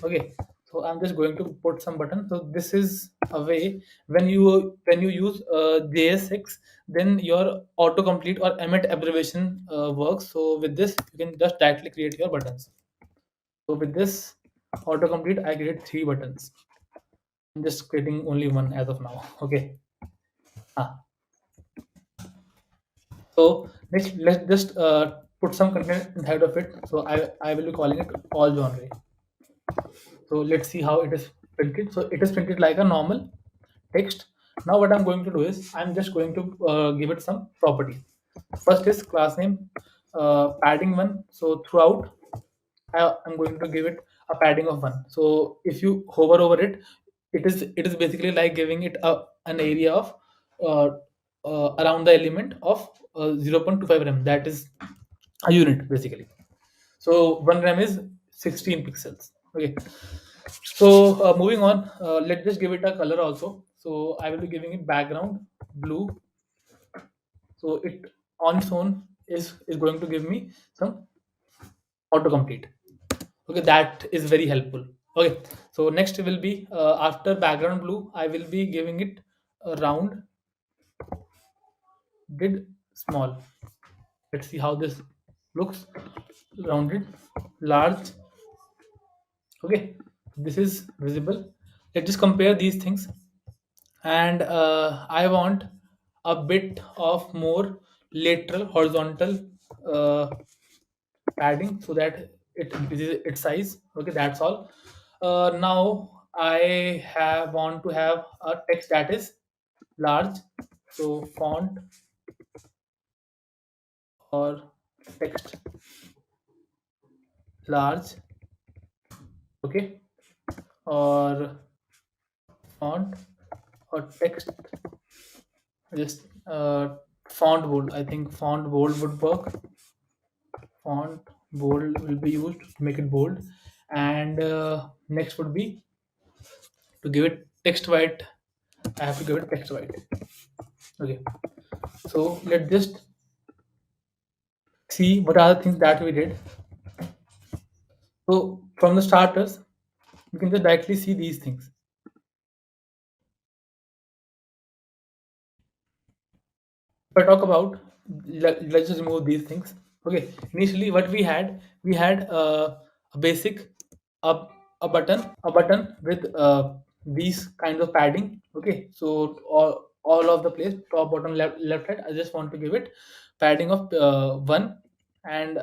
Okay, so I'm just going to put some buttons. So this is a way when you use JS6, then your autocomplete or emit abbreviation works. So with this, you can just directly create your buttons. So with this autocomplete, I create 3 buttons. I'm just creating only one as of now. Okay. Ah. So let's just put some content inside of it. So I will be calling it all genre. So let's see how it is printed. So it is printed like a normal text. Now what I'm going to do is I'm just going to give it some properties. First is class name, padding 1. So throughout I'm going to give it a padding of 1. So if you hover over it, it is basically like giving it an area of uh, around the element of 0.25 rem. That is a unit basically. So 1 rem is 16 pixels. Okay. So moving on, let's just give it a color also. So I will be giving it background blue. So it on its own is going to give me some autocomplete. Okay, that is very helpful. Okay, so next will be after background blue, I will be giving it a round did small. Let's see how this looks. Rounded, large. Okay, this is visible. Let's just compare these things, and I want a bit of more lateral horizontal uh, padding so that it increases its size. Okay, that's all. Now I have want to have a text that is large, so font or text large. Okay, or font or text just font bold. I think font bold would work. Font bold will be used to make it bold, and next would be to give it text white I have to give it text white. Okay, so let's just see what are the things that we did. So from the starters, you can just directly see these things. If I talk about, let's just remove these things. Okay, initially what we had a basic a, a button with these kinds of padding. Okay, so all of the place, top, bottom, left side, I just want to give it padding of 1, and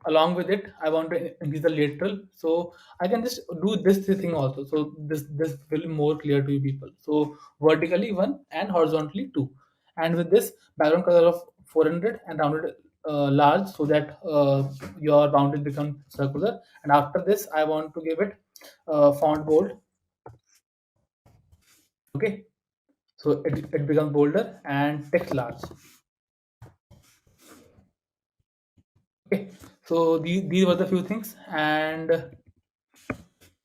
along with it I want to increase the lateral, so I can just do this thing also. So this will be more clear to you people. So vertically 1 and horizontally 2, and with this background color of 400 and rounded large, so that your boundary becomes circular. And after this I want to give it font bold. Okay, so it becomes bolder, and text large. Okay, so these were the few things, and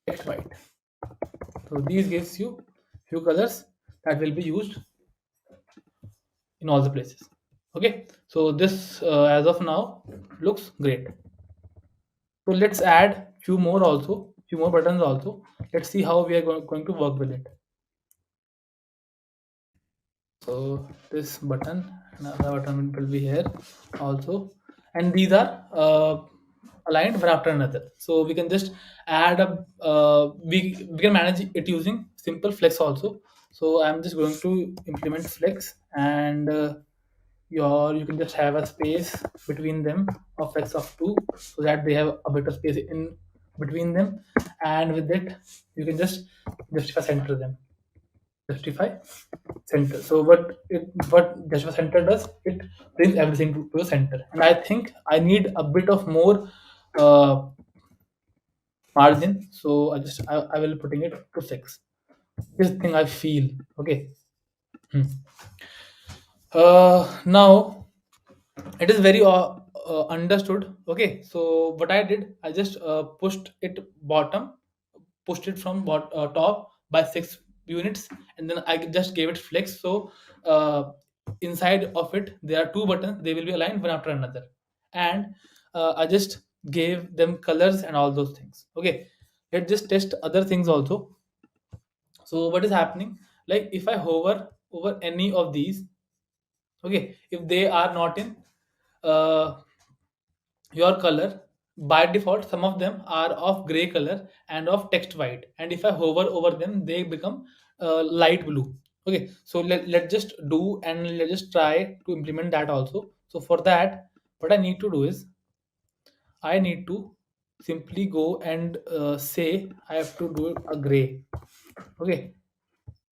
text white. So these gives you few colors that will be used in all the places. Okay, so this as of now looks great. So let's add few more also, few more buttons also. Let's see how we are going to work with it. So this button, another button will be here also, and these are aligned one after another. So we can just add a we can manage it using simple flex also. So I'm just going to implement flex, and you can just have a space between them of x of 2, so that they have a bit of space in between them, and with it you can just justify center them. Justify center. So what justify center does, it brings everything to the center. And I think I need a bit of more uh, margin, so I will putting it to 6. This thing I feel. Okay. Hmm. Now it is very understood. Okay, so what I did, I just pushed it bottom, pushed it from top by 6 units, and then I just gave it flex. So inside of it there are two buttons, they will be aligned one after another, and I just gave them colors and all those things. Okay, let's just test other things also. So what is happening, like if I hover over any of these, okay, if they are not in uh, your color, by default some of them are of gray color and of text white, and if I hover over them they become light blue. Okay, so let's just do, and let's just try to implement that also. So for that, what I need to do is I need to simply go and say I have to do a gray. Okay,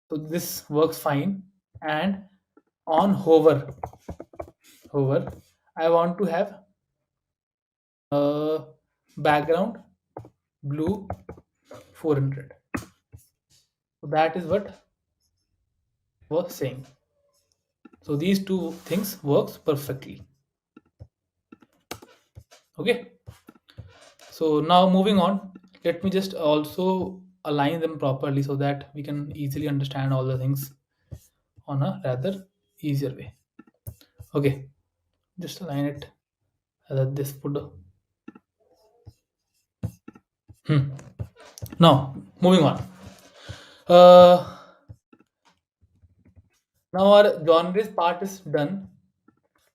so this works fine. And on hover I want to have background blue 400. So that is what I was saying. So these two things works perfectly. Okay, so now moving on, let me just also align them properly so that we can easily understand all the things on a rather easier way. Okay, just align it this would. Now moving on, uh, now our genres part is done.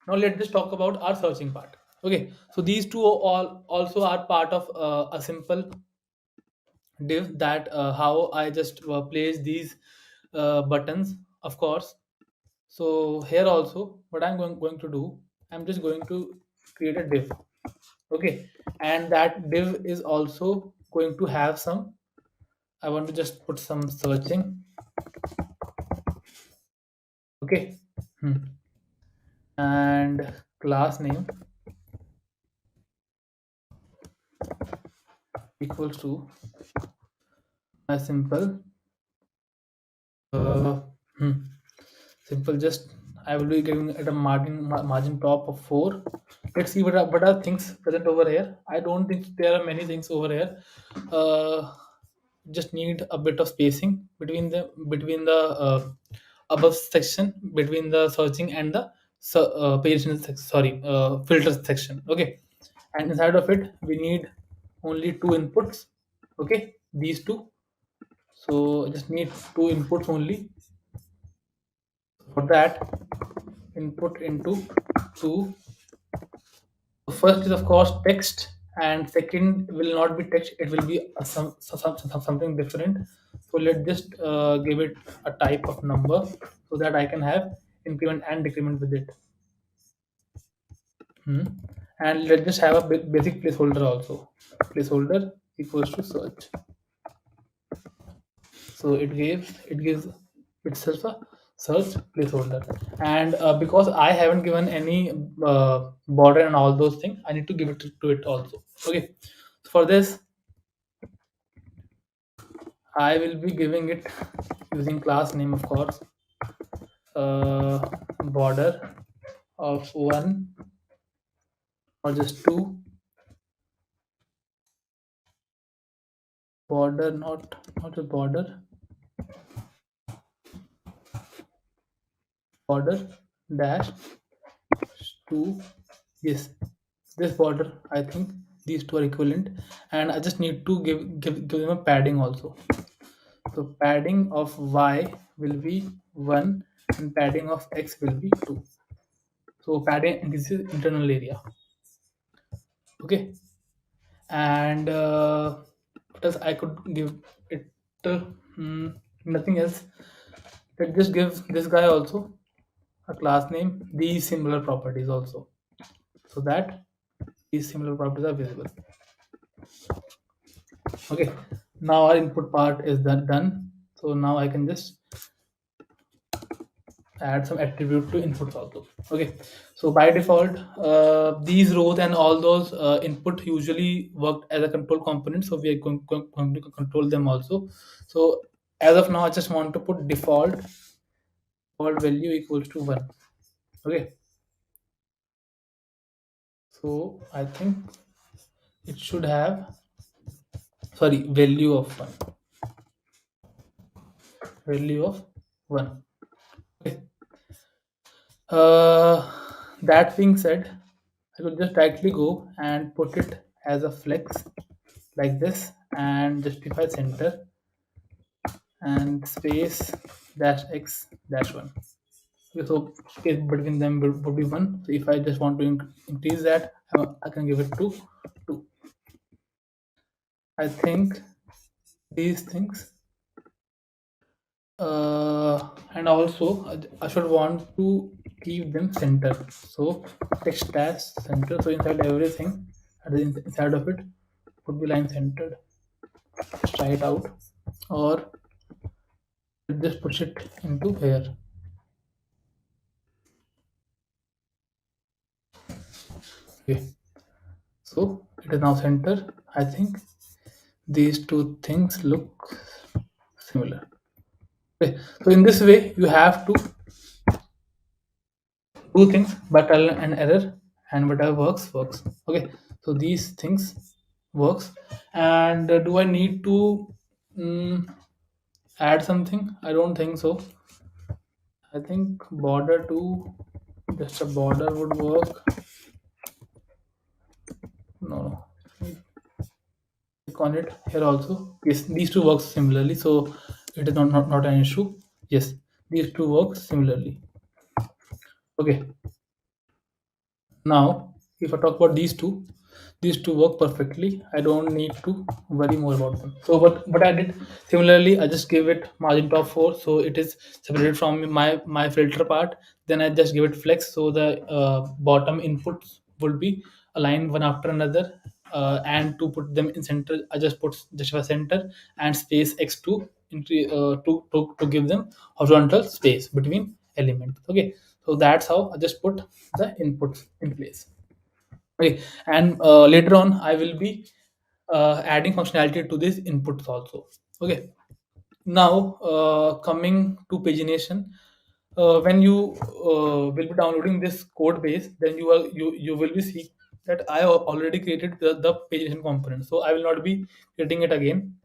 Now let's just talk about our searching part. Okay, so these two all also are part of a simple div, that how I just place these buttons, of course. So here also what I'm going to do, I'm just going to create a div. Okay, and that div is also going to have some, I want to just put some searching. Okay. And class name equals to my simple uh, hmm, simple, just I will be giving it a margin top of 4. Let's see what are things present over here. I don't think there are many things over here. uh, just need a bit of spacing between the above section, between the searching and the page sorry, filter section. Okay, and inside of it we need only two inputs. Okay, these two. So I just need two inputs only. For that, input into two. First is of course text, and second will not be text. It will be something different. So let's just give it a type of number so that I can have increment and decrement with it. Hmm. And let's just have a basic placeholder also. Placeholder equals to search. So it gives itself a search placeholder. And because I haven't given any border and all those things, I need to give it to it also. Okay, so for this I will be giving it using class name, of course, border of one or just two, border, not a border, border dash two. Yes, this border, I think these two are equivalent, and I just need to give them a padding also. So padding of y will be 1 and padding of x will be 2. So padding, this is internal area. Okay, and what else I could give it? uh, Nothing else. Let's just give this guy also a class name, these similar properties also, so that these similar properties are visible. Okay, now our input part is done. So now I can just add some attribute to inputs also. Okay, so by default these rows and all those input usually work as a control component, so we are going to control them also. So as of now I just want to put default value equals to 1. Okay, so I think it should have, sorry, value of 1, value of 1. Okay, uh, that being said, I could just directly go and put it as a flex like this and justify center and space dash x dash 1. Okay, so space between them would be 1. So if I just want to increase that, I can give it to 2. I think these things, and also I should want to keep them center. So text dash center. So inside everything, inside of it would be line centered. Just try it out, or just push it into here. Okay, so it is now center. I think these two things look similar. Okay, so in this way you have to do things by trial and error, and whatever works. Okay, so these things works. And do I need to mm, add something? I don't think so. I think border to, just a border would work. No, click on it here also. Yes, these two works similarly, so it is not an issue. Yes, these two work similarly. Okay, now if I talk about these two work perfectly. I don't need to worry more about them. So what I did similarly, I just give it margin top 4, so it is separated from my filter part. Then I just give it flex, so the bottom inputs will be aligned one after another. And to put them in center, I just put just a center and space x2 into to give them horizontal space between elements. Okay, so that's how I just put the inputs in place. Okay, and later on I will be adding functionality to these inputs also. Okay, now coming to pagination. When you will be downloading this code base, then you will be see that I already created the pagination component, so I will not be creating it again.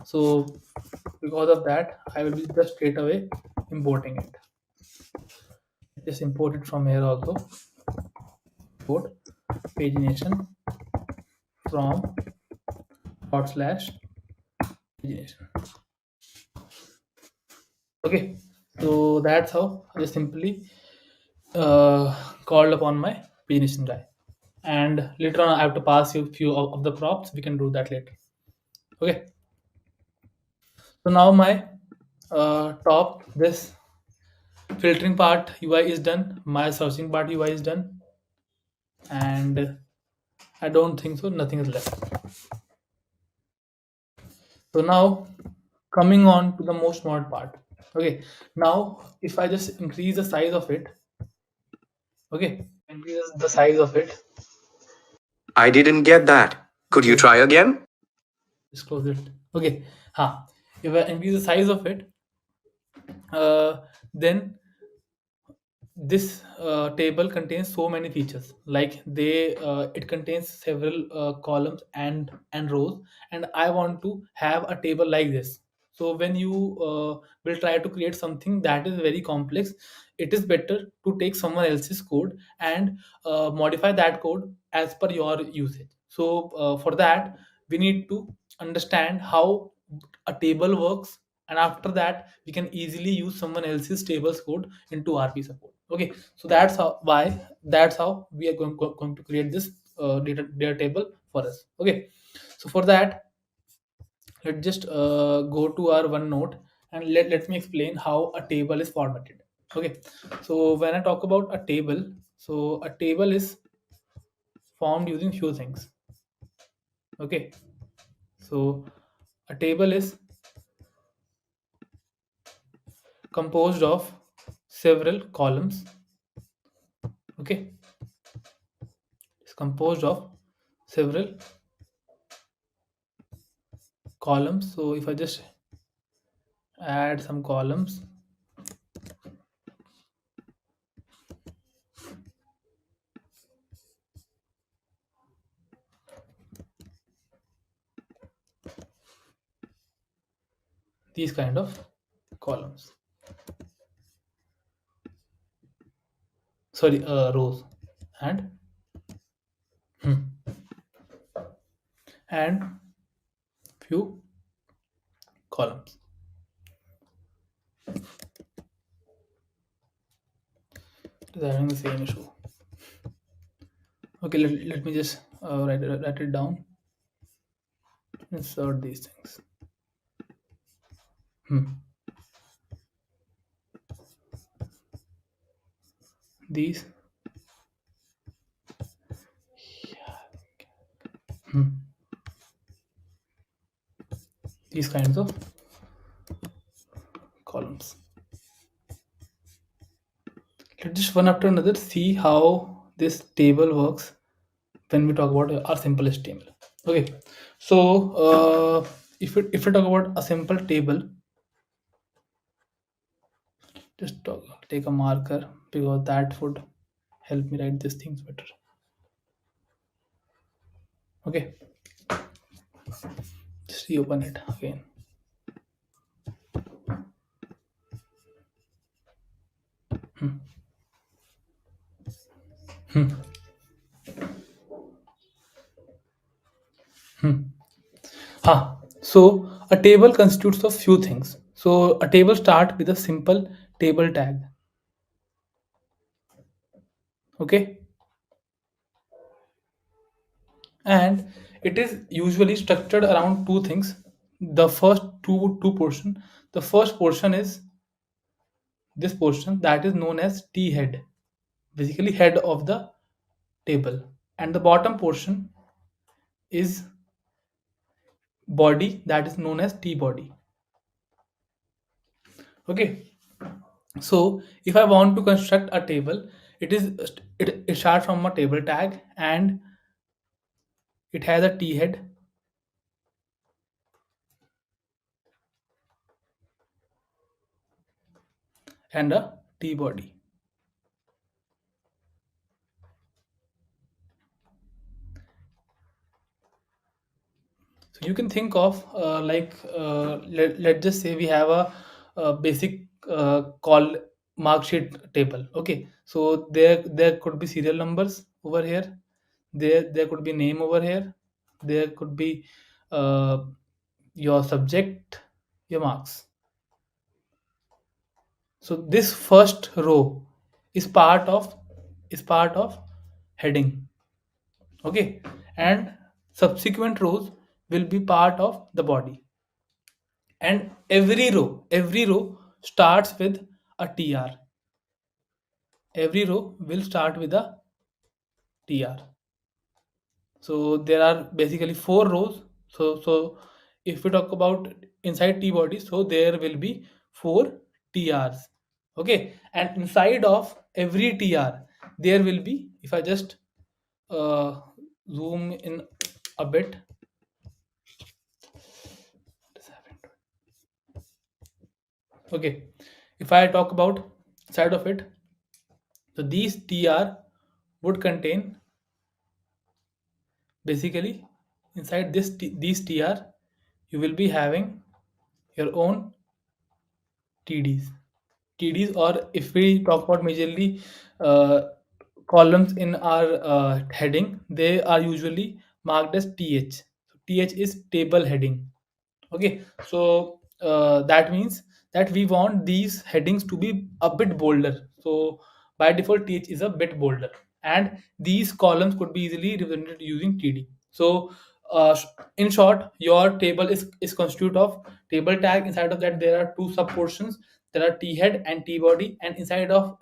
So because of that, I will be just straight away importing it. Just import it from here also. Import pagination from dot slash pagination. Okay, so that's how I just simply called upon my pagination guy. And later on, I have to pass you few of the props. We can do that later. Okay. So now my top this filtering part UI is done. My searching part UI is done, and I don't think so. Nothing is left. So now coming on to the most mod part. Okay. Now if I just increase the size of it. Okay. Increase the size of it. I didn't get that. Could you Okay. try again? Just close it. Okay. If I increase the size of it, then this table contains so many features, like it contains several columns and rows, and I want to have a table like this. So when you will try to create something that is very complex, it is better to take someone else's code and modify that code as per your usage. So for that, we need to understand how a table works, and after that we can easily use someone else's tables code into our piece of code. Okay, so that's how we are going to create this data table for us. Okay, so for that, let's just go to our OneNote, and let me explain how a table is formatted. Okay, so when I talk about a table, so a table is formed using few things. Okay, so a table is composed of several columns. Okay, it's composed of several columns. So if I just add some columns, these kind of columns, sorry, rows, and and few columns. It is having the same issue. Okay, let me just write it down. Insert these things. These these kinds of columns. Let's just one after another see how this table works when we talk about our simple HTML. Okay, so if we talk about a simple table, just take a marker because that would help me write these things better. Okay, just reopen it again. So a table constitutes of few things. So a table starts with a simple table tag. Okay, and it is usually structured around two things. The first two portion. The first portion is this portion that is known as T head, basically head of the table, and the bottom portion is body that is known as T body. Okay, so if I want to construct a table, it starts from a table tag, and it has a T head and a T body. So You can think of let's just say we have a basic call mark sheet table. Okay, so there could be serial numbers over here, there could be name over here, there could be uh, your subject, your marks. So this first row is part of heading. Okay, and subsequent rows will be part of the body, and every row starts with a tr. Every row will start with a tr. So there are basically four rows. So if we talk about inside t body, so there will be four trs. Okay, and inside of every tr there will be, if I just uh, zoom in a bit. Okay, if I talk about side of it, so these tr would contain, basically, inside these tr you will be having your own tds. Or if we talk about majorly uh, columns in our heading, they are usually marked as th. So th is table heading. Okay, so that means that we want these headings to be a bit bolder. So by default th is a bit bolder, and these columns could be easily represented using td. So in short, your table is constitute of table tag. Inside of that there are two sub portions. There are t head and t body, and inside of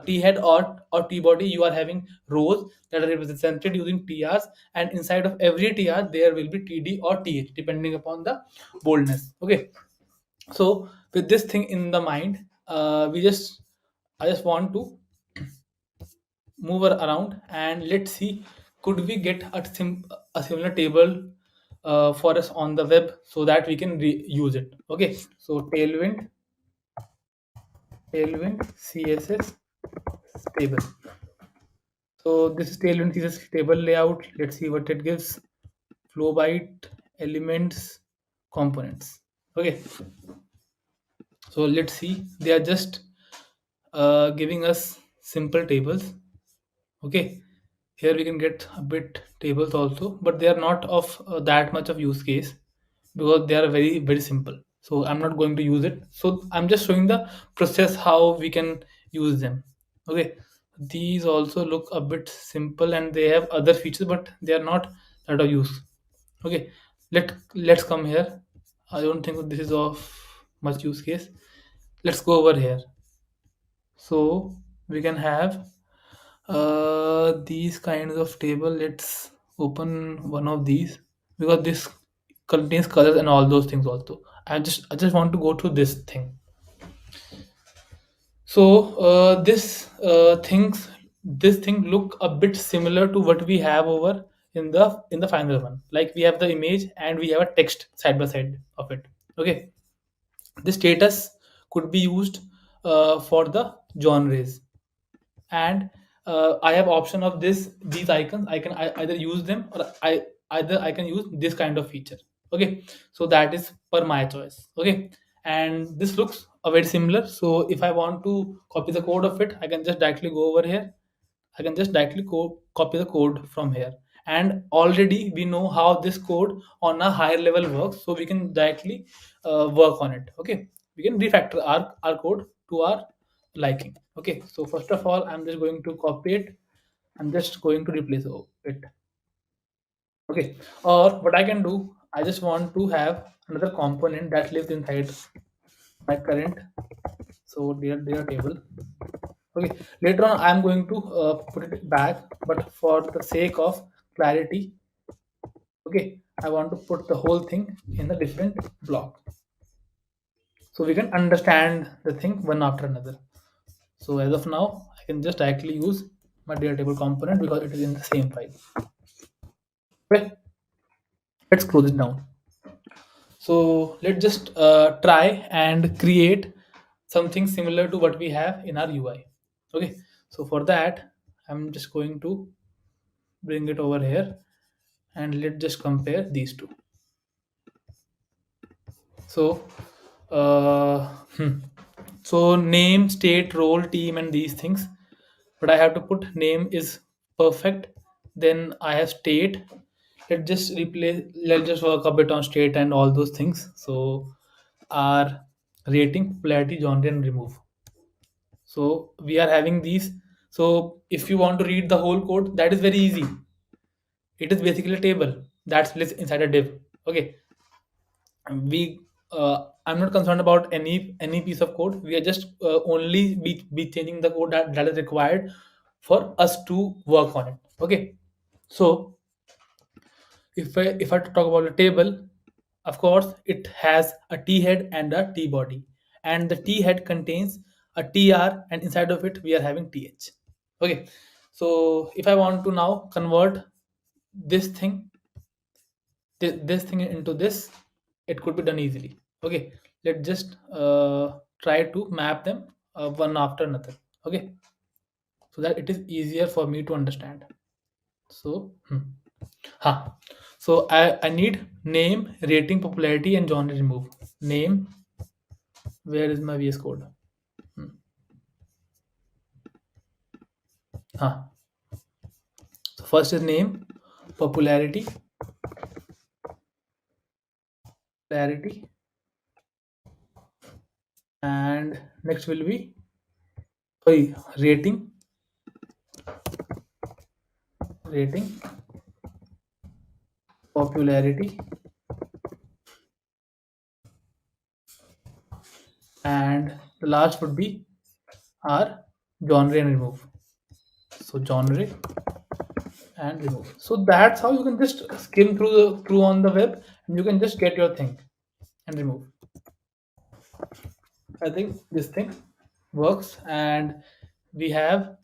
t head or t body you are having rows that are represented using trs, and inside of every tr there will be td or th depending upon the boldness. Okay, so with this thing in the mind, I just want to move around and let's see, could we get a similar table for us on the web so that we can use it. Okay, so tailwind css table. So this is Tailwind CSS table layout. Let's see what it gives. Flow byte, elements, components. Okay. So let's see. They are just giving us simple tables. Okay. Here we can get a bit tables also, but they are not of that much of use case because they are very very simple. So I'm not going to use it. So I'm just showing the process how we can use them. Okay, these also look a bit simple and they have other features, but they are not that of use. Okay, let's come here. I don't think this is of much use case. Let's go over here. So we can have these kinds of table. Let's open one of these because this contains colors and all those things also. I just want to go to this thing. So this thing look a bit similar to what we have over in the final one. Like we have the image and we have a text side by side of it. Okay, the status could be used for the genres, and I have option of these icons. I either use them, or I can use this kind of feature. Okay, so that is per my choice. Okay, and this looks very similar. So if I want to copy the code of it, I can just directly go over here. I can just directly copy the code from here, and already we know how this code on a higher level works, so we can directly work on it. Okay, we can refactor our code to our liking. Okay, so first of all, I'm just going to copy it. I'm just going to replace it. Okay, or what I can do, I just want to have another component that lives inside my current. So their table. Okay, later on I'm going to put it back, but for the sake of clarity, okay, I want to put the whole thing in a different block so we can understand the thing one after another. So as of now, I can just directly use my data table component because it is in the same file. Okay, let's close it down. So let's just try and create something similar to what we have in our UI. Okay, so for that, I'm just going to bring it over here and let's just compare these two. So uh, hmm. so name, state, role, team, and these things, but I have to put name is perfect, then I have state. Let's just work a bit on state and all those things. So our rating, popularity, genre, and remove. So we are having these. So if you want to read the whole code, that is very easy. It is basically a table that's listed inside a div. Okay, we I'm not concerned about any piece of code. We are just only be changing the code that is required for us to work on it. Okay, so if I talk about a table, of course it has a t head and a t body, and the t head contains a tr, and inside of it we are having th. Okay, so if I want to now convert this thing this thing into this, it could be done easily. Okay, let's just try to map them one after another. Okay, so that it is easier for me to understand. So huh. So I need name, rating, popularity, and genre remove. Name, where is my VS code? Hmm. Huh. So first is name, popularity, clarity, and next will be rating, rating, popularity, and the last would be our genre and remove. So genre and remove. So that's how you can just skim through on the web, and you can just get your thing and remove. I think this thing works, and we have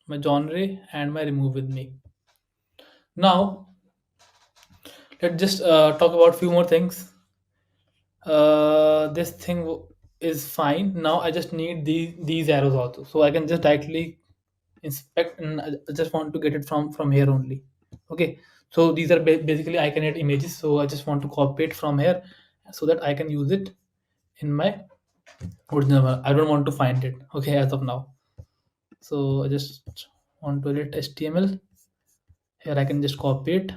my genre and my remove with me. Now let's just talk about few more things. This thing is fine. Now I just need these arrows also, so I can just directly inspect, and I just want to get it from here only. Okay, so these are basically I can add images, so I just want to copy it from here so that I can use it in my original one. I don't want to find it, okay, as of now. So I just want to edit HTML. Here I can just copy it.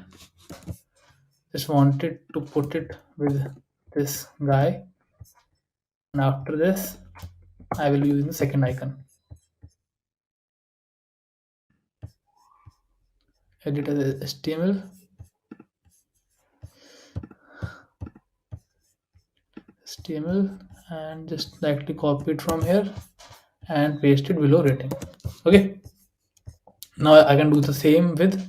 Just wanted to put it with this guy, and after this I will use the second icon. Edit as HTML, and just directly copy it from here and paste it below rating. Okay, now I can do the same with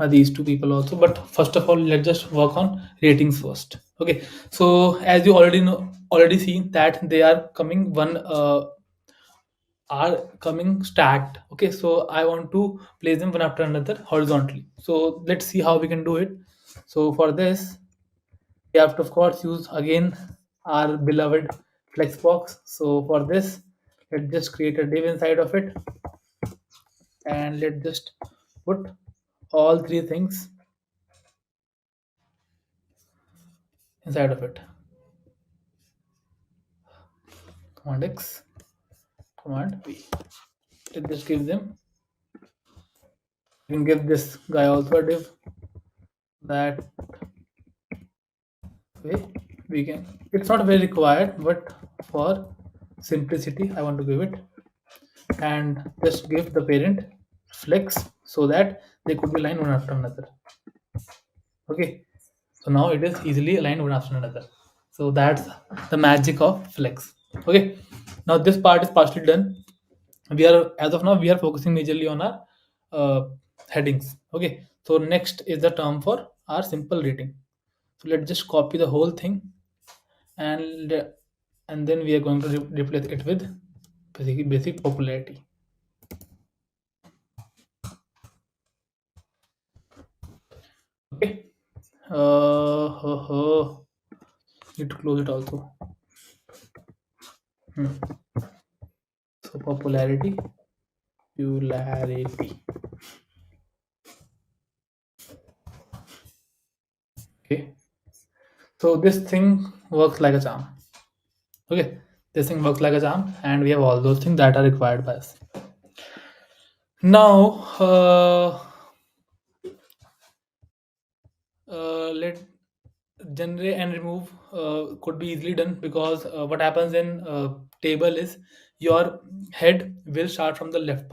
these two people also, but first of all let's just work on ratings first. Okay, so as you already seen that they are coming stacked. Okay, so I want to place them one after another horizontally. So let's see how we can do it. So for this we have to of course use again our beloved flexbox. So for this, let's just create a div inside of it, and let's just put all three things inside of it. Command X, Command V. Let's just give them. You can give this guy also a div. That way we can. It's not very required, but for simplicity, I want to give it, and just give the parent flex so that they could be line one after another. Okay, so now it is easily aligned one after another. So that's the magic of flex. Okay, now this part is partially done. We are, as of now we are focusing majorly on our headings. Okay, so next is the term for our simple rating. So let's just copy the whole thing, and and then we are going to replace it with basic popularity. Okay, need to close it also. So popularity. Okay, so this thing works like a charm. Okay, this thing works like a charm, and we have all those things that are required by us. Now, let generate and remove could be easily done, because what happens in table is your head will start from the left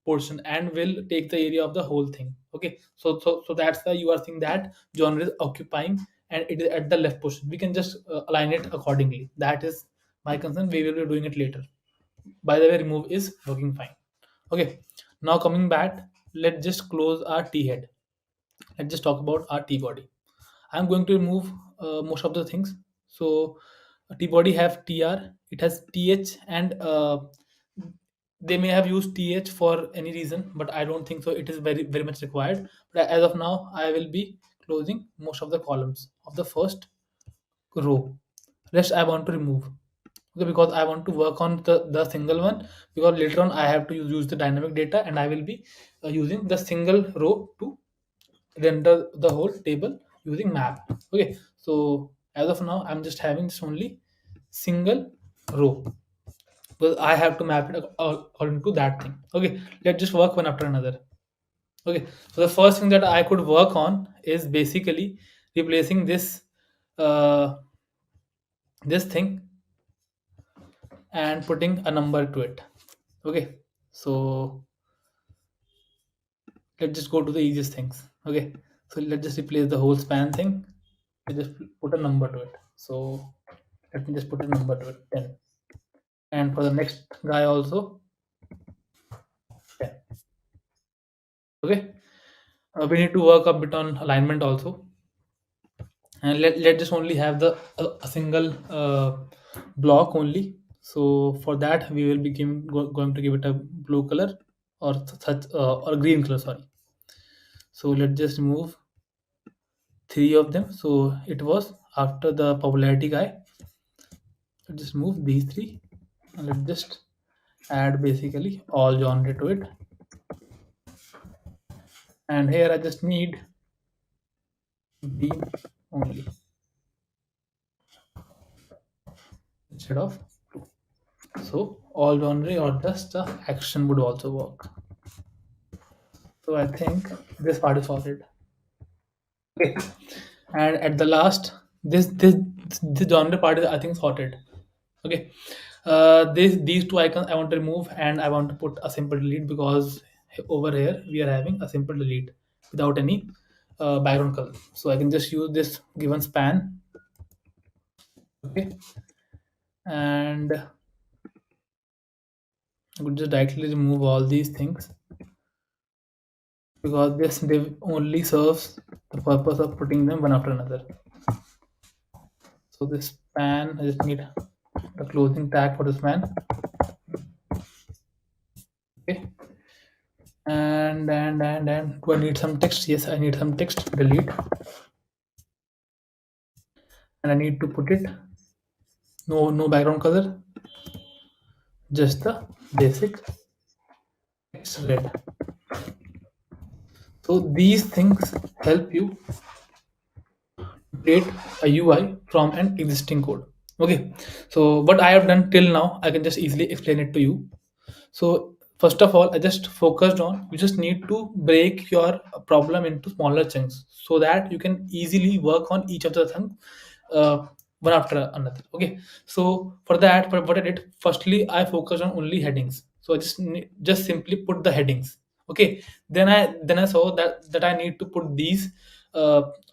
portion and will take the area of the whole thing. Okay, so that's why you are seeing that genre is occupying and it is at the left portion. We can just align it accordingly. That is my concern. We will be doing it later. By the way, remove is working fine. Okay, now coming back, let's just close our t head. Let's just talk about our t body. I'm going to remove most of the things. So T body have tr, it has th, and they may have used th for any reason, but I don't think so. It is very much required. But as of now, I will be closing most of the columns of the first row. Rest I want to remove. Okay, because I want to work on the single one, because later on I have to use the dynamic data, and I will be using the single row to render the whole table using map. Okay, so as of now I'm just having this only single row, because I have to map it according to that thing. Okay, let's just work one after another. Okay, so the first thing that I could work on is basically replacing uh, this thing and putting a number to it. Okay, so let's just go to the easiest things. Okay, so let's just replace the whole span thing. I just put a number to it. So let me just put a number to it, 10. And for the next guy also, 10. Okay, we need to work a bit on alignment also, and let just only have the a single block only. So for that we will be going to give it a blue color, or such or green color, sorry. So let's just remove three of them. So it was after the popularity guy. Let's just move these three, and let's just add basically all genre to it. And here I just need beam only instead of two. So all genre or just the action would also work. So I think this part is sorted. Okay. And at the last, this genre part is, I think, sorted. Okay. These two icons I want to remove, and I want to put a simple delete, because over here we are having a simple delete without any background color. So I can just use this given span. Okay, and I could just directly remove all these things, because this div only serves the purpose of putting them one after another. So this span, I just need the closing tag for the span. Okay, and do I need some text? Yes, I need some text. Delete, and I need to put it no background color, just the basic text red. So these things help you create a UI from an existing code. Okay, so what I have done till now, I can just easily explain it to you. So first of all, I just focused on, you just need to break your problem into smaller chunks, so that you can easily work on each of the things uh, one after another. Okay, so for that, what I did, firstly I focused on only headings. So I just simply put the headings. Okay, then I saw that I need to put these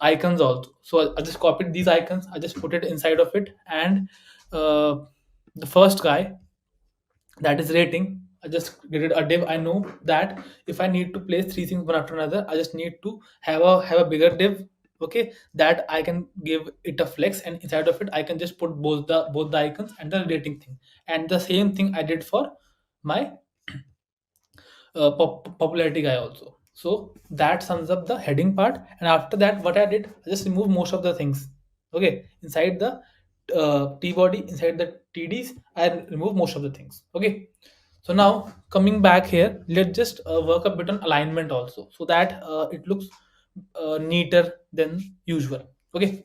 icons also. So I just copied these icons, I just put it inside of it, and uh, the first guy, that is rating, I just created a div. I know that if I need to place three things one after another, I just need to have a bigger div. Okay, that I can give it a flex, and inside of it I can just put both the icons and the rating thing. And the same thing I did for my popularity guy also. So that sums up the heading part. And after that, what I did, I just removed most of the things. Okay, inside the t body, inside the tds, I removed most of the things. Okay, so now coming back here, let's just work a bit on alignment also, so that it looks neater than usual. Okay,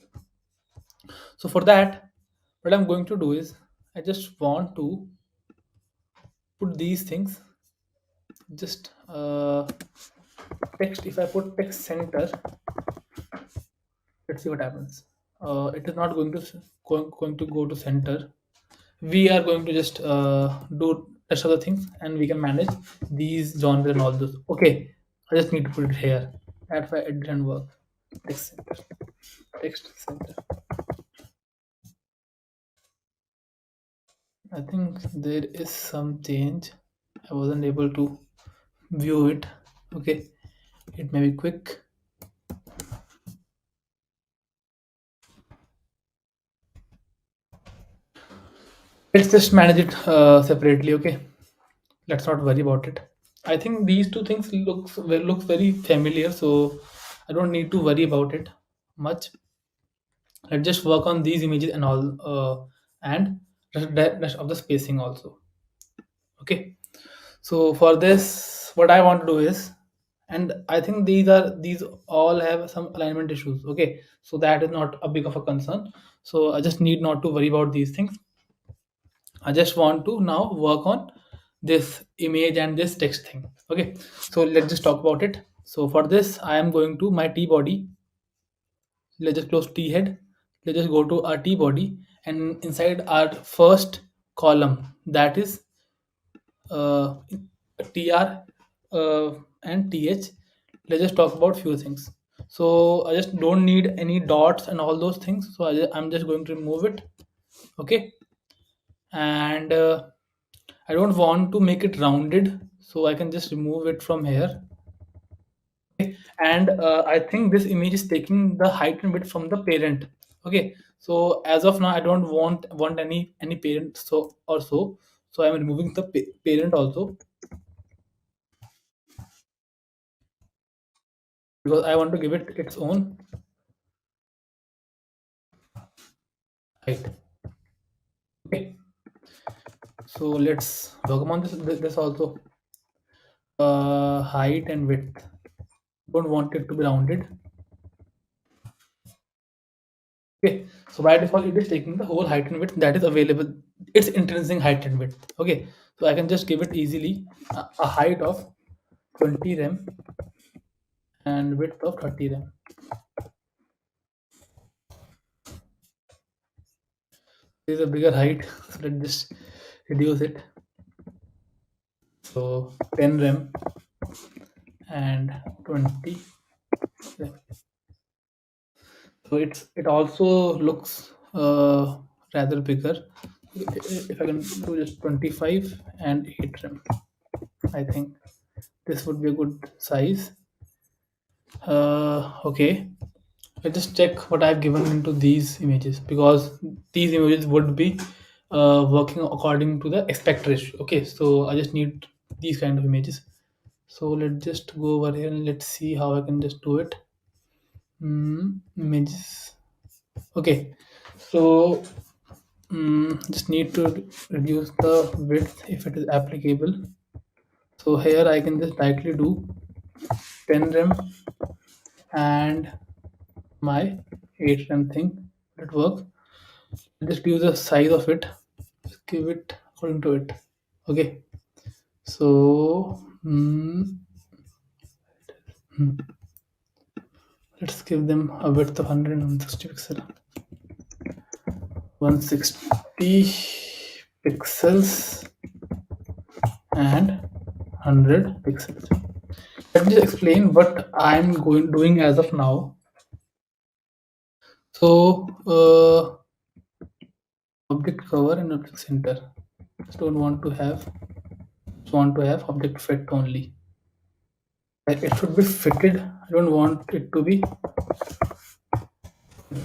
so for that, what I'm going to do is I just want to put these things, just text. If I put text center, let's see what happens. It is not going to go to center. We are going to just do rest of the things, and we can manage these genres and all those. Okay, I just need to put it here. That's why it didn't work. Text center. Text center. I think there is some change. I wasn't able to view it. Okay, it may be quick. Let's just manage it separately. Okay, let's not worry about it. I think these two things looks very familiar, so I don't need to worry about it much. Let's just work on these images and all, and rest of the spacing also. Okay, so for this, what I want to do is, and I think these all have some alignment issues. Okay, so that is not a big of a concern. So I just need not to worry about these things. I just want to now work on this image and this text thing. Okay, so let's just talk about it. So for this, I am going to my t body. Let's just close t head. Let's just go to our t body, and inside our first column, that is uh, tr and th. Let's just talk about few things. So I just don't need any dots and all those things. So I'm just going to remove it. Okay, and I don't want to make it rounded, so I can just remove it from here. And I think this image is taking the height and width from the parent. Okay, so as of now I don't want any parent, so I'm removing the parent also, because I want to give it its own height. Okay, so let's work on this also. Height and width, don't want it to be rounded. Okay, so by default it is taking the whole height and width that is available. It's intrinsic height and width. Okay, so I can just give it easily a height of 20 rem and width of 30 rem. This is a bigger height, so let's just reduce it. So 10 rem and 20 rem. So it also looks rather bigger. If I can do just 25 and 8 rem, I think this would be a good size. Okay, I just check what I've given into these images, because these images would be working according to the aspect ratio. Okay, so I just need these kind of images. So let's just go over here and let's see how I can just do it. Images. Okay, so just need to reduce the width if it is applicable. So here I can just directly do 10 rem and my 8 rem thing. It works. Just give the size of it, just give it according to it. Okay, so let's give them a width of 160 pixel, 160 pixels and 100 pixels. Let me just explain what I'm doing as of now. So object cover and object center, just don't want to have, just want to have object fit only. Like it should be fitted, I don't want it to be,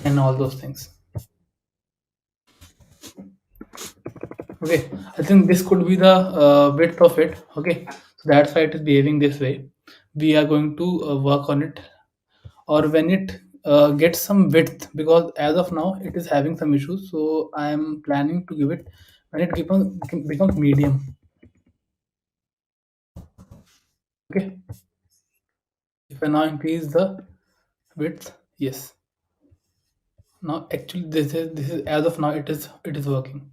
and all those things. Okay, I think this could be the width of it. Okay, so that's why it is behaving this way. We are going to work on it, or when it gets some width, because as of now it is having some issues. So I am planning to give it when it becomes medium. Okay, if I now increase the width, yes, Now actually this is as of now it is working.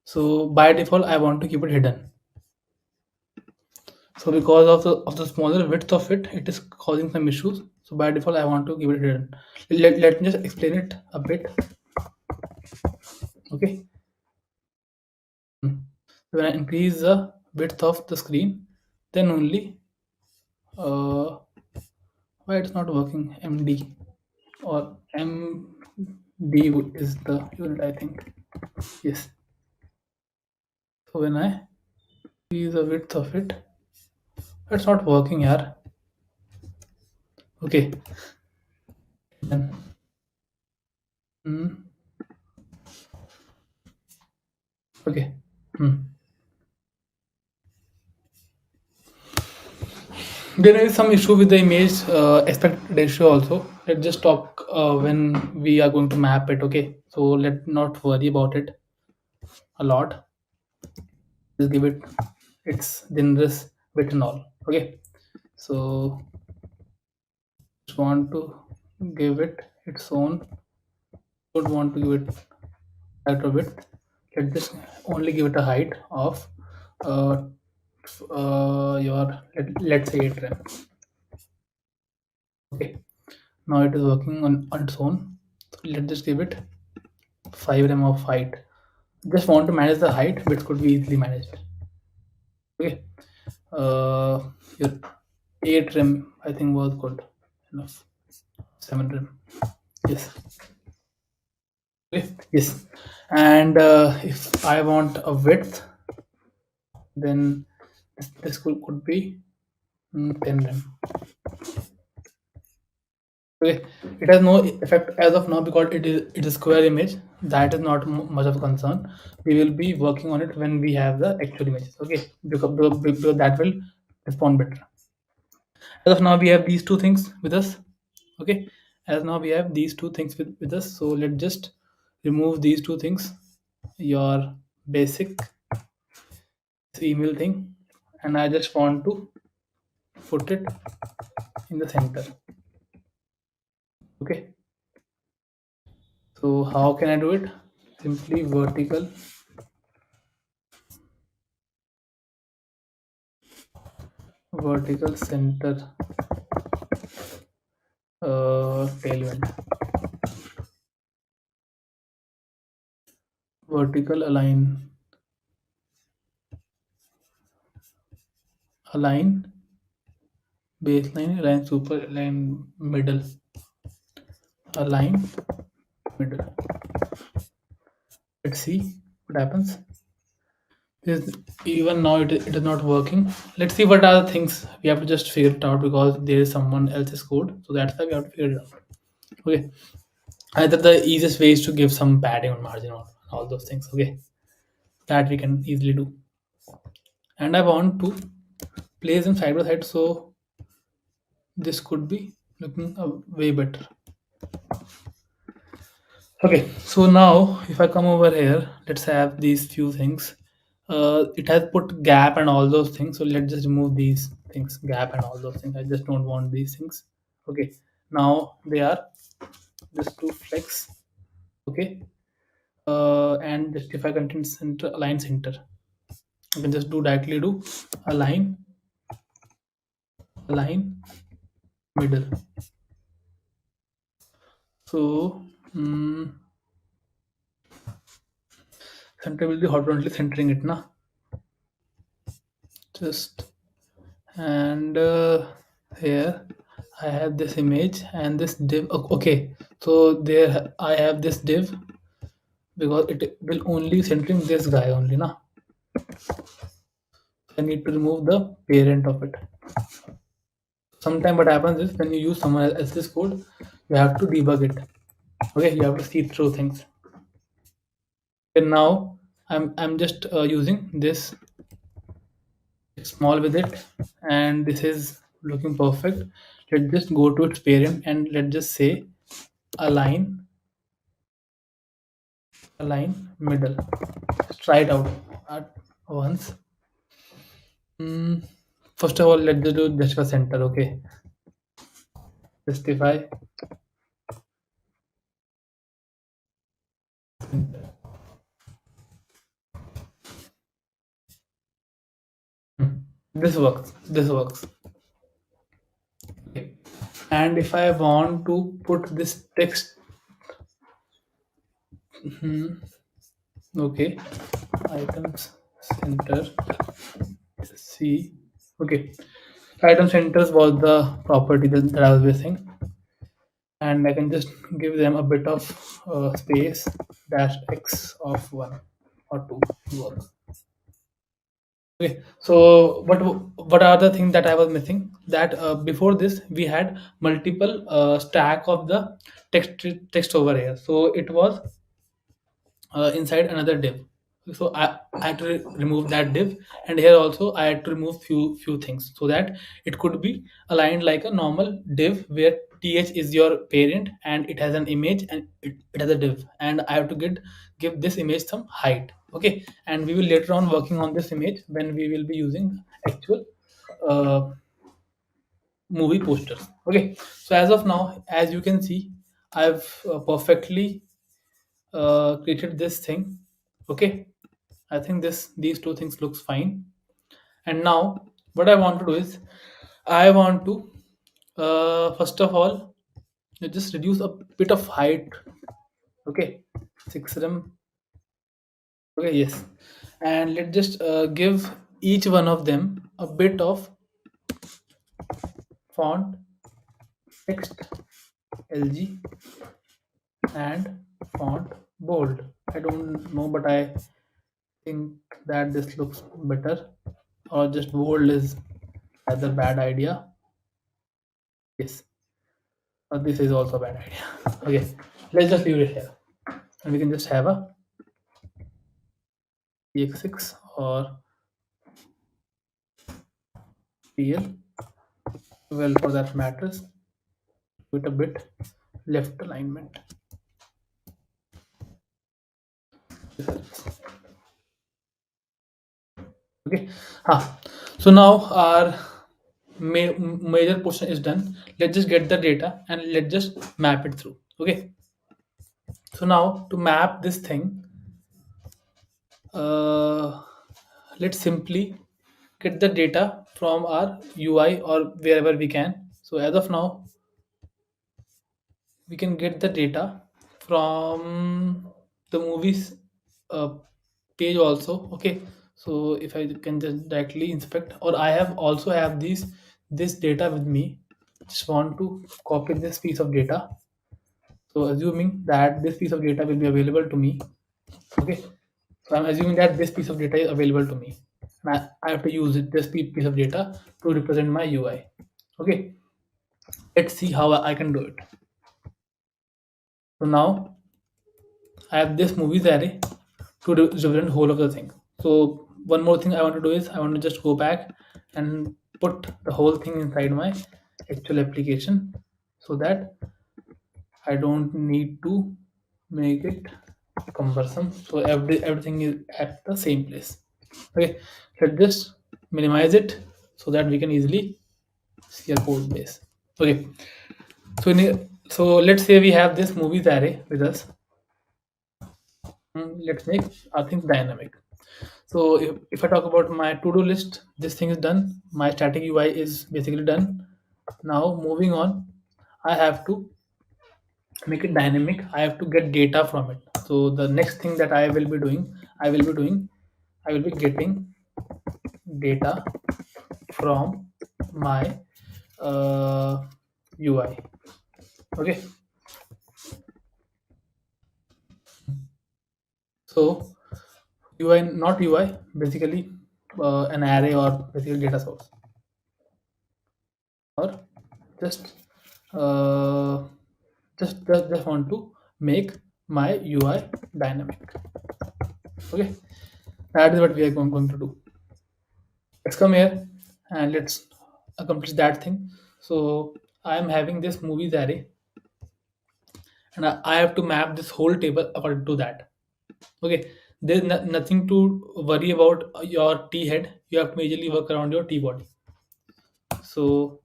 So by default I want to keep it hidden. So because of the smaller width of it, it is causing some issues. So by default I want to keep it hidden. Let me just explain it a bit. Okay. So when I increase the width of the screen, then only why it's not working. MD or MD is the unit, I think. Yes. So when I increase the width of it, it's not working here. Okay. Then mm, okay. There is some issue with the image aspect ratio also. Let's just talk when we are going to map it. Okay, so let's not worry about it a lot. Just give it its generous width and all. Okay, so just want to give it its own. Don't want to give it that width. Let's just only give it a height of uh, let's say 8 rem. Okay, now it is working on its own. So let's just give it 5 rem of height. Just want to manage the height, which could be easily managed. Okay. Your 8 rem, I think, was good enough. 7 rem. Yes. Okay. Yes. And if I want a width, then this could be 10 rem. Okay. It has no effect as of now because it is square image. That is not much of a concern. We will be working on it when we have the actual images. Okay, because that will respond better. As of now we have these two things with us. Okay, as now we have these two things with us, so let's just remove these two things, your basic email thing, and I just want to put it in the center. Okay, so how can I do it? Simply vertical center tailwind, vertical align baseline, align super, align middle, align middle. Let's see what happens. This, even now it is not working. Let's see what are the things we have to just figure it out because there is someone else's code, so that's why we have to figure it out. Okay, either the easiest way is to give some padding on margin or all those things. Okay, that we can easily do. And I want to place them side by side, so this could be looking way better. Okay, so now if I come over here, let's have these few things. It has put gap and all those things, so let's just remove these things, gap and all those things. I just don't want these things. Okay, now they are just to flex. Okay, and justify content center, align center. You can just do directly do align middle. So center will be horizontally centering it now. Just and here I have this image and this div. Okay, so there I have this div because it will only centering this guy only now. I need to remove the parent of it. Sometimes what happens is when you use someone else's code, you have to debug it. Okay, you have to see through things. And now I'm just using this small with it, and this is looking perfect. Let's just go to its parent and let's just say align middle. Let's try it out at once. Mm, First of all, let's just do justify center. Okay, justify This works. Okay. And if I want to put this text, okay, items center C. Okay, item centers was the property that I was missing, and I can just give them a bit of space dash x of 1 or 2 work. Okay, so what are the things that I was missing? That before this we had multiple stack of the text over here. So it was inside another div. So I had to remove that div, and here also I had to remove few things so that it could be aligned like a normal div where th is your parent and it has an image and it has a div, and I have to give this image some height. Okay, and we will later on working on this image when we will be using actual uh, movie posters. Okay, so as of now, as you can see, I've perfectly created this thing. Okay, I think these two things looks fine. And now what I want to do is I want to first of all just reduce a bit of height. Okay, 6 rem. Okay, yes, and let's just give each one of them a bit of font text lg and font bold. I don't know, but I think that this looks better, or just bold is either bad idea. Yes, this is also a bad idea. Okay, let's just leave it here, and we can just have a px6 or pl, well, for that matters, with a bit left alignment. Okay, so now our major portion is done. Let's just get the data and let's just map it through. Okay, so now to map this thing, uh, let's simply get the data from our UI or wherever we can. So as of now, we can get the data from the movies uh, page also. Okay, so if I can just directly inspect, or I have also have this data with me, just want to copy this piece of data. So assuming that this piece of data will be available to me. Okay, so I'm assuming that this piece of data is available to me, and I have to use this piece of data to represent my UI. Okay, let's see how I can do it. So now I have this movies array to represent whole of the thing. So one more thing I want to do is I want to just go back and put the whole thing inside my actual application so that I don't need to make it cumbersome. So everything is at the same place. Okay, let's just minimize it so that we can easily see our code base. Okay, so let's say we have this movies array with us. Let's make our things dynamic. So if I talk about my to-do list, this thing is done. My static UI is basically done. Now moving on, I have to make it dynamic. I have to get data from it. So the next thing that I will be getting data from my UI. Okay. So UI, not UI, basically an array or basically data source, or just uh, just want to make my UI dynamic. Okay, that is what we are going to do. Let's come here and let's accomplish that thing. So I am having this movies array, and I have to map this whole table according to that. Okay, there's nothing to worry about your T head. You have to majorly work around your T body. So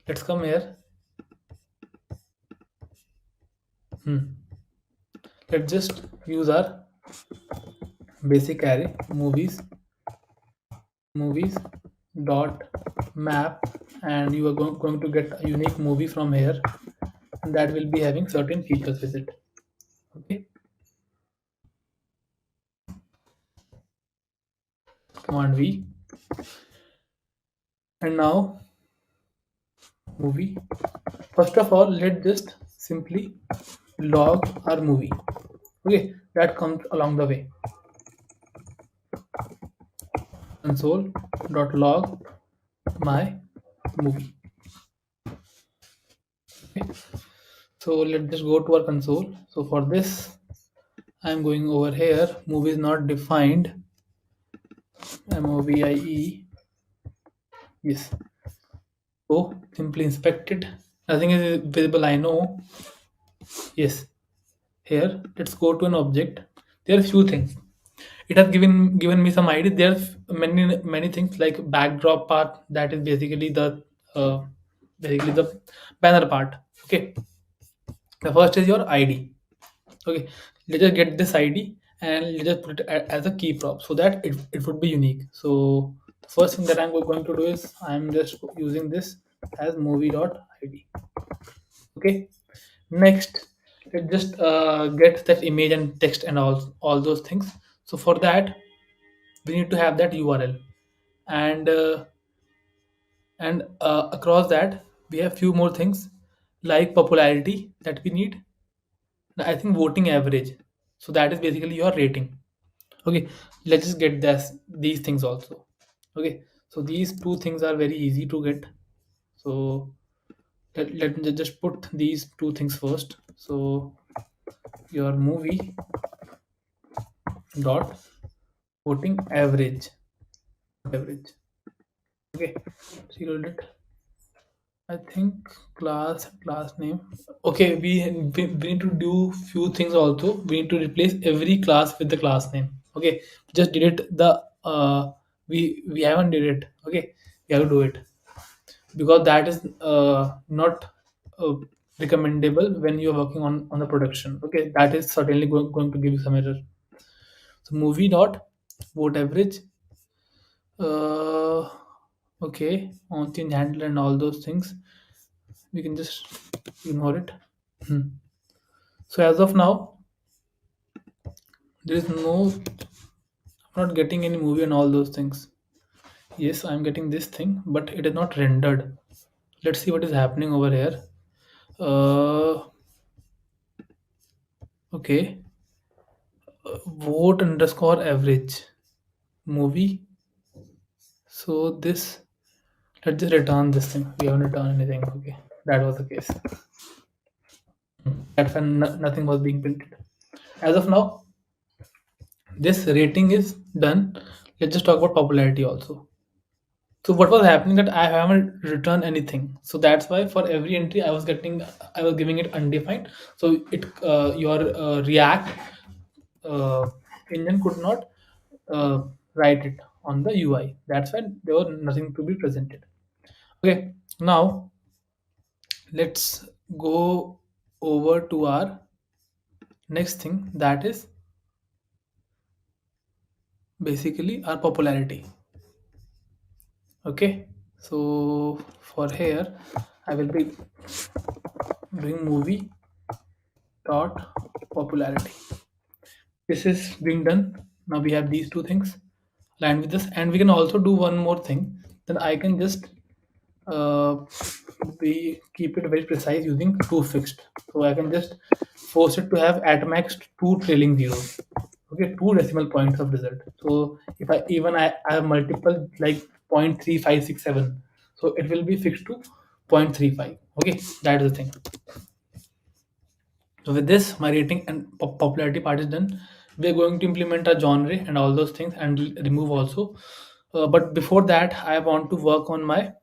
let's come here. Let's just use our basic array movies movies dot map, and you are going to get a unique movie from here, and that will be having certain features with it. Okay, command V, and now movie. First of all, let's just simply log our movie. Okay, that comes along the way. Console.log my movie. Okay. So let's just go to our console. So for this, I'm going over here. Movie is not defined. MOVIE. Yes. So simply inspect it. Nothing is visible. I know. Yes. Here, let's go to an object. There are few things. It has given me some idea. There's many things like backdrop part, that is uh, basically the banner part. Okay, the first is your ID. Okay, let's just get this ID and let's just put it as a key prop so that it would be unique. So the first thing that I'm going to do is I'm just using this as movie.id. Okay, next let's just get that image and text and all those things. So for that we need to have that URL, and across that we have few more things like popularity that we need. I think voting average, so that is basically your rating. Okay, let's just get these things also. Okay, so these two things are very easy to get. So let me just put these two things first. So your movie dot voting average. Okay, reload it. I think class name. Okay, we need to do few things also. We need to replace every class with the class name. Okay, just delete the we haven't did it. Okay, we have to do it because that is not uh, recommendable when you are working on the production. Okay, that is certainly going to give you some error. So movie dot vote average. Uh, okay, on change handle and all those things. We can just ignore it. Hmm. So as of now, there is no, I'm not getting any movie and all those things. Yes, I'm getting this thing, but it is not rendered. Let's see what is happening over here. Uh, okay, vote underscore average movie. So this, let's just return this thing. We haven't returned anything. Okay, that was the case. That's when nothing was being printed. As of now, this rating is done. Let's just talk about popularity also. So what was happening that I haven't returned anything. So that's why for every entry I was giving it undefined. So it your React uh, engine could not uh, write it on the UI. That's why there was nothing to be presented. Okay, now let's go over to our next thing, that is basically our popularity. Okay, so for here I will be doing movie dot popularity. This is being done. Now we have these two things aligned with this, and we can also do one more thing. Then I can just uh, we keep it very precise using two fixed. So I can just force it to have at max two trailing zeros. Okay, two decimal points of result. So if I have multiple like 0.3567, so it will be fixed to 0.35. Okay, that is the thing. So with this, my rating and popularity part is done. We're going to implement a genre and all those things and remove also. But before that, I want to work on my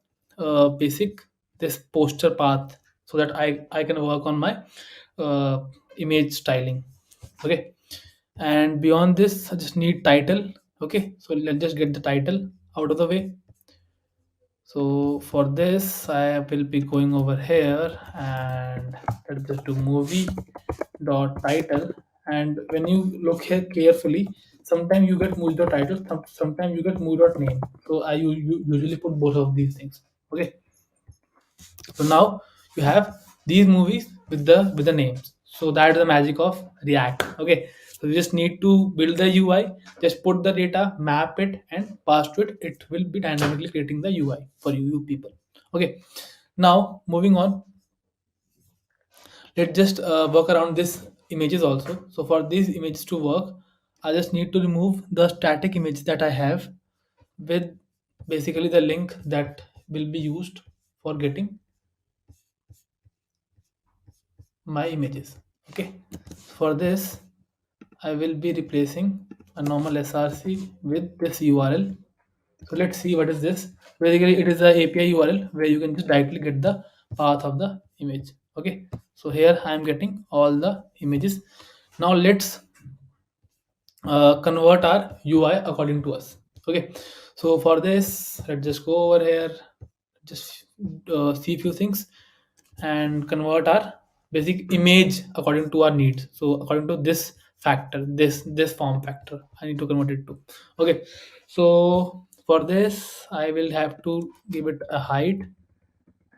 basic this poster path so that I can work on my uh, image styling. Okay. And beyond this, I just need title. Okay. So let's just get the title out of the way. So for this, I will be going over here and let's just do movie dot title. And when you look here carefully, sometimes you get movie dot title, sometimes you get movie dot name. So I usually put both of these things. Okay, so now you have these movies with the names. So that's the magic of React. Okay, so you just need to build the UI, just put the data, map it, and pass to it. It will be dynamically creating the UI for you people. Okay, now moving on, let's just work around this images also. So for these images to work, I just need to remove the static image that I have with basically the link that will be used for getting my images. Okay, for this I will be replacing a normal src with this url. So let's see what is this. Basically it is a API URL where you can just directly get the path of the image. Okay, so here I am getting all the images. Now let's convert our UI according to us. Okay, so for this, let's just go over here, just see few things and convert our basic image according to our needs. So according to this factor, this form factor, I need to convert it to. Okay, so for this, I will have to give it a height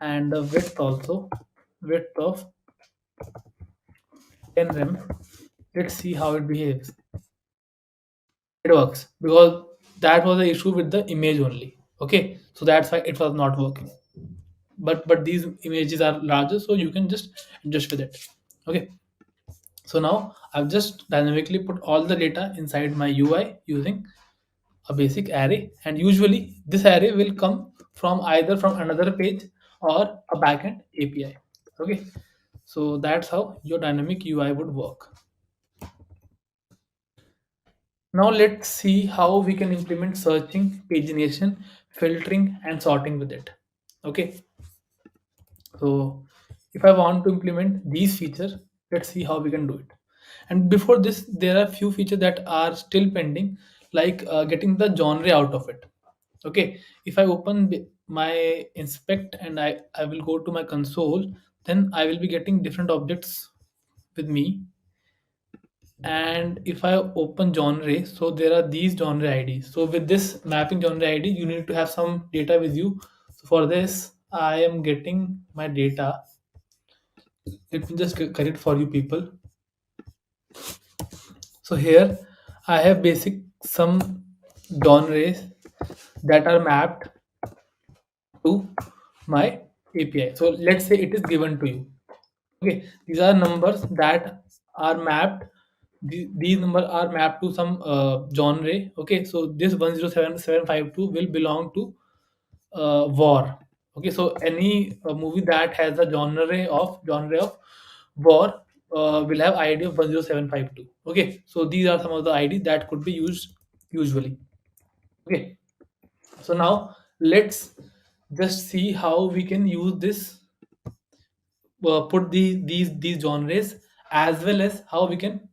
and the width also, width of 10 rem. Let's see how it behaves. It works because that was the issue with the image only. Okay, so that's why it was not working. But these images are larger, so you can just adjust with it. Okay, so now I've just dynamically put all the data inside my UI using a basic array, and usually this array will come from either from another page or a backend API. Okay, so that's how your dynamic UI would work. Now let's see how we can implement searching, pagination, filtering, and sorting with it. Okay, so if I want to implement these features, let's see how we can do it. And before this, there are few features that are still pending, like getting the genre out of it. Okay, if I open my inspect and I will go to my console, then I will be getting different objects with me. And if I open genre, so there are these genre IDs. So with this mapping genre ID, you need to have some data with you. So for this, I am getting my data. Let me just get it for you people. So here I have basic some genres that are mapped to my API. So let's say it is given to you. Okay, these are numbers that are mapped. These numbers are mapped to some genre. Okay, so this 107752 will belong to war. Okay, so any movie that has a genre of war will have ID of 10752. Okay, so these are some of the ID that could be used usually. Okay, so now let's just see how we can use this, put these genres, as well as how we can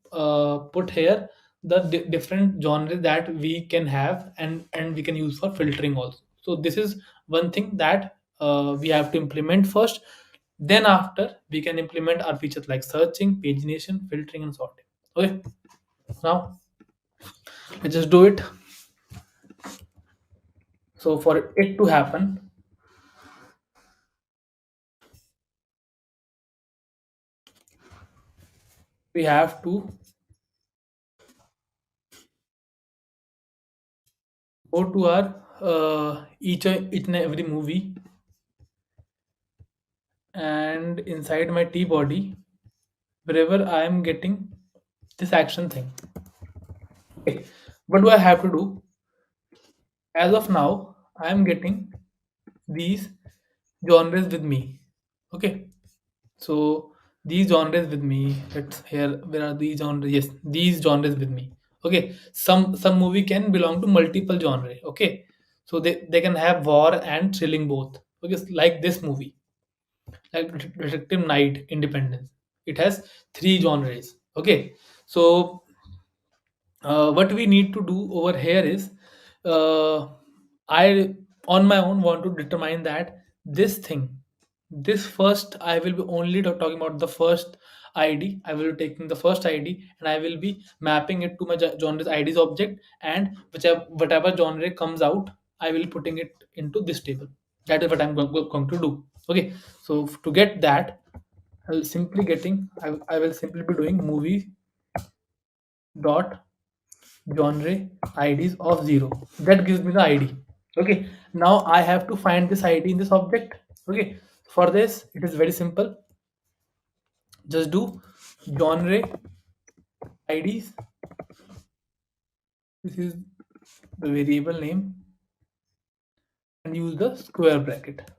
put here the different genres that we can have, and we can use for filtering also. So this is one thing that we have to implement first. Then after we can implement our features like searching, pagination, filtering, and sorting. Okay, now let's just do it. So for it to happen, we have to go to our each and every movie, and inside my T body, wherever I am getting this action thing. Okay, what do I have to do? As of now, I am getting these genres with me. Okay, so these genres with me. Let's here. Where are these genres? Yes, these genres with me. Okay, some movie can belong to multiple genre. Okay, so they can have war and thrilling both. Okay, like this movie, like Detective Night, Independence. It has three genres. Okay, so what we need to do over here is, I on my own want to determine that this thing. This first, I will be only talking about the first ID. I will be taking the first ID and I will be mapping it to my genres IDs object, and whichever whatever genre comes out, I will be putting it into this table. That is what I'm going to do. Okay, so to get that, I will simply be doing movie dot genre IDs of 0. That gives me the ID. Okay, now I have to find this ID in this object. Okay, for this it is very simple. Just do genre IDs. This is the variable name, and use the square bracket.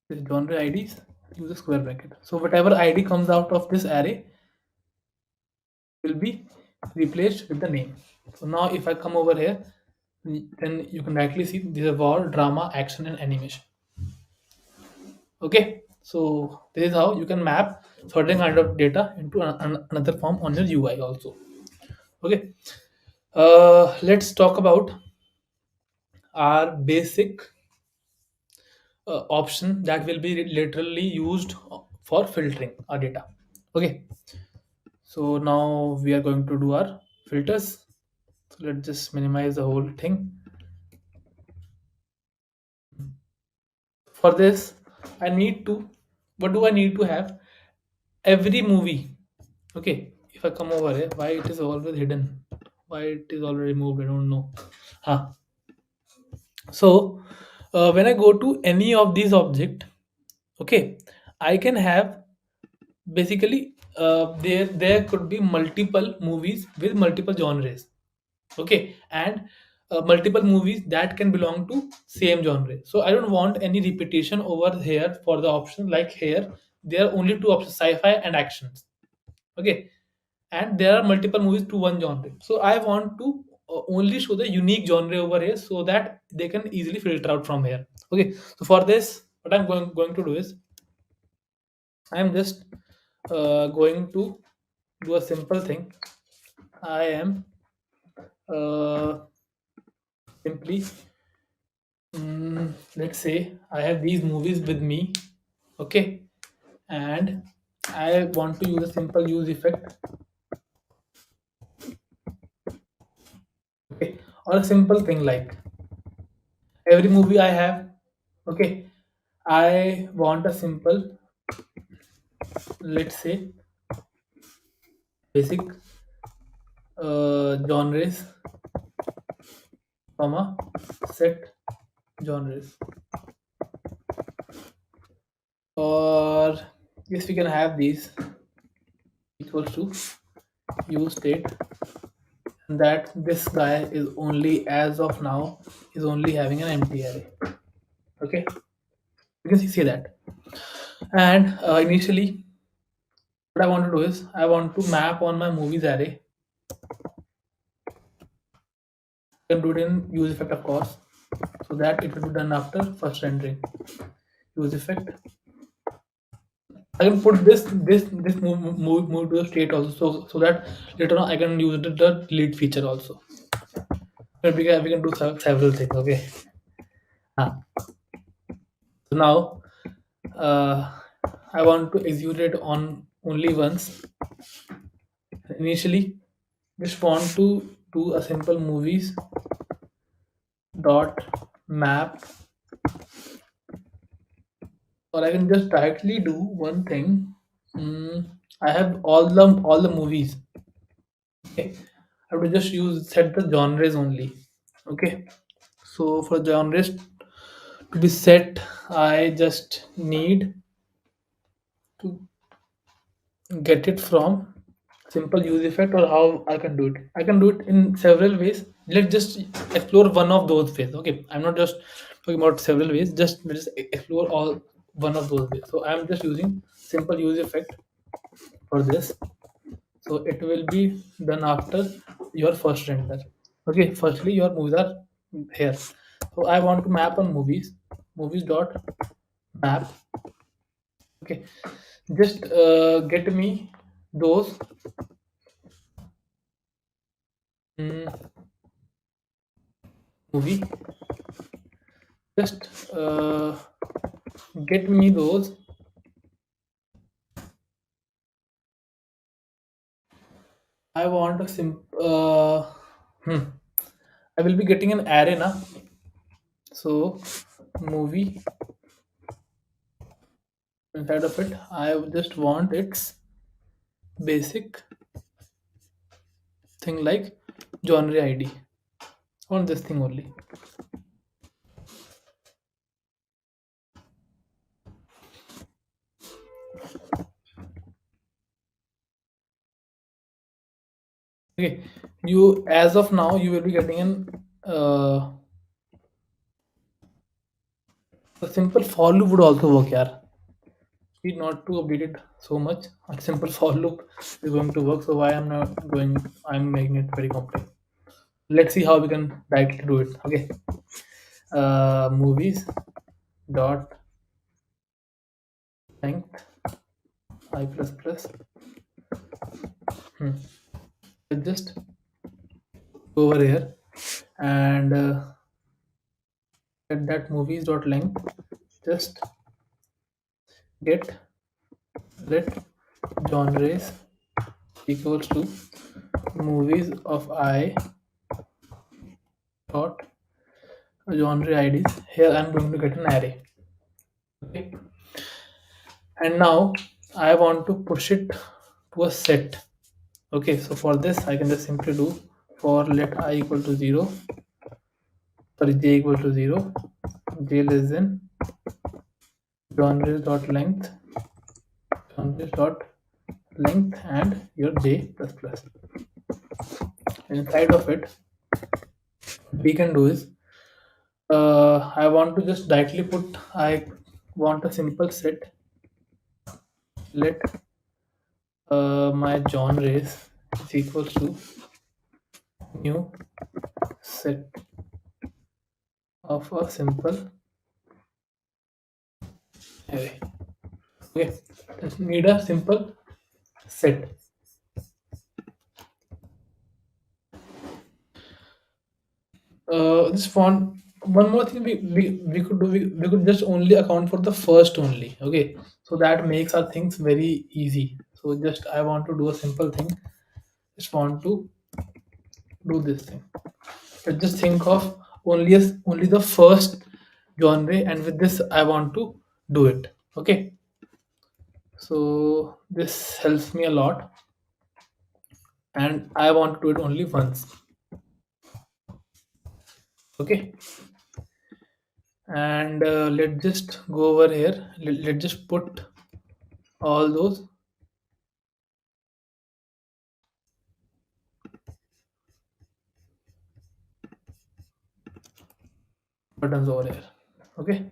This genre IDs, use the square bracket. So whatever ID comes out of this array will be replaced with the name. So now if I come over here, then you can directly see these are war, drama, action, and animation. Okay, so this is how you can map certain kind of data into another form on your UI also. Okay, let's talk about our basic option that will be literally used for filtering our data. Okay, so now we are going to do our filters. So let's just minimize the whole thing. For this, I need to, what do I need to have? Every movie. Okay, if I come over here, why it is always hidden? Why it is already removed? I don't know. Huh. So when I go to any of these object, okay, I can have basically there could be multiple movies with multiple genres. Okay, and multiple movies that can belong to same genre. So I don't want any repetition over here. For the option like here, there are only two options: sci-fi and actions. Okay, and there are multiple movies to one genre. So I want to only show the unique genre over here so that they can easily filter out from here. Okay, so for this, what I'm going to do is I'm just going to do a simple thing. I am uh, simply, let's say I have these movies with me, okay, and I want to use a simple use effect, okay, or a simple thing like every movie I have, okay, I want a simple, let's say, basic genres, comma, set genres, or yes, we can have these equals to use state, and that this guy is only as of now is only having an empty array. Okay, you can see that. And initially, what I want to do is I want to map on my movies array. I can do it in use effect, of course, so that it will be done after first rendering. Use effect. I can put this move to the state also, so that later on I can use the delete feature also. But we can do several things. Okay. Ah. So now I want to execute it on only once. Initially, just want to do a simple movies dot map, or I can just directly do one thing. I have all the movies. Okay, I have to just use set the genres only. Okay, so for genres to be set, I just need to get it from simple use effect, or how I can do it. I can do it in several ways. Let's just explore one of those ways. Okay, I'm not just talking about several ways. Let's explore all one of those ways. So I'm just using simple use effect for this. So it will be done after your first render. Okay, firstly your movies are here. So I want to map on movies dot map. Okay, just get me those mm, movie just get me those. I want a I will be getting an array na. So movie, inside of it I just want its basic thing like genre ID on this thing only. Okay, you as of now you will be getting an a simple for loop would also work, yeah. Need not to update it so much. A simple for loop is going to work. So why I'm not going? I'm making it very complex. Let's see how we can directly do it. Okay. Movies dot length I plus plus. Let's just go over here and get that movies dot length. Just get let genres equals to movies of I dot genre IDs. Here I'm going to get an array. Okay. And now I want to push it to a set. Okay, so for this I can just simply do for let I equal to 0, sorry, j equal to 0, j less than genres dot length, genres dot length and your j plus plus. Inside of it what we can do is I want to just directly put, I want a simple set, let my genres is equals to new set of a simple array. Okay, just need a simple set. This font, one more thing we could do, we could just only account for the first only. Okay, so that makes our things very easy. So just I want to do a simple thing, just want to do this thing. Let's just think of only the first genre, and with this I want to do it. Okay, so this helps me a lot, and I want to do it only once. Okay, and let's just go over here. Let's just put all those buttons over here. Okay,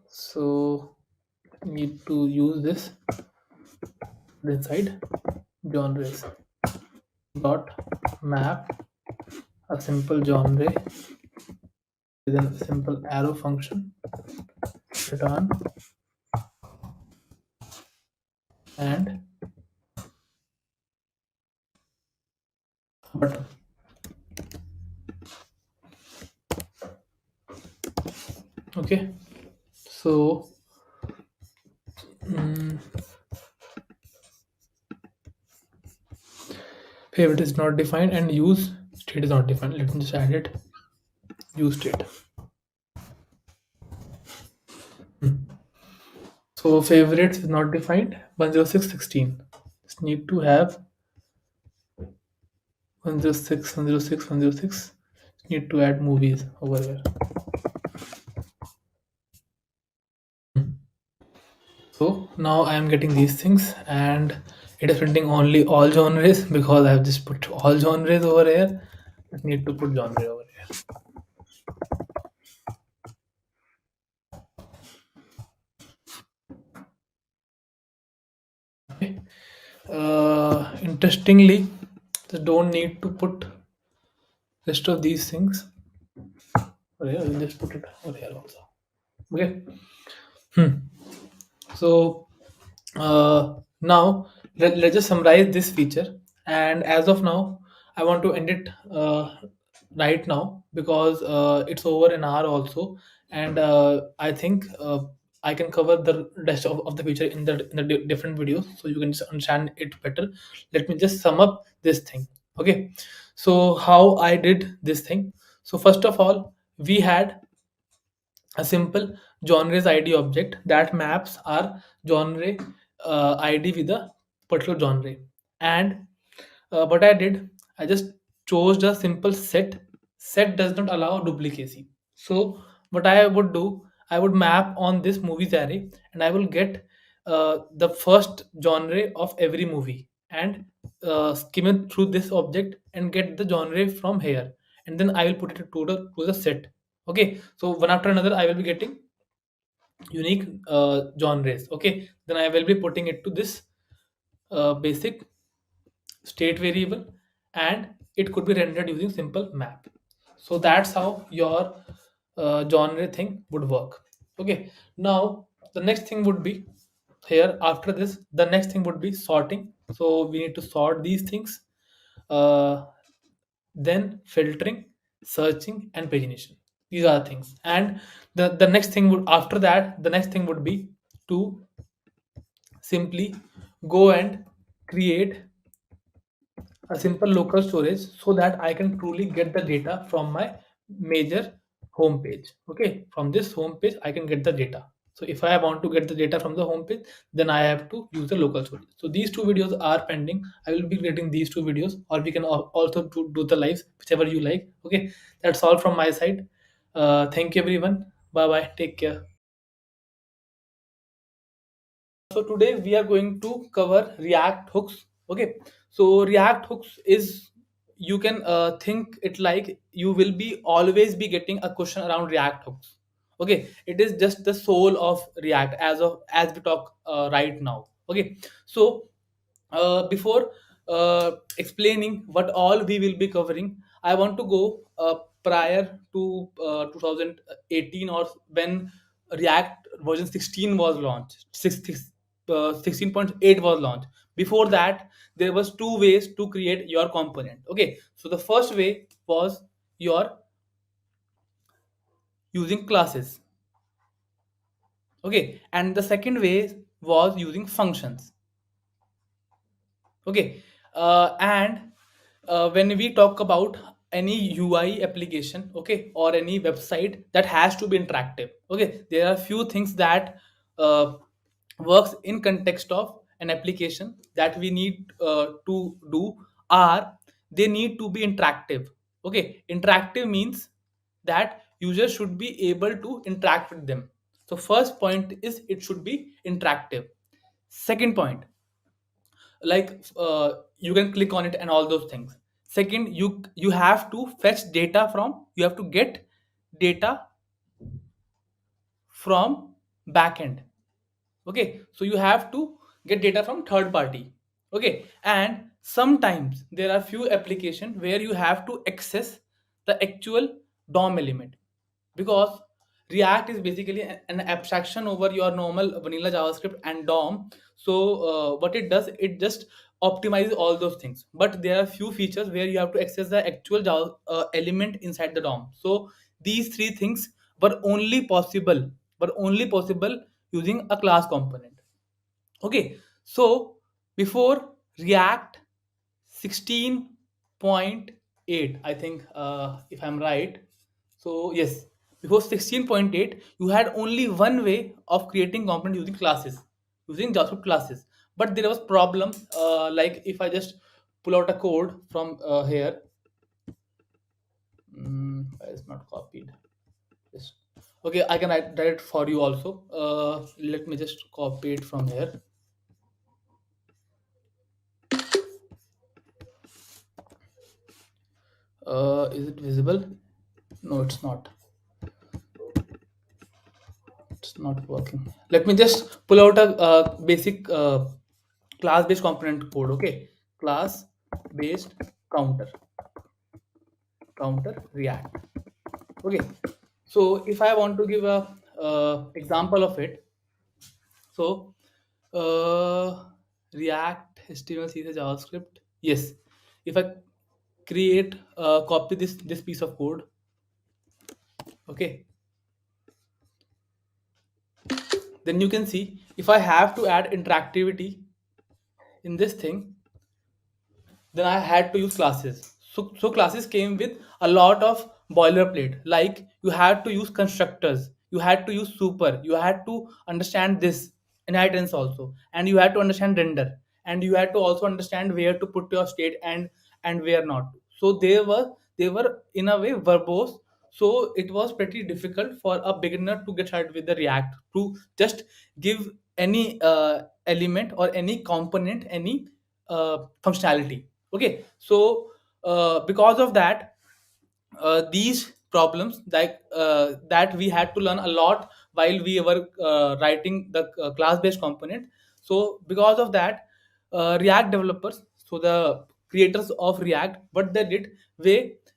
so need to use this inside genres dot map a simple genre with a simple arrow function return and button. Okay, so favorite is not defined and use state is not defined. Let me just add it, use state. So favorites is not defined, 10616. Just need to have 106 106 106. Need to add movies over here. So now I am getting these things, and it is printing only all genres because I have just put all genres over here. Just need to put genre over here. Okay. Interestingly, just don't need to put rest of these things over here. I'll just put it over here also. Okay. So now let's just summarize this feature, and as of now I want to end it right now because it's over an hour also, and I think I can cover the rest of the feature in the different videos, so you can just understand it better. Let me just sum up this thing. Okay, so how I did this thing. So first of all, we had a simple genres id object that maps our genre id with a particular genre. And what I did, I just chose the simple set. Set does not allow duplicacy. So what I would do, I would map on this movies array, and I will get the first genre of every movie, and skim it through this object and get the genre from here, and then I will put it to the set. Okay, so one after another I will be getting unique genres. Okay, then I will be putting it to this basic state variable, and it could be rendered using simple map. So that's how your genre thing would work. Okay, now the next thing would be here. After this, the next thing would be sorting. So we need to sort these things, uh, then filtering, searching, and pagination. These are things. And the next thing would, after that, the next thing would be to simply go and create a simple local storage so that I can truly get the data from my major home page. Okay, from this home page I can get the data. So if I want to get the data from the home page, then I have to use the local storage. So these two videos are pending. I will be creating these two videos, or we can also do the lives, whichever you like. Okay, that's all from my side. Thank you everyone. Bye bye. Take care. So today we are going to cover React hooks. Okay, so React hooks is, you can think it like you will be always be getting a question around React hooks. Okay, it is just the soul of React as we talk right now. Okay, so before explaining what all we will be covering, I want to go prior to 2018, or when React version 16 was launched. 16.8 was launched. Before that, there was two ways to create your component. Okay, so the first way was your using classes. Okay, and the second way was using functions. Okay, and when we talk about any UI application, okay, or any website that has to be interactive, okay, there are few things that uh, works in context of an application that we need to do, are they need to be interactive. Okay, interactive means that users should be able to interact with them. So first point is it should be interactive. Second point, like you can click on it and all those things. Second, you have to fetch data from, you have to get data from backend. Okay, so you have to get data from third party. Okay, and sometimes there are few application where you have to access the actual DOM element, because React is basically an abstraction over your normal vanilla JavaScript and DOM. So what it does, it just optimizes all those things. But there are few features where you have to access the actual element inside the DOM. So these three things were only possible, using a class component. Okay, so before React 16.8, I think, if I'm right. So yes, before 16.8, you had only one way of creating component using classes, using JavaScript classes. But there was problem, like if I just pull out a code from here, it's not copied. Just, okay, I can write it for you also. Let me just copy it from here. Is it visible? No, it's not. It's not working. Let me just pull out a basic class based component code. Okay, class based counter, React. Okay, so if I want to give a example of it, so React HTML CSS JavaScript. Yes, if I create copy this piece of code. Okay, then you can see if I have to add interactivity in this thing, then I had to use classes. So classes came with a lot of boilerplate. Like you had to use constructors, you had to use super, you had to understand this inheritance also, and you had to understand render, and you had to also understand where to put your state and where not. So they were in a way verbose. So it was pretty difficult for a beginner to get started with the React, to just give any element or any component any functionality. Okay, so because of that, these problems that we had to learn a lot while we were writing the class based component. So because of that, React developers, so the creators of React, what they did,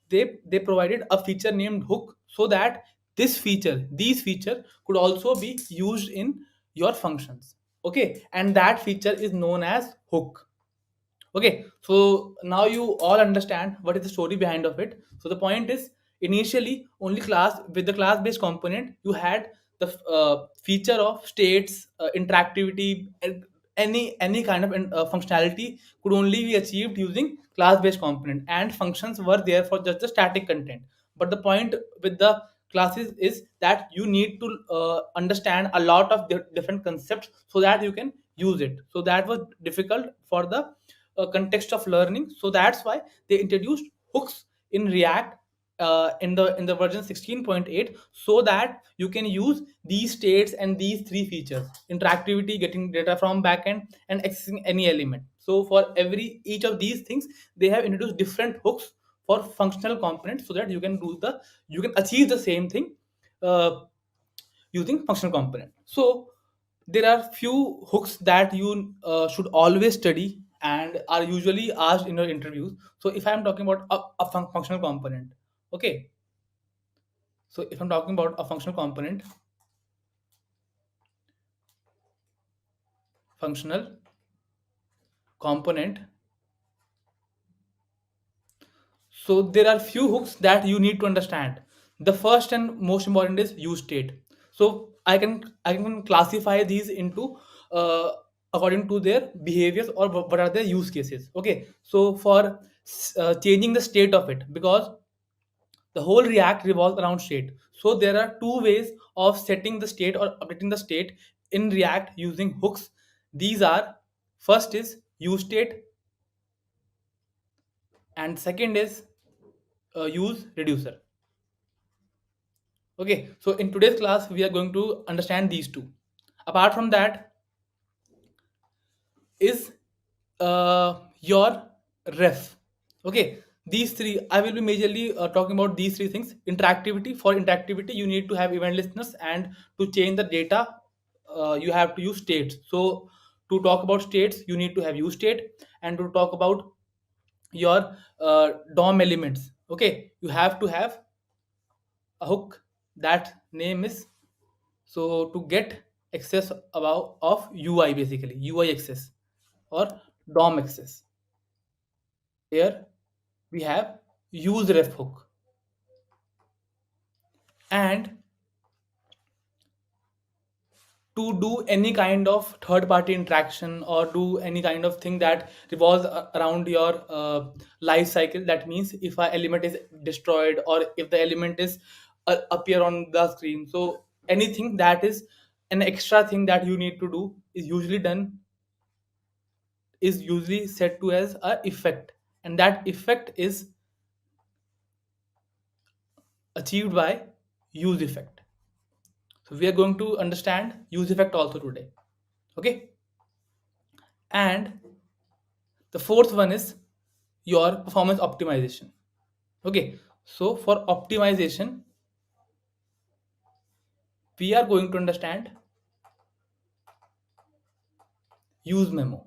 they provided a feature named hook, so that these feature could also be used in your functions. Okay, and that feature is known as hook. Okay, so now you all understand what is the story behind of it. So the point is, initially only class with the class based component you had the feature of states, interactivity, and any kind of functionality could only be achieved using class based component, and functions were there for just the static content. But the point with the classes is that you need to understand a lot of different concepts so that you can use it. So that was difficult for the context of learning. So that's why they introduced hooks in React in the version 16.8, so that you can use these states and these three features: interactivity, getting data from backend, and accessing any element. So for every each of these things, they have introduced different hooks for functional components, so that you can achieve the same thing uh, using functional component. So there are few hooks that you should always study and are usually asked in your interviews. So if I'm talking about a functional component, okay, so if I'm talking about a functional component, so there are few hooks that you need to understand. The first and most important is use state. So I can classify these into uh, according to their behaviors or what are their use cases. Okay, so for changing the state of it, because the whole React revolves around state. So there are two ways of setting the state or updating the state in React using hooks. These are, first is use state, and second is use reducer. Okay, so in today's class, we are going to understand these two. Apart from that, is your ref. Okay, these three, I will be majorly talking about these three things. Interactivity, for interactivity, you need to have event listeners, and to change the data, you have to use states. So to talk about states, you need to have use state, and to talk about your DOM elements, okay, you have to have a hook that name is, so to get access about of UI, basically UI access or DOM access. Here we have use ref hook, and to do any kind of third party interaction or do any kind of thing that revolves around your life cycle. That means if a element is destroyed, or if the element is appear on the screen, so anything that is an extra thing that you need to do is usually set to as a effect, and that effect is achieved by use effect. So we are going to understand use effect also today. Okay, and the fourth one is your performance optimization. Okay, so for optimization, we are going to understand use memo.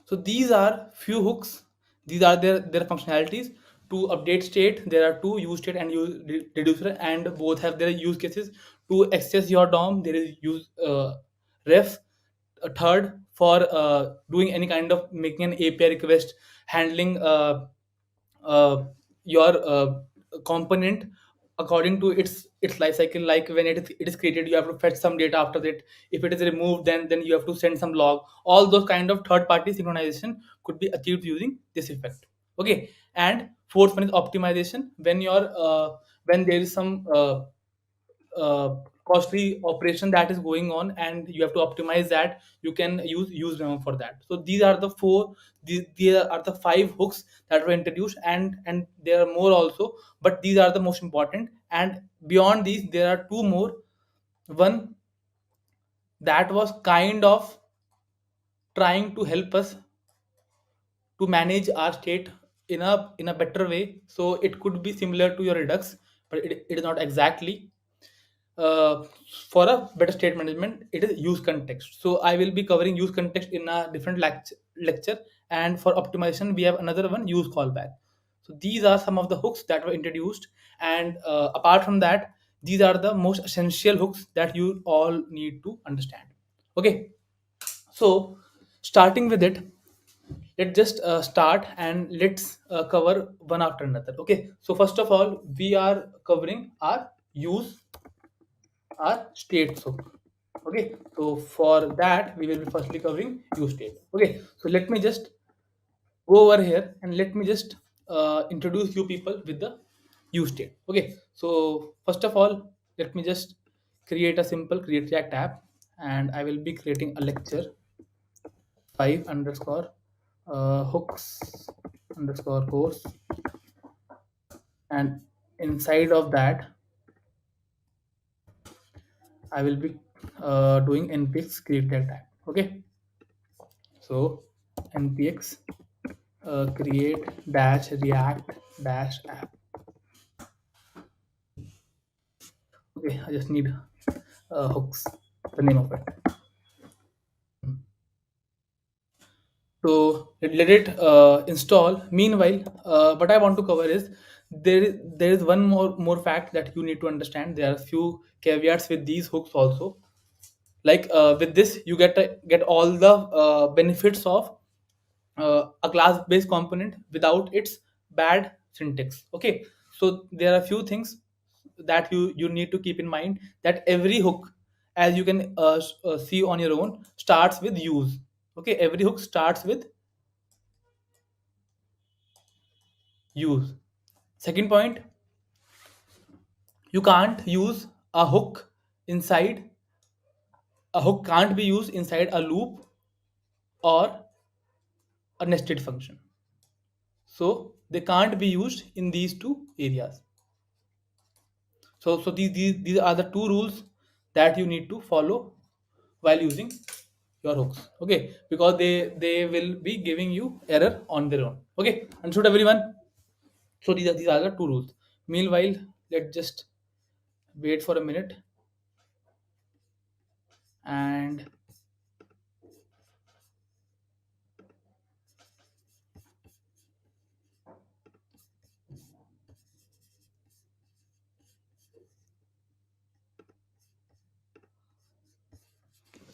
So these are few hooks. These are their functionalities. To update state, there are two: use state and use reducer, and both have their use cases. To access your DOM, there is use ref. A third for doing any kind of making an API request, handling uh, your component according to its life cycle. Like when it is created, you have to fetch some data after that. If it is removed, then you have to send some log. All those kind of third party synchronization could be achieved using this effect. Okay. And fourth one is optimization. When there is some uh, costly operation that is going on and you have to optimize that, you can use memo for that. So these are the four, these are the five hooks that were introduced, and there are more also, but these are the most important. And beyond these there are two more. One that was kind of trying to help us to manage our state in a better way. So it could be similar to your Redux, but it is not exactly. uh, for a better state management, it is use context. So I will be covering use context in a different lecture. And for optimization we have another one, use callback. So these are some of the hooks that were introduced. And apart from that, these are the most essential hooks that you all need to understand. Okay. So starting with it, let's just start and let's cover one after another. Okay. So first of all, we are covering our use, our state hook. Okay. So for that, we will be firstly covering use state. Okay. So let me just go over here and let me just introduce you people with the use state. Okay. So first of all, let me just create a simple create React app, and I will be creating a lecture 5 underscore hooks underscore course, and inside of that I will be doing npx create React app. Okay. So npx create dash react dash app. Okay, I just need hooks, the name of it. So let it install. Meanwhile, what I want to cover is there is one more fact that you need to understand. There are a few caveats with these hooks also. Like with this, you get all the benefits of a class based component without its bad syntax. Okay. So there are a few things that you need to keep in mind, that every hook, as you can see on your own, starts with use. Okay. Every hook starts with use. Second point, you can't use a hook inside a hook can't be used inside a loop or a nested function. So they can't be used in these two areas. So these are the two rules that you need to follow while using your hooks. Okay, because they will be giving you error on their own. Okay, understood everyone? So these are the two rules. Meanwhile, let's just wait for a minute, and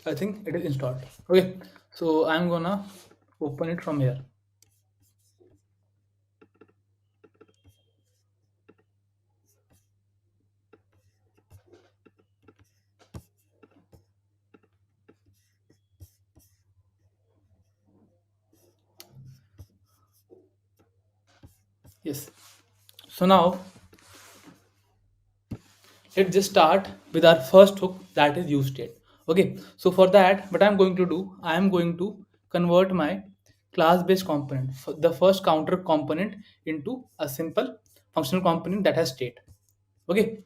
I think it is installed. Okay, so I'm gonna open it from here. Yes. So now let's just start with our first hook, that is use state. Okay. So for that, what I'm going to do, I am going to convert my class based component, the first counter component, into a simple functional component that has state. Okay.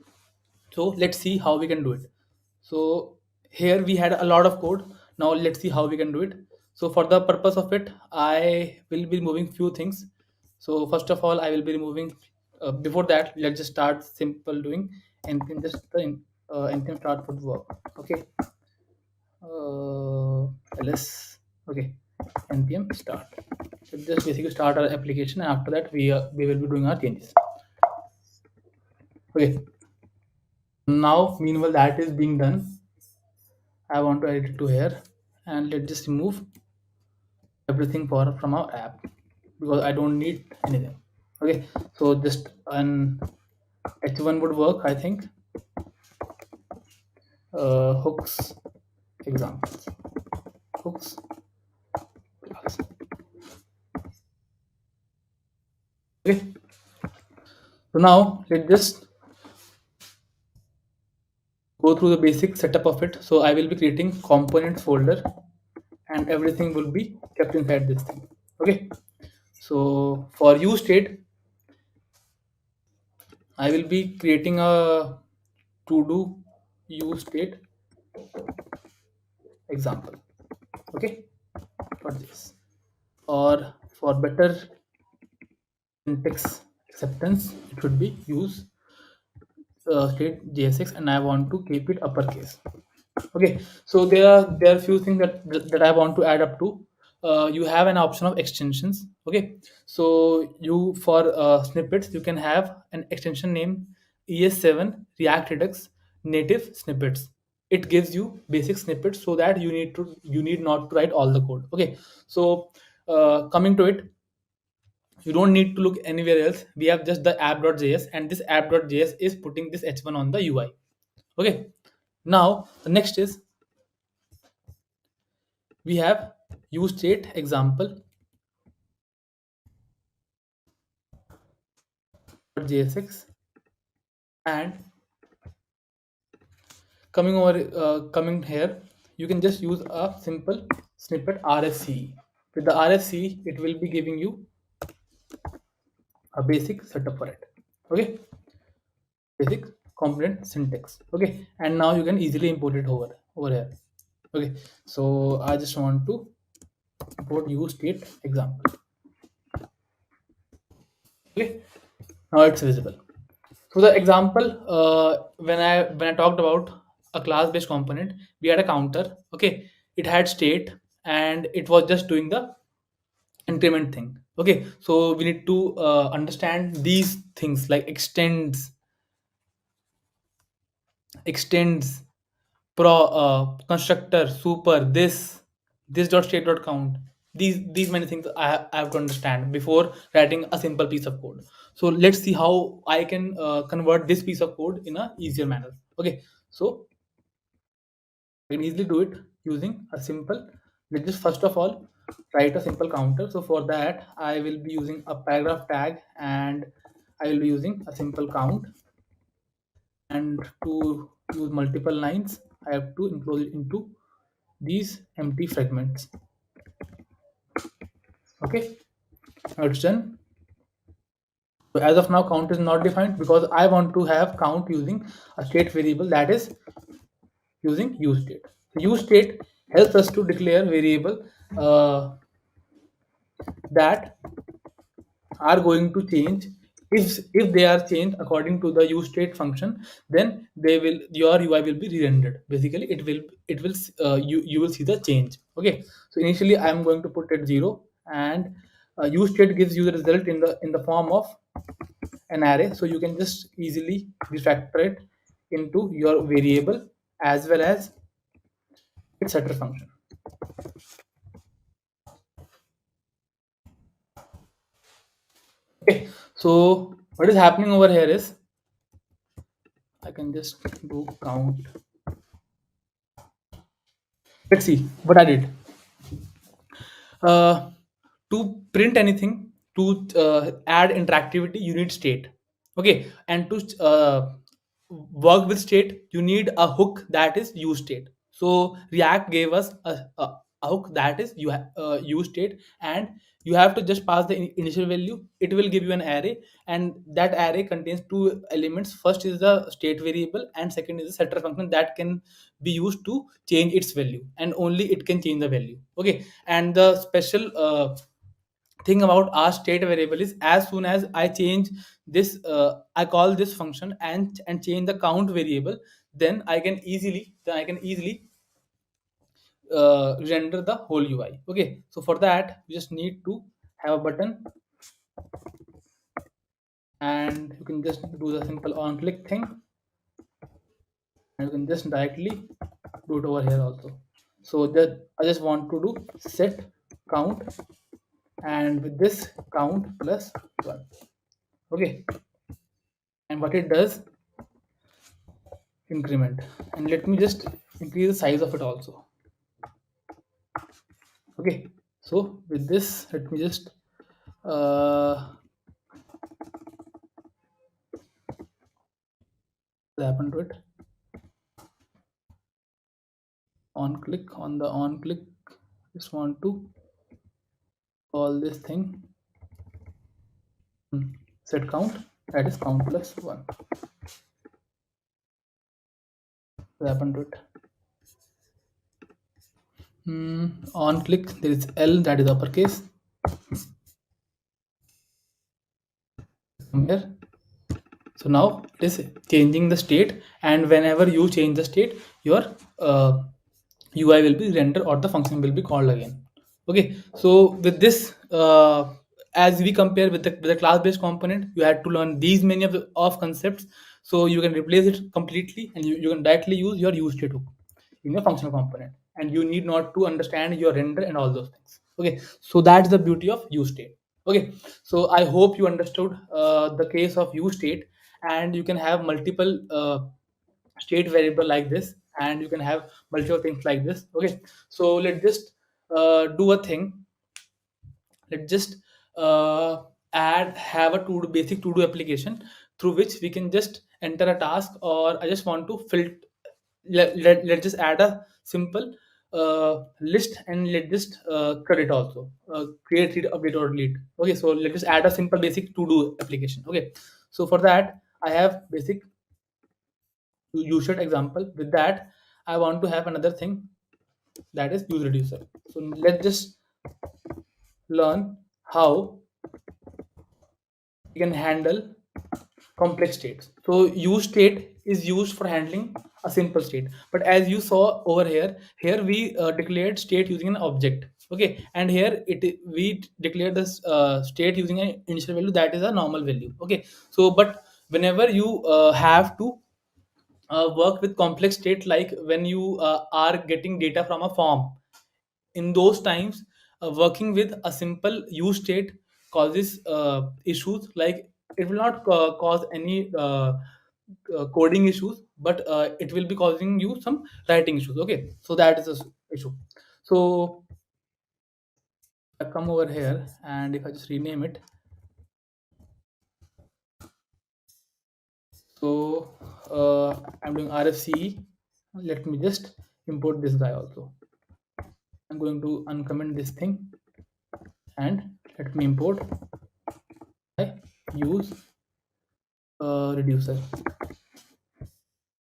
So let's see how we can do it. So here we had a lot of code. Now let's see how we can do it. So for the purpose of it, I will be removing few things. So first of all, I will be removing. Before that, let's just start simple doing npm just npm start would work. Okay. Ls. Okay. Npm start. So just basically start our application, and after that we will be doing our changes. Okay. Now meanwhile that is being done, I want to edit it to here, and let's just remove everything from our app because I don't need anything. Okay, so just an h1 would work, I think. Hooks examples, hooks class. Okay, so now let's just go through the basic setup of it. So I will be creating component folder and everything will be kept inside this thing. Okay, so for use state I will be creating a to do use state example. Okay, for this, or for better syntax acceptance it should be use state JSX, and I want to keep it uppercase. Okay, so there are few things that I want to add up to. You have an option of extensions. Okay, so you for snippets you can have an extension named ES7 React Redux native snippets. It gives you basic snippets so that you need not to write all the code. Okay, so coming to it, you don't need to look anywhere else. We have just the app.js, and this app.js is putting this h1 on the UI. Okay, now the next is we have use state example .jsx, and coming here you can just use a simple snippet RSC. With the RSC it will be giving you a basic setup for it. Okay, basic component syntax. Okay, and now you can easily import it over here. Okay, so I just want to import use state example. Okay, now it's visible. So the example, when I talked about a class based component, we had a counter. Okay, it had state and it was just doing the increment thing. Okay, so we need to understand these things like extends, pro constructor, super, this dot state dot count. These many things I have to understand before writing a simple piece of code. So let's see how I can convert this piece of code in a easier manner. Okay, so I can easily do it using a simple. Let's just first of all write a simple counter. So for that I will be using a paragraph tag, and I will be using a simple count. And to use multiple lines I have to enclose it into these empty fragments. Okay, now it's done. So as of now count is not defined because I want to have count using a state variable, that is using use state. So use state helps us to declare variable that are going to change. If they are changed according to the use state function, then your UI will be re-rendered. Basically it will you will see the change. Okay, so initially I am going to put it 0, and use state gives you the result in the form of an array, so you can just easily refactor it into your variable as well as its setter function. Okay, so what is happening over here is I can just do count. Let's see what I did. To print anything, to add interactivity, you need state. Okay, and to work with state, you need a hook that is use state. So React gave us a hook that is use state, and you have to just pass the initial value. It will give you an array, and that array contains two elements. First is the state variable, and second is the setter function that can be used to change its value, and only it can change the value. Okay, and the special thing about our state variable is as soon as I change this, I call this function and change the count variable, then I can easily render the whole UI. Okay, so for that you just need to have a button, and you can just do the simple on click thing, and you can just directly do it over here also. So that I just want to do set count, and with this count plus 1. Okay, and what it does, increment, and let me just increase the size of it also. Okay, so with this, let me just happen to it. On click, on the on click, just want to call this thing set count, that is count plus 1. What happened to it? On click, there is L, that is uppercase. Here, so now it is changing the state, and whenever you change the state, your UI will be rendered or the function will be called again. Okay, so with this, as we compare with the class-based component, you had to learn these many of concepts, so you can replace it completely, and you can directly use your use state hook in your functional component, and you need not to understand your render and all those things. Okay, so that's the beauty of use state. Okay, so I hope you understood the case of use state, and you can have multiple state variable like this, and you can have multiple things like this. Okay, so let's just do a thing. Let's just add have a to do basic to do application through which we can just enter a task, or I just want to filter. Let's just add a simple list, and let's just credit also, create, read, update, or delete. Okay, so let's just add a simple basic to do application. Okay, so for that I have basic user example. With that, I want to have another thing, that is use reducer. So let's just learn how we can handle complex states. So use state is used for handling a simple state, but as you saw over here we declared state using an object. Okay, and here we declared this state using an initial value, that is a normal value. Okay, so but whenever you have to work with complex state, like when you are getting data from a form, in those times working with a simple use state causes issues, like it will not cause any coding issues, but it will be causing you some writing issues. Okay, so that is the issue. So I come over here, and if I just rename it, so I'm doing RFCE. Let me just import this guy also. I'm going to uncomment this thing, and let me import I use reducer.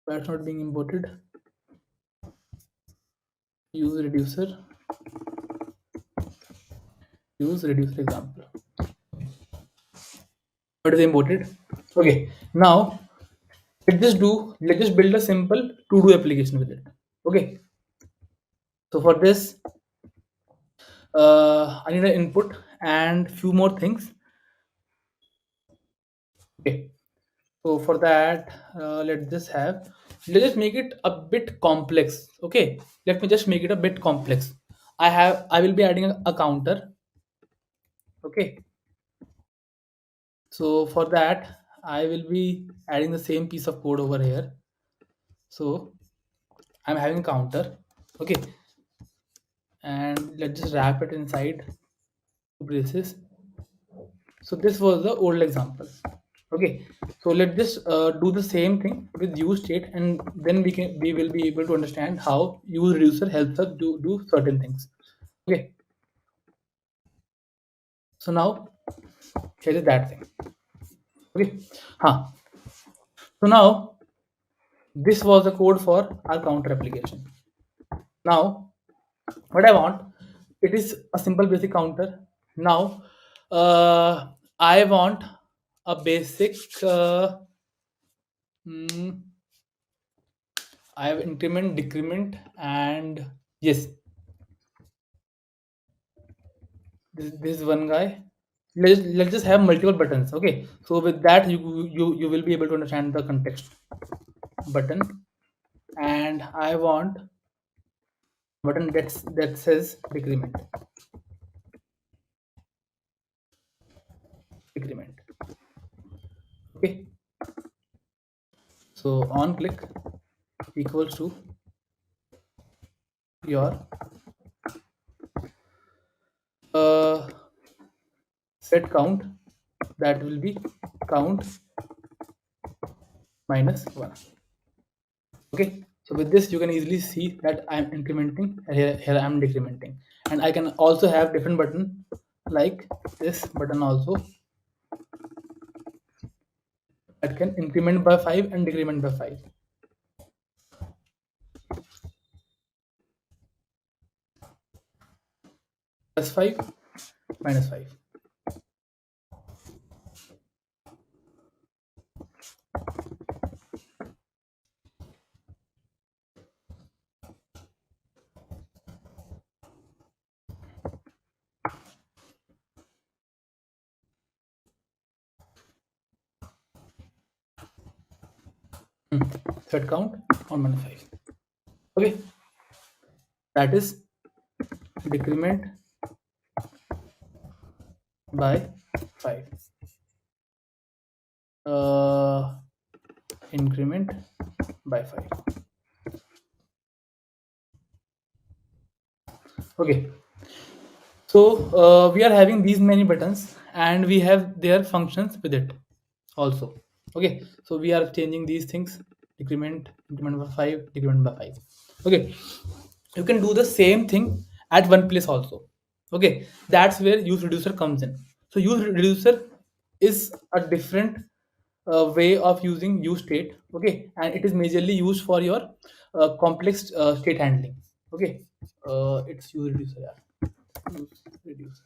That's not being imported. Use reducer. Use reducer example. What is imported? Okay. Now let's just build a simple to do application with it. Okay. So for this, I need an input and few more things. Okay. So for that, let's just make it a bit complex. Okay. Let me just make it a bit complex. I will be adding a counter. Okay. So for that, I will be adding the same piece of code over here. So I'm having counter. Okay, and let's just wrap it inside braces. So this was the old example. Okay, so let's just do the same thing with use state, and then we will be able to understand how use reducer helps us do certain things. Okay, so now here is that thing. Okay, so now this was the code for our counter application. Now what I want, it is a simple basic counter. Now I want a basic I have increment, decrement, and yes, this is one guy. Let's just have multiple buttons. Okay, so with that you will be able to understand the context. Button, and I want button that says decrement. Okay, so on click equals to your uh, set count, that will be count minus 1. Okay, so with this you can easily see that I'm incrementing, here I'm decrementing, and I can also have different button like this button also that can increment by 5 and decrement by 5. Plus 5 minus 5. Third count on minus 5. Okay, that is decrement by 5, increment by 5. Okay, so we are having these many buttons and we have their functions with it also. Okay, so we are changing these things, increment by 5, decrement by 5. Okay, you can do the same thing at one place also. Okay, that's where use reducer comes in. So use reducer is a different way of using use state. Okay, and it is majorly used for your complex state handling. Okay, it's use reducer. Yeah. Use reducer.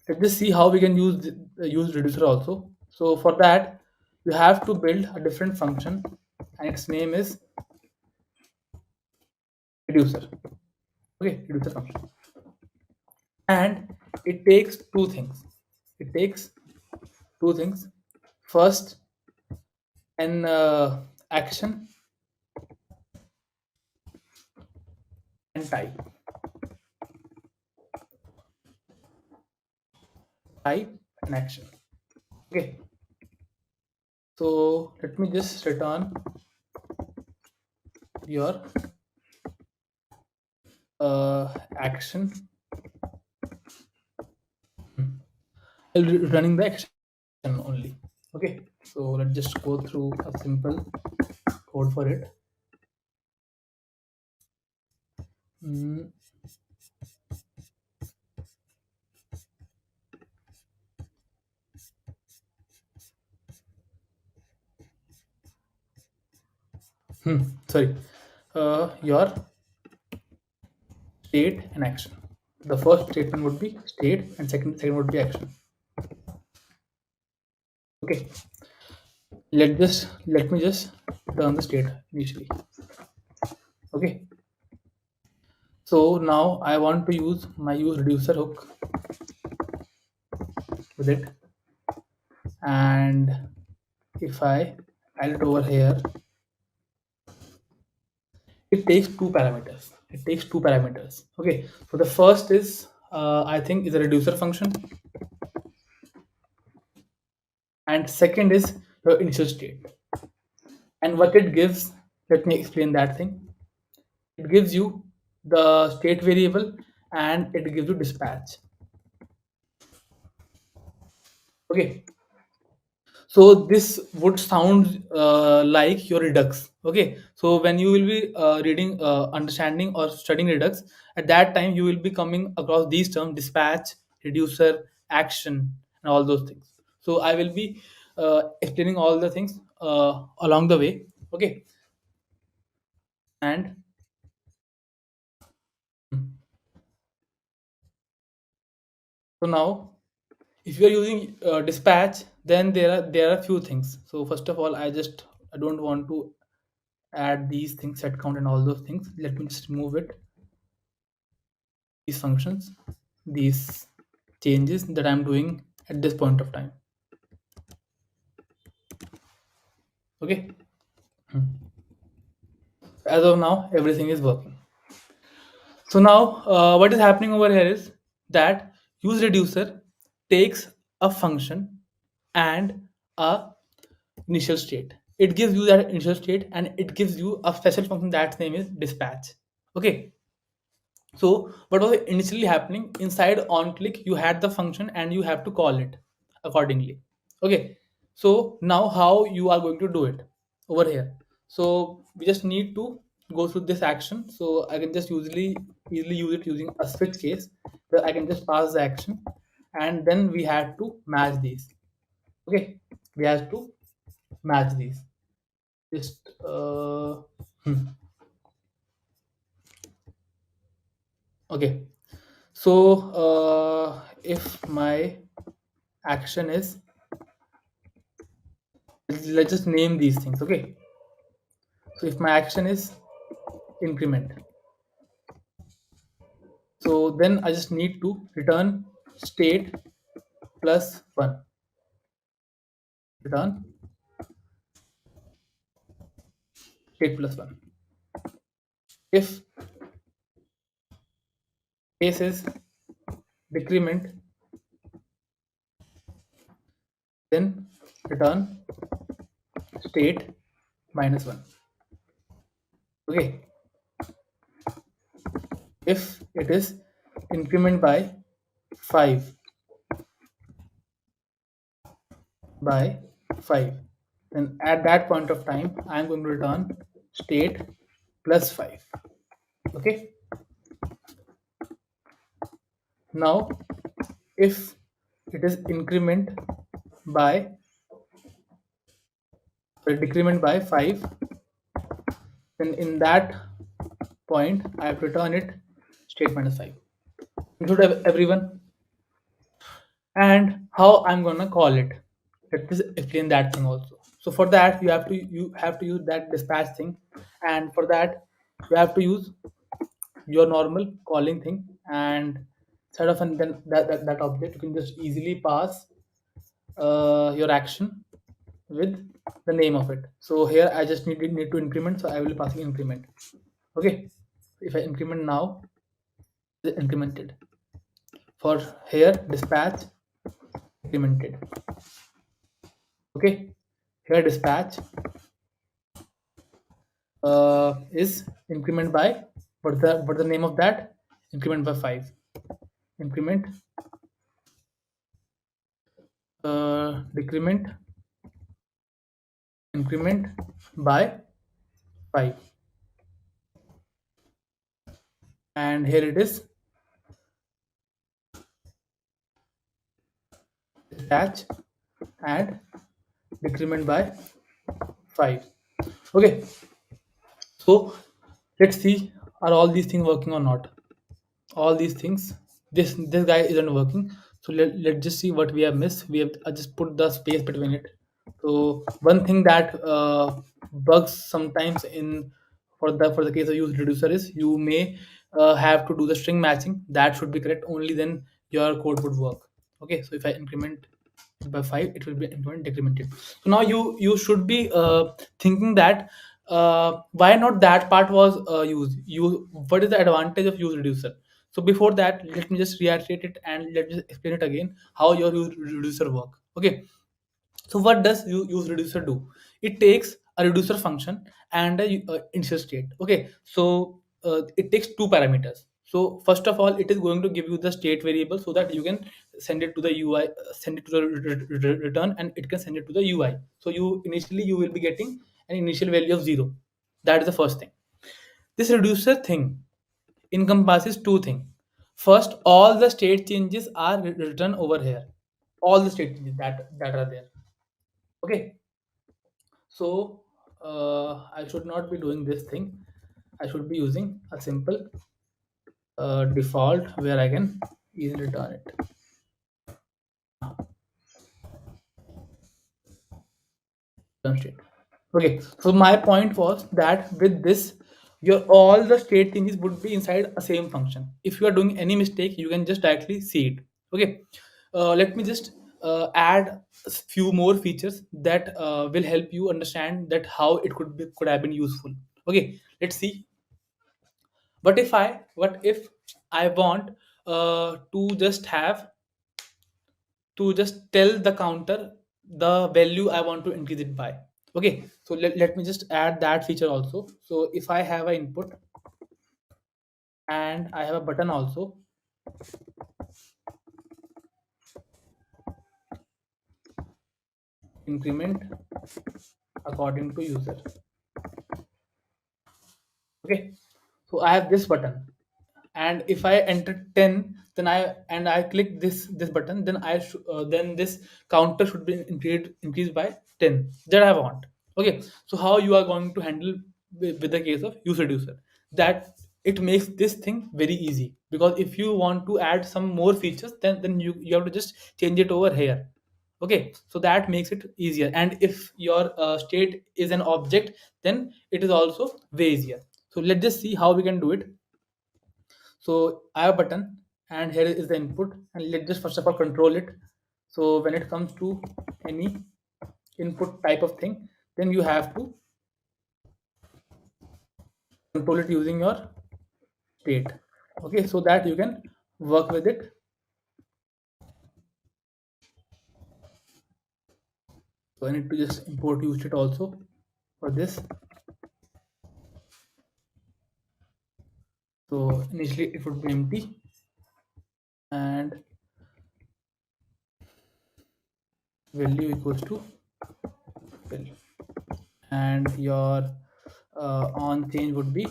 Let's just see how we can use reducer also. So for that, you have to build a different function, and its name is reducer. Okay, reducer function, and it takes two things. It takes two things. First, an action and type and action. Okay, so let me just return your action. I'll be running the action only. Okay, so let's just go through a simple code for it. Mm. Sorry, your state and action. The first statement would be state, and second would be action. Okay, let me just turn the state initially. Okay, so now I want to use my use reducer hook with it, and if I add it over here, it takes two parameters. Okay, so the first is I think is a reducer function, and second is your initial state. And what it gives, let me explain that thing. It gives you the state variable and it gives you dispatch. Okay, so this would sound like your redux. Okay, so when you will be reading understanding or studying redux, at that time you will be coming across these terms: dispatch, reducer, action, and all those things. So I will be explaining all the things along the way. Okay, and so now if you are using dispatch, then there are few things. So first of all, I don't want to add these things, set count and all those things. Let me just remove it, these functions, these changes that I'm doing at this point of time. Okay, As of now, everything is working. So now, what is happening over here is that use reducer takes a function and a initial state. It gives you that initial state and it gives you a special function that's name is dispatch. Okay. So what was initially happening inside on click, you had the function and you have to call it accordingly. Okay. So now how you are going to do it over here. So we just need to go through this action. So I can just easily use it using a switch case where I can just pass the action and then we had to match these. Okay. We have to match these. Just okay. So if my action is, let's just name these things. Okay. So if my action is increment, so then I just need to return state plus one. Return state plus one. If case is decrement, then return state minus one. Okay. If it is increment by 5 by 5, then at that point of time I'm going to return state plus 5. Okay. Now if it is increment by decrement by 5, then in that point I have to return it state minus 5. Include everyone. And how I'm gonna call it, let me explain that thing also. So for that you have to use that dispatch thing, and for that you have to use your normal calling thing, and instead of and then that object you can just easily pass your action with the name of it. So here I just need to increment, so I will be passing increment. Okay. If I increment now, it's incremented. For here dispatch incremented. Okay. Here dispatch is increment by, what the name of that, increment by 5. Increment decrement increment by 5, and here it is dispatch and decrement by 5. Okay. So let's see, are all these things working or not. All these things, this guy isn't working. So let's just see what we have missed. We have just put the space between it. So one thing that bugs sometimes in, for the case of use reducer, is you may have to do the string matching. That should be correct, only then your code would work. Okay. So if I increment by 5, it will be increment decremented. So now you should be thinking that why not that part was used. You What is the advantage of use reducer? So before that, let me just reiterate it and let me just explain it again how your use reducer work. Okay. So what does use reducer do? It takes a reducer function and a initial state. Okay. So it takes two parameters. So first of all, it is going to give you the state variable so that you can send it to the UI, send it to the return, and it can send it to the UI. So you will be getting an initial value of 0. That is the first thing. This reducer thing encompasses two things. First, all the state changes are written over here. All the state changes that are there. Okay. So I should not be doing this thing. I should be using a simple default where I can easily return it. Return state. Okay. So my point was that with this, your all the state changes would be inside a same function. If you are doing any mistake, you can just directly see it. Okay. Let me just add a few more features that will help you understand that how it could have been useful. Okay. let's see. What if I want to just have to just tell the counter the value I want to increase it by. Okay, so let me just add that feature also. So if I have an input and I have a button also, increment according to user. Okay, so I have this button, and if I enter 10, then I click this button, then then this counter should be increased by 10 that I want. Okay, so how you are going to handle with the case of use reducer? That it makes this thing very easy, because if you want to add some more features, then you have to just change it over here. Okay, so that makes it easier, and if your state is an object, then it is also way easier. So let's just see how we can do it. So I have a button, and here is the input, and let's just first of all control it. So when it comes to any input type of thing, then you have to control it using your state. Okay, so that you can work with it. So I need to just import use state also for this. So initially it would be empty, and value equals to value, and your on change would be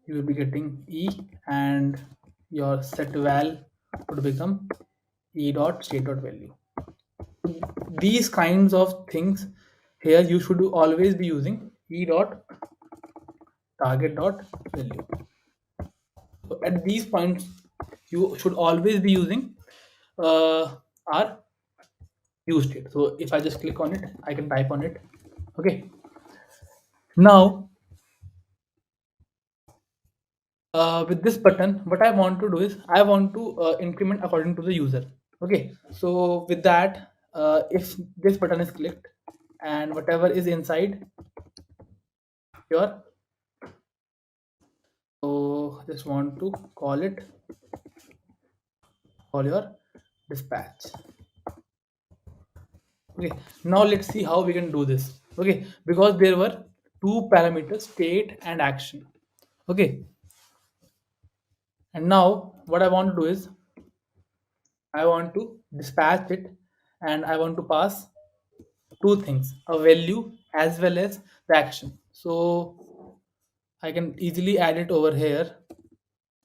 you will be getting e, and your set val would become e dot state dot value. These kinds of things here you should always be using e dot target dot value. So at these points you should always be using our use state. So if I just click on it, I can type on it. Okay, now with this button, what I want to do is I want to increment according to the user. Okay, so with that, if this button is clicked and whatever is inside your, so just want to call your dispatch. Okay, now let's see how we can do this. Okay, because there were two parameters, state and action. Okay, and now what I want to do is I want to dispatch it, and I want to pass two things, a value as well as the action. So I can easily add it over here.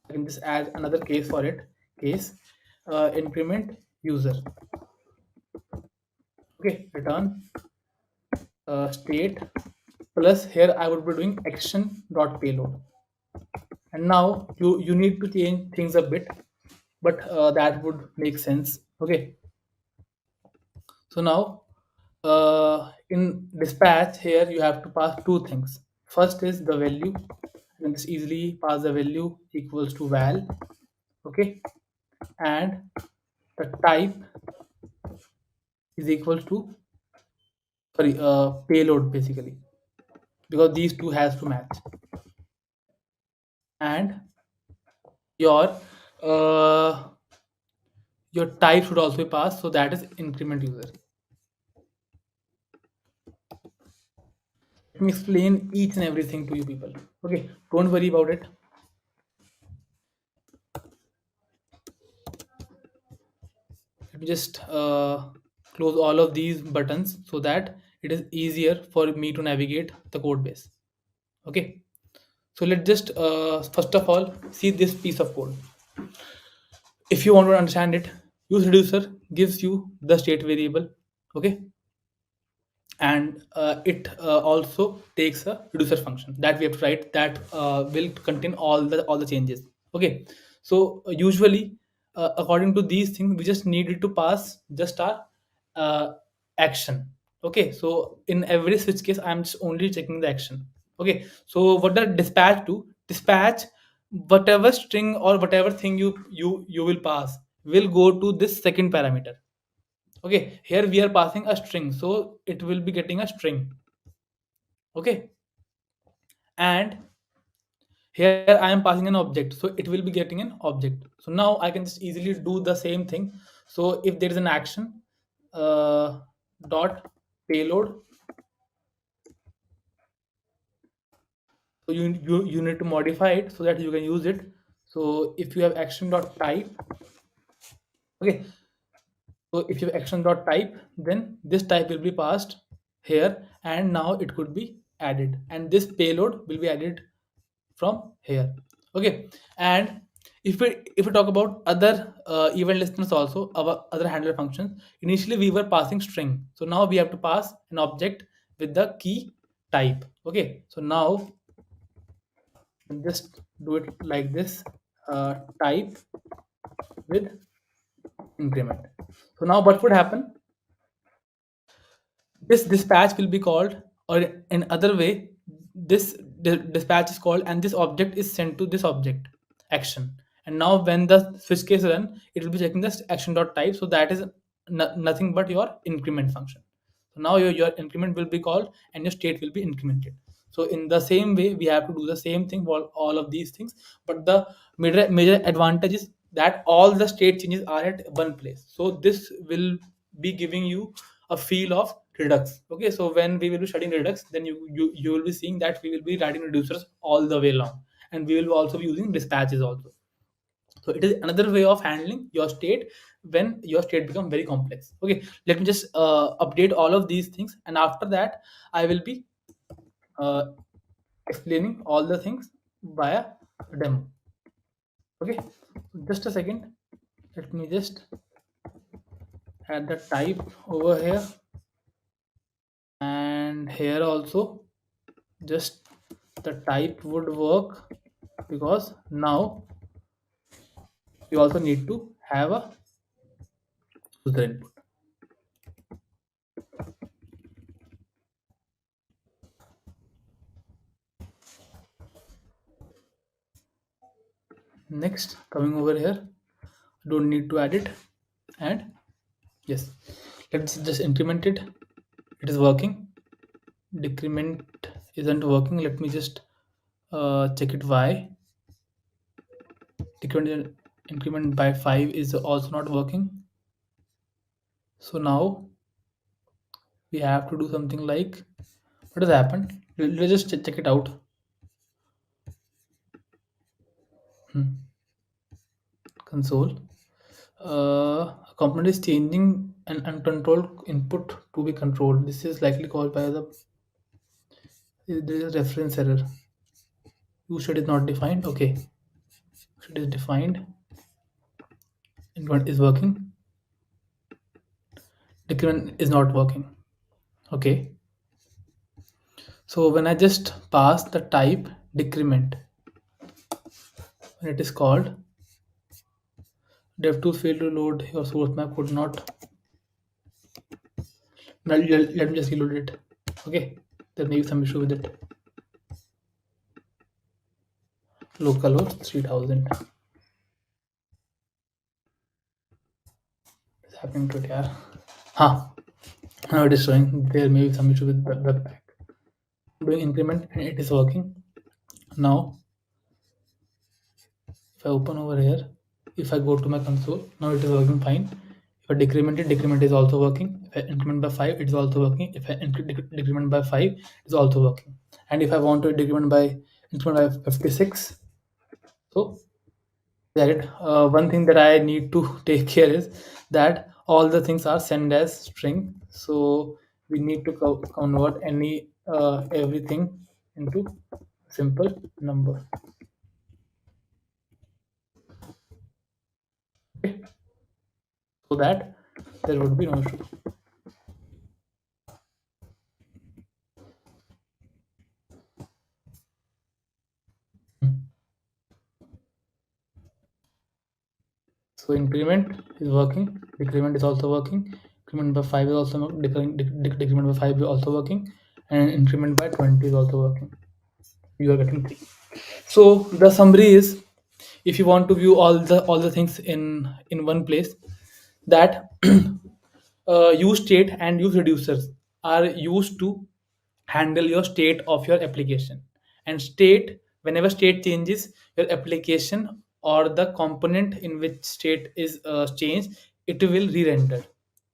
I can just add another case for it. Case increment user. Okay, return state plus here I would be doing action dot payload. And now you need to change things a bit, but that would make sense. Okay, so now in dispatch here you have to pass two things. First is the value. You can just easily pass the value equals to val. Okay, and the type is equals to sorry payload basically, because these two has to match. And your uh, your type should also be passed, so that is increment user. Let me explain each and everything to you people. Okay, don't worry about it. Let me just close all of these buttons so that it is easier for me to navigate the code base. Okay, so let's just first of all see this piece of code. If you want to understand it, use reducer gives you the state variable. Okay, and it also takes a reducer function that we have to write, that will contain all the changes. Okay, so usually according to these things we just needed to pass just our uh, action. Okay, so in every switch case I'm just only checking the action. Okay, so what does dispatch do? Dispatch whatever string or whatever thing you will pass will go to this second parameter. Okay, here we are passing a string, so it will be getting a string. Okay, and here I am passing an object, so it will be getting an object. So now I can just easily do the same thing. So if there is an action, uh, dot payload, so you need to modify it so that you can use it. So if you have action dot type, okay, so if you have action dot type, then this type will be passed here, and now it could be added, and this payload will be added from here. Okay, and if we talk about other event listeners also, our other handler functions, initially we were passing string, so now we have to pass an object with the key type. Okay, so now just do it like this, type with increment. So now what would happen, this dispatch will be called, or in other way, this dispatch is called, and this object is sent to this object action. And now when the switch case run, it will be checking this action dot type, so that is nothing but your increment function. So now your increment will be called and your state will be incremented. So in the same way we have to do the same thing for all of these things, but the major advantage is that all the state changes are at one place. So this will be giving you a feel of Redux. Okay, so when we will be studying Redux, then you will be seeing that we will be writing reducers all the way along, and we will also be using dispatches also. So it is another way of handling your state when your state become very complex. Okay, let me just update all of these things, and after that I will be uh, explaining all the things via demo. Okay, just a second, let me just add the type over here, and here also just the type would work, because now you also need to have a user input. Next, coming over here, don't need to add it, and yes, let's just increment it. It is working. Decrement isn't working. Let me just check it why. Decrement increment by 5 is also not working. So now we have to do something like, what has happened? Let's just check it out. Console. A component is changing an uncontrolled input to be controlled. This is likely caused by there is a reference error. Used is not defined. Okay, it is defined. Increment is working. Decrement is not working. Okay, so when I just pass the type decrement, when it is called, dev2 failed to load your source map, could not. Now let me just reload it. Okay, there may be some issue with it. Localhost 3000. What's happening to it, yeah? Huh. Now it is showing there may be some issue with the webpack. Doing increment and it is working. Now if I open over here, if I go to my console, now it is working fine. If I decrement it, decrement is also working. If I increment by 5, it is also working. If I decrement by 5, it is also working. And if I want to increment by 56, so that one thing that I need to take care is that all the things are sent as string. So we need to convert everything into simple number. Okay, so that there would be no issue. So increment is working, decrement is also working, increment by 5 is also decrement by 5 is also working, and increment by 20 is also working. You are getting 3. So the summary is, if you want to view all the things in one place, that use state and use reducers are used to handle your state of your application. And state, whenever state changes, your application or the component in which state is changed, it will re-render.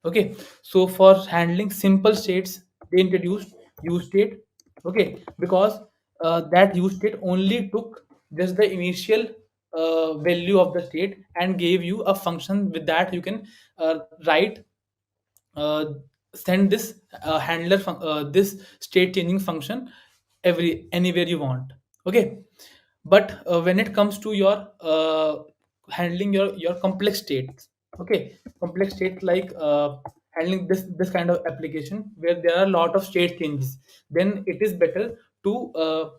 Okay, so for handling simple states, they introduced use state. Okay, because that use state only took just the initial value of the state and gave you a function. With that you can write uh, send this this state changing function every anywhere you want. Okay, but when it comes to your handling your complex states, okay, complex states like handling this kind of application where there are a lot of state changes, then it is better to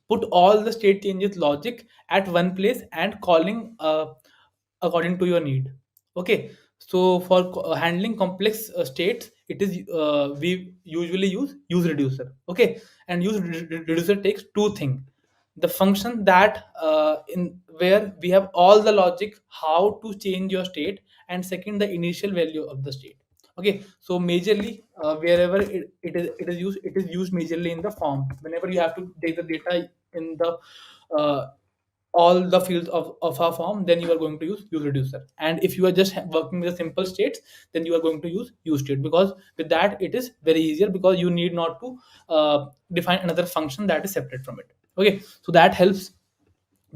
put all the state changes logic at one place and calling according to your need. Okay, so for handling complex states, it is we usually use reducer. Okay, and reducer takes two things: the function that in where we have all the logic how to change your state, and second, the initial value of the state. Okay, so majorly wherever it is used majorly in the form. Whenever you have to take the data in the uh, all the fields of our form, then you are going to use reducer. And if you are just working with the simple states, then you are going to use state, because with that it is very easier, because you need not to define another function that is separate from it. Okay, so that helps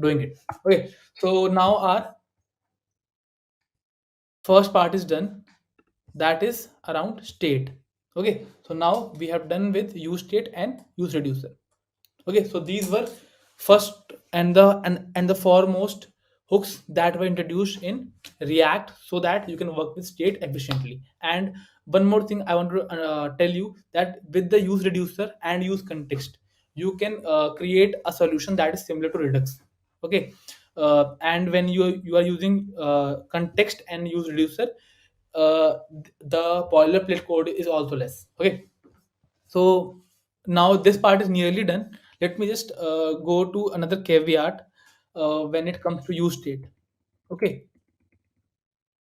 doing it. Okay, so now our first part is done, that is around state. Okay, so now we have done with use state and use reducer. Okay, so these were first and the foremost hooks that were introduced in React, so that you can work with state efficiently. And one more thing I want to tell you, that with the use reducer and use context, you can create a solution that is similar to Redux. Okay, and when you are using context and use reducer, the boilerplate code is also less. Okay, so now this part is nearly done. Let me just go to another caveat when it comes to use state. Okay,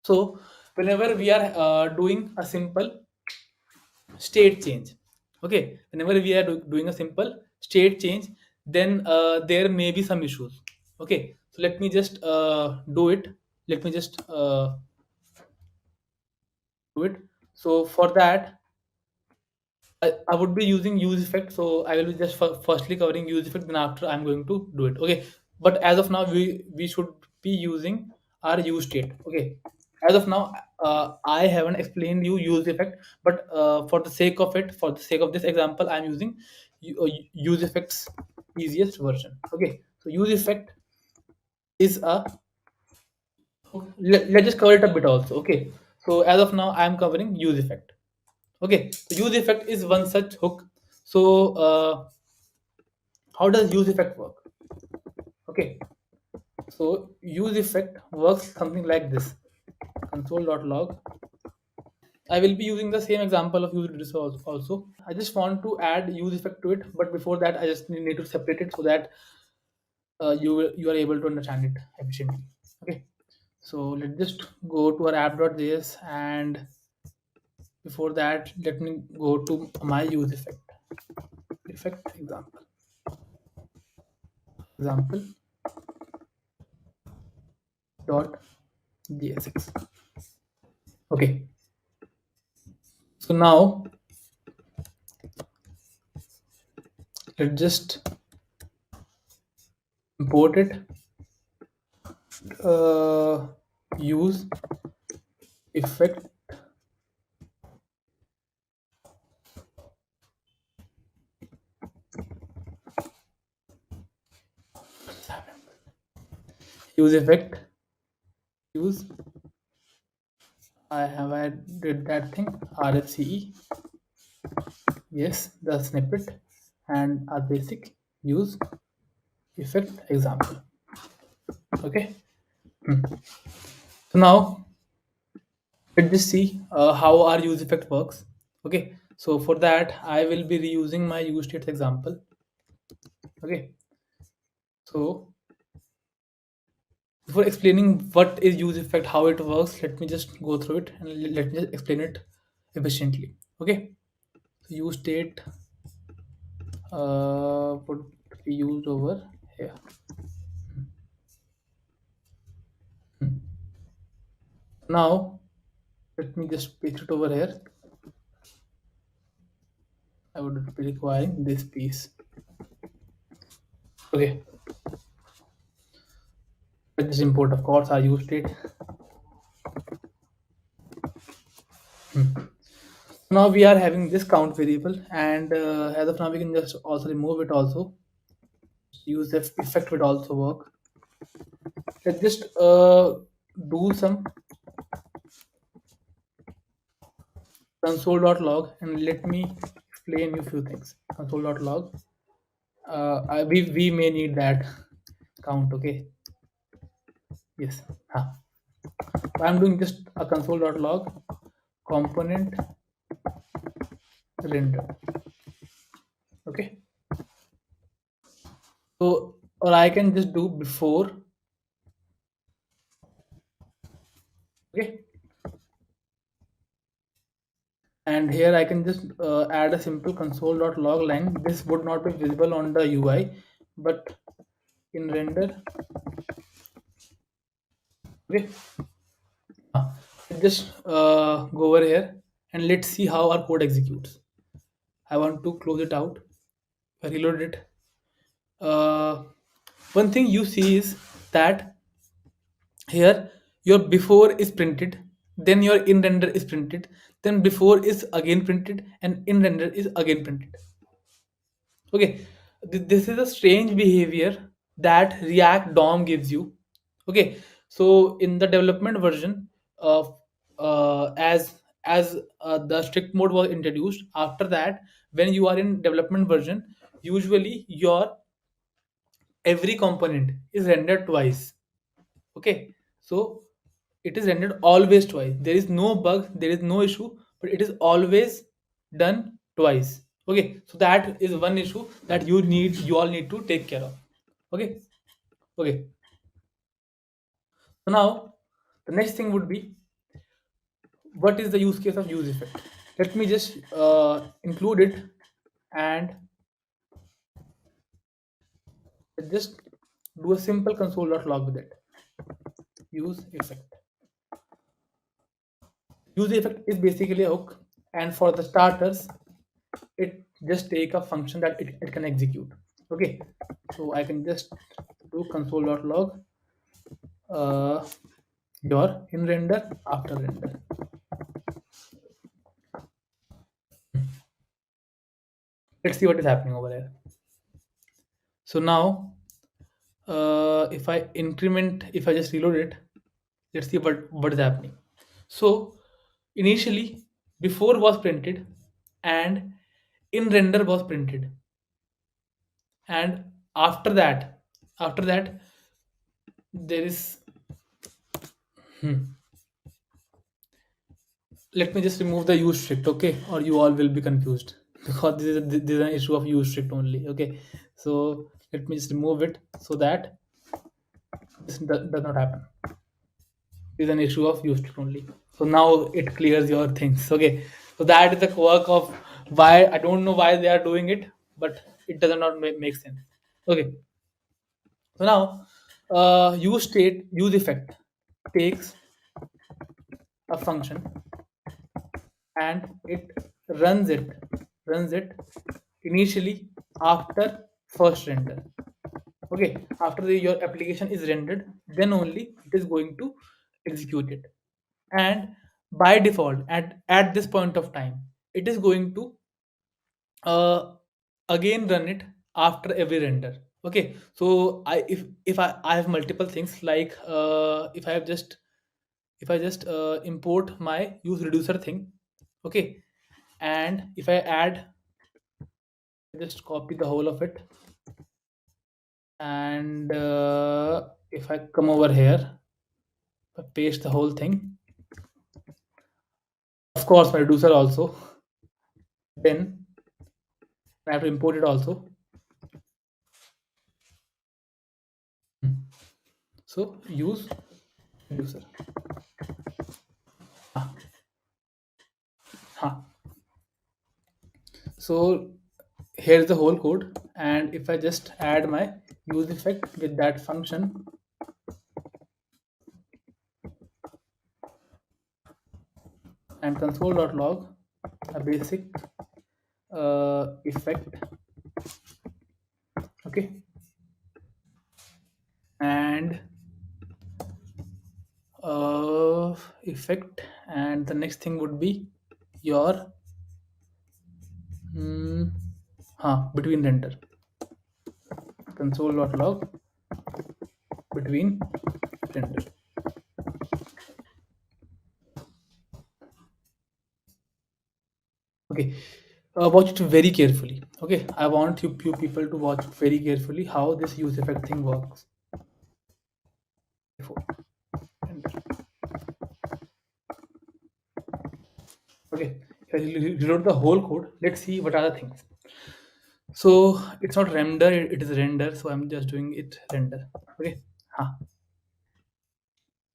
so whenever we are doing a simple state change, okay, whenever we are doing a simple state change, then there may be some issues. Okay, so let me just do it. Let me just do it. So for that, I would be using use effect. So I will be just firstly covering use effect, then after I'm going to do it. Okay. But as of now, we should be using our use state. Okay. As of now, I haven't explained you use effect, but for the sake of it, for the sake of this example, I'm using use effects easiest version. Okay. So use effect is a let's just cover it a bit also. Okay. So as of now, I'm covering use effect. Okay, so use effect is one such hook. So how does use effect work? Okay, so use effect works something like this: console.log. I will be using the same example of use reducer also. I just want to add use effect to it, but before that I just need to separate it so that you are able to understand it efficiently. Okay, so let's just go to our app.js, and before that let me go to my use effect example dot jsx. Okay, so now let's just import it. Use effect use effect use I did that thing RFCE, yes, the snippet, and a basic use effect example. Okay. So now let's just see how our use effect works. Okay, so for that I will be reusing my use state example. Okay, so Before explaining what is use effect, how it works, let me just go through it and let me just explain it efficiently. Okay, so use state would be used over here. Now let me just paste it over here. I would be requiring this piece. Okay, let this import, of course, our use state. Now we are having this count variable, and as of now we can just also remove it also. Use the effect would also work. Let's just do some console.log and let me explain you few things. Console.log, we may need that count. Okay, yes. I'm doing just a console.log component render. Okay, so or I can just do before. Okay, and here I can just add a simple console.log line. This would not be visible on the UI, but in render. Okay, just go over here and let's see how our code executes. I want to close it out. I reload it. One thing you see is that here your before is printed, then your in render is printed, then before is again printed, and in render is again printed. Okay, this is a strange behavior that React DOM gives you. Okay, so in the development version of as the strict mode was introduced, after that, when you are in development version, usually your every component is rendered twice. Okay, so it is rendered always twice. There is no bug, there is no issue, but it is always done twice. Okay, so that is one issue that you all need to take care of. Okay, okay. So now the next thing would be, what is the use case of use effect? Let me just include it and just do a simple console.log with it. Use effect. Use effect is basically a hook, and for the starters, it just take a function that it can execute. Okay, so I can just do console.log your in render after render. Let's see what is happening over here. So now if I increment, if I just reload it, let's see what is happening. So initially before was printed and in render was printed, and after that there is let me just remove the use strict. Okay, or you all will be confused because this is an issue of use strict only. Okay, so let me just remove it so that this does not happen. Is an issue of use strict only. So now it clears your things. Okay, so that is the work of why I don't know why they are doing it, but it does not make sense. Okay, so now use effect takes a function and it runs it initially after first render. Okay, after your application is rendered, then only it is going to execute it, and by default at this point of time it is going to uh, again run it after every render. Okay, so I have multiple things like if I just import my use reducer thing. Okay, and if I add, just copy the whole of it, and if I come over here, I paste the whole thing, of course my reducer also, then I have to import it also. So use user. Ah, huh. So here's the whole code, and if I just add my use effect with that function and console.log a basic effect, okay, and effect, and the next thing would be your between render, console.log between render. Okay, watch it very carefully. Okay, I want you people to watch very carefully how this use effect thing works. Before render. Okay, if I reload the whole code, let's see what are the things. So it's not render, it is render. So I'm just doing it render. Okay. Huh.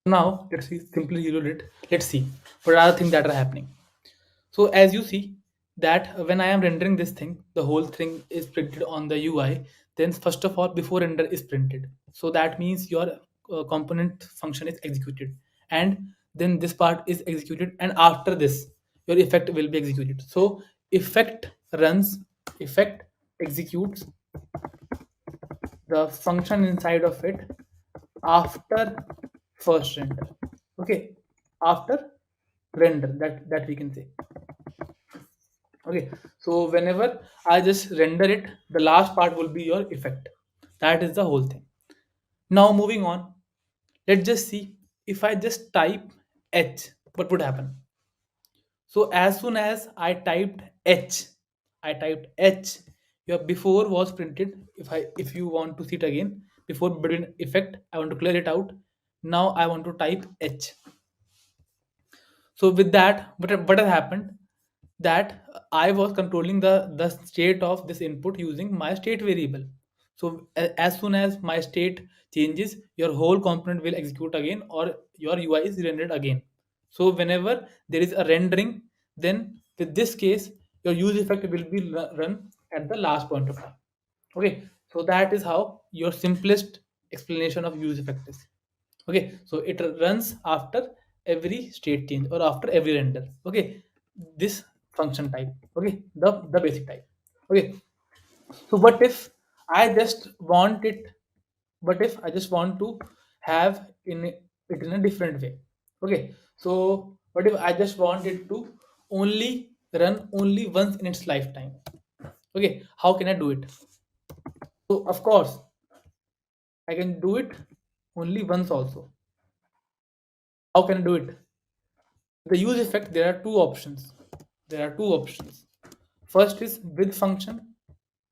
Now let's see, simply reload it. Let's see what are the things that are happening. So as you see that when I am rendering this thing, the whole thing is printed on the UI. Then first of all, before render is printed. So that means your component function is executed, and then this part is executed, and after this, your effect will be executed. So effect runs, effect executes the function inside of it after first render. Okay, after render, that we can say. Okay, so whenever I just render it, the last part will be your effect. That is the whole thing. Now moving on, let's just see if I just type h, what would happen. So as soon as I typed h, your before was printed. If you want to see it again, before between effect, I want to clear it out. Now I want to type h. So with that, what has happened, that I was controlling the state of this input using my state variable. So as soon as my state changes, your whole component will execute again, or your UI is rendered again. So whenever there is a rendering, then with this case, your use effect will be run at the last point of time. Okay, so that is how your simplest explanation of use effect is. Okay, so it runs after every state change or after every render. Okay, this function type. Okay, the basic type. Okay, so what if I just want it? What if I just want to have it in a different way? Okay, so what if I just want it to only run only once in its lifetime? Okay, how can I do it? So of course I can do it only once also. How can I do it? The use effect, there are two options. There are two options. First is with function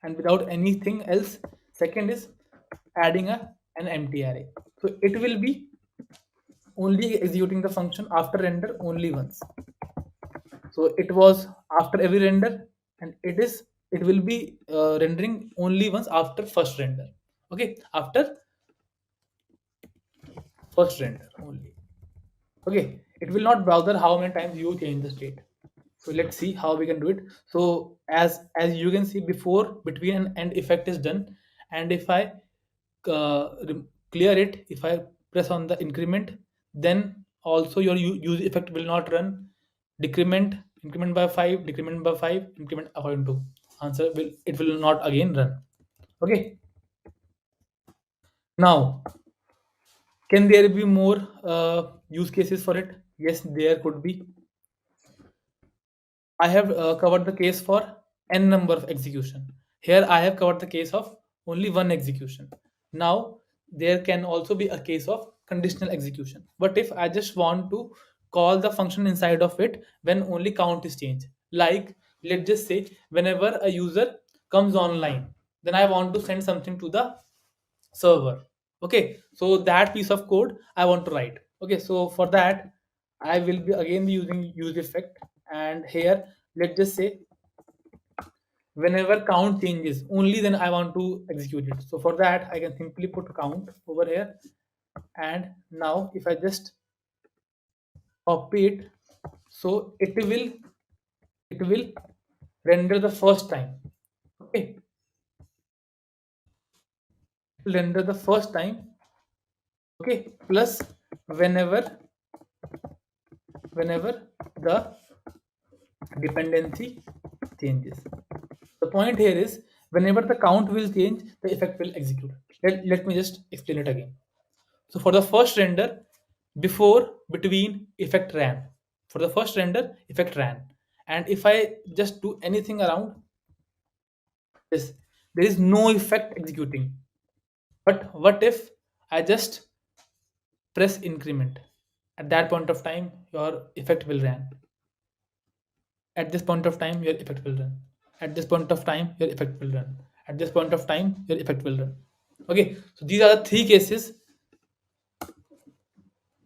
and without anything else. Second is adding an empty array. So it will be only executing the function after render only once. So it was after every render, and it will be rendering only once after first render. Okay, after first render only. Okay, it will not bother how many times you change the state. So let's see how we can do it. So as you can see, before, between, and end effect is done. And if I clear it, if I press on the increment, then also your use effect will not run. Decrement, increment by 5, decrement by 5, increment according to answer, will it will not again run. Okay, now can there be more use cases for it? Yes, there could be. I have covered the case for n number of execution. Here I have covered the case of only one execution. Now there can also be a case of conditional execution. But if I just want to call the function inside of it when only count is changed, like let's just say whenever a user comes online, then I want to send something to the server. Okay, so that piece of code I want to write. Okay, so for that I will be again be using use effect, and here let's just say whenever count changes, only then I want to execute it. So for that I can simply put count over here, and now if I just copy it, so it will render the first time. Okay, it will render the first time. Okay, plus whenever the dependency changes. The point here is whenever the count will change, the effect will execute. Let me just explain it again. So for the first render, before, between, effect ran. For the first render, effect ran. And if I just do anything around this, there is no effect executing. But what if I just press increment? At that point of time, your effect will run. At this point of time, your effect will run. At this point of time, your effect will run. At this point of time, your effect will run. Okay, so these are the three cases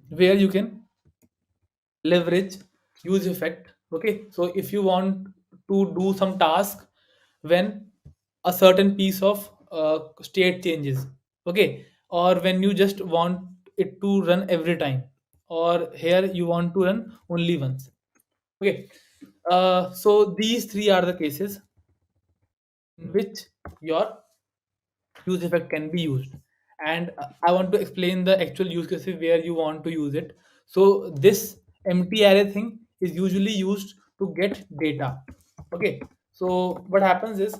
where you can leverage use effect. Okay, so if you want to do some task when a certain piece of state changes, okay, or when you just want it to run every time, or here you want to run only once. Okay, so these three are the cases in which your use effect can be used, and I want to explain the actual use cases where you want to use it. So this empty array thing is usually used to get data. Okay, so what happens is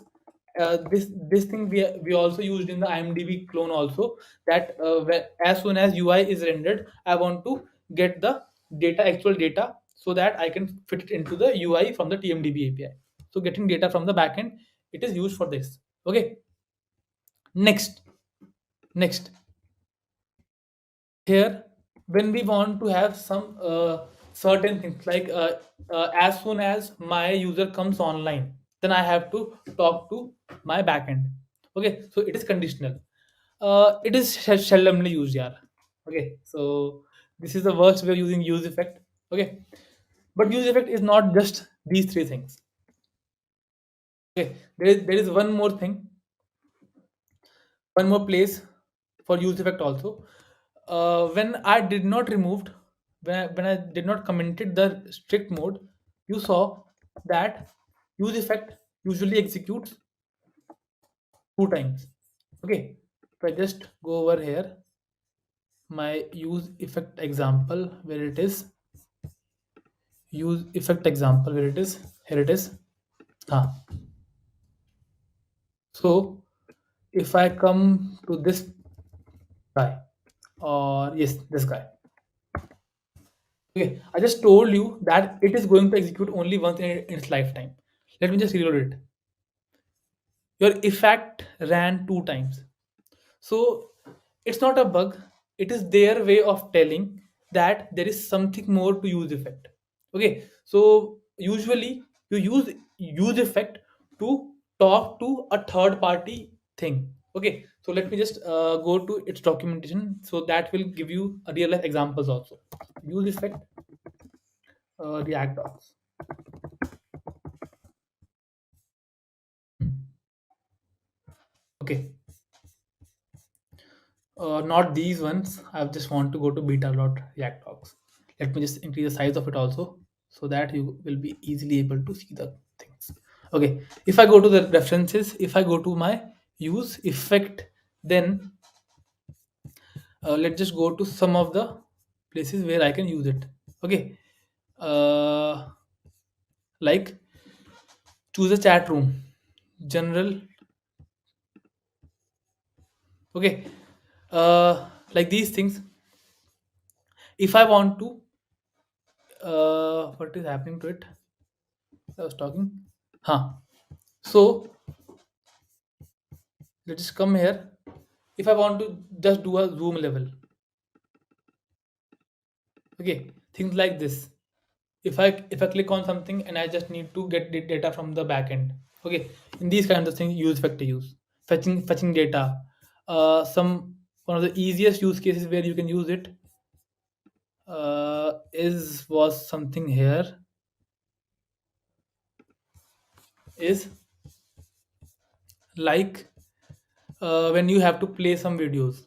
this thing we also used in the IMDb clone also, that as soon as UI is rendered, I want to get the data, actual data, so that I can fit it into the UI from the TMDB API. So getting data from the backend, it is used for this. Okay, next next here, when we want to have some certain things like as soon as my user comes online, then I have to talk to my backend. Okay, so it is conditional. It is seldomly used, yeah. Okay, so this is the worst way of using use effect. Okay, but use effect is not just these three things. Okay, there is one more place for use effect also. When I did not removed, when I did not commented the strict mode, you saw that use effect usually executes two times. Okay, if I just go over here, my use effect example, where it is, use effect example, where it is, here it is. Ah, so if I come to this guy, or yes, this guy. Okay, I just told you that it is going to execute only once in its lifetime. Let me just reload it. Your effect ran two times. So it's not a bug, it is their way of telling that there is something more to use effect. Okay, so usually you use effect to talk to a third party thing. Okay, so let me just go to its documentation, so that will give you a real life examples also. Use effect, React docs. Okay, not these ones. I just want to go to beta.react docs. Let me just increase the size of it also, so that you will be easily able to see the things. Okay, if I go to the references, if I go to my use effect, then let's just go to some of the places where I can use it. Okay, uh, like choose a chat room, general. Okay, like these things. If I want to, what is happening to it? I was talking. Huh. So let's just come here. If I want to just do a zoom level, okay, things like this. If I click on something and I just need to get the data from the backend, okay, in these kinds of things, use vector use, fetching data. Some One of the easiest use cases where you can use it is was something here is like when you have to play some videos.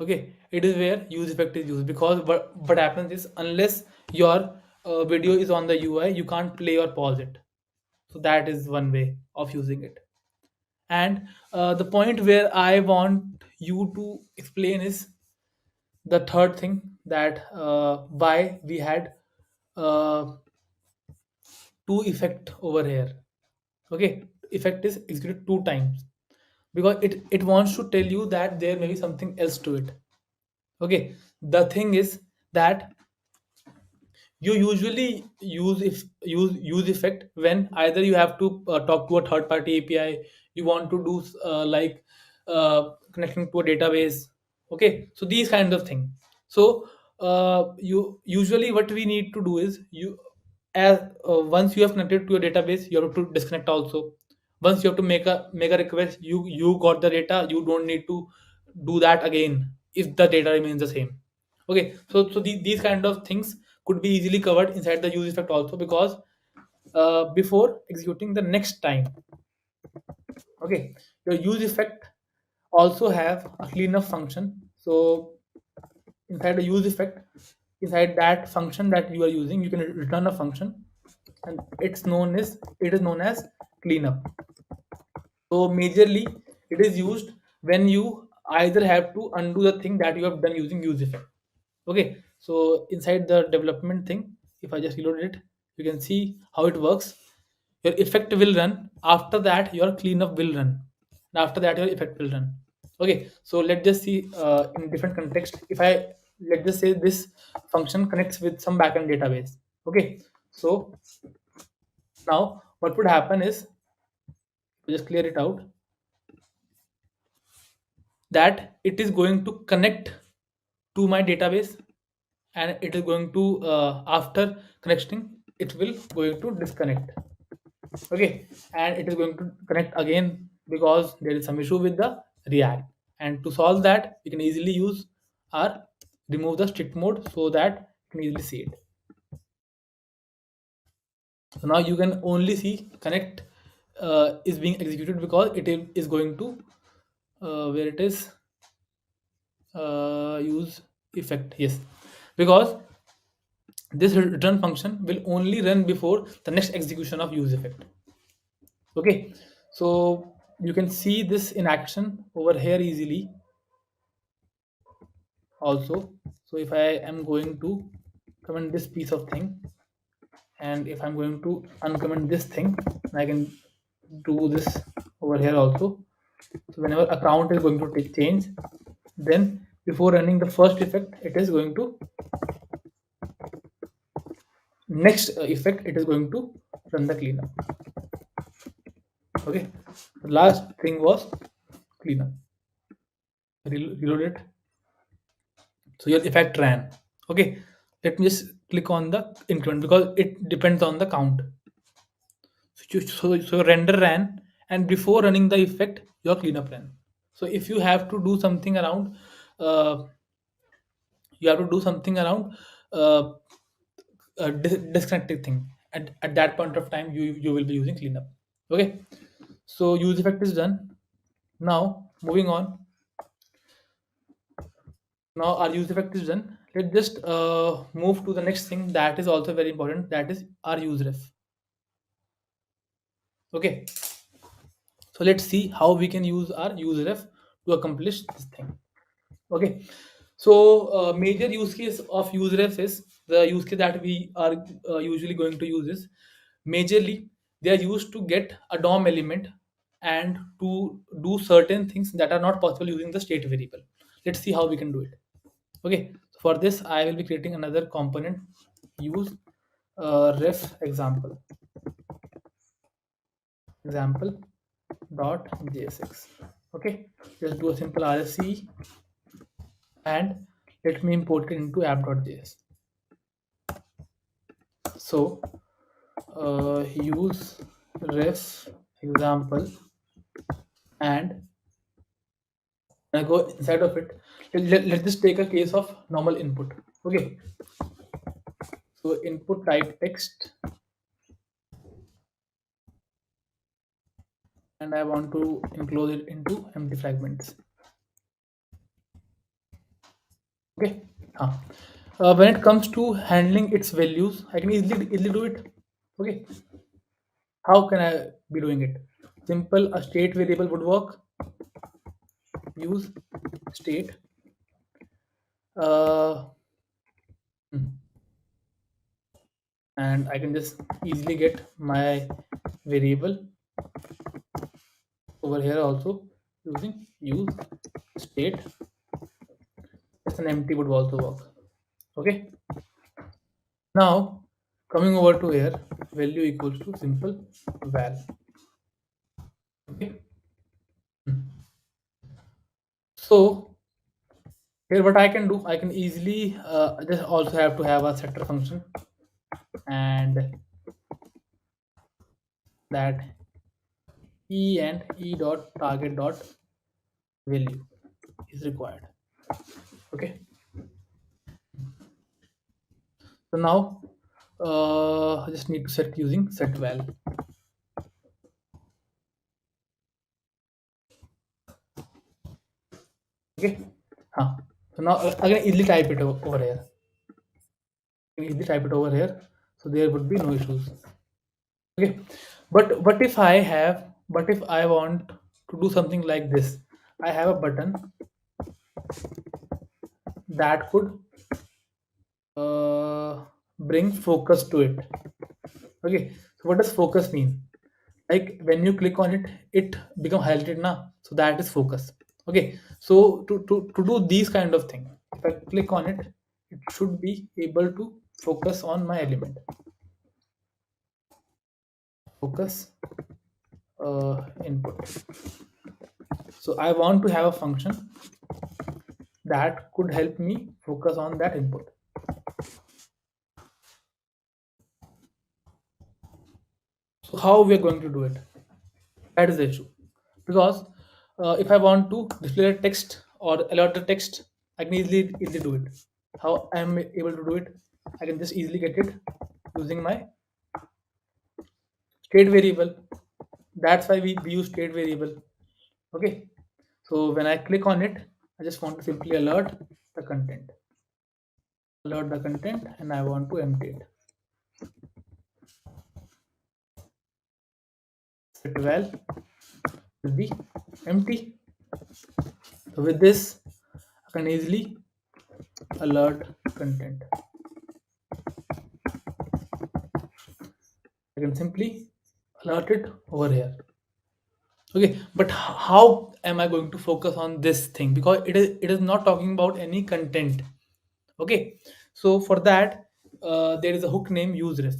Okay, it is where use effect is used, because what happens is, unless your video is on the UI, you can't play or pause it. So that is one way of using it. And the point where I want you to explain is the third thing, that why we had uh, two effect over here. Okay, effect is executed two times, because it wants to tell you that there may be something else to it. Okay, the thing is that you usually use effect when either you have to talk to a third party API, you want to do connecting to a database. Okay, so these kinds of things. So you usually, what we need to do is, you as once you have connected to a database, you have to disconnect also. Once you have to make a request, you got the data, you don't need to do that again if the data remains the same. Okay, so these kind of things could be easily covered inside the use effect also, because before executing the next time. Okay, your use effect also have a cleanup function. So inside the use effect, inside that function that you are using, you can return a function, and it is known as cleanup. So majorly it is used when you either have to undo the thing that you have done using use effect. Okay, so inside the development thing, if I just reload it, you can see how it works. Your effect will run, after that your cleanup will run, and after that your effect will run. Okay, so let's just see in different context. If I let's just say this function connects with some backend database. Okay, so now what would happen is, just clear it out, that it is going to connect to my database, and it is going to after connecting, it will going to disconnect. Okay, and it is going to connect again, because there is some issue with the React. And to solve that, we can easily use our remove the strict mode, so that you can easily see it. So now you can only see connect is being executed, because is going to where it is use effect. Yes, because this return function will only run before the next execution of use effect. Okay, so you can see this in action over here easily also. So if I am going to comment this piece of thing, and if I'm going to uncomment this thing, I can do this over here also. So whenever account is going to take change, then before running the first effect, it is going to next effect, it is going to run the cleanup. Okay, the last thing was cleanup. Reload it. So your effect ran. Okay, let me just click on the increment, because it depends on the count. So render ran, and before running the effect, your cleanup ran. So if you have to do something around uh, you have to do something around uh, disconnected thing, at that point of time, you will be using cleanup. Okay, so use effect is done. Now moving on, now our use effect is done. Let's just move to the next thing that is also very important, that is our use ref. Okay, so let's see how we can use our use ref to accomplish this thing. Okay, so major use case of use ref is, the use case that we are usually going to use is, majorly they are used to get a DOM element and to do certain things that are not possible using the state variable. Let's see how we can do it. Okay, so for this I will be creating another component, use ref example dot jsx. Okay, just do a simple rsc, and let me import it into app.js. So use ref example, and I go inside of it. Let's just take a case of normal input. Okay, so input type text, and I want to enclose it into empty fragments. Okay. Huh. When it comes to handling its values, I can easily do it. Okay. How can I be doing it? Simple, a state variable would work. Use state. Uh, and I can just easily get my variable over here also using use state. Just an empty would also work. Okay. Now coming over to here, value equals to simple val. Okay. So here what I can do, I can easily just also have to have a setter function, and that e and e dot target dot value is required. Okay. So now I just need to set using set val. Okay. Huh. So now I can easily type it over here. I can easily type it over here. So there would be no issues. Okay. But what if I want to do something like this? I have a button that could bring focus to it. Okay. So what does focus mean? Like when you click on it, it become highlighted now. So that is focus. Okay. So to do these kind of thing, if I click on it, it should be able to focus on my element. Focus input. So I want to have a function that could help me focus on that input. So how we are going to do it? That is the issue. Because if I want to display a text or alert the text, I can easily do it. How I am able to do it? I can just easily get it using my state variable. That's why we use state variable. Okay. So when I click on it, I just want to simply alert the content. Alert the content, and I want to empty it. Set val will be empty. So with this, I can easily alert content. I can simply alert it over here. Okay, but how am I going to focus on this thing? Because it is not talking about any content. Okay, so for that, there is a hook name useref.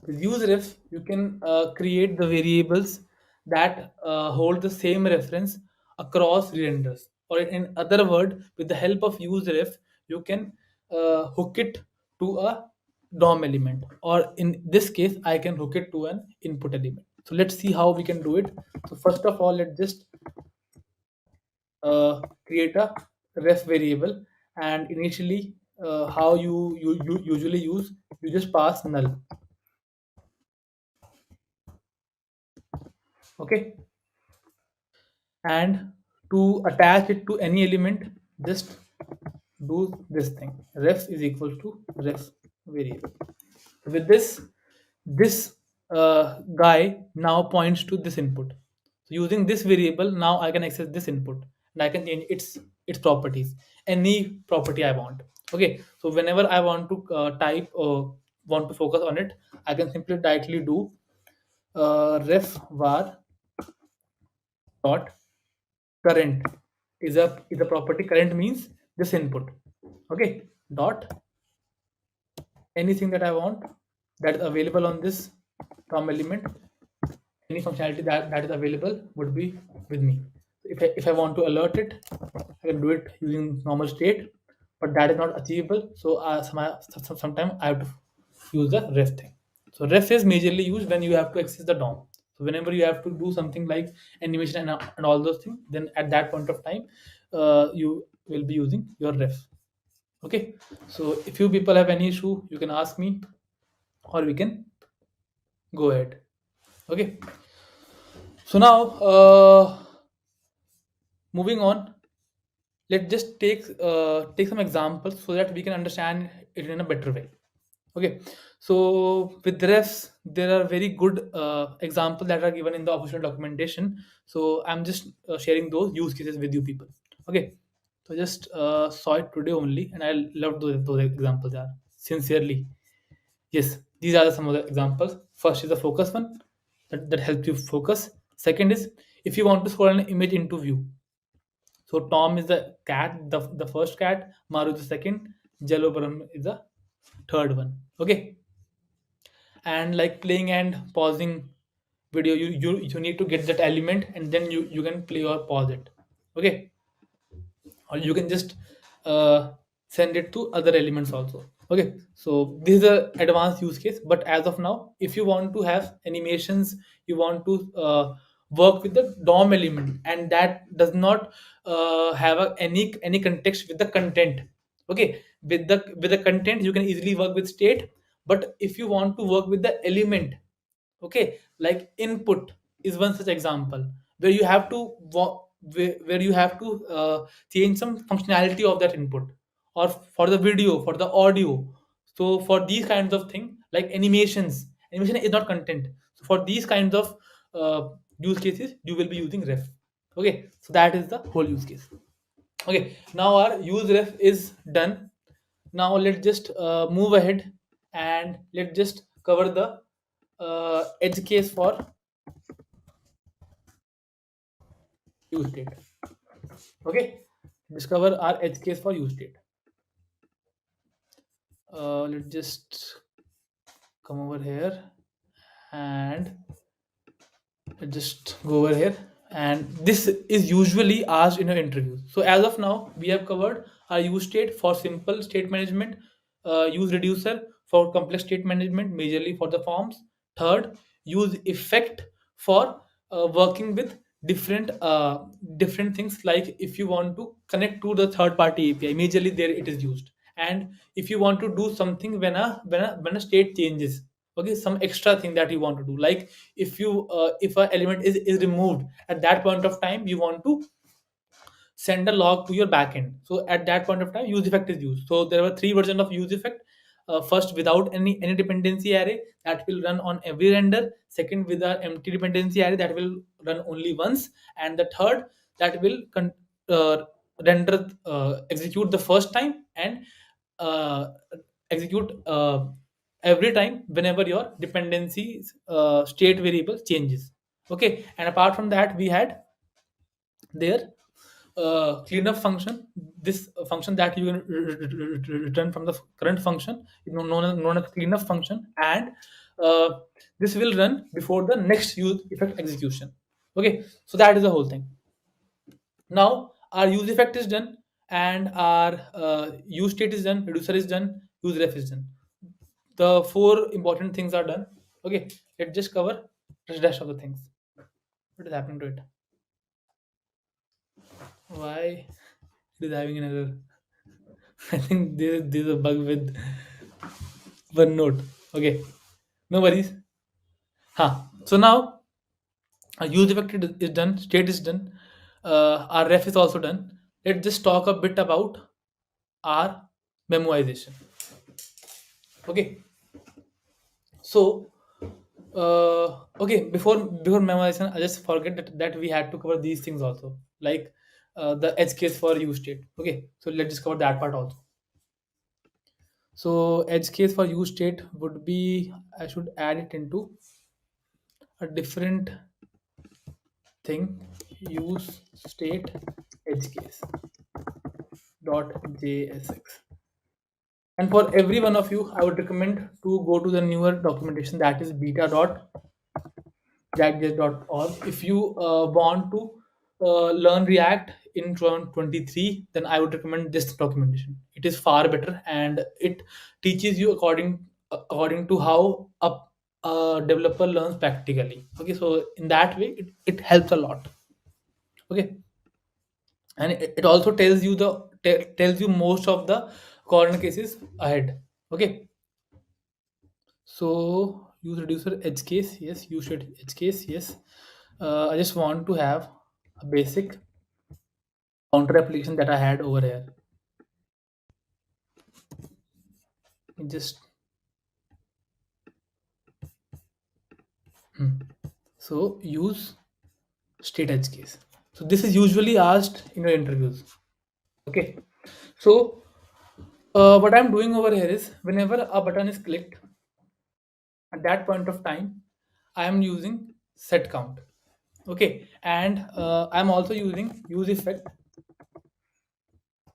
With useref, you can create the variables that hold the same reference across renders. Or in other word, with the help of useref, you can hook it to a DOM element, or in this case, I can hook it to an input element. So let's see how we can do it. So first of all, let's just create a ref variable, and initially, how you usually use, you just pass null. Okay, and to attach it to any element, just do this thing. Ref is equal to ref variable. With this guy now points to this input. So using this variable, now I can access this input, and I can change its properties, any property I want. Okay, so whenever I want to type or want to focus on it, I can simply directly do ref var dot current is a property. Current means this input. Okay, dot anything that I want that is available on this DOM element. Any functionality that is available would be with me. If I want to alert it, I can do it using normal state, but that is not achievable. So sometimes I have to use the ref thing. So ref is majorly used when you have to access the DOM. So whenever you have to do something like animation and all those things, then at that point of time, you will be using your ref. Okay. So if you people have any issue, you can ask me, or we can go ahead. Okay. So now, moving on, let's just take some examples so that we can understand it in a better way. Okay, so with refs, there are very good examples that are given in the official documentation. So I'm just sharing those use cases with you people. Okay, so just saw it today only, and I love those examples. Are sincerely, yes, these are some of the examples. First is the focus one, that helps you focus. Second is if you want to scroll an image into view. So Tom is the cat, the first cat. Maru is the second. Jalobaram is the third one. Okay, and like playing and pausing video, you need to get that element, and then you can play or pause it. Okay, or you can just send it to other elements also. Okay, so this is a advanced use case, but as of now, if you want to have animations, you want to work with the dom element, and that does not have any context with the content. Okay, with the content you can easily work with state, but if you want to work with the element, okay, like input is one such example where you have to where you have to change some functionality of that input, or for the video, for the audio. So for these kinds of things like animation is not content. So for these kinds of use cases you will be using ref. Okay, so that is the whole use case. Okay, now our use ref is done. Now let's just move ahead, and let's just cover the edge case for use state. Okay, discover our edge case for use state. Let's just come over here, and just go over here, and this is usually asked in an interview. So as of now we have covered our use state for simple state management, use reducer for complex state management, majorly for the forms. Third, use effect for working with different things, like if you want to connect to the third party API, majorly there it is used. And if you want to do something when a state changes, okay, some extra thing that you want to do, like if a element is removed at that point of time, you want to send a log to your backend. So at that point of time, use effect is used. So there were three versions of use effect. First, without any dependency array, that will run on every render. Second, with an empty dependency array, that will run only once. And the third, that will render execute the first time, and uh, execute every time whenever your dependency state variable changes. Okay, and apart from that, we had there cleanup function. This function that you can return from the current function is known as cleanup function, and uh, this will run before the next use effect execution. Okay, so that is the whole thing. Now our use effect is done, and our use state is done, reducer is done, use ref is done. The four important things are done. Okay, let's just cover the rest of the things. What is happening to it? Why it is having an error? I think there's a bug with OneNote. Okay, no worries. Huh. So now our use effect is done, state is done, our ref is also done. Let's just talk a bit about our memoization. Okay, so okay, before memoization, I just forget that we had to cover these things also, like the edge case for use state. Okay, so let's just cover that part also. So edge case for use state would be, I should add it into a different thing, use state edge case dot jsx. And for every one of you, I would recommend to go to the newer documentation, that is beta dot reactjs.org. If you want to learn React in 2023, then I would recommend this documentation. It is far better, and it teaches you according to how a developer learns practically. Okay, so in that way, it helps a lot. Okay, and it also tells you tells you most of the corner cases ahead. Okay, so use reducer edge case, yes. Use edge case, yes. I just want to have a basic counter application that I had over here. Let me just hmm. So use state edge case. So this is usually asked in your interviews. Okay. So what I'm doing over here is whenever a button is clicked, at that point of time, I am using set count. Okay, and I'm also using use effect,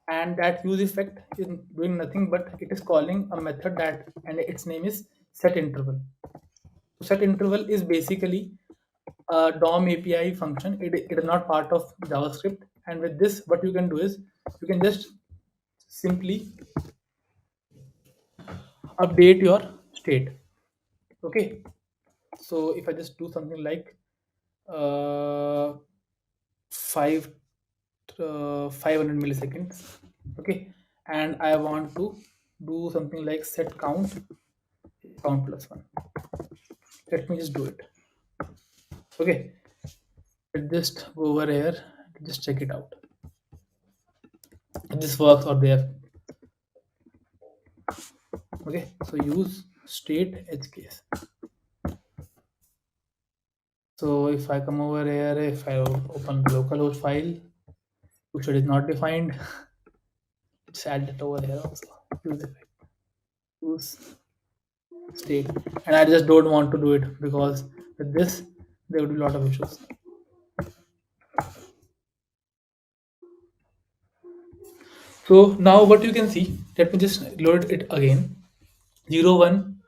and that use effect is doing nothing but it is calling a method that, and its name is set interval. Set interval is basically a DOM API function. It is not part of JavaScript, and with this, what you can do is you can just simply update your state. Okay, so if I just do something like uh, 5 500 milliseconds, okay, and I want to do something like set count plus 1. Let me just do it. Okay, let's just go over here, just check it out if this works or there. Okay, so use state edge case. So if I come over here, if I open the localhost file, which is not defined, just add it over here also. Use effect, use state, and I just don't want to do it because with this there would be a lot of issues. So now what you can see, let me just load it again. 0 1.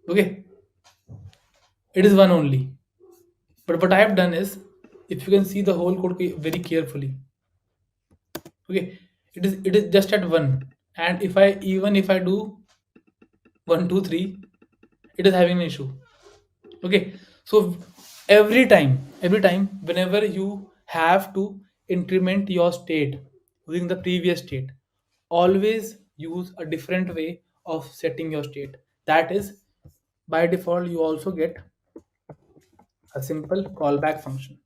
Okay, it is 1 only. But what I have done is, if you can see the whole code very carefully, okay, it is just at 1. And if I, even if I do 1 2 3, it is having an issue. Okay, so every time whenever you have to increment your state using the previous state, always use a different way of setting your state. That is, by default you also get a simple callback function.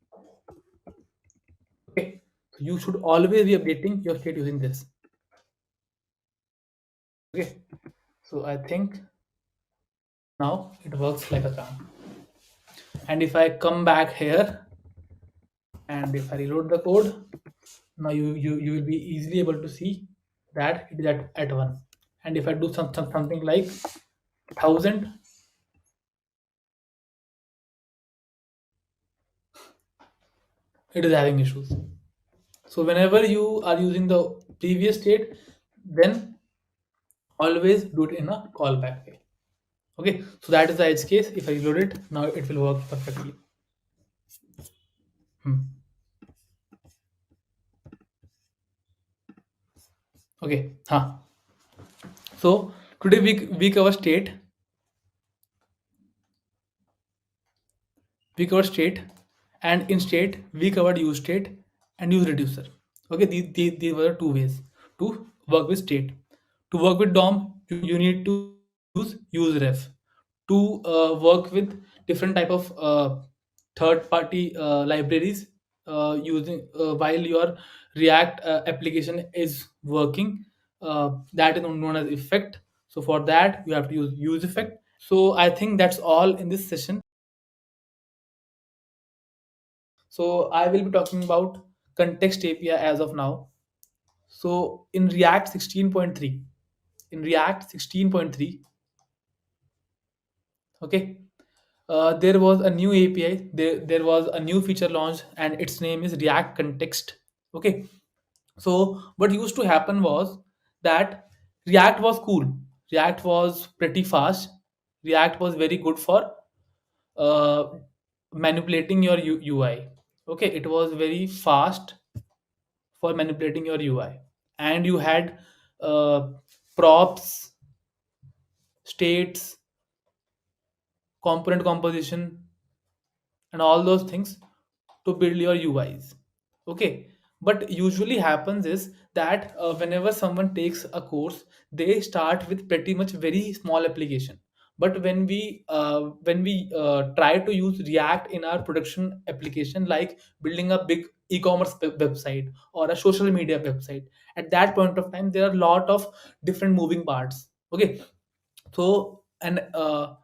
Okay, so you should always be updating your state using this. Okay, so I think now it works like a charm. And if I come back here and if I reload the code, now you will be easily able to see that it is at 1. And if I do something like 1000, it is having issues. So whenever you are using the previous state, then always do it in a callback way. Okay, so that is the edge case. If I reload it, now it will work perfectly. Hmm. Okay, so today we cover state, and in state we covered use state and use reducer. Okay, these were two ways to work with state. To work with DOM, you need to use ref. To work with different type of third party libraries, using while your React application is working, that is known as effect. So for that you have to use effect. So I think that's all in this session. So I will be talking about context API as of now. So in React 16.3, React 16.3, okay, there was a new API. There was a new feature launched, and its name is React Context. Okay, so what used to happen was that React was cool. React was pretty fast. React was very good for uh, manipulating your UI. Okay, it was very fast for manipulating your UI, and you had uh, props, states, component composition, and all those things to build your UIs. Okay, but usually happens is that whenever someone takes a course, they start with pretty much very small application. But when we try to use React in our production application, like building a big e-commerce website or a social media website. At that point of time, there are a lot of different moving parts. Okay, so a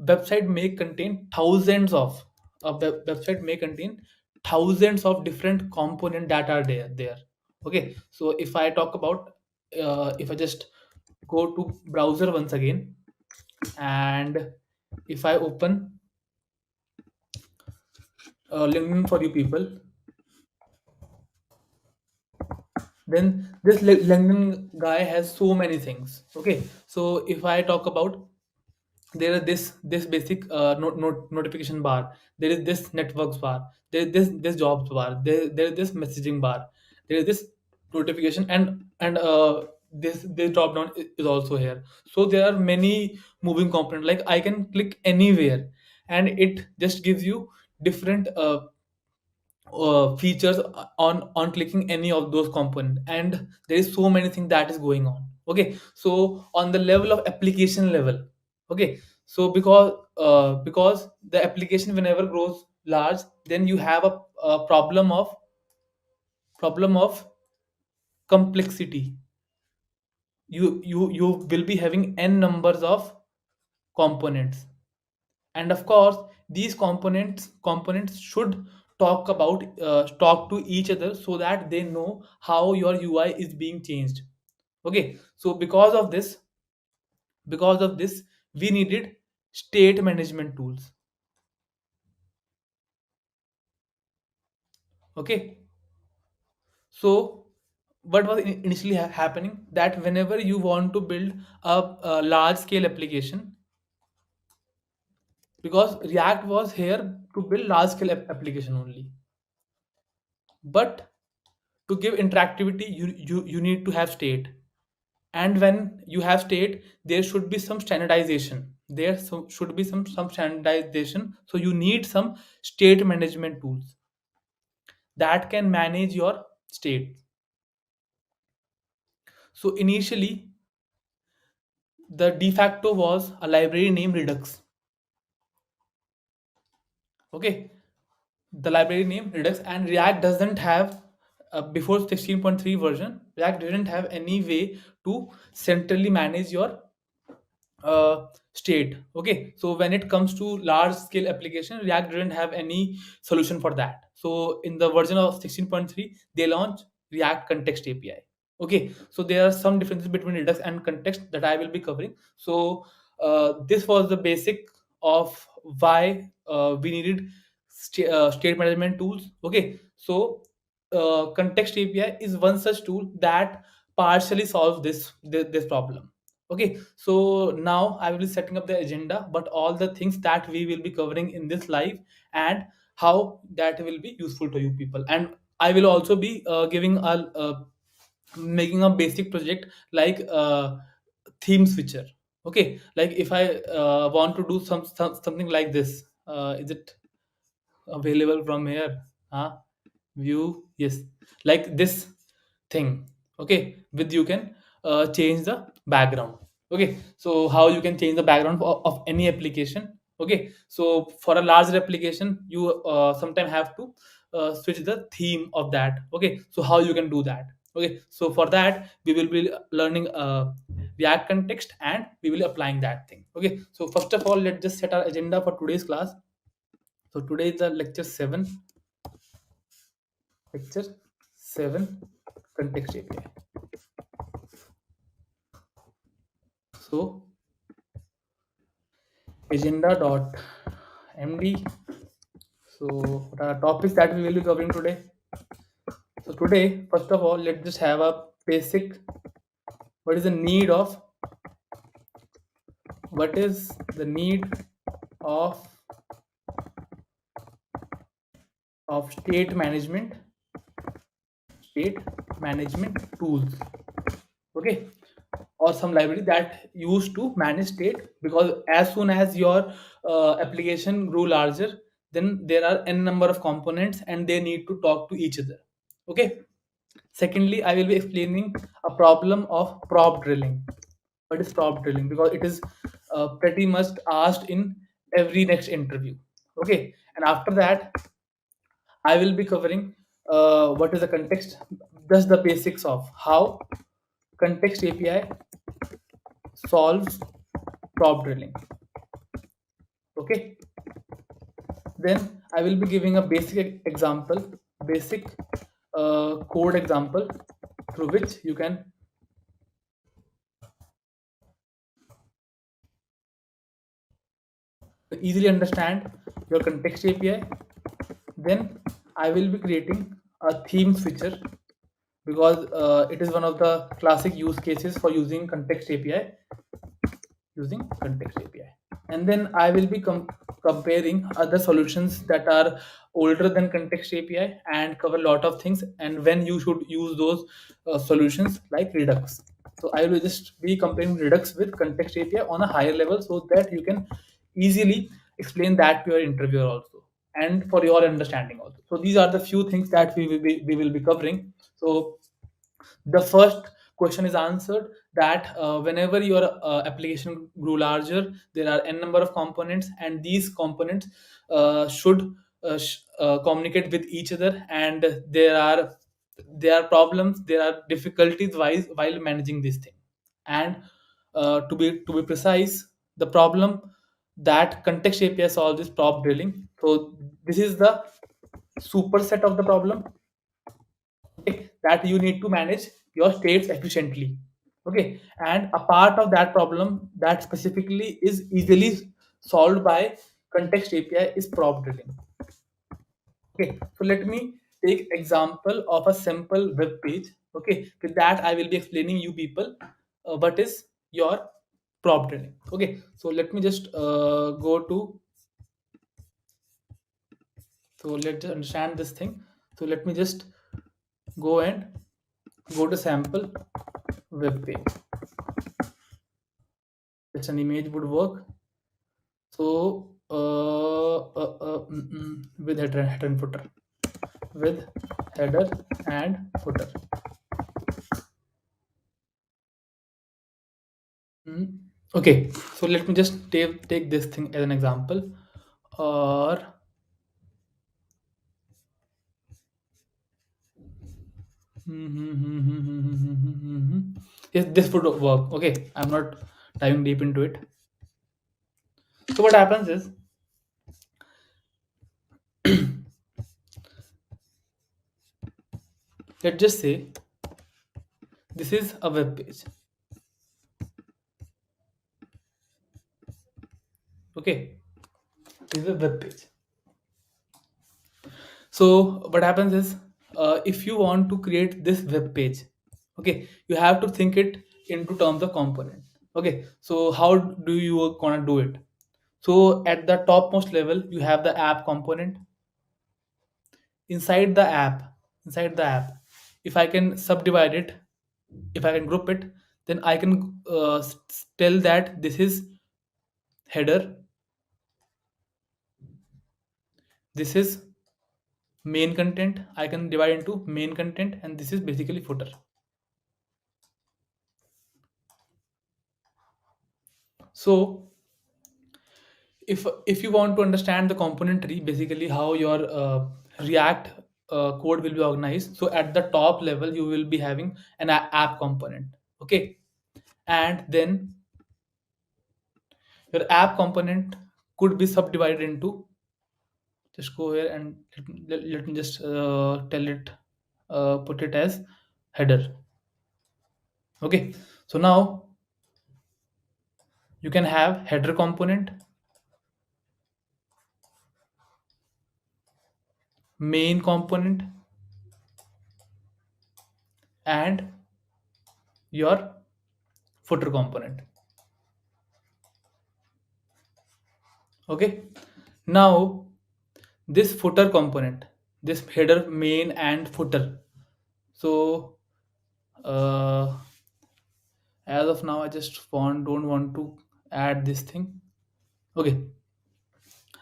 website may contain thousands of website may contain thousands of different component that are there. Okay, so if I talk about, if I just go to browser once again, and if I open LinkedIn for you people, then this LinkedIn guy has so many things. Okay, so if I talk about, there is this basic notification bar, there is this networks bar, there is this jobs bar, there is this messaging bar, there is this notification, and this drop down is also here. So there are many moving components, like I can click anywhere and it just gives you different features on clicking any of those components, and there is so many things that is going on. Okay, so on the level of application level, okay, so because the application whenever grows large, then you have a problem of complexity. You will be having n numbers of components, and of course these components should talk to each other so that they know how your UI is being changed. Okay, so because of this we needed state management tools. Okay, so what was initially happening, that whenever you want to build a large scale application, because React was here to build large scale application only, but to give interactivity, you need to have state, and when you have state, there should be some standardization, should be some standardization, so you need some state management tools that can manage your state. So initially the de facto was a library named Redux. Okay, the library name Redux, and React doesn't have, before 16.3 version, React didn't have any way to centrally manage your state. Okay, so when it comes to large scale application, React didn't have any solution for that. So in the version of 16.3, they launched React Context API. Okay, so there are some differences between Redux and context that I will be covering. So this was the basic of why we needed state management tools. Okay, so context API is one such tool that partially solves this problem. Okay, so now I will be setting up the agenda, but all the things that we will be covering in this live, and how that will be useful to you people. And I will also be giving a making a basic project like theme switcher. Okay, like if I want to do something like this, is it available from here? Huh? View, yes, like this thing. Okay, with you can change the background. Okay, so how you can change the background of any application. Okay, so for a larger application, you sometimes have to switch the theme of that. Okay, so how you can do that. Okay, so for that we will be learning React context, and we will be applying that thing. Okay, so first of all, let's just set our agenda for today's class. So today is the lecture 7 context API. So agenda.md. So what are topics that we will be covering today? So today, first of all, let's just have a basic. What is the need of? What is the need of state management? State management tools. Okay, or some library that used to manage state, because as soon as your application grew larger, then there are n number of components and they need to talk to each other. Okay, secondly I will be explaining a problem of prop drilling. What is prop drilling? Because it is pretty much asked in every next interview. Okay, and after that I will be covering what is the context, just the basics of how context API solves prop drilling. Okay, then I will be giving a basic example, basic code example through which you can easily understand your context API. Then I will be creating a theme switcher because it is one of the classic use cases for using context API, using context API. And then I will be comparing other solutions that are older than context API and cover a lot of things, and when you should use those solutions like Redux. So I will just be comparing Redux with context API on a higher level so that you can easily explain that to your interviewer also and for your understanding also. So these are the few things that we will be covering. So the first question is answered, that whenever your application grew larger, there are n number of components, and these components should communicate with each other, and there are problems, there are difficulties while managing this thing. And to be precise, the problem that context API solves is prop drilling. So this is the superset of the problem, okay, that you need to manage your states efficiently. Okay, and a part of that problem that specifically is easily solved by context API is prop drilling. Okay, so let me take example of a simple web page. Okay, with that I will be explaining you people what is your prop drilling. Okay, so let me just go to, so let's understand this thing. So let me just go and go to sample web page. Just an image would work. So with header and footer, with header and footer. Mm. Okay, so let me just take this thing as an example, or yes, this would work. Okay, I'm not diving deep into it. So what happens is, let's just say this is a web page. Okay, this is a web page. So what happens is, if you want to create this web page, okay, you have to think it into terms of component. Okay, so how do you gonna do it? So at the topmost level you have the app component. inside the app inside the app, if I can subdivide it, if I can group it, then I can tell that this is header, this is main content. I can divide into main content, and this is basically footer. So if you want to understand the component tree, basically how your React code will be organized, so at the top level you will be having an app component. Okay, and then your app component could be subdivided into, just go here and let me just tell it, put it as header. Okay, so now you can have header component, main component, and your footer component. Okay, now this footer component, this header, main, and footer. So uh, as of now I just don't want to add this thing. Okay,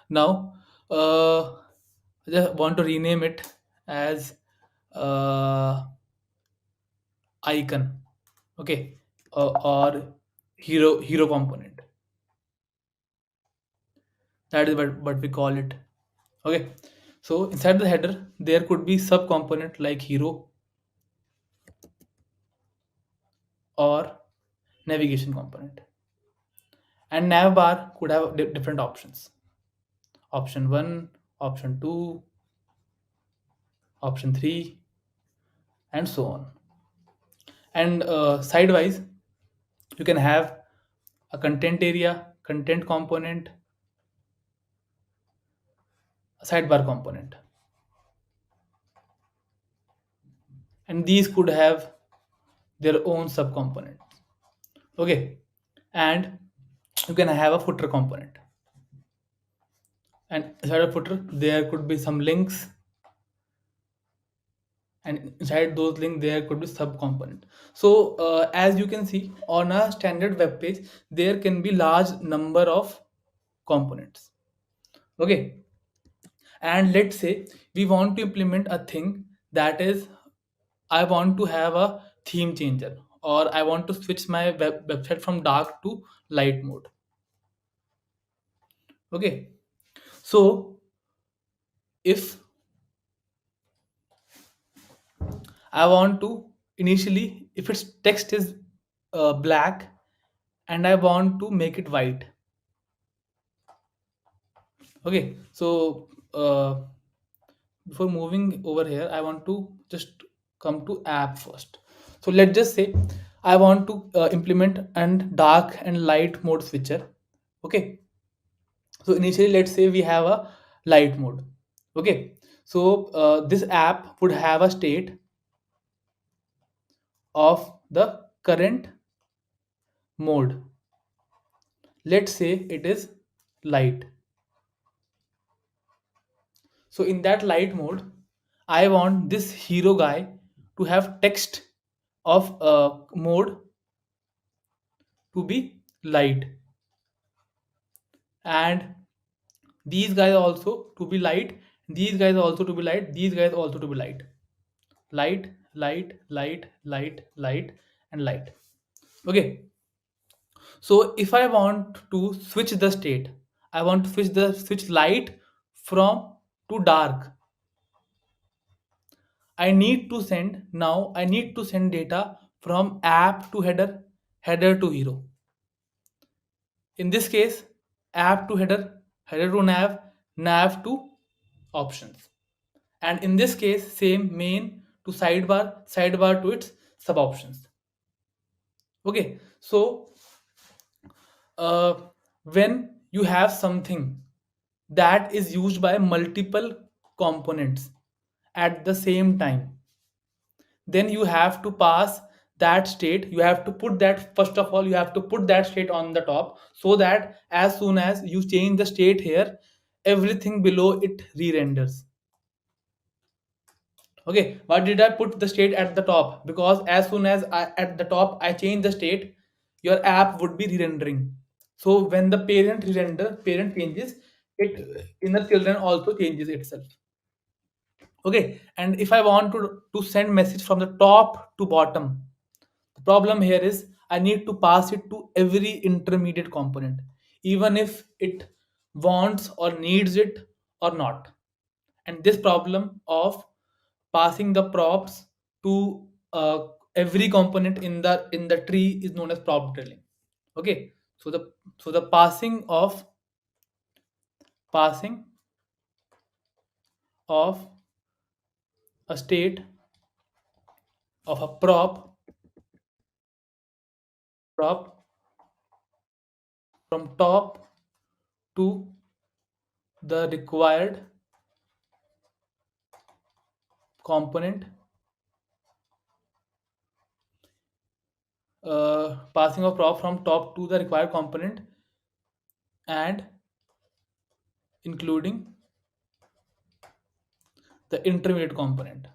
now I just want to rename it as uh, icon. Okay, or hero component. That is what we call it. Okay, So inside the header, there could be sub component like hero or navigation component. And nav bar could have different options. Option 1, option 2, option 3, and so on. And sidewise, you can have a content area, content component, a sidebar component. And these could have their own subcomponents. Okay. And you can have a footer component. And inside a footer, there could be some links, and inside those links there could be sub component. So as you can see on a standard web page, there can be large number of components. Okay. And let's say we want to implement a thing, that is, I want to have a theme changer, or I want to switch my website from dark to light mode. Okay. So if I want to initially, if its text is black and I want to make it white. Okay. So before moving over here, I want to just come to app first. So let's just say I want to implement and dark and light mode switcher. Okay. So initially, let's say we have a light mode. Okay. So this app would have a state of the current mode. Let's say it is light. So in that light mode, I want this hero guy to have text of mode to be light, and these guys also to be light, these guys also to be light, these guys also to be light. Light, light, light, light, light, and light. Okay. So if I want to switch the state, I want to switch light from to dark, I need to send data from app to header, header to hero. In this case, app to header, header to nav, nav to options. And in this case, same, main to sidebar, sidebar to its sub options. Okay. So uh, when you have something that is used by multiple components at the same time, then you have to pass that state, you have to put that, first of all you have to put that state on the top, so that as soon as you change the state here, everything below it re-renders. Okay. Why did I put the state at the top? Because as soon as at the top I change the state, your app would be re-rendering. So when the parent changes, it inner children also changes itself. Okay. And if I want to send message from the top to bottom, the problem here is I need to pass it to every intermediate component, even if it wants or needs it or not. And this problem of passing the props to every component in the tree is known as prop drilling. Okay. So the passing of a state of a prop from top to the required component, passing of prop from top to the required component, and including the intermediate component,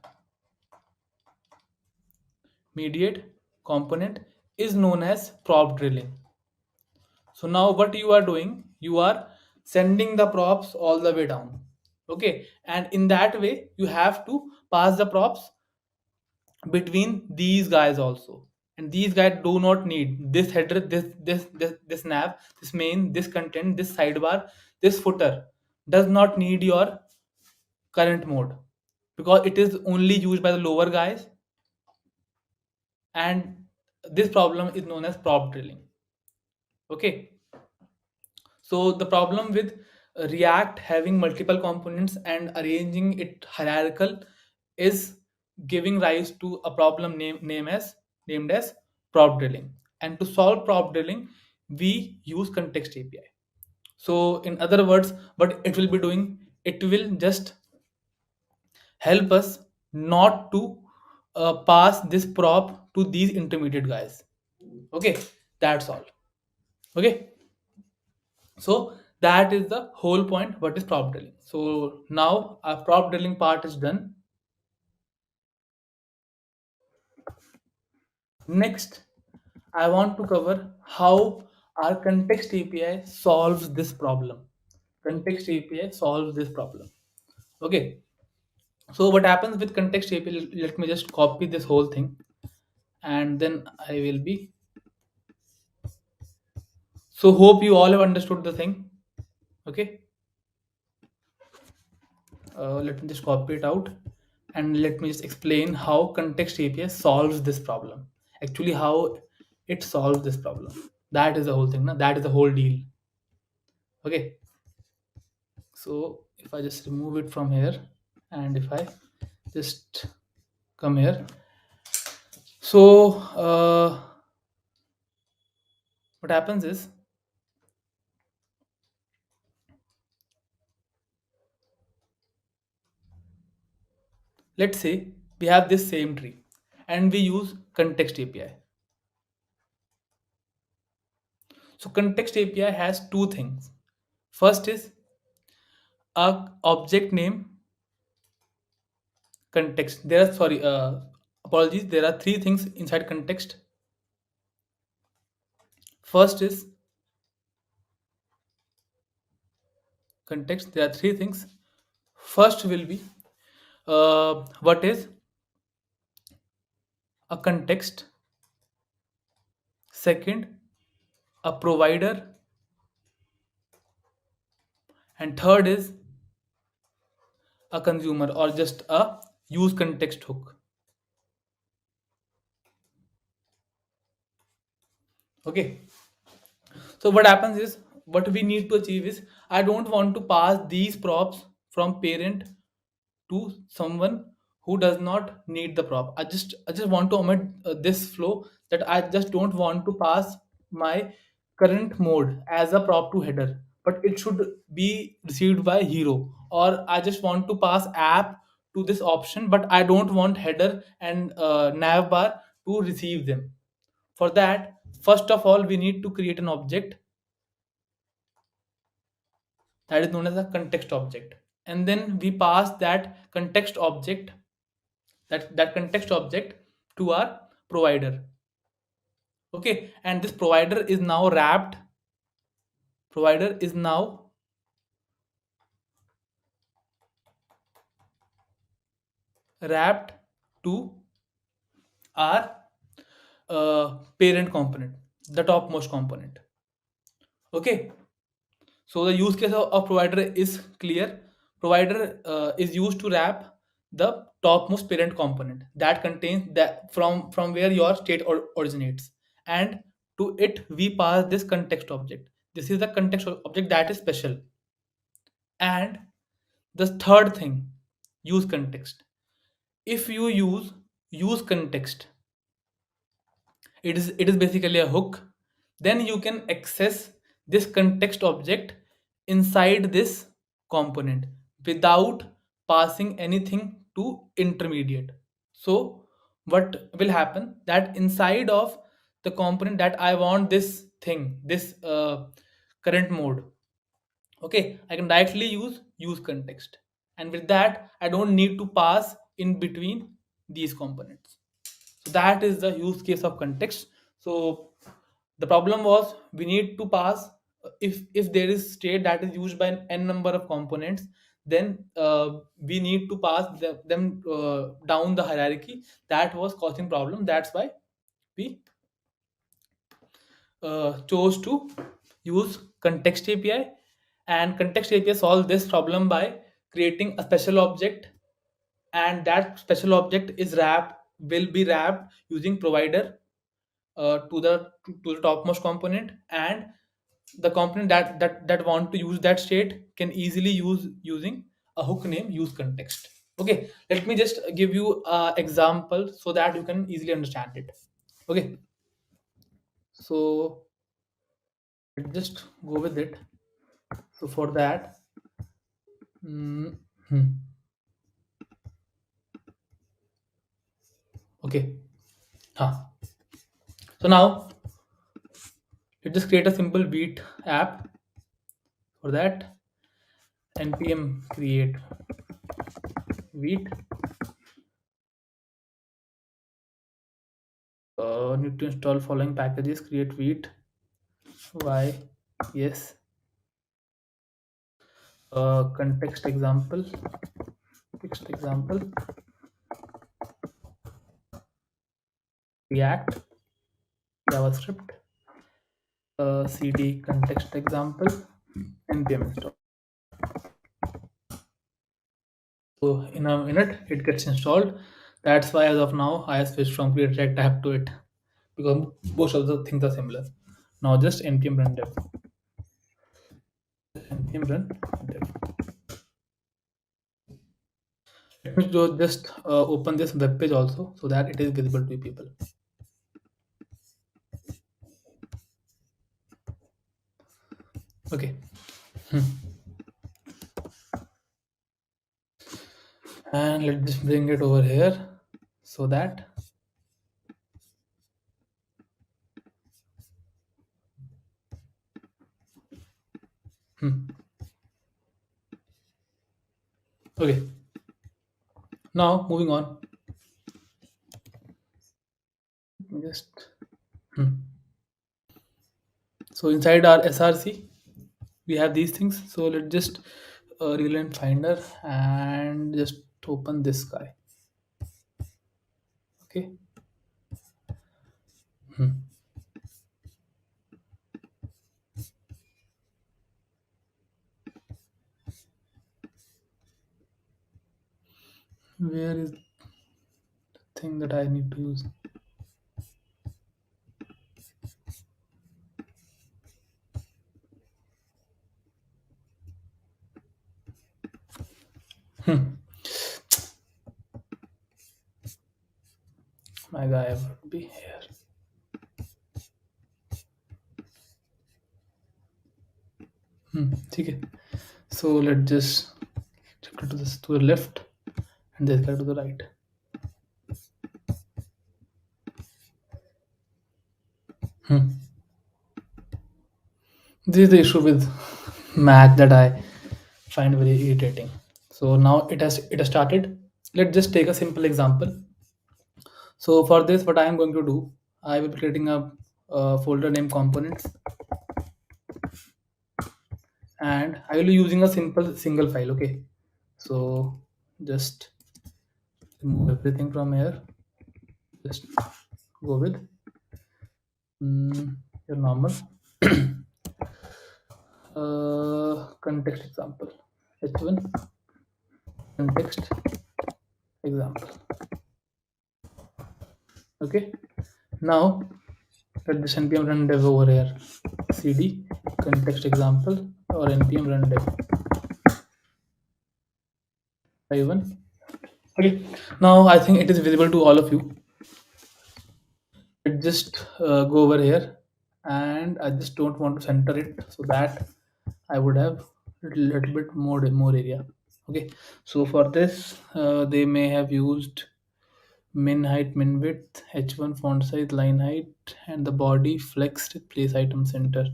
mediate component, is known as prop drilling. So now what you are doing, you are sending the props all the way down. Okay. And in that way you have to pass the props between these guys also. And these guys do not need this header, this nav, this main, this content, this sidebar, this footer does not need your current mode, because it is only used by the lower guys, and this problem is known as prop drilling. Okay, so the problem with React having multiple components and arranging it hierarchical is giving rise to a problem named as prop drilling. And to solve prop drilling, we use context API. So in other words, what it will be doing, it will just help us not to pass this prop to these intermediate guys. Okay, that's all. Okay, so that is the whole point. What is prop drilling? So now our prop drilling part is done. Next, I want to cover how our context API solves this problem. Context API solves this problem. Okay, so what happens with context API? Let me just copy this whole thing, and then I will be. So hope you all have understood the thing. Okay, let me just copy it out, and let me just explain how context API solves this problem. Actually, how it solves this problem. That is the whole thing. Na? That is the whole deal. Okay, so if I just remove it from here, and if I just come here, so what happens is, let's say we have this same tree and we use context API. So context API has two things. First is a object name context. There are, sorry, apologies, there are three things inside context. First is context. There are three things. First will be what is a context. Second, a provider. And third is a consumer, or just a use context hook. Okay, so what happens is, what we need to achieve is, I don't want to pass these props from parent to someone who does not need the prop. I just want to omit this flow, that I just don't want to pass my current mode as a prop to header, but it should be received by hero. Or I just want to pass app to this option, but I don't want header and nav bar to receive them. For that, first of all, we need to create an object that is known as a context object, and then we pass that context object to our provider. Okay, and this provider is now wrapped to our parent component, the topmost component. Okay, so the use case of provider is clear. Provider is used to wrap the topmost parent component that contains that from where your state originates, and to it we pass this context object. This is the context object that is special. And the third thing, use context. If you use context, it is basically a hook. Then you can access this context object inside this component without passing anything to intermediate. So what will happen, that inside of the component that I want this thing, this current mode, okay, I can directly use context, and with that I don't need to pass in between these components. So that is the use case of context. So the problem was, we need to pass, if there is state that is used by an n number of components, then we need to pass them down the hierarchy. That was causing problem. That's why we chose to use context API. And context API solve this problem by creating a special object, and that special object is wrapped will be wrapped using provider to the topmost component, and the component that want to use that state can easily use using a hook name use context. Okay, let me just give you a example so that you can easily understand it. Okay, so let's just go with it. So for that, mm, hmm, okay, huh. So now let's just create a simple wheat app. For that, npm create wheat. Need to install following packages: create wheat, y, yes, context example, text example, react, javascript, cd context example, npm install. So in a minute it gets installed. That's why as of now I have switched from create react app to it, because both of the things are similar. Now just npm run dev, npm run dev. Let me just open this web page also so that it is visible to people. Okay. And let's just bring it over here so that okay, now moving on. Just so inside our src we have these things. So let's just relent finder and just open this guy. Okay. Where is the thing that I need to use? My guy would be here. Okay. So let's just shift it to this to the left and this guy to the right. This is the issue with Mac that I find very irritating. So now it has started. Let's just take a simple example. So for this, what I am going to do, I will be creating a folder named components, and I will be using a simple single file. Okay, so just remove everything from here. Just go with your normal context example, h1 context example. Okay, now let this npm run dev over here, cd context example or npm run dev i1. Okay, now I think it is visible to all of you. It just go over here, and I just don't want to center it so that I would have little bit more area. Okay, so for this they may have used min height, min width, h1 font size, line height, and the body flexed place item center.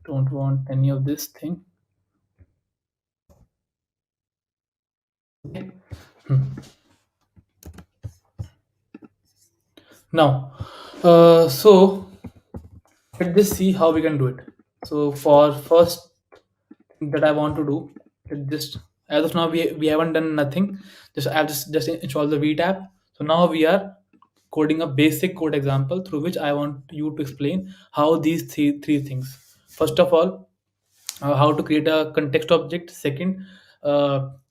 Don't want any of this thing. Okay. Now so let's just see how we can do it. So for first thing that I want to do, it just as of now we haven't done nothing. Just installed the vtap. So now we are coding a basic code example through which I want you to explain how these three things. First of all, how to create a context object. Second,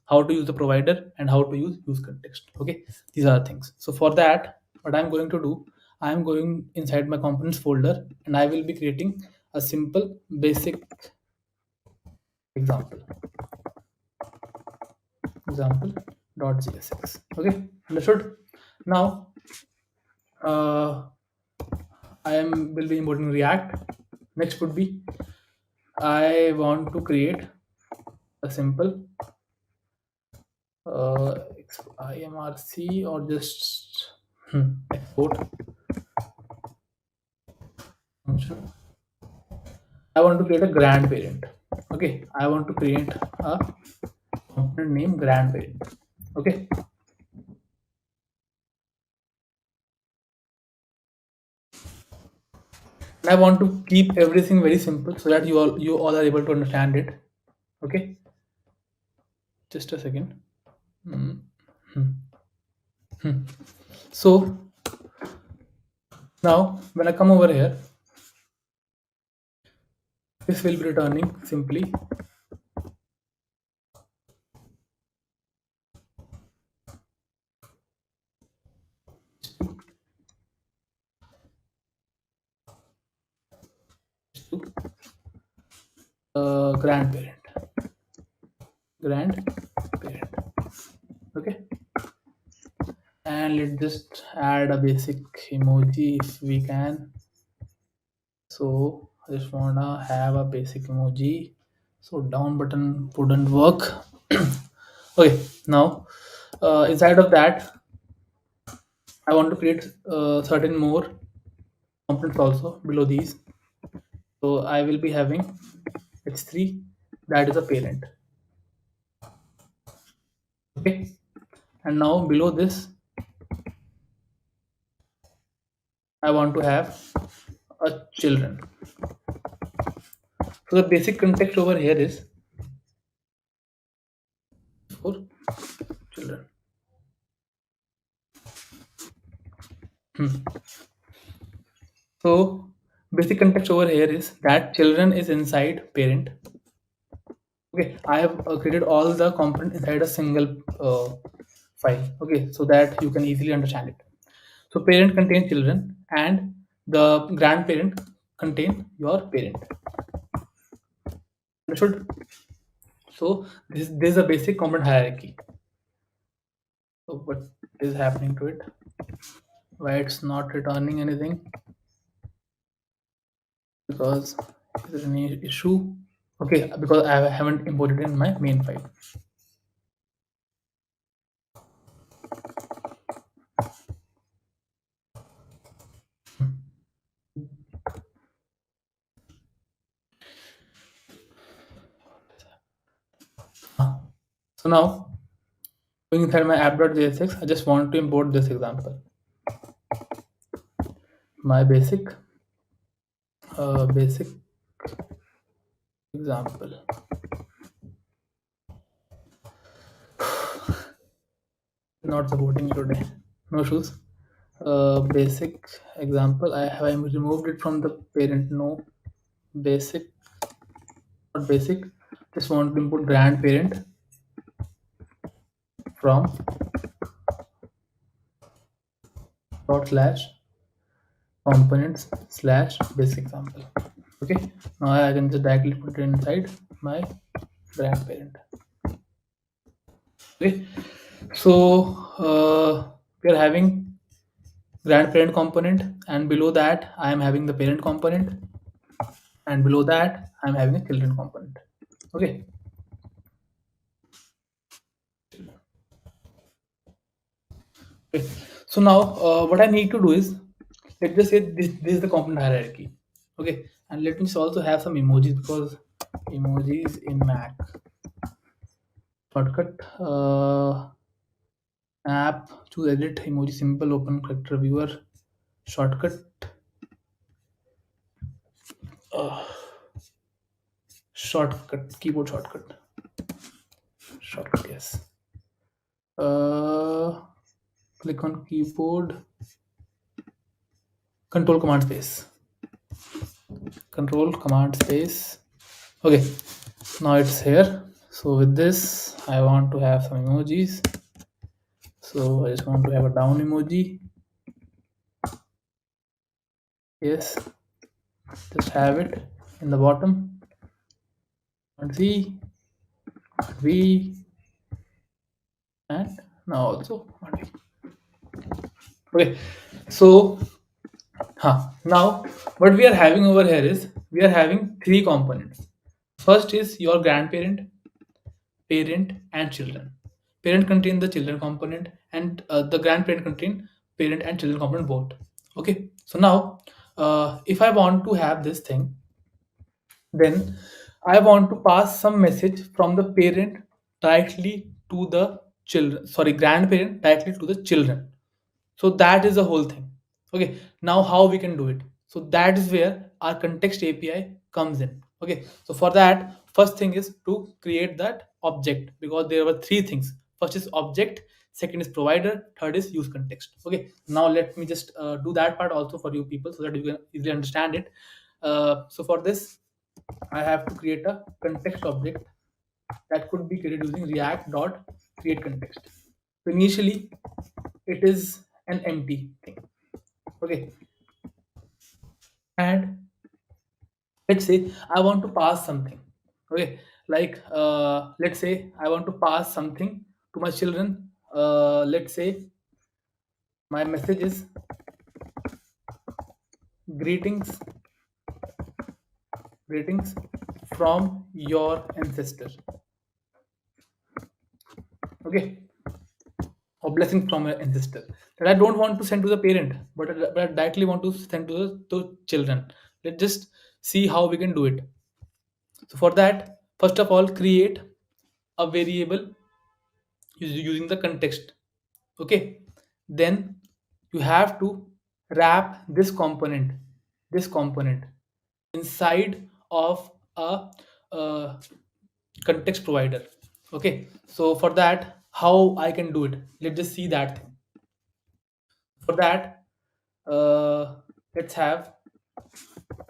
how to use the provider, and how to use context. Okay, these are the things. So for that, what I'm going to do, I'm going inside my components folder, and I will be creating a simple basic example .jsx. Okay, understood. Now I am will be importing React. Next would be, I want to create a simple IMRC, or just export function. I want to create a grandparent. Okay, I want to create a component name grandparent. Okay, and I want to keep everything very simple so that you all are able to understand it. Okay, just a second. Mm. Hmm. Hmm. So now when I come over here, this will be returning simply grandparent. Okay, and let's just add a basic emoji if we can. So I just wanna have a basic emoji. So down button wouldn't work. Okay, now inside of that, I want to create certain more components also below these. So I will be having h3, that is a parent. Okay, and now below this, I want to have a children. So the basic context over here is for children. So basic context over here is that children is inside parent. Okay, I have created all the component inside a single file. Okay, so that you can easily understand it. So parent contains children, and the grandparent contain your parent. Understood? So this is a basic component hierarchy. So what is happening to it? Why it's not returning anything? Because is there any issue? Okay, because I haven't imported in my main file. So now going inside my app.jsx, I just want to import this example. My basic example. Not supporting today. No issues. Basic example. I have removed it from the parent. No basic, not basic. Just want to input grandparent from dot slash components slash basic example. Okay, now I can just directly put it inside my grandparent. Okay, so we are having grandparent component, and below that I am having the parent component, and below that I am having a children component. Okay, okay. So now what I need to do is, let's just say this is the component hierarchy. Okay, and let me just also have some emojis, because emojis in Mac shortcut, app, choose edit emoji, simple, open character viewer, shortcut, uh, shortcut, keyboard shortcut, yes. Click on keyboard, control command space. Okay, now it's here. So with this, I want to have some emojis. So I just want to have a down emoji. Yes, just have it in the bottom. V, and now also V. Okay, so now what we are having over here is we are having three components. First is your grandparent, parent, and children. Parent contain the children component, and the grandparent contain parent and children component both. Okay, so now if I want to have this thing, then I want to pass some message from the parent directly to the children, sorry, grandparent directly to the children. So that is the whole thing. Okay, now how we can do it? So that is where our context API comes in. Okay, so for that, first thing is to create that object, because there were three things. First is object, second is provider, third is use context. Okay, now let me just do that part also for you people so that you can easily understand it. So for this, I have to create a context object that could be created using React dot create context. So initially, it is an empty thing. Okay, and let's say I want to pass something. Okay, like let's say I want to pass something to my children. Let's say my message is greetings, greetings from your ancestor. Okay, or blessing from your ancestor, that I don't want to send to the parent, but I directly want to send to the children. Let's just see how we can do it. So for that, first of all, create a variable using the context. Okay, then you have to wrap this component inside of a context provider. Okay, so for that, how I can do it, let's just see that thing. For that, let's have,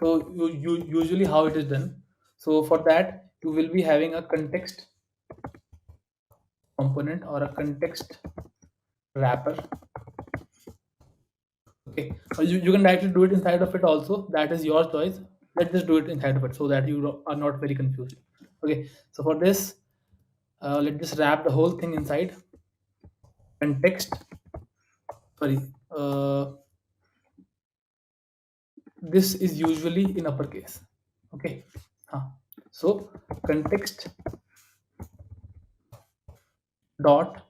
so you usually how it is done. So for that, you will be having a context component or a context wrapper. Okay, or you can directly do it inside of it also, that is your choice. Let's just do it inside of it so that you are not very confused. Okay, so for this, let's just wrap the whole thing inside context, sorry, this is usually in uppercase. Okay, so context dot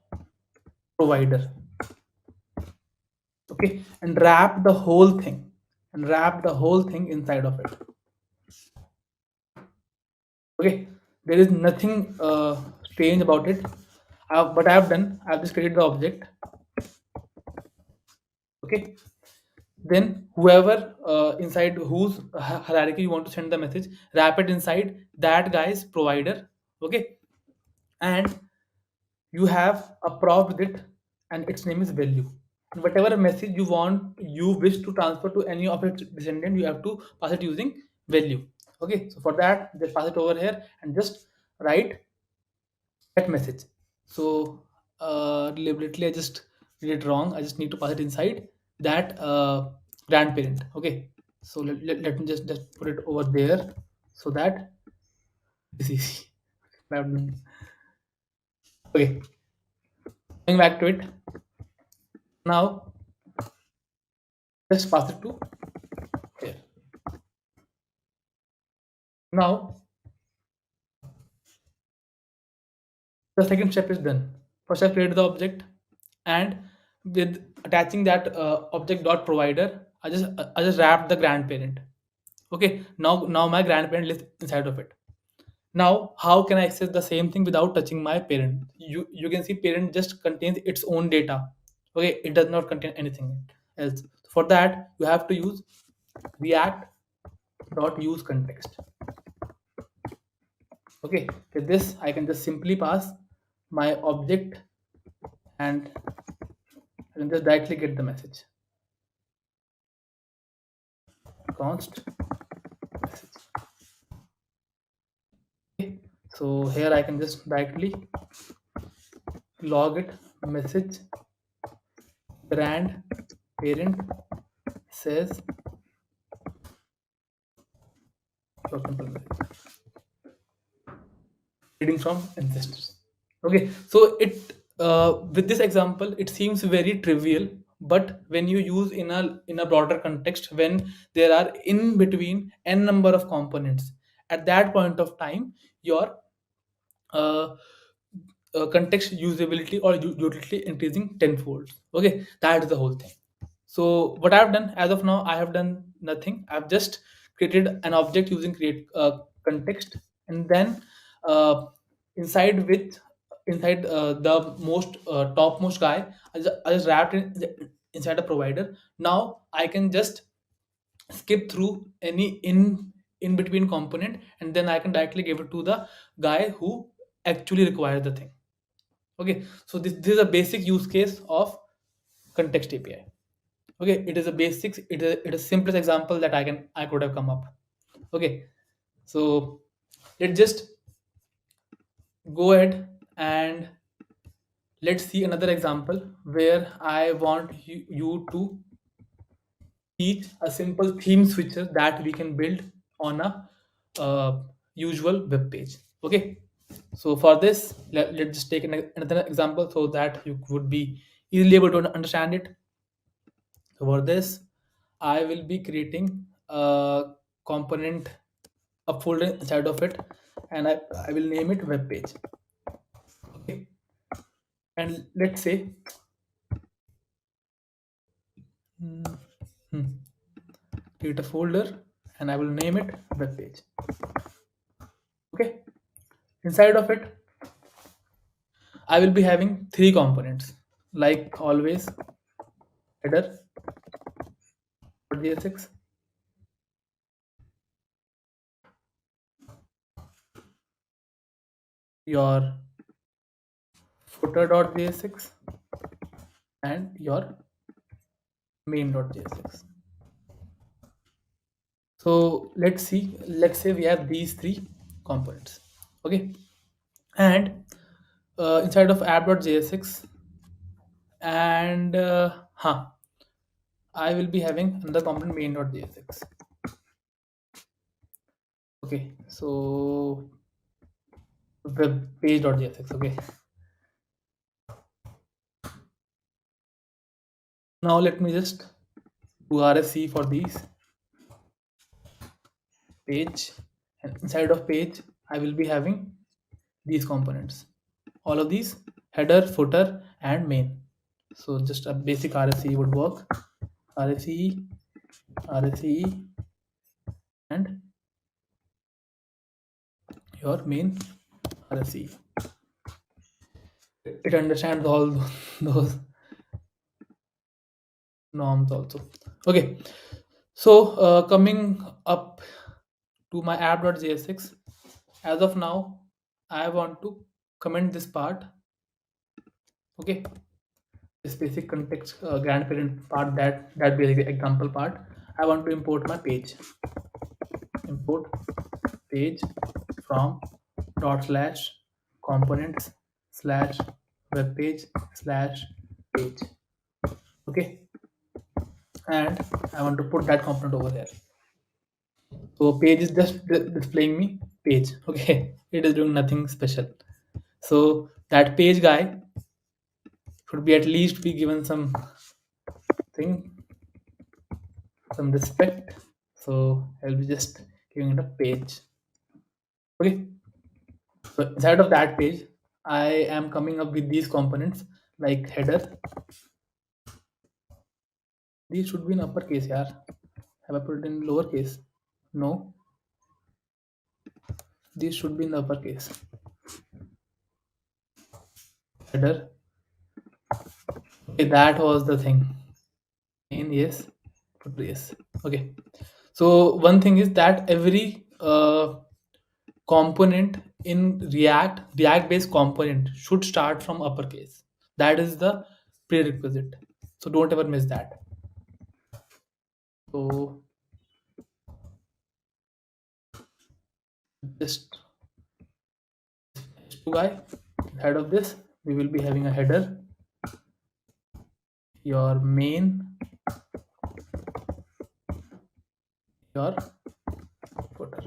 provider. Okay, and wrap the whole thing inside of it. Okay, there is nothing strange about it. What I have done, I have just created the object. Okay, then whoever inside whose hierarchy you want to send the message, wrap it inside that guy's provider. Okay, and you have a prop with it, and its name is value. And whatever message you wish to transfer to any of its descendant, you have to pass it using value. Okay, so for that, just pass it over here and just write that message. So deliberately I just did it wrong. I just need to pass it inside that grandparent. Okay, so let me just put it over there so that it's easy. Okay, going back to it now, just pass it to here. Now the second step is done. First I create the object, and with attaching that object dot provider, I just wrap the grandparent. Okay, now my grandparent lives inside of it. Now how can I access the same thing without touching my parent? You can see parent just contains its own data. Okay, it does not contain anything else. For that, you have to use react dot use context. Okay, with this I can just simply pass my object, and I can just directly get the message. Const message. Okay, So here I can just directly log it, message grandparent says for simple message, reading from ancestors. Okay, so it with this example it seems very trivial, but when you use in a broader context, when there are in between n number of components, at that point of time your uh, context usability or utility increasing tenfold. Okay, that is the whole thing. So what I've done as of now, I have done nothing. I've just created an object using create context, and then uh, inside with inside the most topmost guy, I just wrapped it inside a provider. Now I can just skip through any in between component, and then I can directly give it to the guy who actually requires the thing. Okay, so this is a basic use case of context API. Okay, it is a basics, it is simplest example that I could have come up. Okay, so let's just go ahead and let's see another example where I want you to teach a simple theme switcher that we can build on a usual web page. Okay, so for this let's just take another example so that you would be easily able to understand it. So for this, I will be creating a component, a folder inside of it, and I will name it web page. Okay, and let's say hmm, hmm, create a folder, and I will name it web page. Okay, inside of it, I will be having three components, like always: header, .jsx, your footer.jsx, and your main.jsx. So let's see, let's say we have these three components. Okay, and inside of app.jsx, and I will be having another component main.jsx. Okay, so web page.jsx. Okay, now let me just do RSC for these page, and inside of page I will be having these components, all of these: header, footer, and main. So just a basic RSC would work: RSE, RSE, and your main RSE. It understands all those norms also. Okay, so coming up to my app.jsx, as of now I want to comment this part. Okay, this basic context grandparent part, that basic example part, I want to import my page. Import page from dot slash components slash web page slash page. Okay, and I want to put that component over here. So page is just displaying me page. Okay, it is doing nothing special. So that page guy should be at least be given some thing, some respect. So I'll be just giving it a page. Okay, so inside of that page I am coming up with these components like header. These should be in uppercase. Yeah, have I put it in lowercase? No, these should be in the uppercase. Header. Okay, that was the thing. In yes, put yes. Okay. So one thing is that every component in React based component should start from uppercase. That is the prerequisite. So don't ever miss that. So just guy. Head of this, we will be having a header, your main, your footer.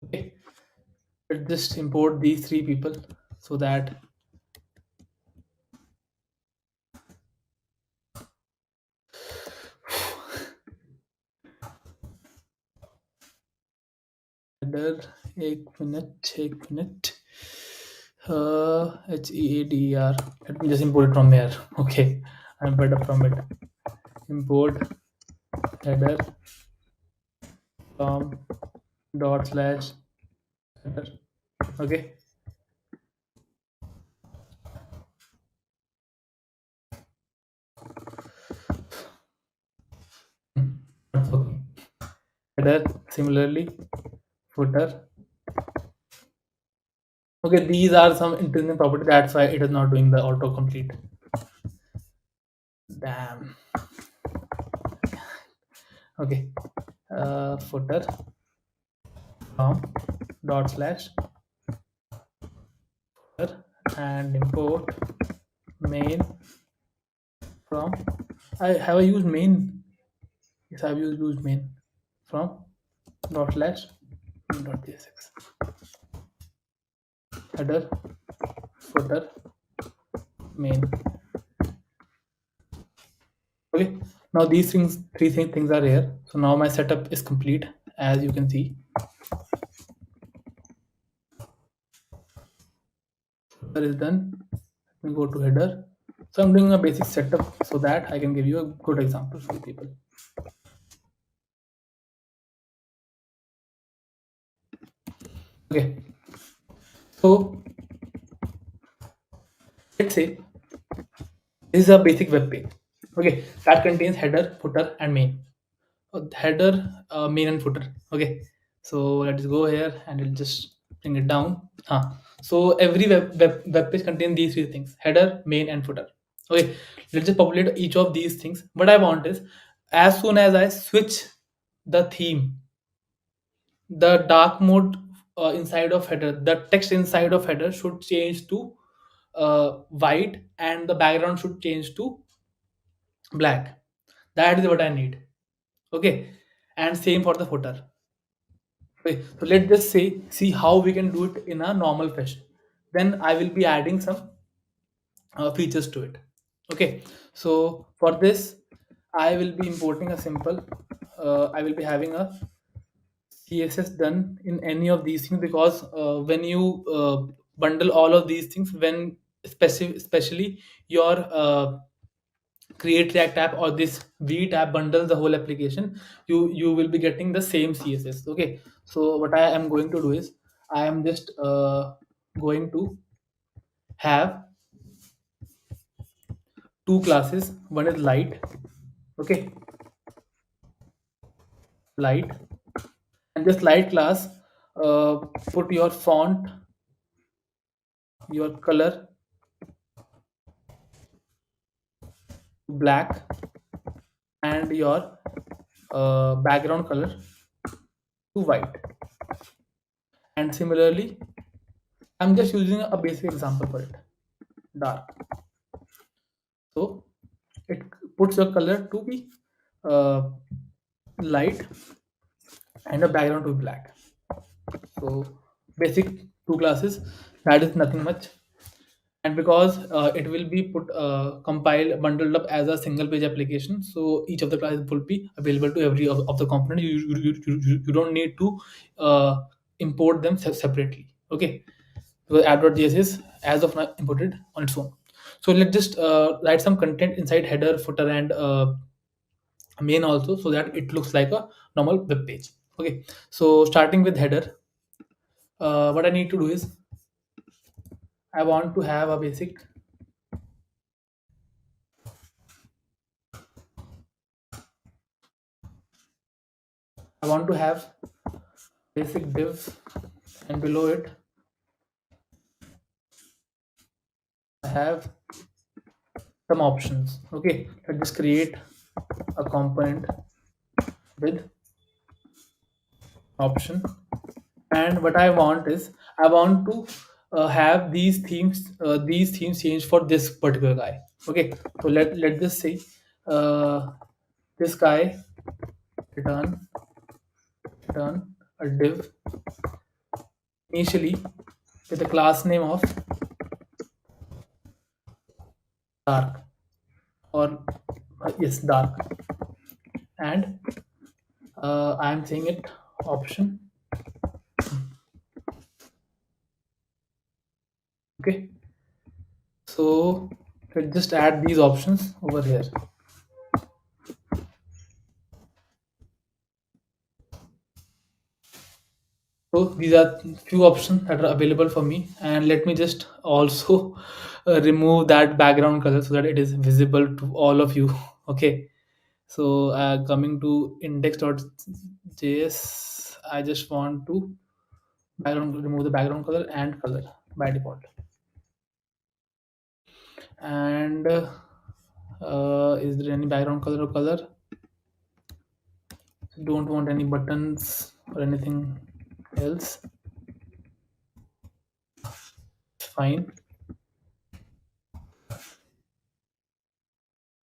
Okay, let's just import these three people so that header, एक minute. HEADER. Let me just import it from here. Okay, I'm better from it. Import header from dot slash header. Okay. Okay. Header, similarly, footer. Okay, these are some internal property. That's why it is not doing the autocomplete. Damn. Okay. Footer from dot slash footer and import main from. I used main. Yes, I've used main from dot slash dot jsx. Header, footer, main. Okay, now these three things are here. So now my setup is complete, as you can see. Footer is done. Let me go to header. So I'm doing a basic setup so that I can give you a good example for people. Okay, so let's say this is a basic web page. Okay, that contains header, footer, and main. Header, main, and footer. Okay, so let's go here and we'll just bring it down. So every web page contains these three things: header, main, and footer. Okay, let's just populate each of these things. What I want is, as soon as I switch the theme, the dark mode inside of header, the text inside of header should change to white, and the background should change to black. That is what I need. Okay, and same for the footer. Okay, so let's just see how we can do it in a normal fashion. Then I will be adding some features to it. Okay, so for this I will be importing a simple. I will be having a CSS done in any of these things, because when you bundle all of these things, when especially your create React app or this V app bundles the whole application, you will be getting the same CSS. Okay, so what I am going to do is I am just going to have two classes. One is light. Okay, light, and this light class, put your font, your color black, and your background color to white. And similarly, I'm just using a basic example for it, dark. So it puts your color to be uh, light and a background to be black. So basic two classes, that is nothing much. And because it will be put compiled, bundled up as a single page application, so each of the classes will be available to every of the component. You don't need to import them separately. Okay, so app.js is as of now imported on its own. So let's just write some content inside header, footer, and main also, so that it looks like a normal web page. Okay, so starting with header, what I need to do is I want to have a basic. I want to have basic div, and below it I have some options. Okay, let's just create a component with option, And what I want is I want to have these themes change for this particular guy. Okay, so let this say uh, this guy return return a div initially with a class name of dark, or yes, dark, and I am saying it option. Okay, so let's just add these options over here. So these are few options that are available for me, and let me just also remove that background color so that it is visible to all of you. Okay, so coming to index.js, I just want to remove the background color and color by default. And is there any background color or color? Don't want any buttons or anything else. Fine.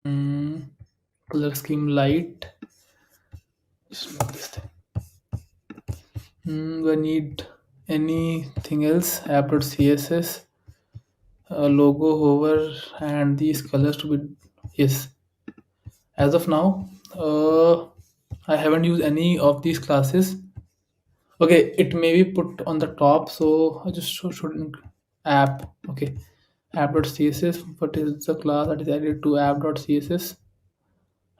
Mm, color scheme light. Just make this thing. Do I need anything else? App.css, logo, hover, and these colors to be, yes. As of now, I haven't used any of these classes. Okay, it may be put on the top, so I just shouldn't app. Okay, app.css. What is the class that is added to app.css?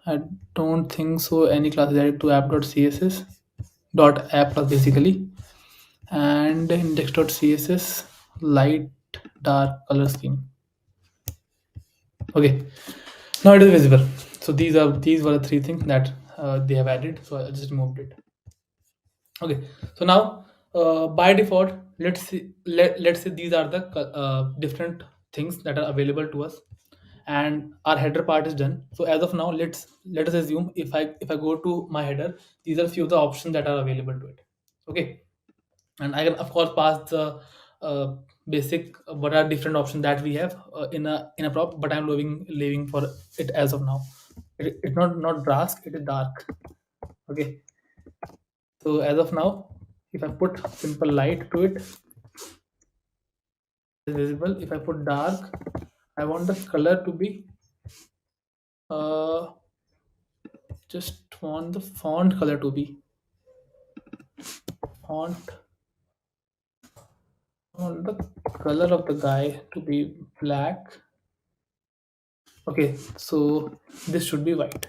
I don't think so. Any class is added to app.css dot app class basically, and index.css light dark color scheme. Okay, now it is visible. So these were the three things that they have added. So I just removed it. Okay, so now by default, let's say these are the different things that are available to us, and our header part is done. So as of now, let us assume if I go to my header, these are few of the options that are available to it. Okay, and I can of course pass the basic what are different options that we have in a prop, but I'm leaving for it as of now. It's not brass, it is dark. Okay, so as of now, if I put simple light to it, it's visible. If I put dark, I want the color to be uh, just want the font color to be font. I want the color of the guy to be black. Okay, so this should be white.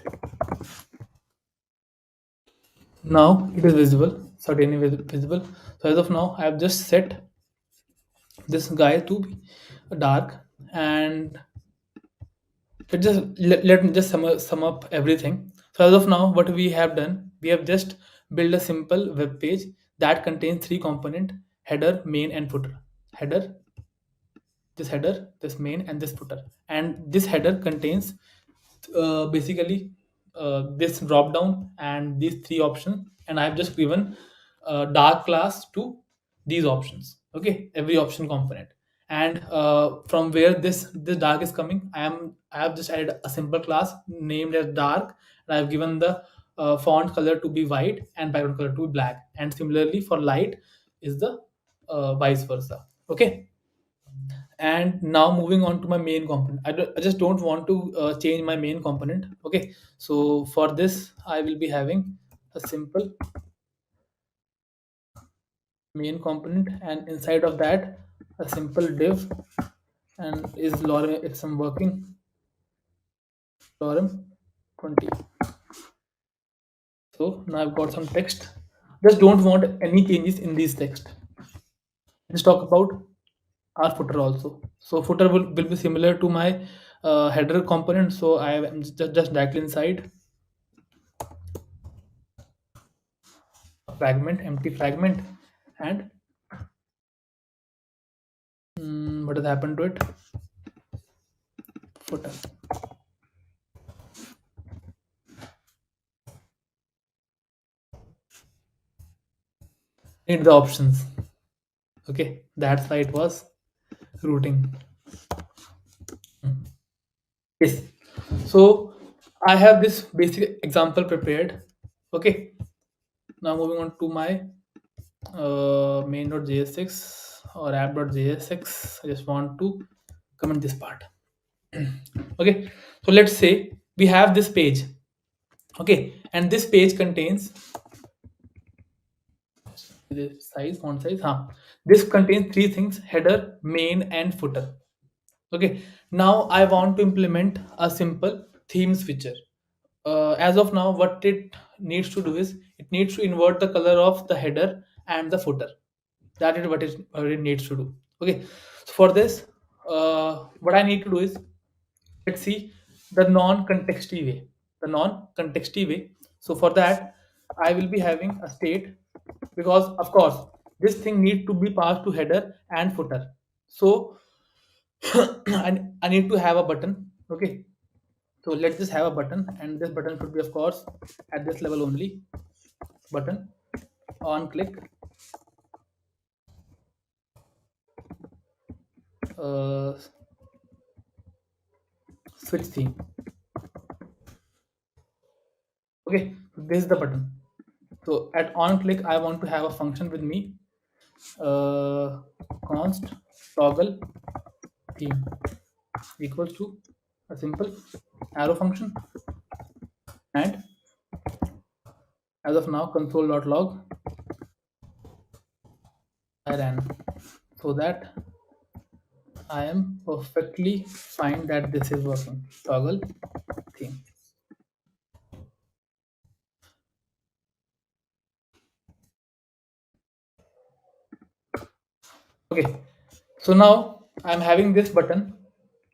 Now it is visible, certainly visible. So as of now, I have just set this guy to be dark, and let me just sum up everything. So as of now, what we have done, we have just built a simple web page that contains three component: header, main, and footer. Header, this main, and this footer. And this header contains basically this drop down and these three options, and I've just given dark class to these options. Okay, every option component, and from where this dark is coming, I have just added a simple class named as dark, and I've given the font color to be white and background color to be black, and similarly for light is the vice versa. Okay, and now moving on to my main component. I just don't want to change my main component. Okay, so for this I will be having a simple main component, and inside of that a simple div, and is lorem ipsum working lorem 20. So now I've got some text. Just don't want any changes in this text. Let's talk about our footer also. So footer will be similar to my header component, so I am just directly inside fragment, empty fragment, and what has happened to it? Footer. need the options. Okay, that's why it was routing. Yes. So I have this basic example prepared. Okay. Now moving on to my main.js6 or app.js6. I just want to comment this part. Okay. So let's say we have this page. Okay. And this page contains this size, font size. Huh. This contains three things: header, main, and footer. Okay, now I want to implement a simple theme switcher. As of now, what it needs to do is it needs to invert the color of the header and the footer. That is what it needs to do. Okay, so for this, what I need to do is, let's see the non-contexty way. The non-contexty way. So for that, I will be having a state, because of course this thing need to be passed to header and footer. So I need to have a button. Okay, so let's just have a button, and this button should be, of course, at this level only. Button on click, uh, switch theme. Okay, this is the button. So at on click, I want to have a function with me, const toggle theme equals to a simple arrow function, and as of now console.log I ran, so that I am perfectly fine that this is working. Toggle theme. Okay, so now I'm having this button.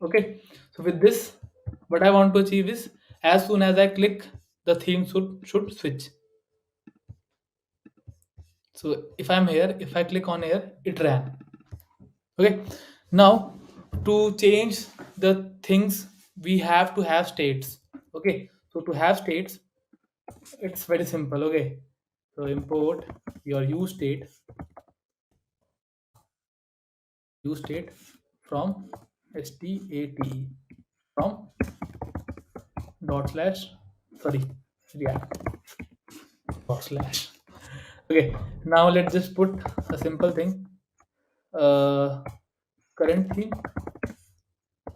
Okay, so with this, what I want to achieve is, as soon as I click, the theme should switch. So if I'm here, if I click on here, it ran. Okay, now to change the things, we have to have states. Okay, so to have states, it's very simple. Okay, so import your use state from state from dot slash, sorry, react dot slash. Okay, now let's just put a simple thing, uh, current theme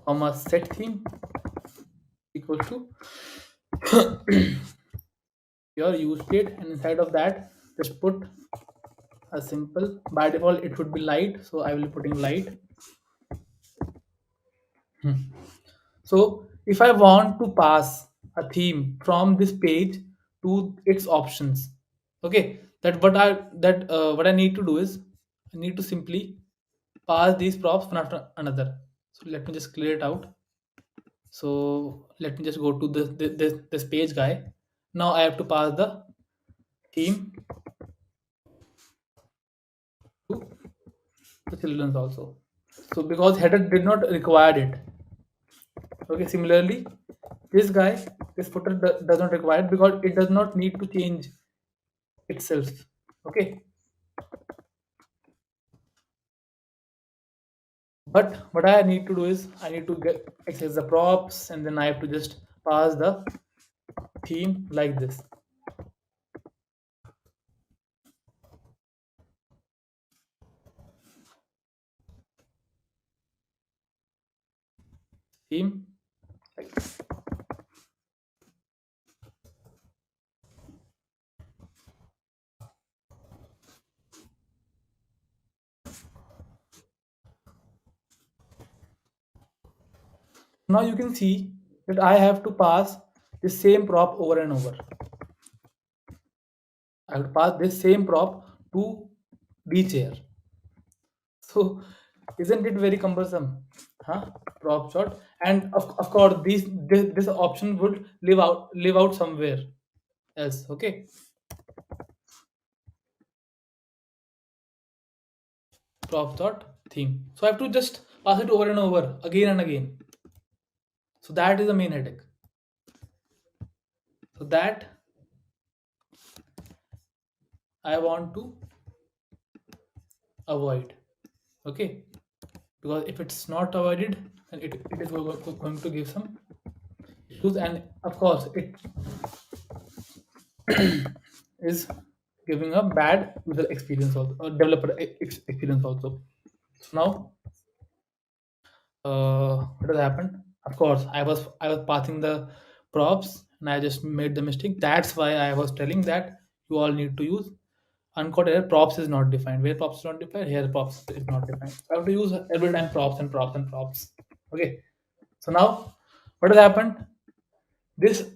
comma set theme equals to your use state, and inside of that just put a simple, by default it would be light, so I will be putting light. So if I want to pass a theme from this page to its options, okay, what I need to do is, I need to simply pass these props one after another. So let me just clear it out. So let me just go to this page guy. Now I have to pass the theme to the children's also. So because header did not require it. Okay, similarly, this guy, this footer does not require it because it does not need to change itself. Okay, but what I need to do is, I need to get access the props, and then I have to just pass the theme like this. Theme like this. Now you can see that I have to pass the same prop over and over. I have to pass this same prop to the chair. So isn't it very cumbersome? Huh? Prop shot, and of course this option would live out somewhere else. Okay, prop dot theme. So I have to just pass it over and over again and again. So that is the main headache. So that I want to avoid. Okay, because if it's not avoided, then it is going to give some issues, and of course it is giving a bad user experience also, or developer experience also. So now, what has happened? Of course, I was passing the props, and I just made the mistake. That's why I was telling that you all need to use unquote error. Props is not defined. Where props is not defined, here props is not defined. So I have to use every time props and props and props. Okay. So now, what has happened? This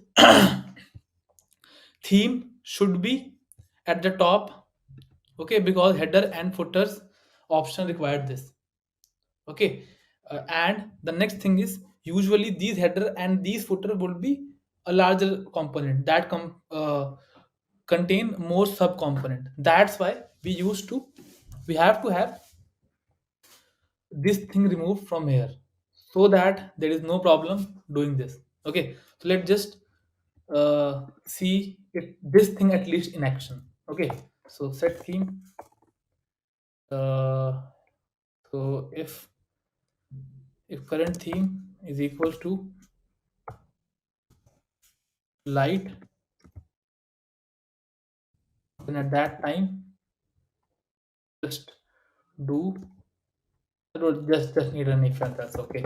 theme should be at the top. Okay, because header and footers option required this. Okay, and the next thing is, usually these header and these footer will be a larger component that contain more sub component. That's why we have to have this thing removed from here, so that there is no problem doing this. Okay, so let's just see if this thing at least in action. Okay, so set theme. uh, so if current theme is equal to light, then at that time just do just need an if, and that's okay.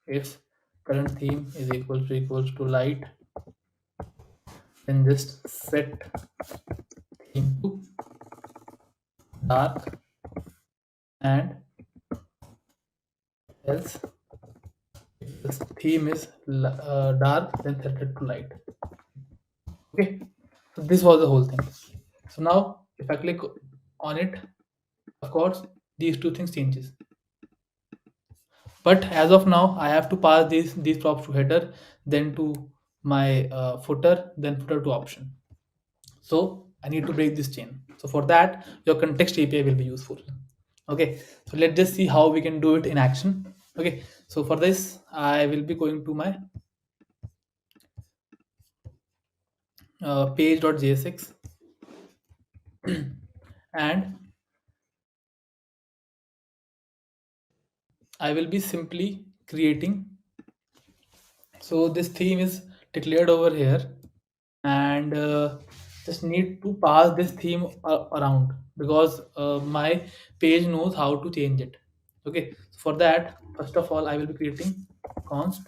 If current theme is equals to light, then just set theme to dark, and else if the theme is dark, then set it to light. Okay, so this was the whole thing. So now if I click on it, of course these two things changes. But as of now, I have to pass these props to header, then to my footer, then footer to option. So I need to break this chain. So for that, your context API will be useful. Okay, so let's just see how we can do it in action. Okay, so for this, I will be going to my page.jsx and I will be simply creating. So this theme is declared over here, and just need to pass this theme around, because my page knows how to change it. Okay, so for that, first of all, I will be creating const.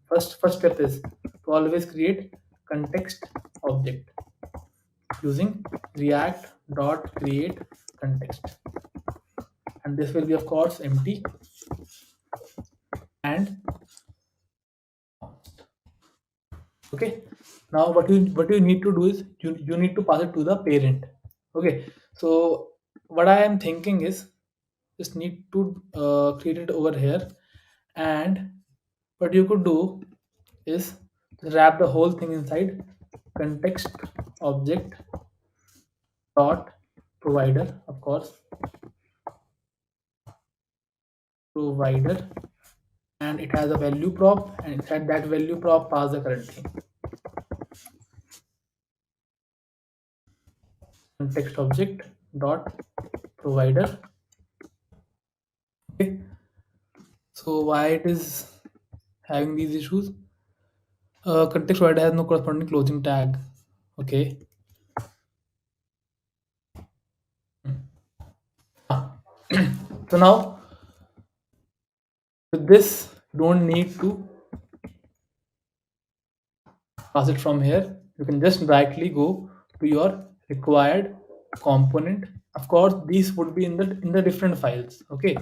First step is to always create context object using react.create context, and this will be of course empty. And okay, now what you need to do is you need to pass it to the parent. Okay, so what I am thinking is, just need to create it over here, and what you could do is wrap the whole thing inside context object dot provider, of course provider, and it has a value prop, and inside that value prop pass the current thing. Context object dot provider. Okay, so why it is having these issues? Context provider has no corresponding closing tag. Okay. So now with this, you don't need to pass it from here. You can just directly go to your required component. Of course, these would be in the different files. Okay.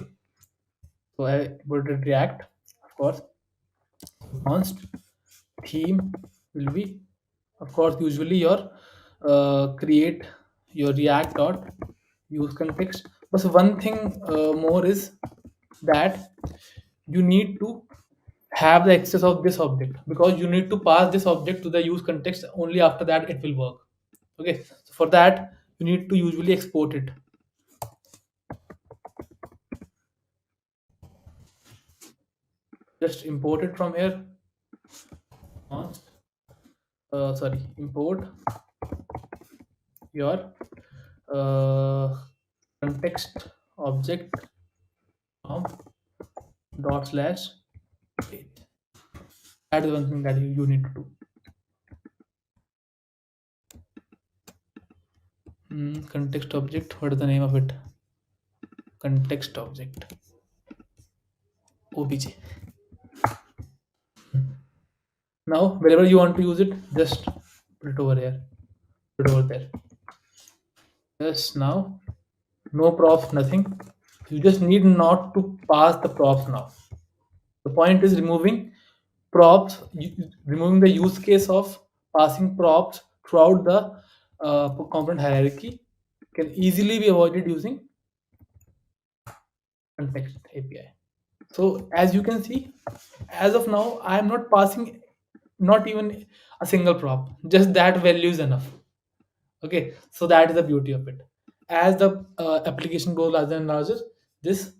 So I would React, of course, const theme will be, of course, usually your create your React dot use context. But one thing more is that you need to have the access of this object, because you need to pass this object to the use context. Only after that it will work. Okay, so for that you need to usually export it. Just import it from here. Import your context object from dot slash date. That is one thing that you need to do. Context object, what is the name of it? Context object, obj. Now wherever you want to use it, just put it over here, put it over there. Just now, no props, nothing. You just need not to pass the props now. The point is removing props, removing the use case of passing props throughout the component hierarchy can easily be avoided using context API. So as you can see, as of now, I am not passing not even a single prop, just that value is enough. Okay, so that is the beauty of it. As the application goes larger and larger, this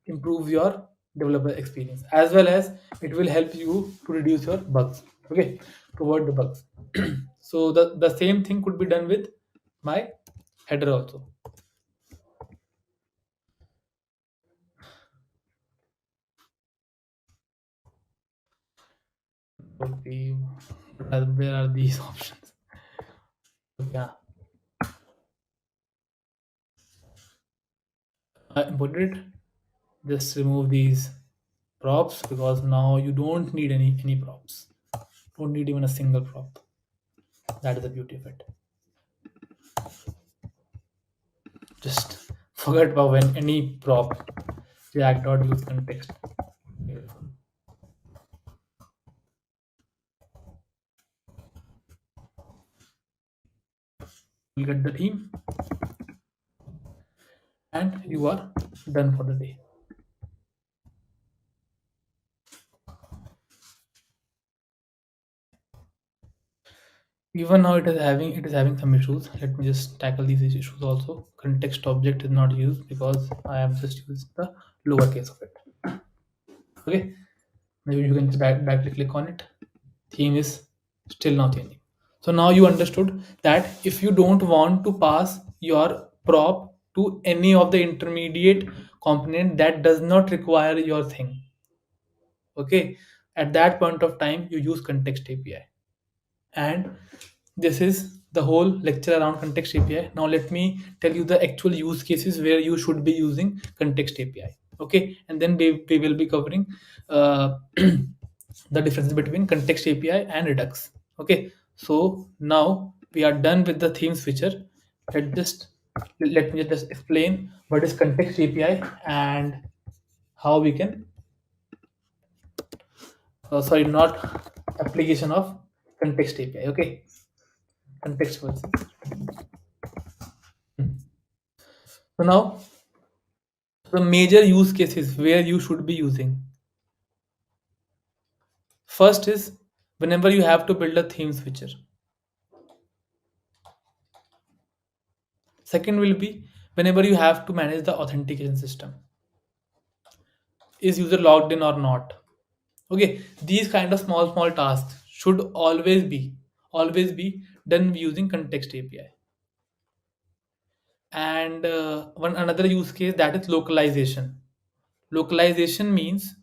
improves your developer experience, as well as it will help you to reduce your bugs. Okay, to avoid the bugs. So the same thing could be done with my header also. Okay, where are these options? Yeah, I imported it. Just remove these props because now you don't need any props. Don't need even a single prop. That is the beauty of it. Just forget about when any prop. React.use context. You'll get the theme and you are done for the day. Even now it is having some issues. Let me just tackle these issues also. Context object is not used because I have just used the lowercase of it. Okay, maybe you can just directly click on it. Theme is still not changing. So now you understood that if you don't want to pass your prop to any of the intermediate component that does not require your thing, okay, at that point of time you use context API. And this is the whole lecture around context API. Now let me tell you the actual use cases where you should be using context API. Okay, and then we will be covering the difference between context API and Redux. Okay, so now we are done with the themes feature. Let me just explain what is context API and how we can sorry, not application of context API. Okay, context versus. So now the major use cases where you should be using. First is whenever you have to build a themes feature. Second will be whenever you have to manage the authentication system. Is user logged in or not? Okay, these kind of small tasks should always be done using context API. And one another use case, that is localization. Localization means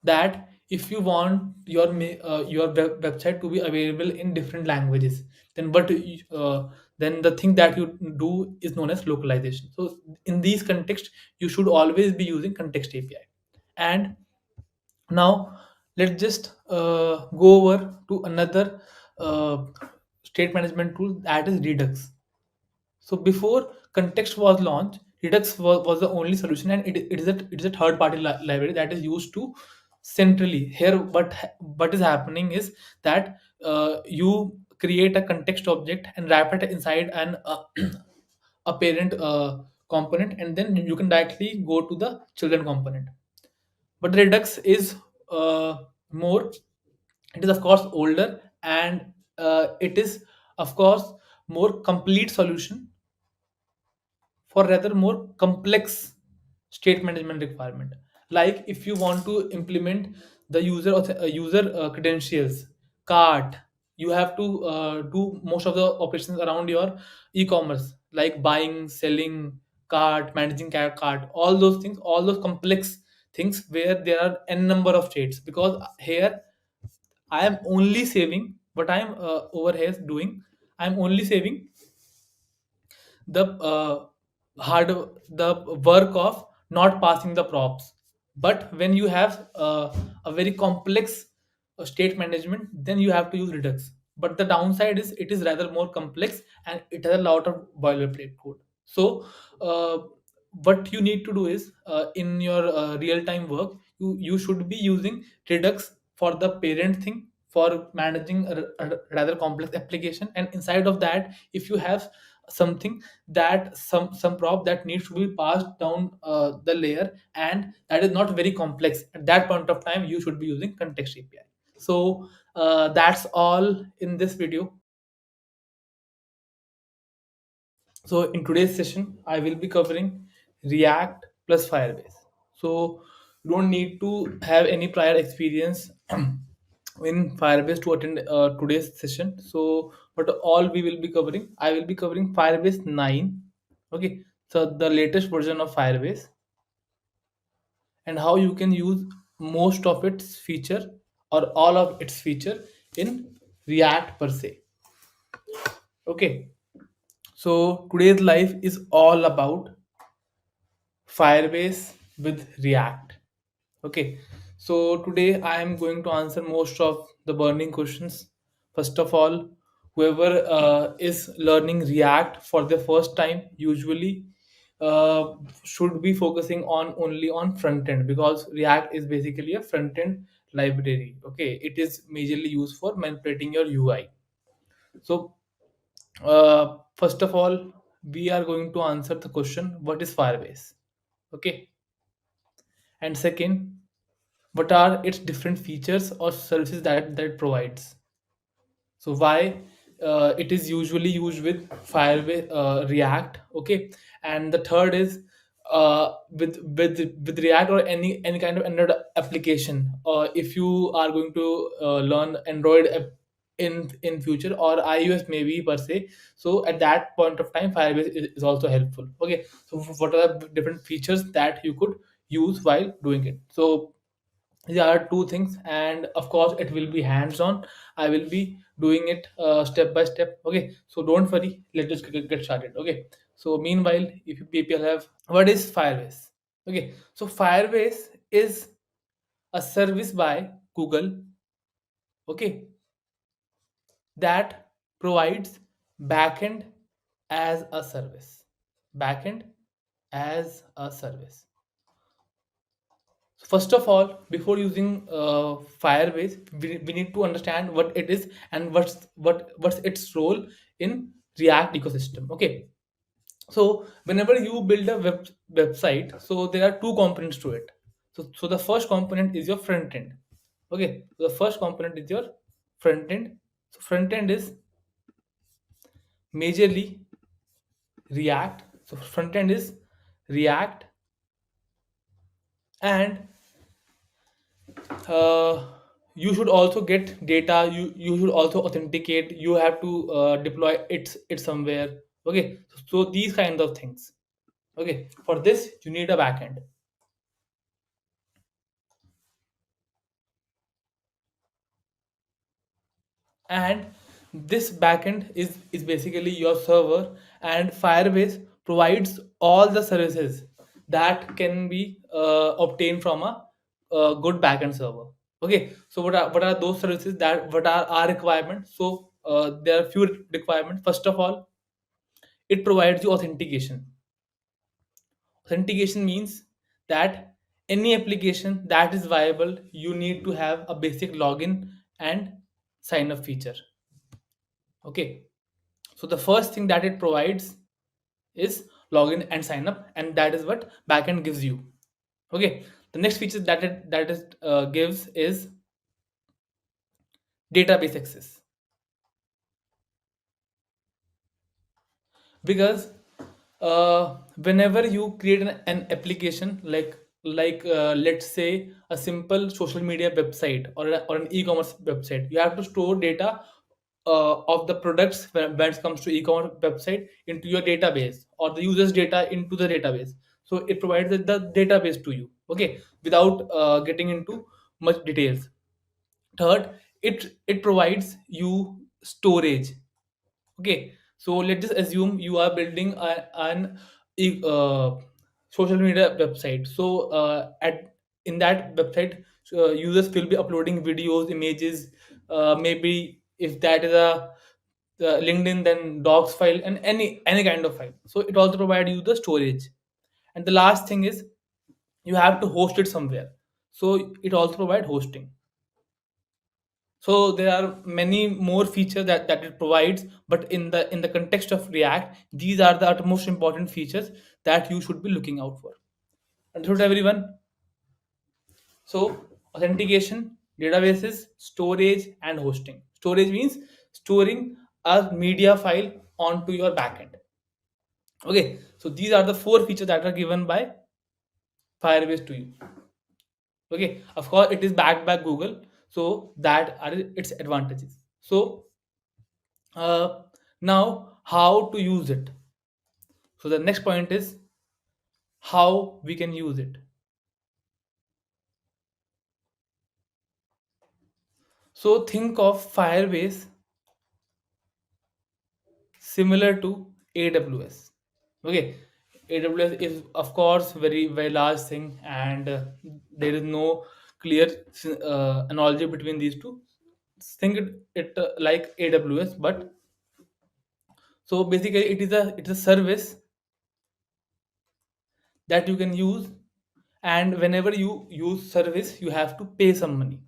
that if you want your website to be available in different languages, then then the thing that you do is known as localization. So in these contexts you should always be using context API. And now let's just go over to another uh, state management tool, that is Redux. So before context was launched, Redux was the only solution, and it is a third party library that is used to centrally. Here, what is happening is that you create a context object and wrap it inside an a parent component, and then you can directly go to the children component. But Redux is more. It is of course older, and it is of course more complete solution for rather more complex state management requirement. Like if you want to implement the user credentials, cart, you have to do most of the operations around your e-commerce, like buying, selling, cart, managing cart, all those things, all those complex things where there are n number of states. Because here I am only saving what I am over here doing. I am only saving the hard the work of not passing the props. But when you have a very complex state management, then you have to use redux. But the downside is it is rather more complex and it has a lot of boilerplate code. So uh, what you need to do is, in your real time work, you should be using redux for the parent thing, for managing a rather complex application. And inside of that, if you have something, that some prop that needs to be passed down the layer, and that is not very complex, at that point of time you should be using context API. So that's all in this video. So in today's session I will be covering React plus Firebase. So you don't need to have any prior experience in Firebase to attend today's session. So but all we will be covering, I will be covering Firebase 9. Okay, so the latest version of Firebase, and how you can use most of its feature or all of its feature in React per se. Okay, so today's life is all about Firebase with React. Okay, so today I am going to answer most of the burning questions. First of all, whoever is learning React for the first time usually uh, should be focusing on only on front end, because React is basically a front end library. Okay, it is majorly used for manipulating your UI. So first of all, we are going to answer the question, what is Firebase? Okay, and second, what are its different features or services that it provides. So why it is usually used with Firebase, React. Okay, and the third is with React or any kind of Android application. If you are going to learn Android in future, or iOS maybe per se, so at that point of time Firebase is also helpful. Okay, so what are the different features that you could use while doing it? So there are two things, and of course it will be hands on. I will be doing it step by step. Okay, so don't worry, let's just get started. Okay, so meanwhile, if you people have, what is Firebase? Okay, so Firebase is a service by Google. Okay, that provides backend as a service. Backend as a service. First of all, before using Firebase, we need to understand what it is and what's its role in React ecosystem. Okay, so whenever you build a website, so there are two components to it. So the first component is your front end. Okay, so the first component is your front end. So front end is majorly React. So front end is React, and uh, you should also get data. You should also authenticate. You have to deploy it somewhere. Okay, so these kinds of things. Okay, for this you need a backend, and this backend is basically your server, and Firebase provides all the services that can be obtained from a good backend server. Okay, so what are those services, that what are our requirements? So there are few requirements. First of all, it provides you authentication. Authentication means that any application that is viable, you need to have a basic login and sign up feature. Okay, so the first thing that it provides is login and sign up, and that is what backend gives you. Okay, the next feature that it gives is database access. Because whenever you create an application, like let's say a simple social media website, or an e-commerce website, you have to store data of the products when it comes to e-commerce website into your database, or the users data into the database. So it provides the database to you, okay, without getting into much details. Third, it provides you storage. Okay, so let's just assume you are building an social media website. So at in that website, users will be uploading videos, images, maybe if that is a LinkedIn, then docs file, and any kind of file. So it also provides you the storage. And the last thing is you have to host it somewhere. So it also provides hosting. So there are many more features that it provides, but in the context of React, these are the utmost important features that you should be looking out for. Understood, everyone? So authentication, databases, storage, and hosting. Storage means storing a media file onto your backend. Okay, so these are the four features that are given by Firebase to you. Okay, of course it is backed by Google, so that are its advantages. So uh, now how to use it. So the next point is how we can use it. So think of Firebase similar to AWS. Okay, AWS is of course very large thing, and there is no clear analogy between these two. Think it like AWS, but so basically it is a service that you can use, and whenever you use service you have to pay some money.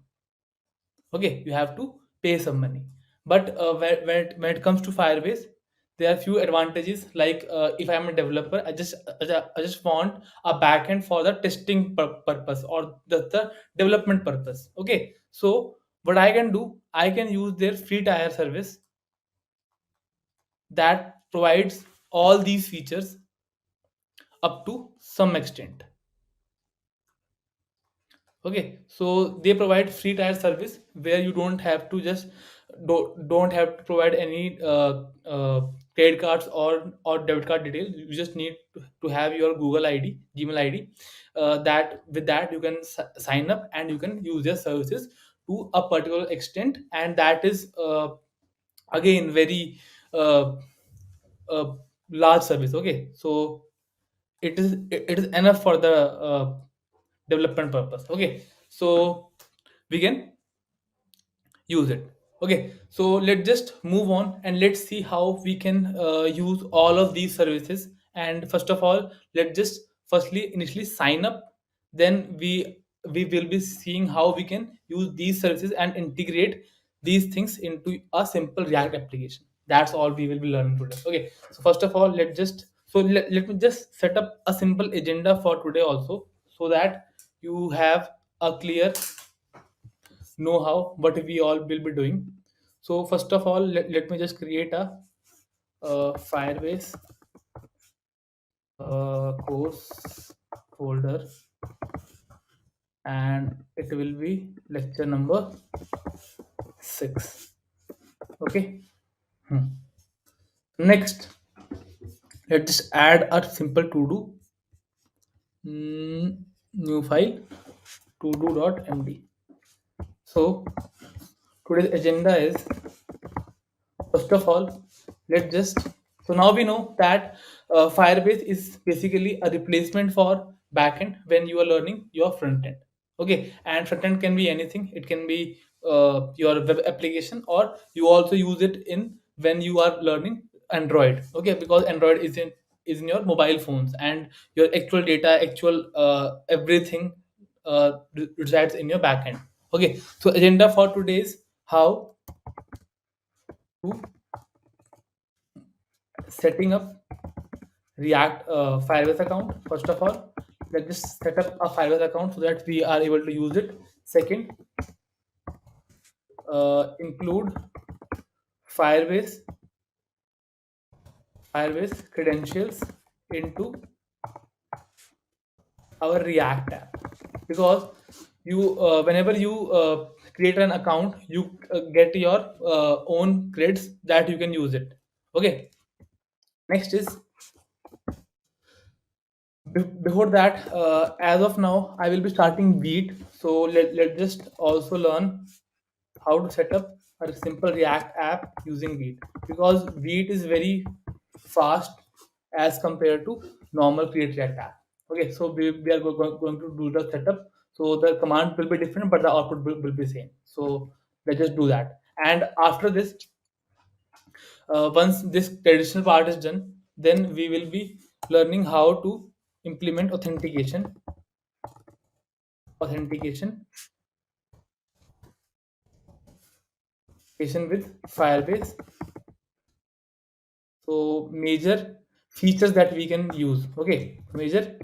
Okay, you have to pay some money. But when it comes to Firebase, there are few advantages. Like if I'm a developer, I just want a backend for the testing purpose, or the development purpose. Okay, so what I can do, I can use their free tier service that provides all these features up to some extent. Okay, so they provide free tier service where you don't have to just don't have to provide any credit cards or debit card details. You just need to have your Google ID, Gmail ID. That with that you can sign up and you can use their services to a particular extent, and that is again very uh, uh, large service. Okay, so it is enough for the development purpose. Okay, so we can use it. Okay, so let's just move on and let's see how we can use all of these services. And first of all, let's just firstly initially sign up, then we will be seeing how we can use these services and integrate these things into a simple React application. That's all we will be learning today. Okay, so first of all, let me just set up a simple agenda for today also, so that you have a clear know how what we all will be doing. So first of all, let me just create a Firebase course folder, and it will be lecture number 6. Okay. Hmm. Next, let's just add a simple to do, new file, to do.md. So today's agenda is, first of all, let's just, so now we know that Firebase is basically a replacement for backend when you are learning your front end. Okay, and front end can be anything. It can be your web application, or you also use it in when you are learning Android. Okay, because Android is in your mobile phones, and your actual data, actual everything resides in your backend. Okay, so agenda for today is how to setting up React Firebase account. First of all, let's just set up a Firebase account so that we are able to use it. Second, include Firebase Firebase credentials into our React app, because you whenever you create an account, you get your own credits that you can use it. Okay, next is, before that, as of now I will be starting Beat. So let's just also learn how to set up a simple React app using Beat, because Beat is very fast as compared to normal Create React app. Okay, so we are going to do the setup. So the command will be different, but the output will be same. So let's just do that. And after this, once this traditional part is done, then we will be learning how to implement authentication with Firebase. So major features that we can use. Okay, major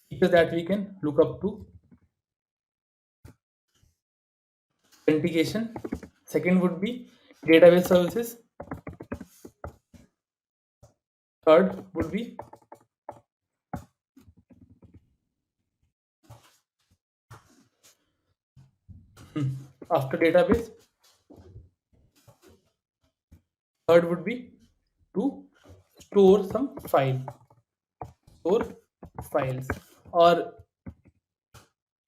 features that we can look up to: authentication. Second would be database services. Third would be after database. Third would be to store some store files, or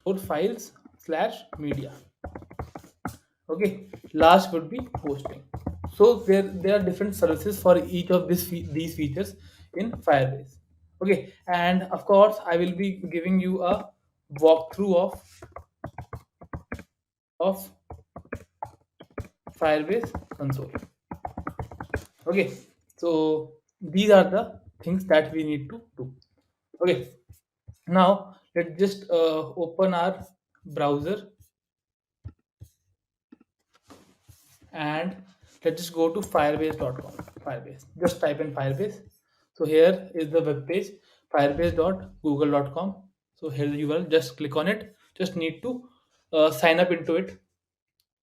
store files slash media. Okay, last would be hosting. So there are different services for each of these features in Firebase. Okay, and of course I will be giving you a walkthrough of Firebase console. Okay, so these are the things that we need to do. Okay, now let's just open our browser, and let's just go to firebase.com. Firebase, just type in Firebase. So here is the web page, firebase.google.com. So here you will just click on it, just need to sign up into it.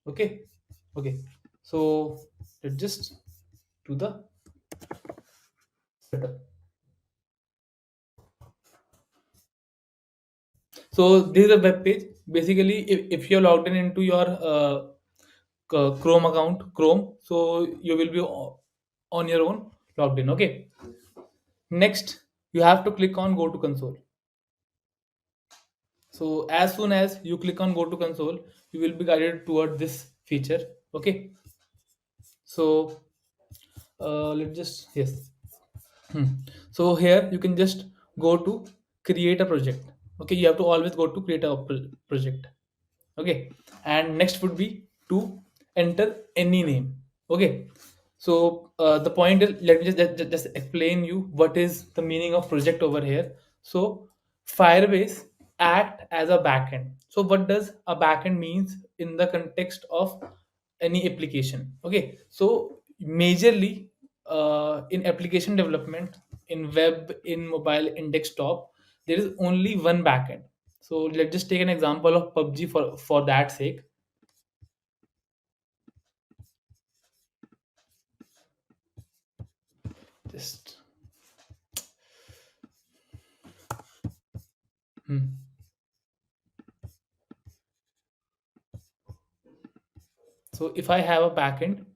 Okay, okay, so let's just do the setup. So this is the web page. Basically, if you're logged in into your Chrome account, Chrome, so you will be on your own logged in. Okay, next you have to click on go to console. So as soon as you click on go to console, you will be guided toward this feature. Okay, so let's just, yes. Hmm. So here you can just go to create a project. Okay, you have to always go to create a project. Okay, and next would be to enter any name. Okay, so the point is, let me just explain you what is the meaning of project over here. So Firebase act as a backend. So what does a backend means in the context of any application? Okay, so majorly in application development, in web, in mobile, in desktop, there is only one backend. So let's just take an example of PUBG for that sake. Just hmm. So if I have a backend,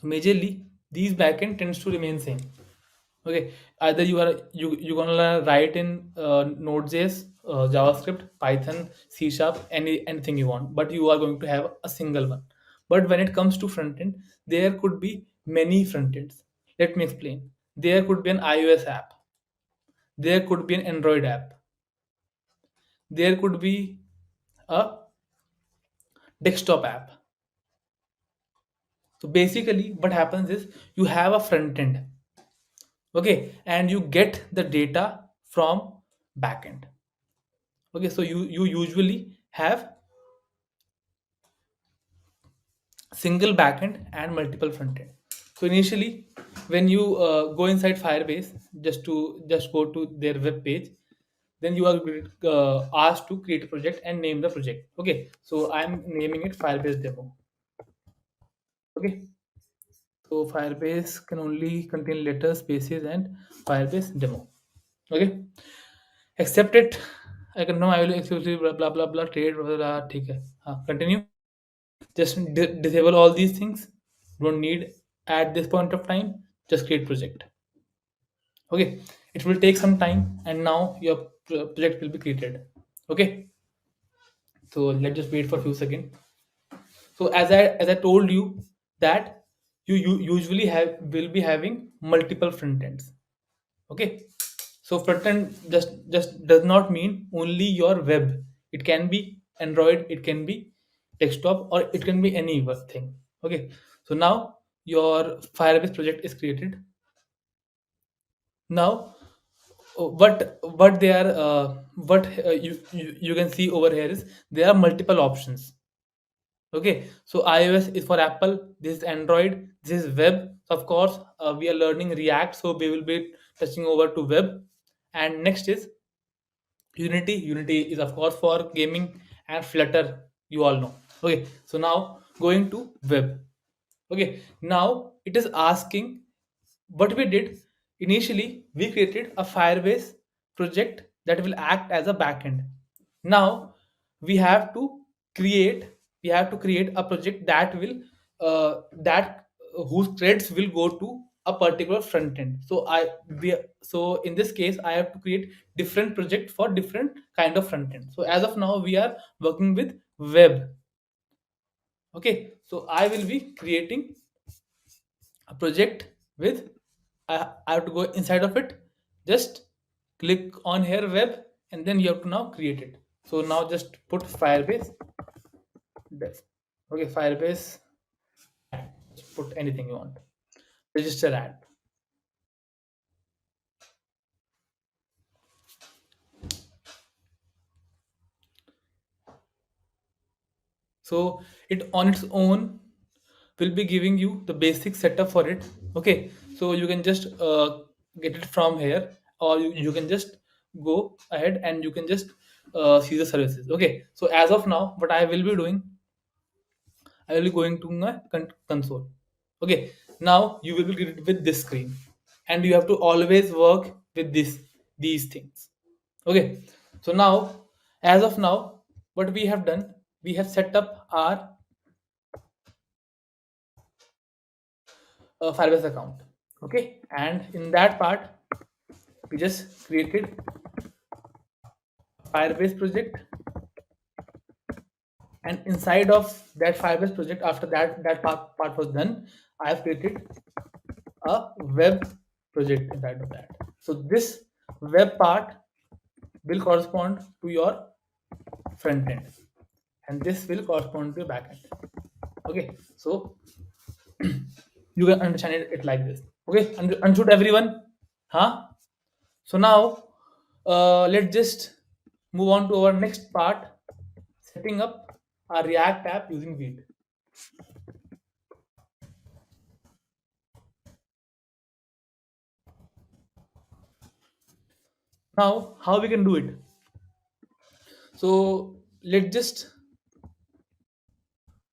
majorly these backend tends to remain same. Okay, either you're gonna write in Node.js, JavaScript, Python, C Sharp, anything you want, but you are going to have a single one. But when it comes to front end, there could be many front ends. Let me explain. There could be an iOS app, there could be an Android app, there could be a desktop app. So basically what happens is you have a front end, okay, and you get the data from backend. Okay, so you usually have single backend and multiple front end. So initially when you go inside Firebase, just go to their web page, then you are asked to create a project and name the project. Okay, so I'm naming it Firebase demo. Okay, so Firebase can only contain letters, spaces, and Firebase demo. Okay, accept it. I can know I will exclusively blah blah blah trade blah blah ठीक है हाँ continue. Just disable all these things. Don't need at this point of time. Just create project. Okay, it will take some time, and now your project will be created. Okay, so let's just wait for a few seconds. So as I told you that you usually have will be having multiple front ends. Okay, so front end just does not mean only your web. It can be Android, it can be desktop, or it can be any thing. Okay, so now your Firebase project is created. Now what they are what you can see over here is there are multiple options. Okay, so iOS is for Apple, this is Android, this is web. So of course, we are learning React, so we will be touching over to web. And next is Unity. Unity is of course for gaming, and Flutter, you all know. Okay, so now going to web. Okay, now it is asking what we did. Initially we created a Firebase project that will act as a backend. Now we have to create a project that will that whose threads will go to a particular front end. So in this case I have to create different project for different kind of front end. So as of now we are working with web. Okay, so I will be creating a project with I have to go inside of it. Just click on here web, and then you have to now create it. So now just put Firebase dev. Okay, Firebase, just put anything you want. Register ad. So it on its own will be giving you the basic setup for it. Okay, so you can just get it from here, or you can just go ahead and you can just see the services. Okay, so as of now what I will be doing, I will be going to my console. Okay, now you will be greeted with this screen, and you have to always work with these things. Okay, so now as of now, what we have done, we have set up our Firebase account. Okay, and in that part, we just created Firebase project, and inside of that Firebase project, after that part was done, I have created a web project inside of that. So this web part will correspond to your front end, and this will correspond to your back end. Okay, so you can understand it like this. Okay, understood everyone? Huh? So now let's just move on to our next part, setting up a React app using Vite. Now how we can do it? So let's just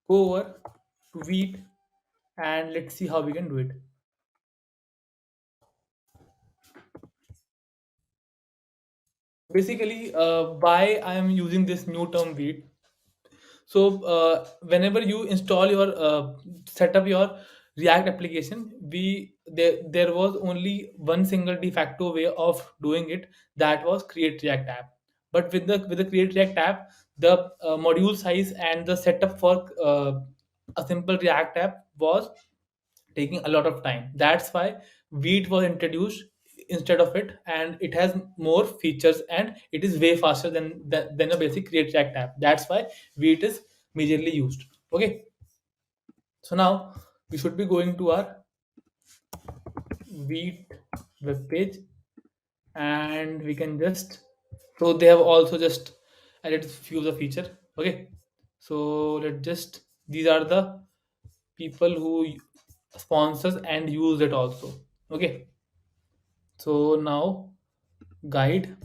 go over to Vite and let's see how we can do it. Basically, why I am using this new term Vite. So whenever you install your set up your React application, there was only one single de facto way of doing it, that was create React app. But with the create React app, the module size and the setup for a simple React app was taking a lot of time. That's why Vite was introduced instead of it, and it has more features and it is way faster than a basic Create React app. That's why Vite is majorly used. Okay, so now we should be going to our Vite web page, and we can just, so they have also just added few of the feature. Okay, so let's just, these are the people who sponsors and use it also. Okay, so now guide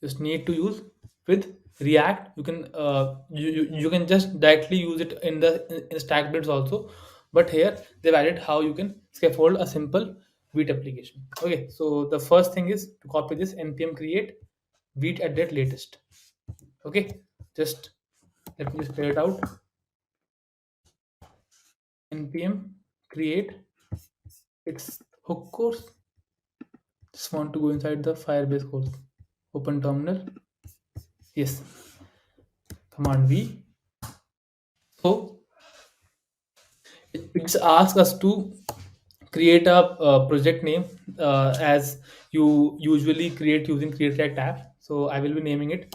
just need to use with React. You can you can just directly use it in stack builds also, but here they've added how you can scaffold a simple Vite application. Okay, so the first thing is to copy this npm create wheat at that latest. Okay, just let me just clear it out. Npm create its hook course. Just want to go inside the Firebase course. Open terminal. Yes, command V. So it asks us to create a project name as you usually create using create react app. So I will be naming it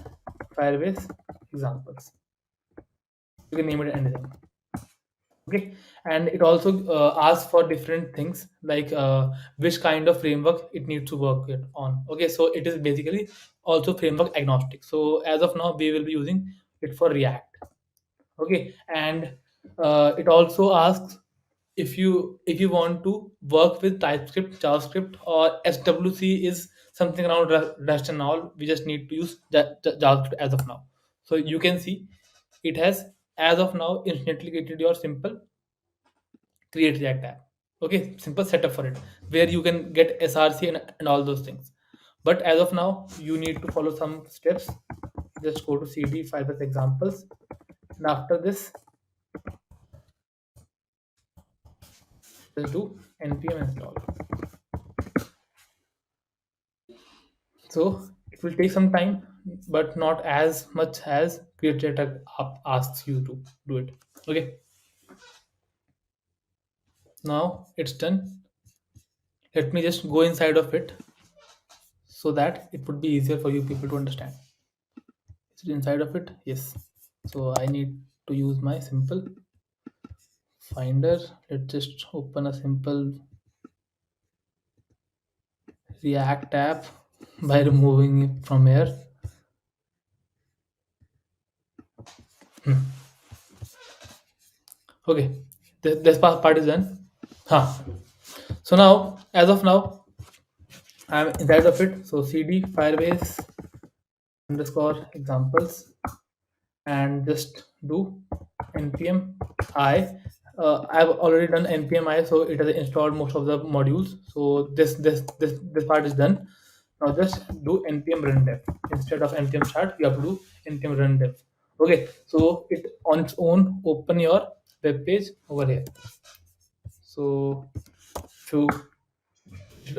Firebase examples. You can name it anything. Okay, and it also asks for different things like which kind of framework it needs to work it on. Okay, so it is basically also framework agnostic. So as of now we will be using it for React. Okay, and it also asks if you want to work with TypeScript, JavaScript, or SWC is something around Rust and all. We just need to use JavaScript as of now. So you can see it has as of now instantly created your simple create React app. Okay, simple setup for it where you can get SRC and all those things. But as of now, you need to follow some steps. Just go to CD Firebase examples, and after this, just do npm install. So it will take some time, but not as much as create React app asks you to do it. Okay, now it's done. Let me just go inside of it so that it would be easier for you people to understand. Is it inside of it? Yes. So I need to use my simple finder. Let's just open a simple React app by removing it from here. Okay, this part is done. Huh. So now, as of now, I'm inside of it. So cd firebase underscore examples and just do npm I. I've already done npm I, so it has installed most of the modules. So this part is done. Now just do npm run dev instead of npm start. You have to do npm run dev. Okay, so it on its own open your web page over here. So if you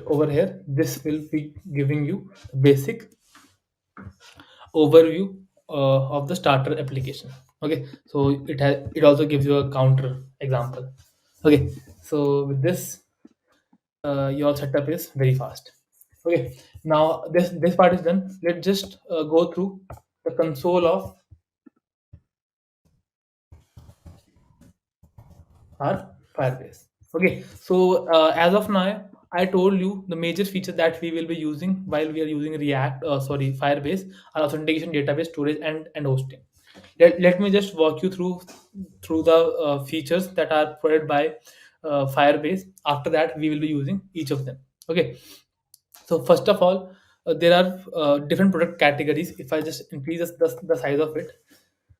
over here, this will be giving you basic overview of the starter application. Okay, so it also gives you a counter example. Okay, so with this your setup is very fast. Okay, now this part is done. Let's just go through the console of our Firebase. Okay, so as of now, I told you the major features that we will be using while we are using Firebase are authentication, database, storage, and hosting. Let me just walk you through the features that are provided by Firebase. After that, we will be using each of them. Okay, so first of all, there are different product categories. If I just increase the size of it,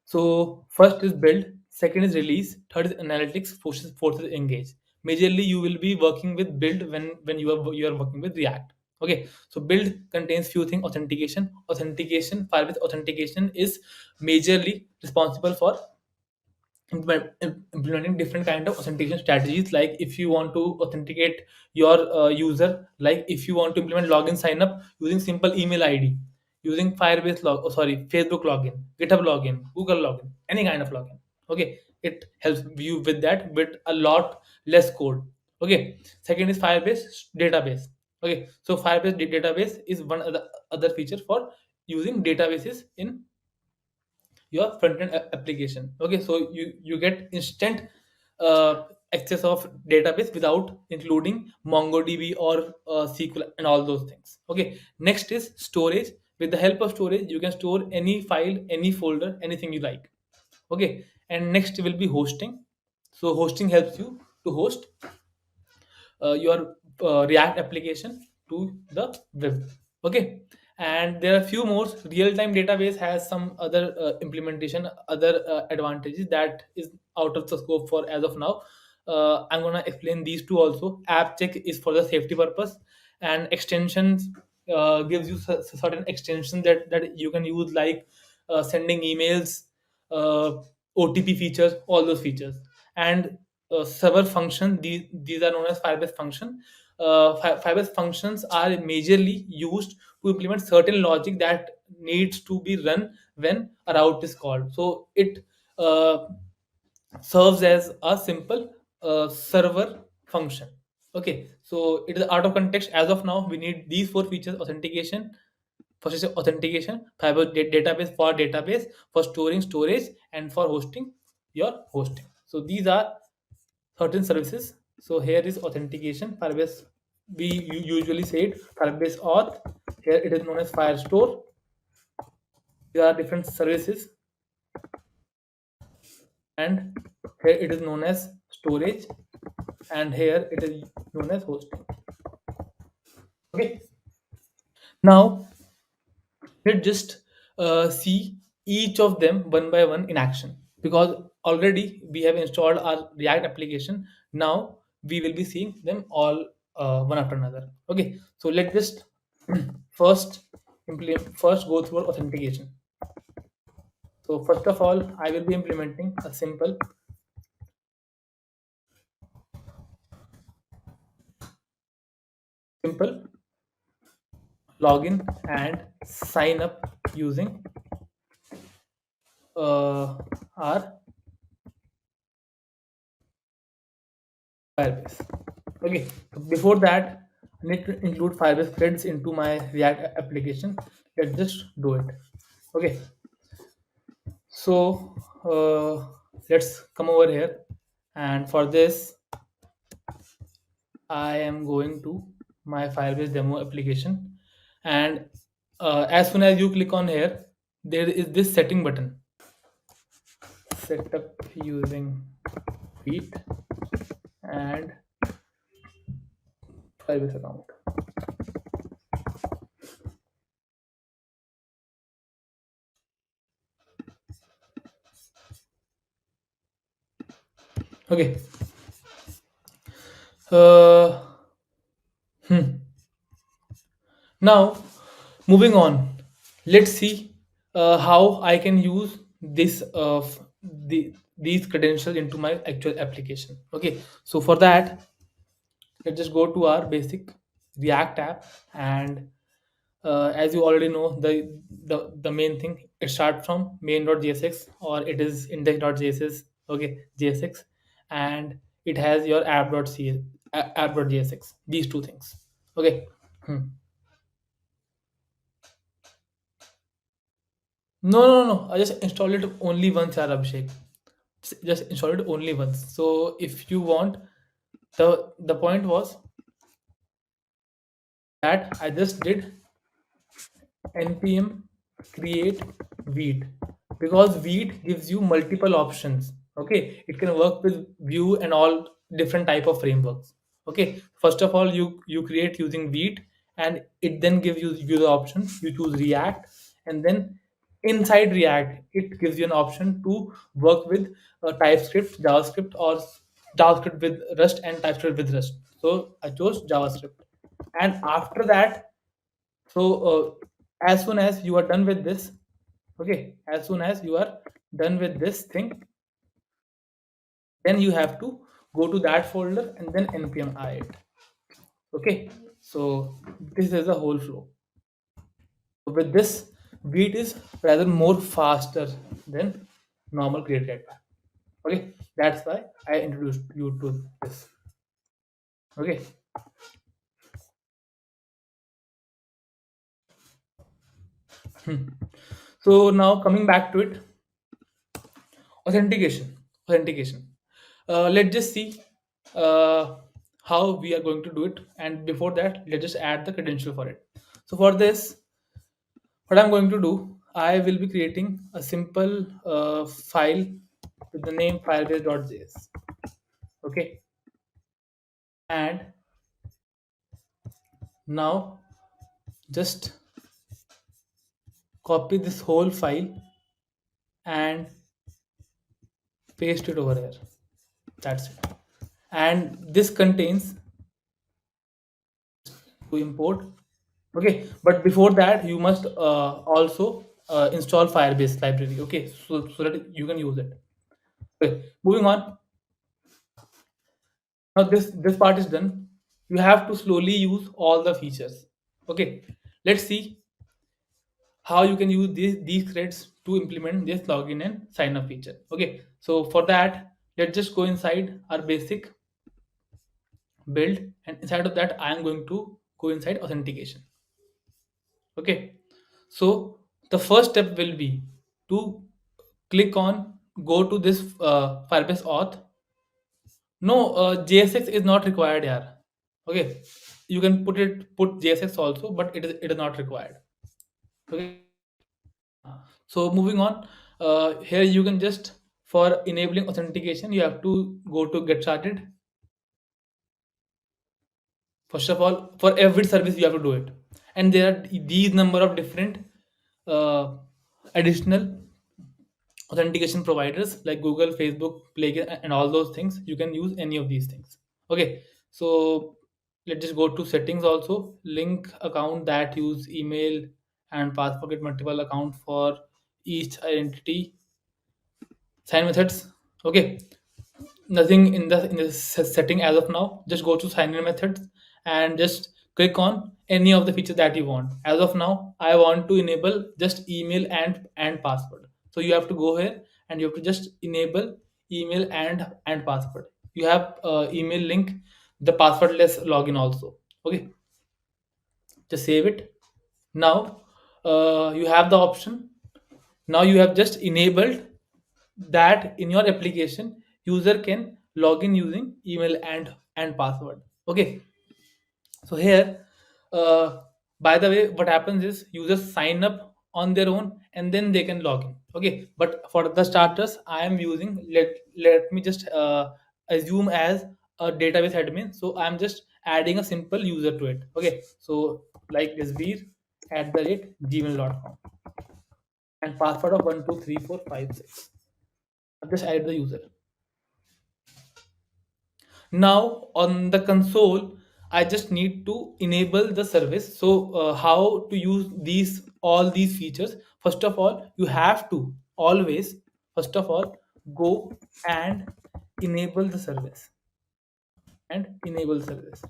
so first is build, second is release, third is analytics, fourth is engage. Majorly, you will be working with build when you are working with React. Okay, so build contains few things: authentication. Firebase authentication is majorly responsible for implementing different kind of authentication strategies. Like if you want to authenticate your user, like if you want to implement login sign up using simple email ID, using Firebase Facebook login, GitHub login, Google login, any kind of login. Okay, it helps you with that with a lot less code. Okay, second is Firebase database. Okay, so Firebase database is one of the other feature for using databases in your front end application. Okay, so you get instant access of database without including MongoDB or SQL and all those things. Okay, next is storage. With the help of storage, you can store any file, any folder, anything you like. Okay, and next will be hosting. So hosting helps you to host your React application to the web. Okay, and there are few more. Real-time database has some other implementation, other advantages that is out of the scope for as of now. I'm gonna explain these two also. App check is for the safety purpose, and extensions gives you certain extensions that you can use, like sending emails, uh, OTP features, all those features. And server function, these are known as Firebase function. Firebase functions are majorly used to implement certain logic that needs to be run when a route is called. So it uh, serves as a simple server function. Okay, so it is out of context as of now. We need these four features: authentication. First is authentication, database for database, for storing storage, and for hosting your hosting. So these are certain services. So here is authentication. Firebase, we usually say it Firebase auth. Here it is known as Firestore. There are different services, and here it is known as storage, and here it is known as hosting. Okay, now let's just see each of them one by one in action, because already we have installed our React application. Now we will be seeing them all one after another. Okay, so let's just first go through authentication. So first of all, I will be implementing a simple login and sign up using our Firebase. Okay, so before that, I need to include Firebase threads into my React application. Let's just do it. Okay, so let's come over here, and for this, I am going to my Firebase demo application, and as soon as you click on here, there is this setting button. Set up using Feet and Firebase account. Okay. Uh, hmm. Now, moving on, let's see how I can use these credentials into my actual application. Okay, so for that, let's just go to our basic React app, and as you already know, the main thing, it starts from main.jsx, or it is index.js. Okay, jsx, and it has your app.jsx. These two things. Okay. Hmm. No, no, no. I just installed it only once, yaar, Abhishek. Just installed it only once. So if you want, the point was that I just did npm create Vite, because Vite gives you multiple options. Okay, it can work with Vue and all different type of frameworks. Okay, first of all, you create using Vite, and it then gives you the option. You choose React, and then inside React, it gives you an option to work with TypeScript, JavaScript, or JavaScript with Rust and TypeScript with Rust. So I chose JavaScript, and after that, so as soon as you are done with this, okay, as soon as you are done with this thing, then you have to go to that folder and then npm I it. Okay, so this is the whole flow. With this, Vite is rather more faster than normal create React. Okay, that's why I introduced you to this. Okay. So now coming back to it, authentication. Let's just see uh, how we are going to do it, and before that, let's just add the credential for it. So for this, what I'm going to do, I will be creating a simple file with the name firebase.js. Okay, and now just copy this whole file and paste it over here. That's it. And this contains to import Okay, but before that you must also install Firebase library. Okay, so that you can use it. Okay, moving on. Now this part is done. You have to slowly use all the features. Okay, let's see how you can use these threads to implement this login and sign up feature. Okay, so for that, let's just go inside our basic build, and inside of that I am going to go inside authentication. Okay, so the first step will be to click on go to this Firebase auth. No, JSX is not required here. Okay, you can put JSX also, but it is not required. Okay, so moving on, here you can just, for enabling authentication, you have to go to get started. First of all, for every service you have to do it, and there are these number of different uh, additional authentication providers like Google, Facebook, Play, and all those things. You can use any of these things. Okay, so let's just go to settings. Also, link account that use email and password, get multiple account for each identity, sign methods. Okay, nothing in the setting as of now. Just go to sign in methods and just click on any of the features that you want. As of now, I want to enable just email and password. So you have to go here and you have to just enable email and password. You have email link, the passwordless login also. Okay, just save it. Now you have the option. Now you have just enabled that in your application user can log in using email and password. Okay, so here by the way, what happens is users sign up on their own and then they can log in. Okay, but for the starters I am using, let me just assume as a database admin, so I'm just adding a simple user to it. Okay, so like isveer@gmail.com and password of 123456. I've just added the user. Now on the console, I just need to enable the service. So how to use all these features? First of all, you have to always first of all go and enable the service and enable service.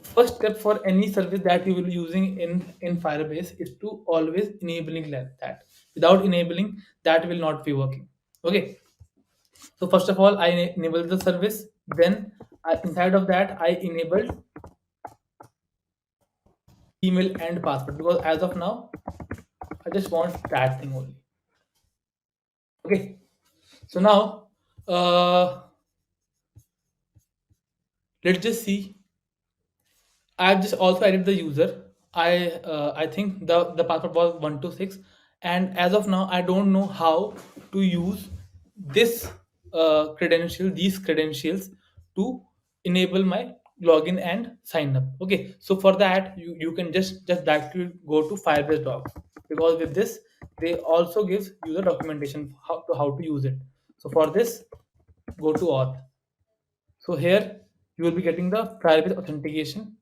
First step for any service that you will be using in Firebase is to always enabling that. Without enabling, that will not be working. Okay, so first of all, I enable the service. Then inside of that, I enabled email and password because as of now, I just want that thing only. Okay. So now, let's just see. I've just also added the user. I think the password was 126, and as of now, I don't know how to use this these credentials to enable my login and sign up. Okay, so for that you can just directly go to Firebase docs, because with this they also gives you the documentation how to use it. So for this, go to auth. So here you will be getting the Firebase authentication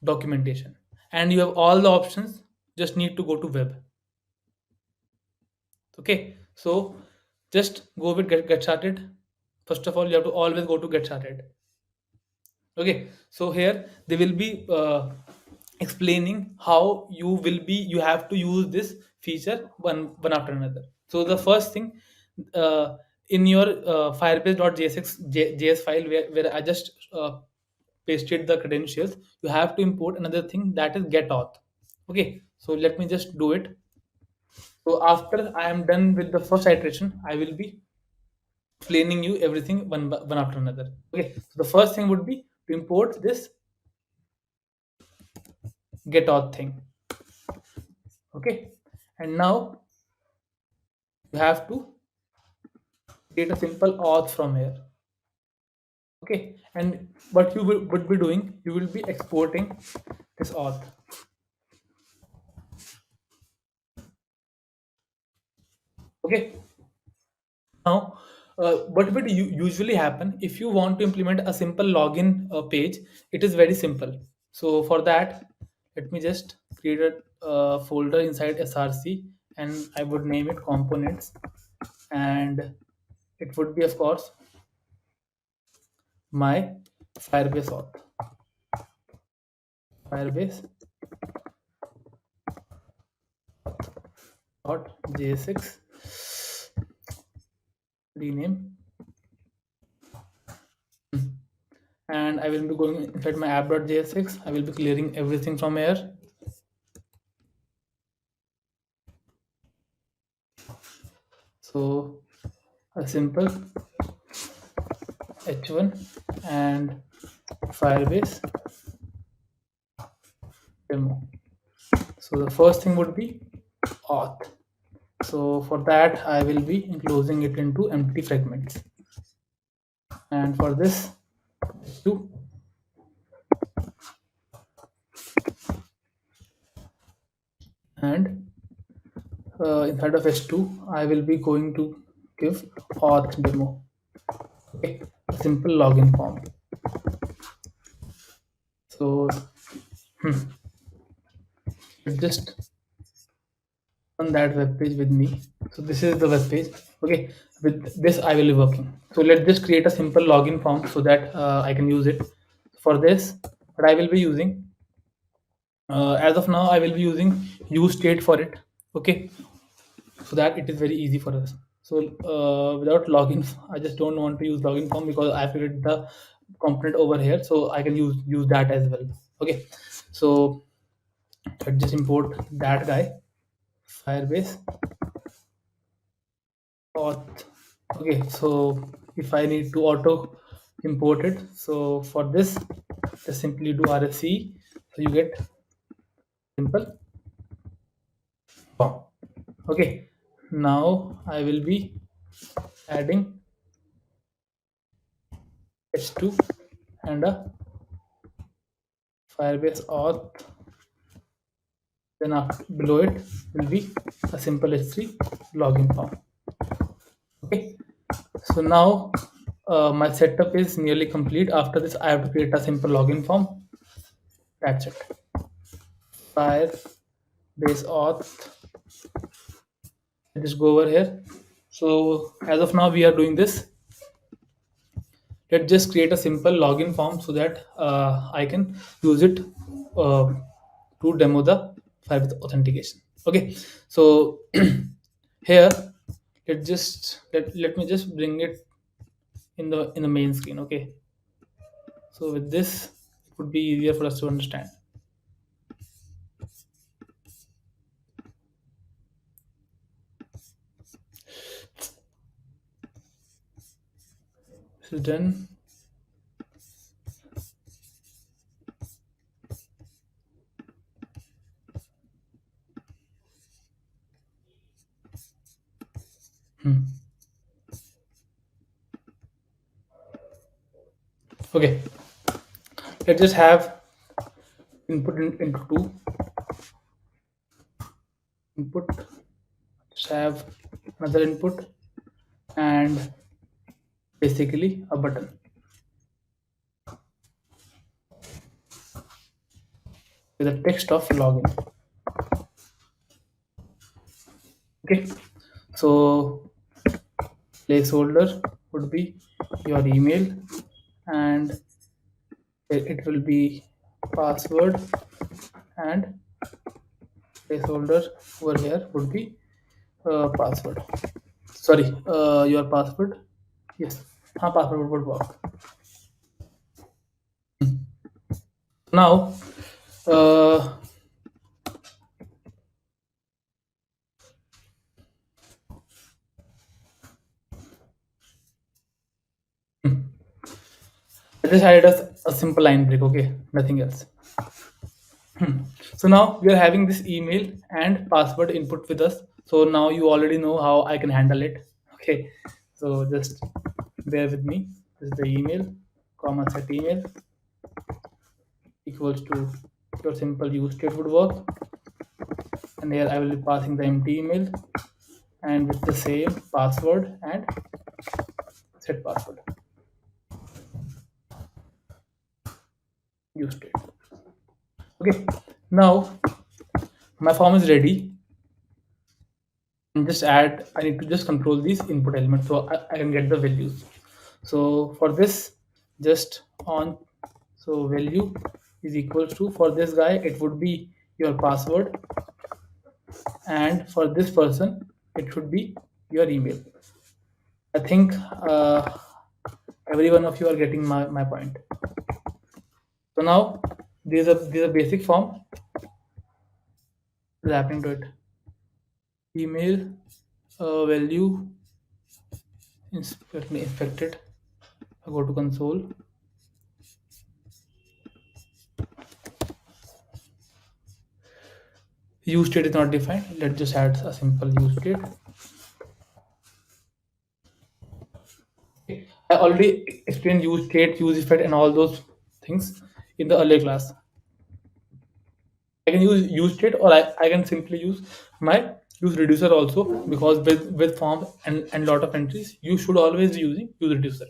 documentation, and you have all the options. Just need to go to web. Okay, so just go with get started. First of all, you have to always go to get started. Okay, so here they will be explaining how you have to use this feature one after another. So the first thing, uh, in your firebase.js file where I just pasted the credentials, you have to import another thing, that is get auth. Okay, so let me just do it. So after I am done with the first iteration, I will be explaining you everything one after another. Okay, so the first thing would be to import this get auth thing. Okay, and now you have to create a simple auth from here. Okay, and what you would be doing, you will be exporting this auth. Okay, now what would usually happen if you want to implement a simple login page? It is very simple. So for that, let me just create a folder inside src, and I would name it components, and it would be, of course, my Firebase auth, Firebase dot jsx, rename, and I will be going inside my app.jsx. I will be clearing everything from here. So a simple h1 and Firebase demo. So the first thing would be auth. So for that, I will be enclosing it into empty fragments. And for this, to and inside of h2, I will be going to give auth demo. Okay, a simple login form. So just on that web page with me. So this is the web page. Okay, with this I will be working. So let's just create a simple login form so that I can use it. For this, what I will be using, as of now, I will be using use state for it. Okay, so that it is very easy for us. So without login, I just don't want to use login form because I created the component over here, so I can use that as well. Okay, so let's just import that guy, Firebase auth. Okay, so if I need to auto import it, so for this, just simply do rsc, so you get simple form. Okay, now I will be adding h2 and a Firebase auth. Then after, below it will be a simple h3 login form. Okay, so now my setup is nearly complete. After this, I have to create a simple login form. That's it. Firebase auth. I just go over here. So as of now, we are doing this. Let's just create a simple login form so that I can use it to demo the Firebase authentication. Okay, so here let me just bring it in the main screen. Okay, so with this, it would be easier for us to understand. This is done. Okay, let's just have input into two input. Just have another input and basically a button with a text of login. Okay, so placeholder would be your email, and it will be password, and placeholder over here would be password. Sorry, your password. Yes, password would work. Now, I just added a simple line break. Okay, nothing else. So now we are having this email and password input with us. So now you already know how I can handle it. Okay, so just bear with me. This is the email, comma set email equals to your simple use state would work, and here I will be passing the empty email and with the same password and set password, use state. Okay, now my form is ready. And just add, I need to just control these input elements so I can get the values. So for this, just on, so value is equals to, for this guy it would be your password, and for this person it should be your email. I think every one of you are getting my point. So now there's a basic form is happening to it. Email value, let me inspect it. I go to console. Use state is not defined. Let's just add a simple use state. I already explained use state, use effect, and all those things in the earlier class. I can use state, or I can simply use my use reducer also, because with form and lot of entries, you should always be using use reducer.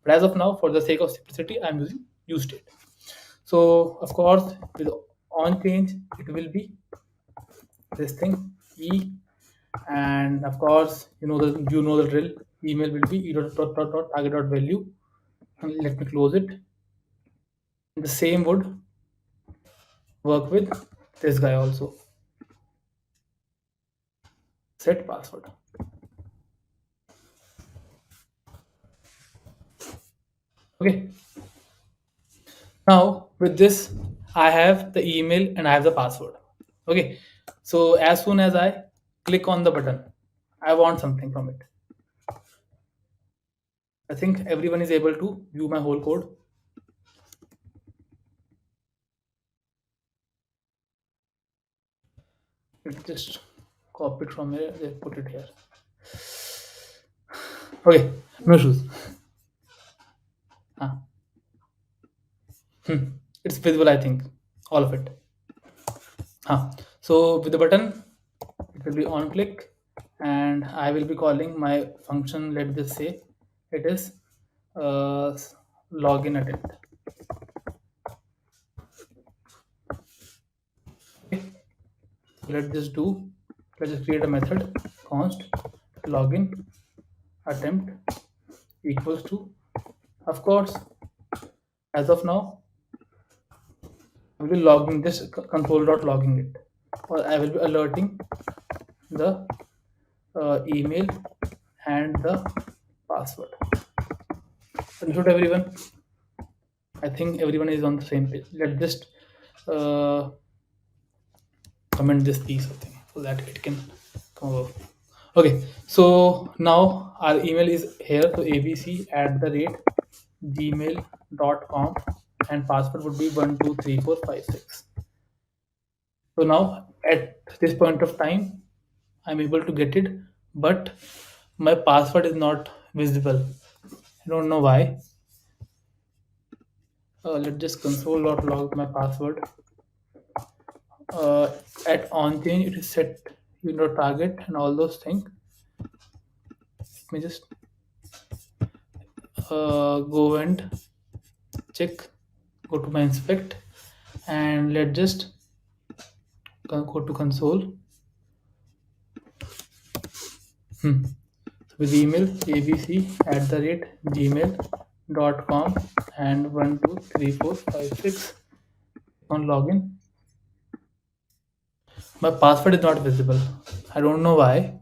But as of now, for the sake of simplicity, I'm using use state. So of course, with on change, it will be this thing e, and of course you know the drill. Email will be e.target.value, and let me close it. And the same would work with this guy also. Set password. Okay. Now with this, I have the email and I have the password. Okay. So as soon as I click on the button, I want something from it. I think everyone is able to view my whole code. Let's just copy it from here, just put it here. Okay, no issues. It's visible, I think, all of it. So with the button, it will be on click, and I will be calling my function. Let's just say it is login attempt. Okay. Let's just create a method const login attempt equals to, of course, as of now I will be logging this console.logging it, or I will be alerting the email and the password. Understood, everyone? I think everyone is on the same page. Let's just comment this piece of thing so that it can come over. Okay, so now our email is here. So abc@gmail.com, and password would be 123456. So now at this point of time, I'm able to get it, but my password is not visible. I don't know why. Let's just console.log my password. At on change, it is set target and all those things. Let me just go and check, go to my inspect, and let's just go to console. With email abc@gmail.com and 123456 on login. My password is not visible. I don't know why.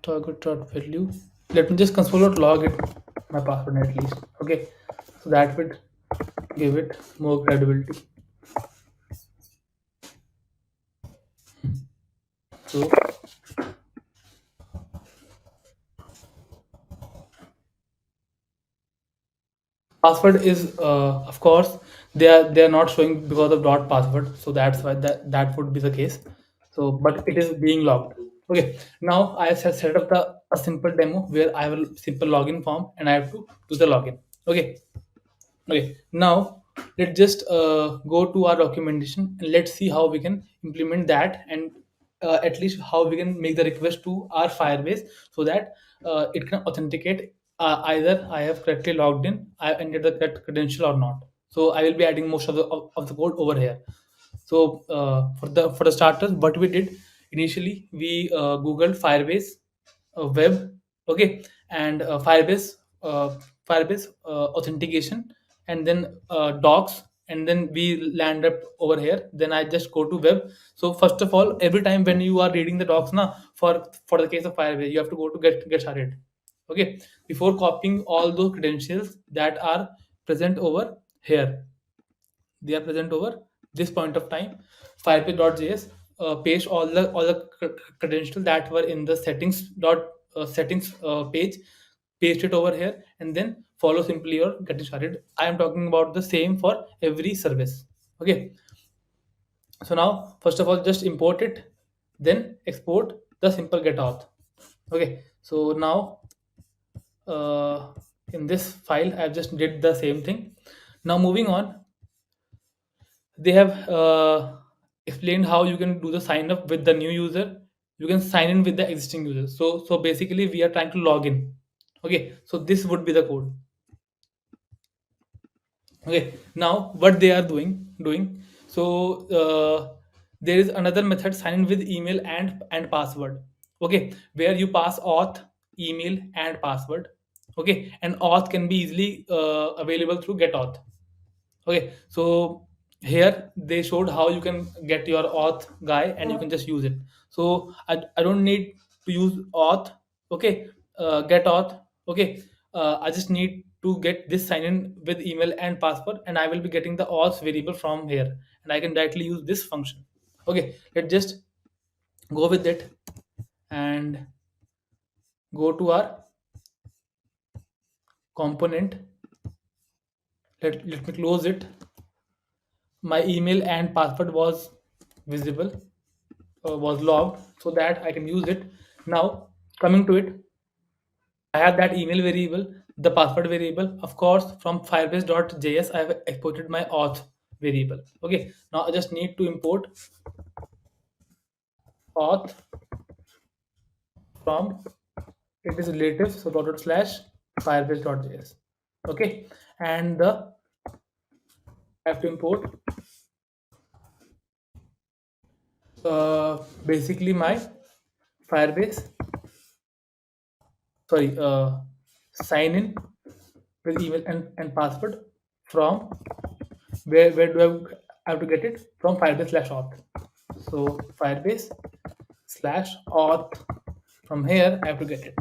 Target.value. Let me just console.log it, my password at least. Okay, so that would give it more credibility. So password is of course they are not showing because of dot password, so that's why that would be the case. So but it is being logged. Okay, now I have set up a simple demo where I will simple login form and I have to do the login. Okay, now let's just go to our documentation and let's see how we can implement that, and at least how we can make the request to our Firebase so that it can authenticate either I have correctly logged in, I entered the correct credential or not. So I will be adding most of the code over here. So for the starters, what we did initially, we googled Firebase web, okay, and Firebase authentication, and then docs, and then we land up over here. Then I just go to web. So first of all, every time when you are reading the docs, now for the case of Firebase, you have to go to get started, okay, before copying all those credentials that are present over here. They are present over this point of time. Firebase.js paste all the credentials that were in the settings page, paste it over here, and then follow simply your getting started. I am talking about the same for every service. Okay. So now, first of all, just import it, then export the simple get auth. Okay. So now, uh, in this file, I've just did the same thing. Now moving on, they have explained how you can do the sign up with the new user. You can sign in with the existing user. So basically we are trying to log in. Okay, so this would be the code. Okay, now what they are doing, so there is another method, sign in with email and password. Okay, where you pass auth, email and password. Okay, and auth can be easily available through get auth. Okay, so here they showed how you can get your auth guy and you can just use it. So I don't need to use auth. Okay, get auth. Okay, I just need to get this sign in with email and password, and I will be getting the auth variable from here, and I can directly use this function. Okay, let's just go with it and go to our component. Let me close it. My email and password was visible, was logged, so that I can use it. Now, coming to it, I have that email variable, the password variable. Of course, from Firebase.js, I have exported my auth variable. Okay, now I just need to import auth from it is relative, so dot slash Firebase.js. Okay, and the I have to import basically my Firebase, sorry, sign in with email and password from where do I have to get it from? Firebase slash auth. So Firebase slash auth, from here I have to get it.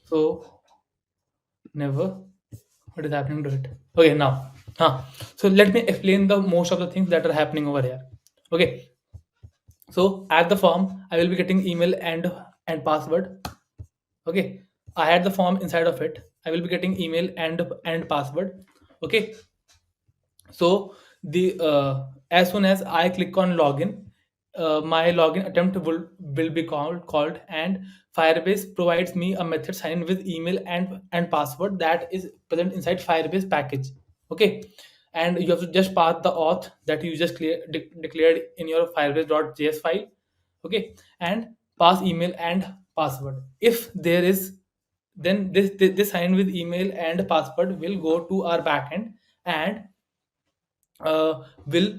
So never, what is happening to it? Okay, now so let me explain the most of the things that are happening over here. Okay, so at the form I will be getting email and password. Okay, I had the form inside of it. I will be getting email and password. Okay, so the as soon as I click on login, my login attempt will be called, and Firebase provides me a method sign in with email and password that is present inside Firebase package. Okay, and you have to just pass the auth that you just declared in your Firebase.js file. Okay, and pass email and password. If there is, then this sign with email and password will go to our backend, and will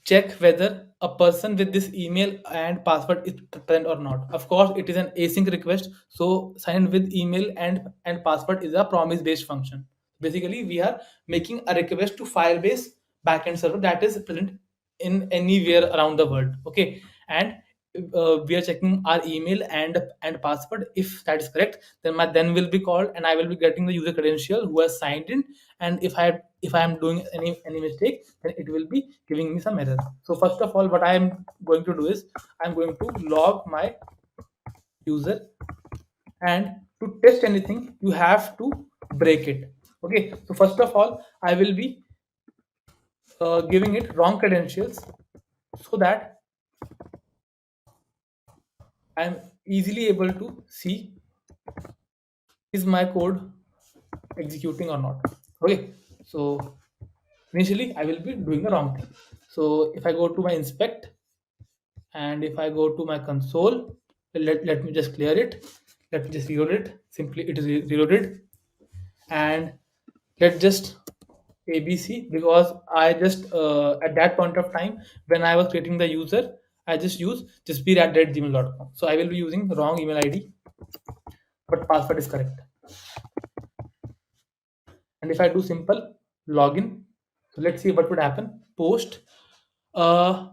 check whether a person with this email and password is present or not. Of course, it is an async request, so sign with email and password is a promise based function. Basically, we are making a request to Firebase backend server that is present in anywhere around the world. Okay, and we are checking our email and password. If that is correct, then then will be called, and I will be getting the user credential who has signed in. And if I am doing any mistake, then it will be giving me some error. So first of all, what I am going to do is I'm going to log my user, and to test anything you have to break it. Okay, so first of all I will be giving it wrong credentials so that I'm easily able to see is my code executing or not. Okay, so initially I will be doing the wrong thing. So if I go to my inspect and if I go to my console, let me just clear it. Let me just reload it. Simply it is reloaded. And let's just ABC, because I just at that point of time when I was creating the user, I just use justbeer@gmail.com. So I will be using wrong email ID, but password is correct. And if I do simple login, so let's see what would happen. Post, uh,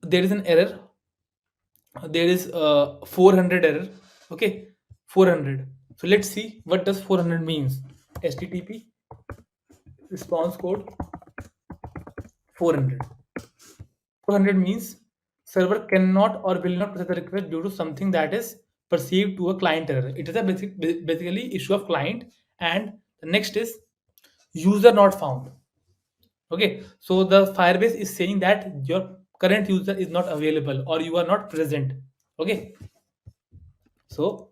there is an error. There is 400 error. Okay, 400. So let's see what does 400 means. HTTP response code 400. 400 means server cannot or will not process the request due to something that is perceived to a client error. It is a basically issue of client. And the next is user not found. Okay, so the Firebase is saying that your current user is not available or you are not present. Okay, so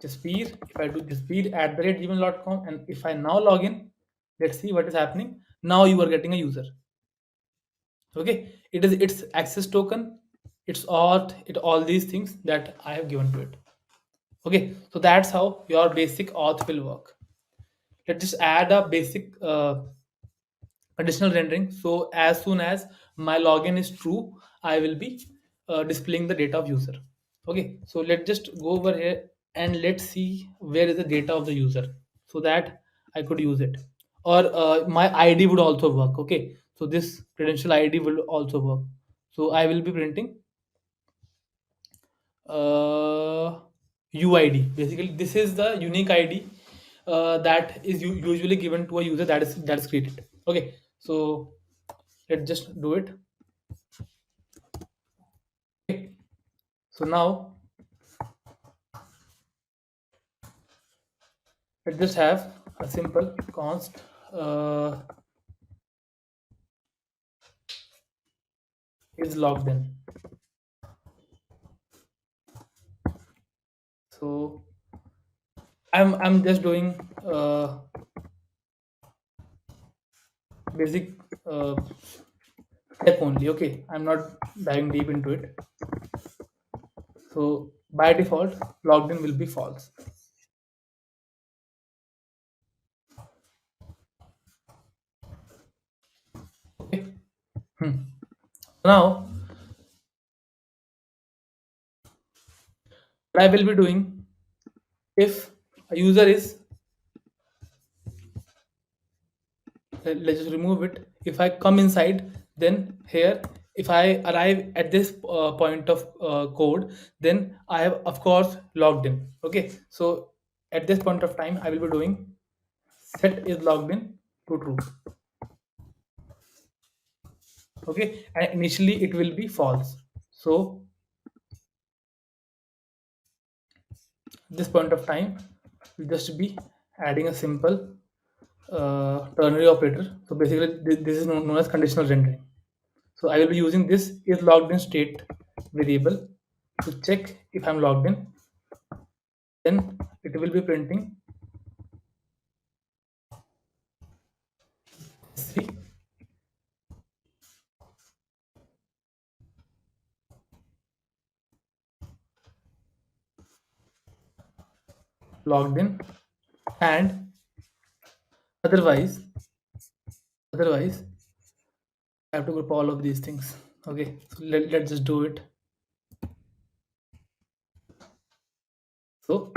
Jaspeer, if I do jaspeer@gmail.com, and if I now log in, let's see what is happening. Now you are getting a user. Okay, it is its access token, its auth, it all these things that I have given to it. Okay, so that's how your basic auth will work. Let's just add a basic additional rendering. So as soon as my login is true, I will be displaying the data of user. Okay, so let's just go over here and let's see where is the data of the user, so that I could use it. Or my ID would also work. Okay, so this credential ID will also work. So I will be printing UID. Basically this is the unique ID that is usually given to a user that is created. Okay, so let's just do it. Okay, so now let's just have a simple const is logged in. So I'm just doing basic step only. Okay, I'm not diving deep into it. So by default logged in will be false. Okay. Now what I will be doing, if a user is, let's just remove it. If I come inside, then here if I arrive at this point of code, then I have of course logged in. Okay, so at this point of time I will be doing set is logged in to true. Okay, and initially it will be false. So at this point of time we'll just be adding a simple ternary operator. So basically this is known as conditional rendering. So I will be using this is logged in state variable to check if I'm logged in. Then it will be printing see logged in, and otherwise I have to group all of these things. Okay, so let's just do it. So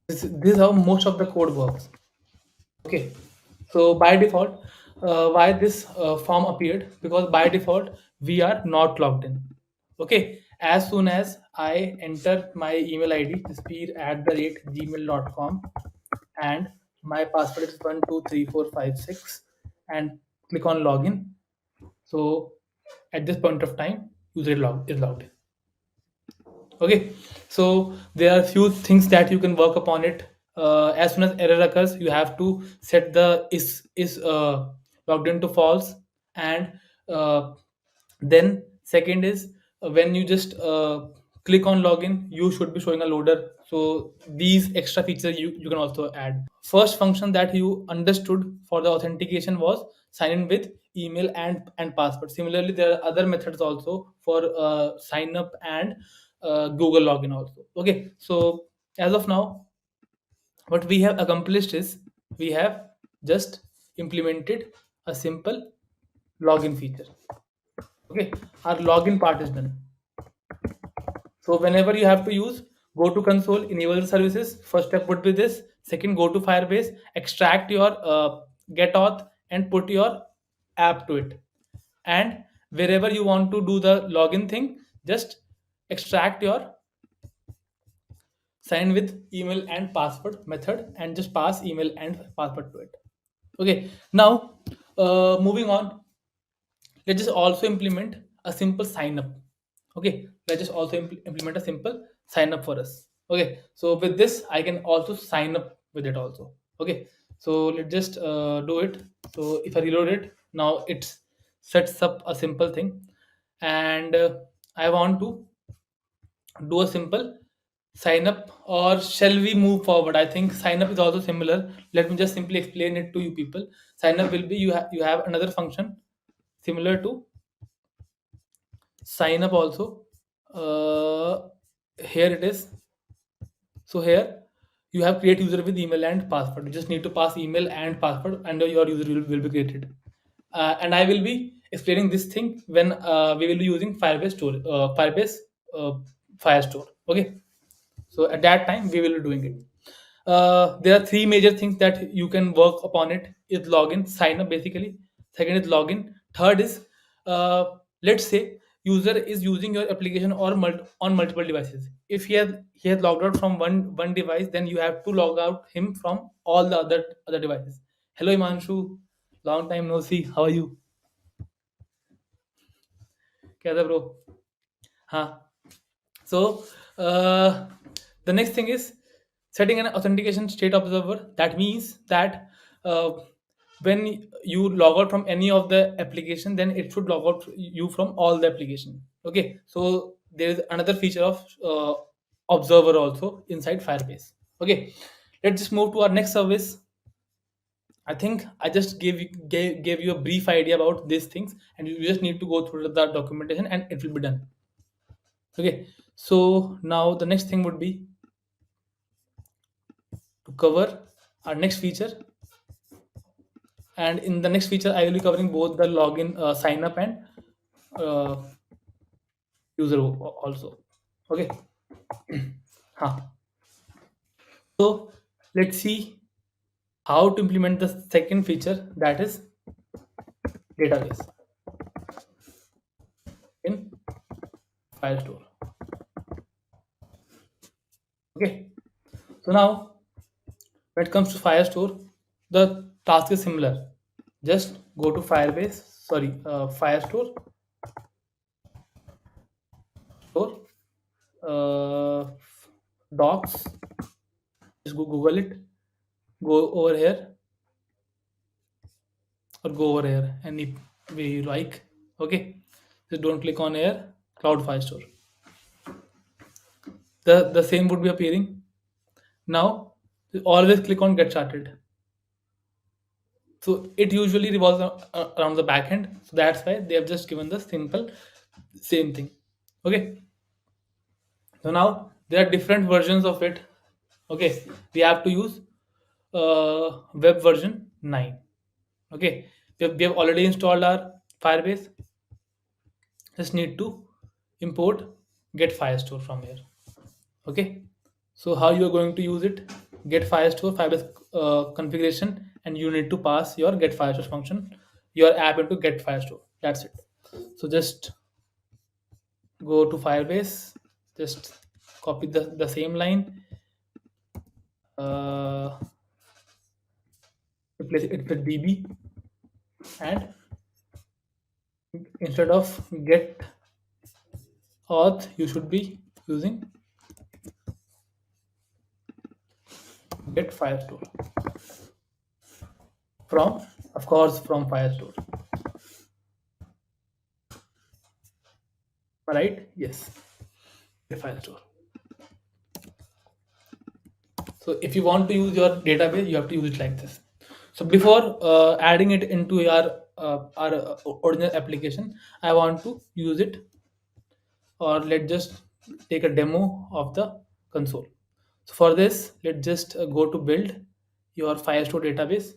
this is how most of the code works. Okay, so by default why this form appeared, because by default we are not logged in. Okay, as soon as I enter my email ID speed@gmail.com and my password is 123456 and click on login, so at this point of time user is logged in. Okay, so there are few things that you can work upon it. As soon as error occurs, you have to set the is logged into false. And then second is when you just click on login, you should be showing a loader So these extra features you can also add. First function that you understood for the authentication was sign in with email and password. Similarly, there are other methods also for sign up and Google login also. Okay, so as of now, what we have accomplished is we have just implemented a simple login feature. Okay, our login part is done. So whenever you have to use, go to console, enable the services. First step would be this. Second, go to Firebase, extract your get auth and put your app to it. And wherever you want to do the login thing, just extract your sign with email and password method and just pass email and password to it. Okay, now moving on, let's just also implement a simple sign up. Okay, let's just also implement a simple sign up for us. Okay, so with this I can also sign up with it also. Okay, so let's just do it. So if I reload it now, it sets up a simple thing, and I want to do a simple sign up, or shall we move forward? I think sign up is also similar. Let me just simply explain it to you people. Sign up will be you have another function similar to sign up also. Here it is. So here you have create user with email and password. You just need to pass email and password and your user will be created. And I will be explaining this thing when we will be using Firebase store, Firebase uh, Firestore. Okay, so at that time we will be doing it. There are three major things that you can work upon. It is login, sign up basically. Second is login. Third is uh, let's say user is using your application or on multiple devices. If he has logged out from one device, then you have to log out him from all the other devices. Hello Imanshu, long time no see. How are you? कैसा bro? हाँ. So the next thing is setting an authentication state observer. That means that uh, when you log out from any of the application, then it should log out you from all the application. Okay, so there is another feature of observer also inside Firebase. Okay, let's just move to our next service. I think I just gave you a brief idea about these things, and you just need to go through the documentation, and it will be done. Okay, so now the next thing would be to cover our next feature, and in the next feature I will be covering both the login, sign up, and uh, user also. Okay. Huh. So let's see how to implement the second feature, that is database in Firestore. Okay, so now when it comes to Firestore, the task is similar. Just go to Firebase, sorry, Firestore store, uh, docs. Just go Google it. Go over here or go over here any way you like. Okay, just don't click on here. Cloud Firestore. The same would be appearing. Now always click on Get Started. So it usually revolves around the backend. So that's why they have just given the simple same thing. Okay. So now there are different versions of it. Okay, we have to use web version 9. Okay, we have already installed our Firebase. Just need to import get Firestore from here. Okay, so how you are going to use it? Get Firestore Firebase configuration, and you need to pass your get Firestore function, your app into get Firestore. That's it. So just go to Firebase, just copy the same line, uh, replace it with db, and instead of get auth you should be using get Firestore from, of course, from Firestore. Right? Yes, get Firestore. So if you want to use your database, you have to use it like this. So before adding it into our original application, I want to use it, or let's just take a demo of the console. So for this, let's just go to build your Firestore database.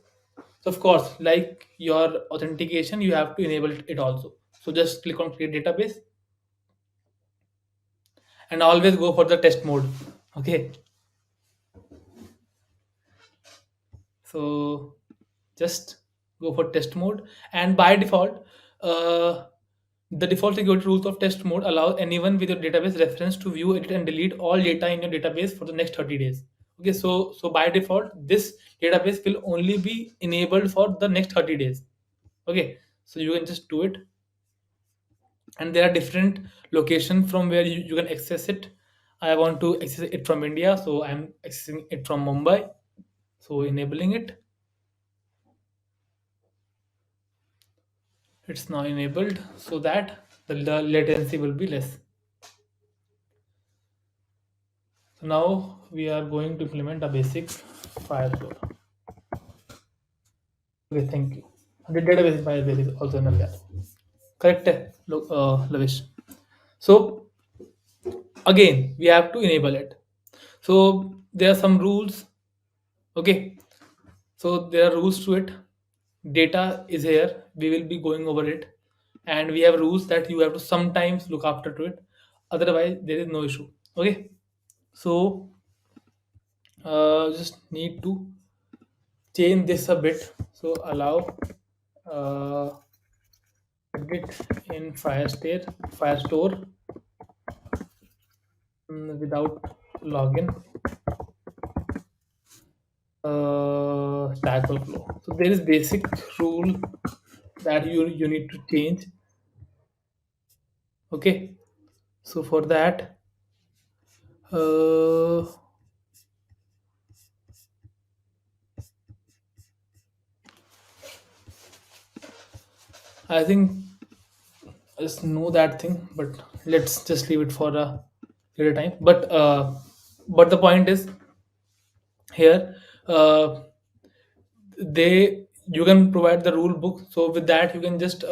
So of course, like your authentication, you have to enable it also. So just click on create database and always go for the test mode. Okay. So just go for test mode, and by default, uh, the default security rules of test mode allow anyone with your database reference to view, edit, and delete all data in your database for the next 30 days. Okay, so by default, this database will only be enabled for the next 30 days. Okay, so you can just do it, and there are different locations from where you can access it. I want to access it from India, so I'm accessing it from Mumbai. So enabling it. It's now enabled so that the latency will be less. So now we are going to implement a basic Firestore. Okay, thank you. The database Firebase is also enough here. Correct, Lavish. So again, we have to enable it. So there are some rules. Okay, so there are rules to it. Data is here. We will be going over it, and we have rules that you have to sometimes look after to it. Otherwise, there is no issue. Okay, so just need to change this a bit. So allow uh, edit in Firestore without login Stack Overflow. So there is basic rule that you need to change. Okay, so for that, uh, I think I just know that thing, but let's just leave it for a later time. But the point is here, they you can provide the rule book. So with that, you can just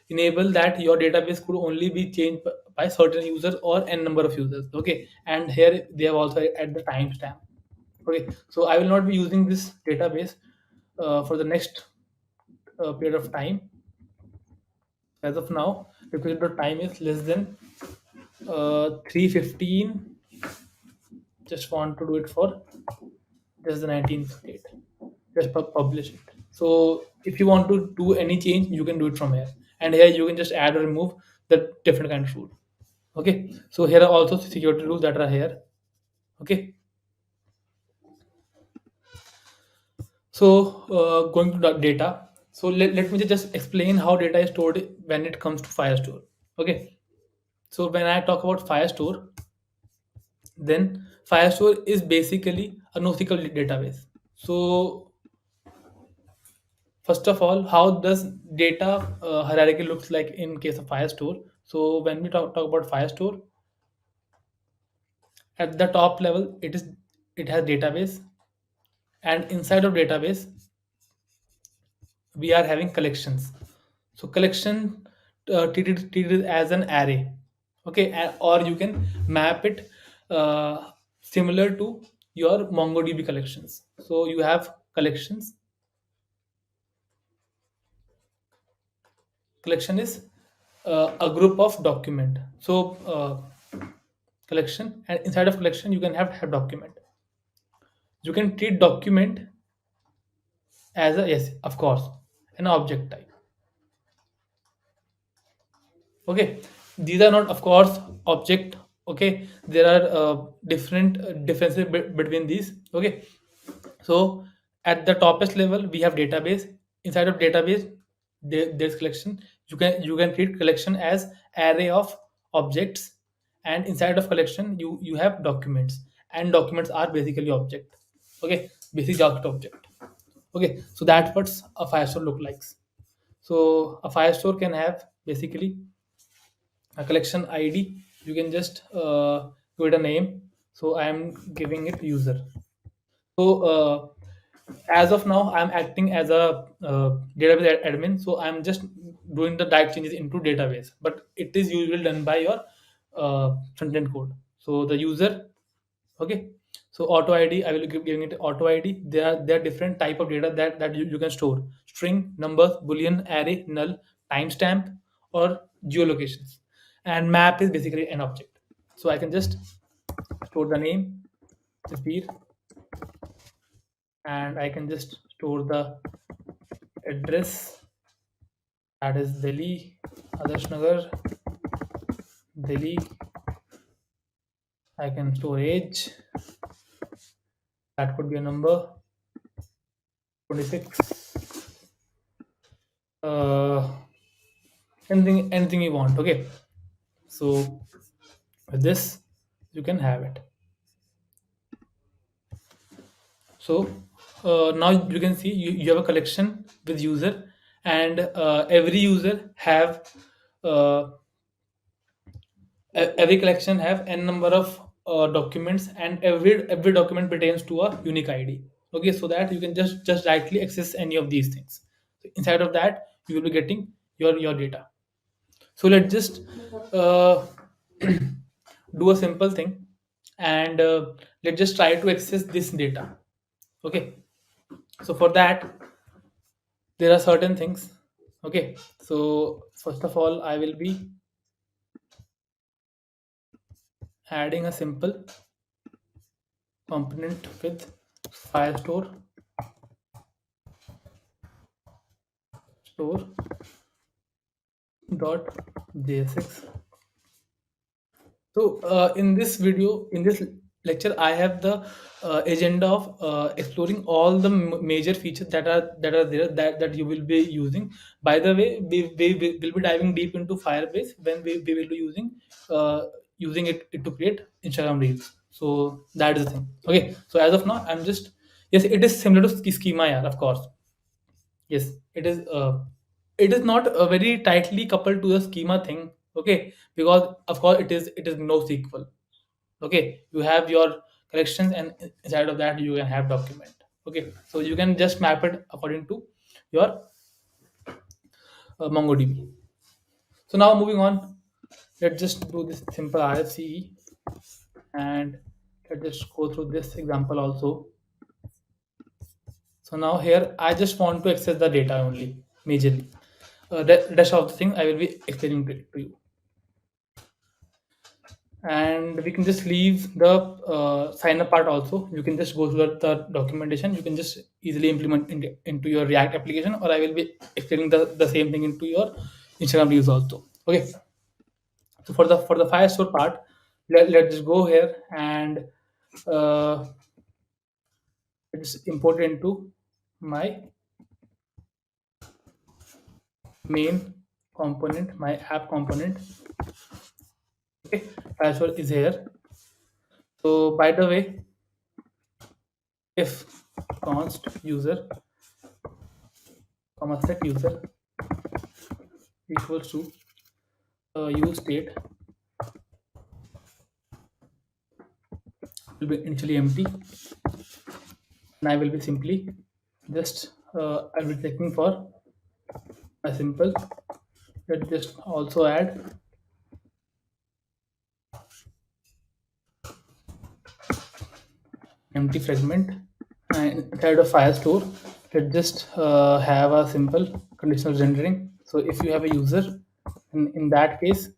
enable that your database could only be changed by certain users or n number of users. Okay, and here they have also at the timestamp. Okay, so I will not be using this database for the next period of time. As of now, the period of time is less than 3:15. Just want to do it for just the 19th date. Just publish it. So if you want to do any change, you can do it from here. And here you can just add or remove the different kind of rule. Okay. So here are also security rules that are here. Okay. So going to the data. So let me just explain how data is stored when it comes to Firestore. Okay. So when I talk about Firestore, then Firestore is basically a NoSQL database. So first of all, how does data hierarchy looks like in case of Firestore? So when we talk about Firestore, at the top level, it has database, and inside of database, we are having collections. So collection treated as an array, okay, or you can map it similar to your MongoDB collections. So you have collections. Collection is a group of document. So collection, and inside of collection you can have document. You can treat document as a, yes, of course, an object type. Okay, these are not of course object. Okay, there are different differences between these. Okay, so at the topest level we have database. Inside of database, there's collection. You can treat collection as array of objects, and inside of collection you have documents, and documents are basically object. Okay, basic JavaScript object. Okay, so that's what a Firestore look like. So a Firestore can have basically a collection ID. You can just give it a name. So I am giving it user. So as of now, I'm acting as a database admin. So I'm just doing the type changes into database, but it is usually done by your front end code. So the user, okay. So auto ID, I will give giving it auto ID. There are different type of data that you can store: string, numbers, boolean, array, null, timestamp, or geolocations. And map is basically an object. So I can just store the name, the speed, and I can just store the address, that is Delhi, Adarsh Nagar, Delhi. I can store age, that could be a number 26. Uh, anything you want. Okay, so with this you can have it. So now you can see you have a collection with user, and every user have uh, every collection have n number of documents, and every document pertains to a unique id. Okay, so that you can just directly access any of these things. So inside of that you will be getting your data. So let's just uh, do a simple thing, and let's just try to access this data. Okay, so for that there are certain things. Okay, so first of all I will be adding a simple component with firestore store dot jsx. So in this video, in this lecture, I have the agenda of exploring all the major features that are there that you will be using. By the way, we will be diving deep into Firebase when we will be uh, using it to create Instagram reels. So that is the thing. Okay. So as of now, I'm just, yes, it is similar to schema, yeah, of course. Yes, it is. It is not very tightly coupled to the schema thing. Okay, because of course it is no SQL. Okay, you have your collections, and inside of that you can have document. Okay, so you can just map it according to your MongoDB. So now moving on, let's just do this simple RFCE, and let's just go through this example also. So now here I just want to access the data only majorly. Rest of the thing I will be explaining to you, and we can just leave the sign up part also. You can just go through the documentation. You can just easily implement into your React application, or I will be explaining the same thing into your Instagram reels also. Okay, so for the Firestore part, let's just go here and uh, let's import it into my main component, my app component. Okay, Firestore is here. So by the way, if const user comma set user equals to use state will be initially empty, and I will be simply just I will be checking for a simple. Let's just also add empty fragment, and inside of Firestore let's just have a simple conditional rendering. So if you have a user, in that case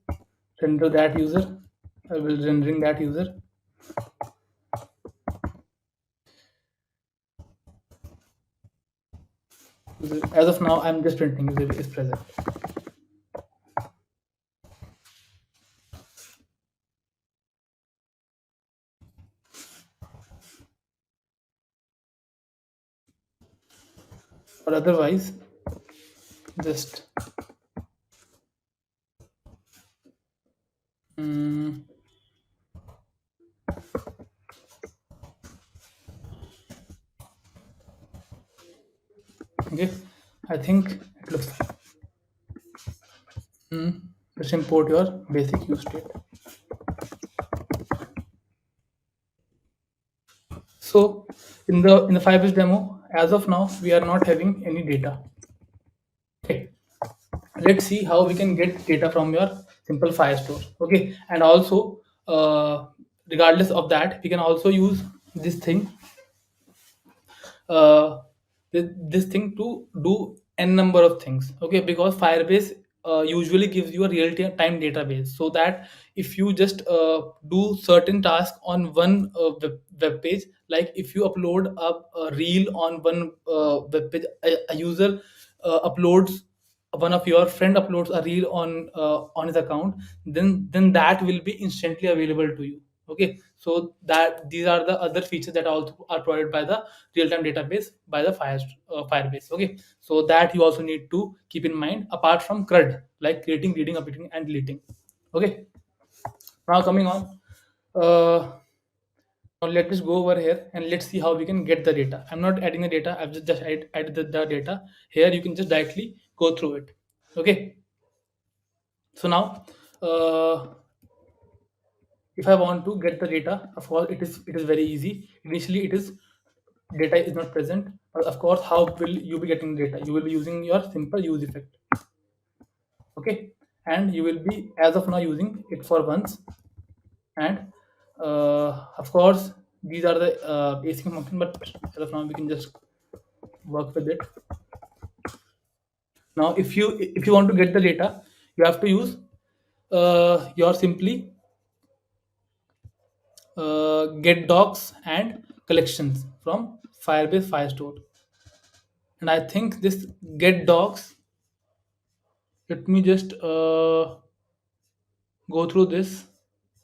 render that user. I will rendering that user. As of now I'm just printing user is present. Or otherwise just mm, okay, I think it looks fine. Just import your basic use state. So In the Firebase demo, as of now we are not having any data. Okay, let's see how we can get data from your simple Firestore. Okay, and also regardless of that, we can also use this thing, uh, this thing to do n number of things. Okay, because Firebase usually gives you a real time database, so that if you just do certain tasks on one web page, like if you upload a reel on one web page, a user uploads, one of your friend uploads a reel on his account, then that will be instantly available to you. Okay, so that these are the other features that also are provided by the real-time database by the Firebase. Okay, so that you also need to keep in mind, apart from CRUD, like creating, reading, updating, and deleting. Okay, now coming on, now let us go over here and let's see how we can get the data. I'm not adding the data, I've just added the data. Here you can just directly go through it. Okay, so now if I want to get the data, of course it is very easy. Initially it is data is not present, but of course how will you be getting data? You will be using your simple use effect. Okay, and you will be as of now using it for once, and of course these are the basic function, but as of now we can just work with it. Now if you want to get the data, you have to use your simply get docs and collections from Firebase Firestore. And I think this get docs, let me just go through this,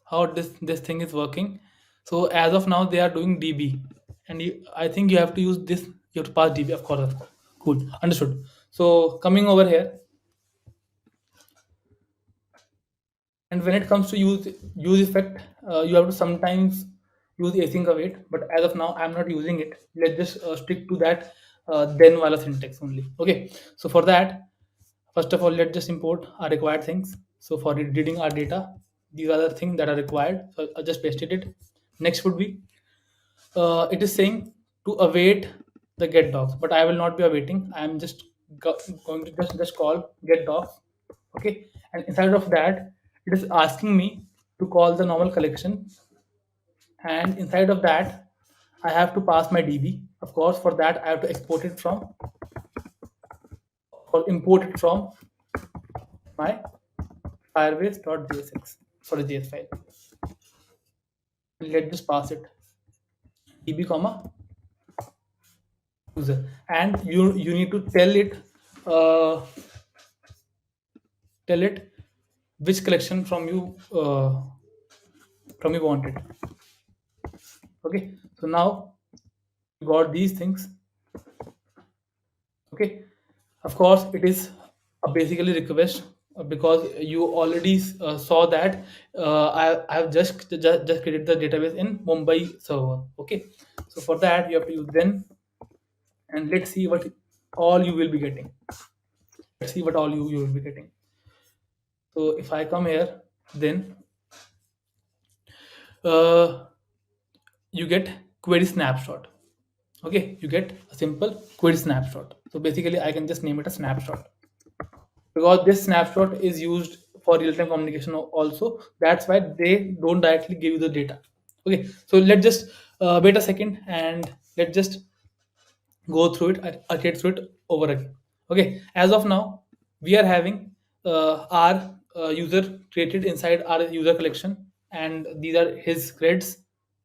how this thing is working. So as of now they are doing db, and I think you have to use this, you have to pass db, of course. Cool, understood. So coming over here, and when it comes to use effect, you have to sometimes use async await, but as of now I'm not using it. Let's just stick to that then wala syntax only. Okay, so for that, first of all let's just import our required things. So for reading our data, these are the things that are required, so I just pasted it. Next would be, it is saying to await the get docs, but I will not be awaiting. I am just going to just call get docs. Okay, and inside of that it is asking me to call the normal collection, and inside of that I have to pass my db. Of course, for that I have to export it from, or import it from my firebase.jsx, sorry, js file. Let's just pass it db comma user, and you need to uh, tell it which collection from you wanted. Okay, so now you got these things. Okay, of course it is a basically request, because you already saw that I have just created the database in Mumbai server. Okay, so for that you have to use then, and let's see what all you will be getting. Let's see what all you will be getting. So if I come here, then uh, you get query snapshot. Okay, you get a simple query snapshot. So basically I can just name it a snapshot, because this snapshot is used for real-time communication also. That's why they don't directly give you the data. Okay, so let's just wait a second and let's just go through it, iterate through it over again. Okay, as of now we are having our user created inside our user collection, and these are his grades.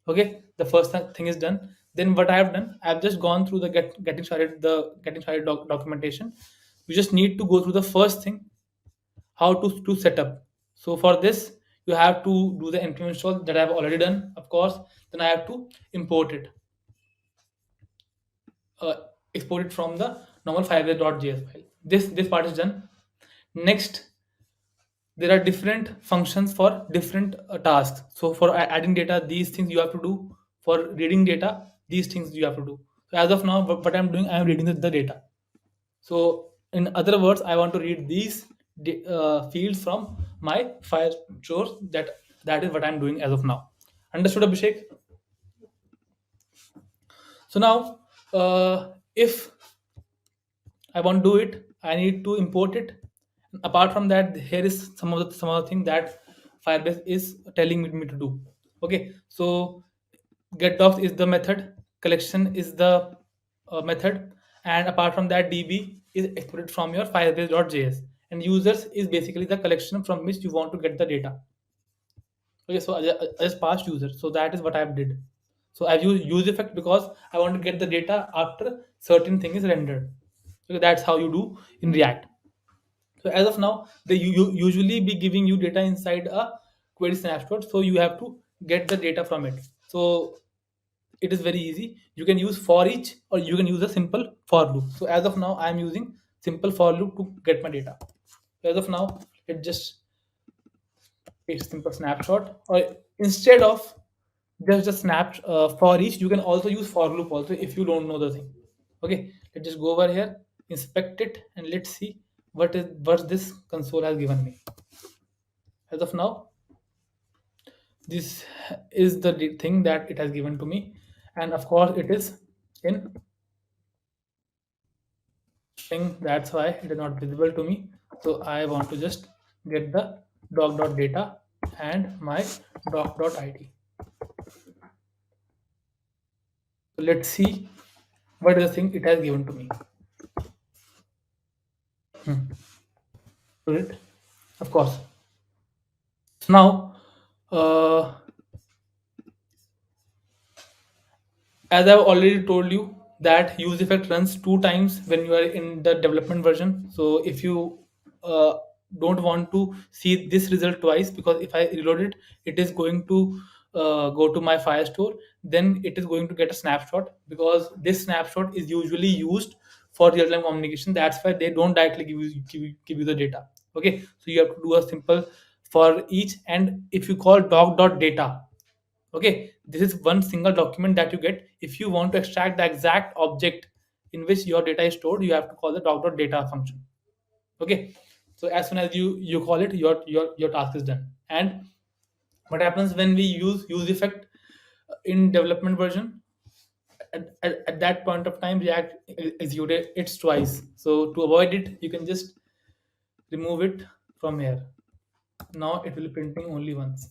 Okay, the first thing is done. Then what I have done, I have just gone through the getting started documentation. You just need to go through the first thing, how to set up. So for this you have to do the npm install that I have already done, of course. Then I have to import it, uh, export it from the normal firebase.js file. This part is done. Next, there are different functions for different tasks. So for adding data, these things you have to do. For reading data, these things you have to do. So as of now, what I'm doing, I'm reading the data. So in other words, I want to read these fields from my file stores. That is what I'm doing as of now. Understood, Abhishek? So now, if I want to do it, I need to import it. Apart from that, here is some of the thing that Firebase is telling me to do. Okay, so get docs is the method, collection is the method, and apart from that, DB is exported from your Firebase.js, and users is basically the collection from which you want to get the data. Okay, so I just passed user, so that is what I did. So I've used use effect because I want to get the data after certain thing is rendered. So that's how you do in React. So as of now, they usually be giving you data inside a query snapshot, so you have to get the data from it. So it is very easy. You can use for each, or you can use a simple for loop. So as of now, I am using simple for loop to get my data. So as of now, it just a simple snapshot, or instead of just a snap for each, you can also use for loop also if you don't know the thing. Okay, let's just go over here, inspect it, and let's see what this console has given me. As of now, this is the thing that it has given to me, and of course it is in thing, that's why it is not visible to me. So I want to just get the doc.data and my doc.id. So let's see what is the thing it has given to me. It, of course. So now, as I've already told you, that use effect runs 2 times when you are in the development version. So if you uh, don't want to see this result twice, because if I reload it, it is going to go to my Firestore, then it is going to get a snapshot, because this snapshot is usually used for real-time communication. That's why they don't directly give you the data. Okay, so you have to do a simple for each, and if you call doc.data, okay, this is one single document that you get. If you want to extract the exact object in which your data is stored, you have to call the doc.data function. Okay, so as soon as you call it, your task is done. And what happens when we use effect in development version, at that point of time, React executed it twice. So to avoid it, you can just remove it from here. Now it will be printing only once.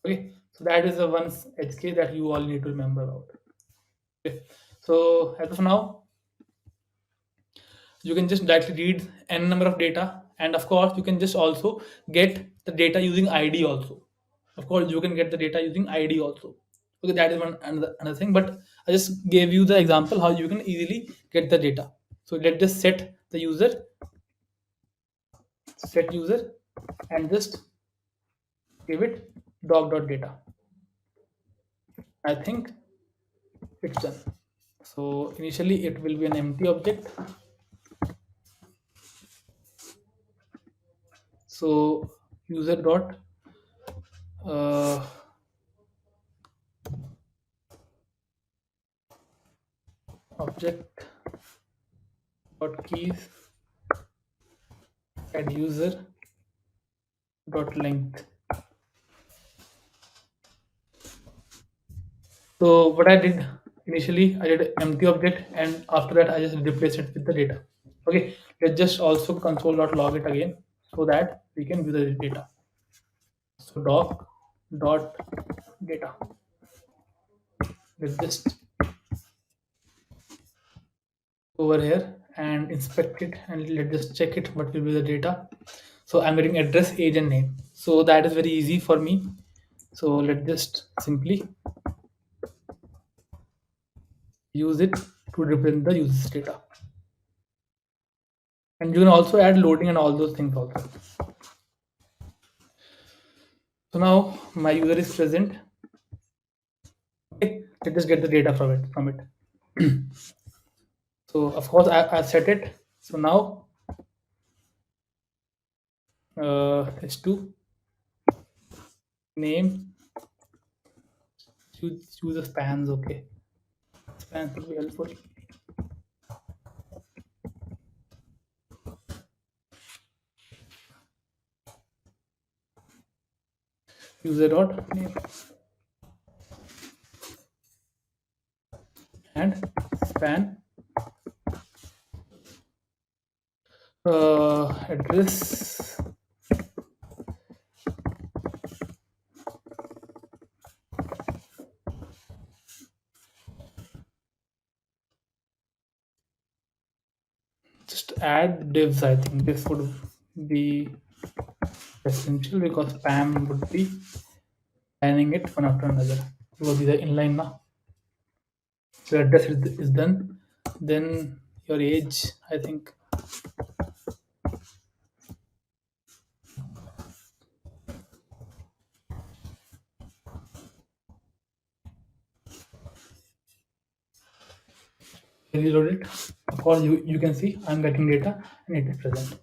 Okay, so that is the one edge case that you all need to remember about. Okay. So as of now, you can just directly read n number of data, and of course you can just also get the data using ID also. Of course you can get the data using ID also. Okay, that is one another thing. But I just gave you the example how you can easily get the data. So let's just set user, and just give it doc.data. I think it's done. So initially it will be an empty object. So user dot uh, object dot keys add user dot length. So what I did initially, I did empty object, and after that I just replace it with the data. Okay, let's just also console.log it again so that we can view the data. So doc dot data. Let's just over here and inspect it, and let's just check it what will be the data. So I'm getting address, age, and name. So that is very easy for me. So let's just simply use it to represent the user's data. And you can also add loading and all those things also. So now my user is present. Okay, let's just get the data from it. So of course I set it. So now h2 name, use the spans. Okay, spans would be helpful. User dot name. pan address just add divs. I think this would be essential because Pam would be planning it one after another. Because these are inline now. So address is done. Then your age, I think. Reload it. Of course, you can see I'm getting data and it is present.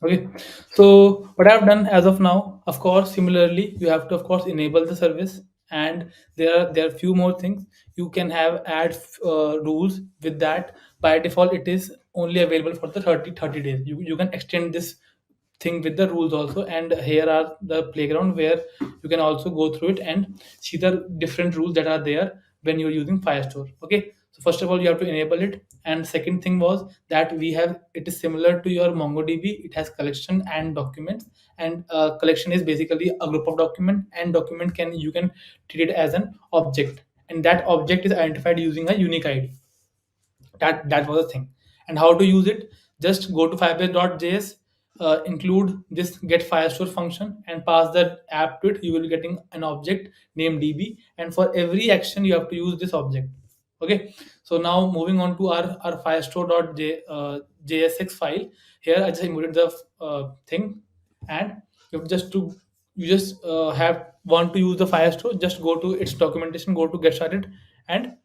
Okay, so what I've done as of now, of course, similarly, you have to of course enable the service, and there are few more things you can have add rules with that. By default, it is only available for the 30 days. You can extend this thing with the rules also, and here are the playground where you can also go through it and see the different rules that are there when you're using Firestore. Okay, so first of all you have to enable it, and second thing was that we have, it is similar to your MongoDB. It has collection and documents, and collection is basically a group of document, and document can, you can treat it as an object, and that object is identified using a unique ID. That was the thing. And how to use it, just go to firebase.js, include this get firestore function and pass the app to it. You will be getting an object named db, and for every action you have to use this object. Okay, so now moving on to our firestore.jsx file. Here I just imported the thing, and you have just to, you just have want to use the firestore, just go to its documentation, go to get started, and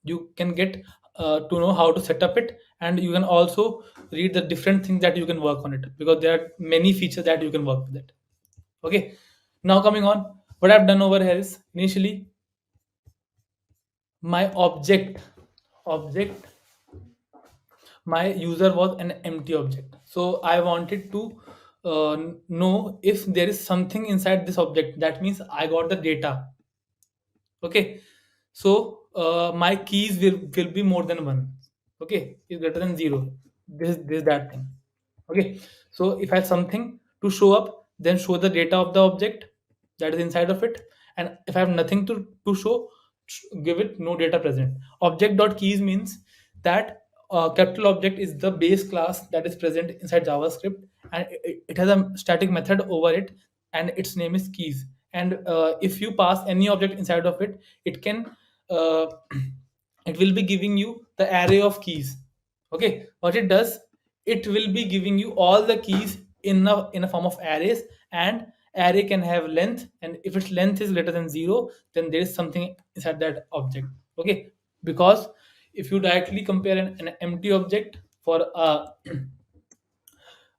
you can get to know how to set up it, and you can also read the different things that you can work on it, because there are many features that you can work with it. Okay, now coming on, what I've done over here is, initially my object my user was an empty object, so I wanted to know if there is something inside this object. That means I got the data. Okay, so my keys will be more than one. Okay, is greater than zero. This that thing. Okay, so if I have something to show up, then show the data of the object that is inside of it, and if I have nothing to show, give it no data present. Object dot keys means that capital object is the base class that is present inside JavaScript, and it has a static method over it, and its name is keys. And if you pass any object inside of it, it can uh, it will be giving you the array of keys. Okay, what it does, it will be giving you all the keys in a form of arrays, and array can have length, and if its length is greater than 0, then there is something inside that object. Okay, because if you directly compare an empty object for a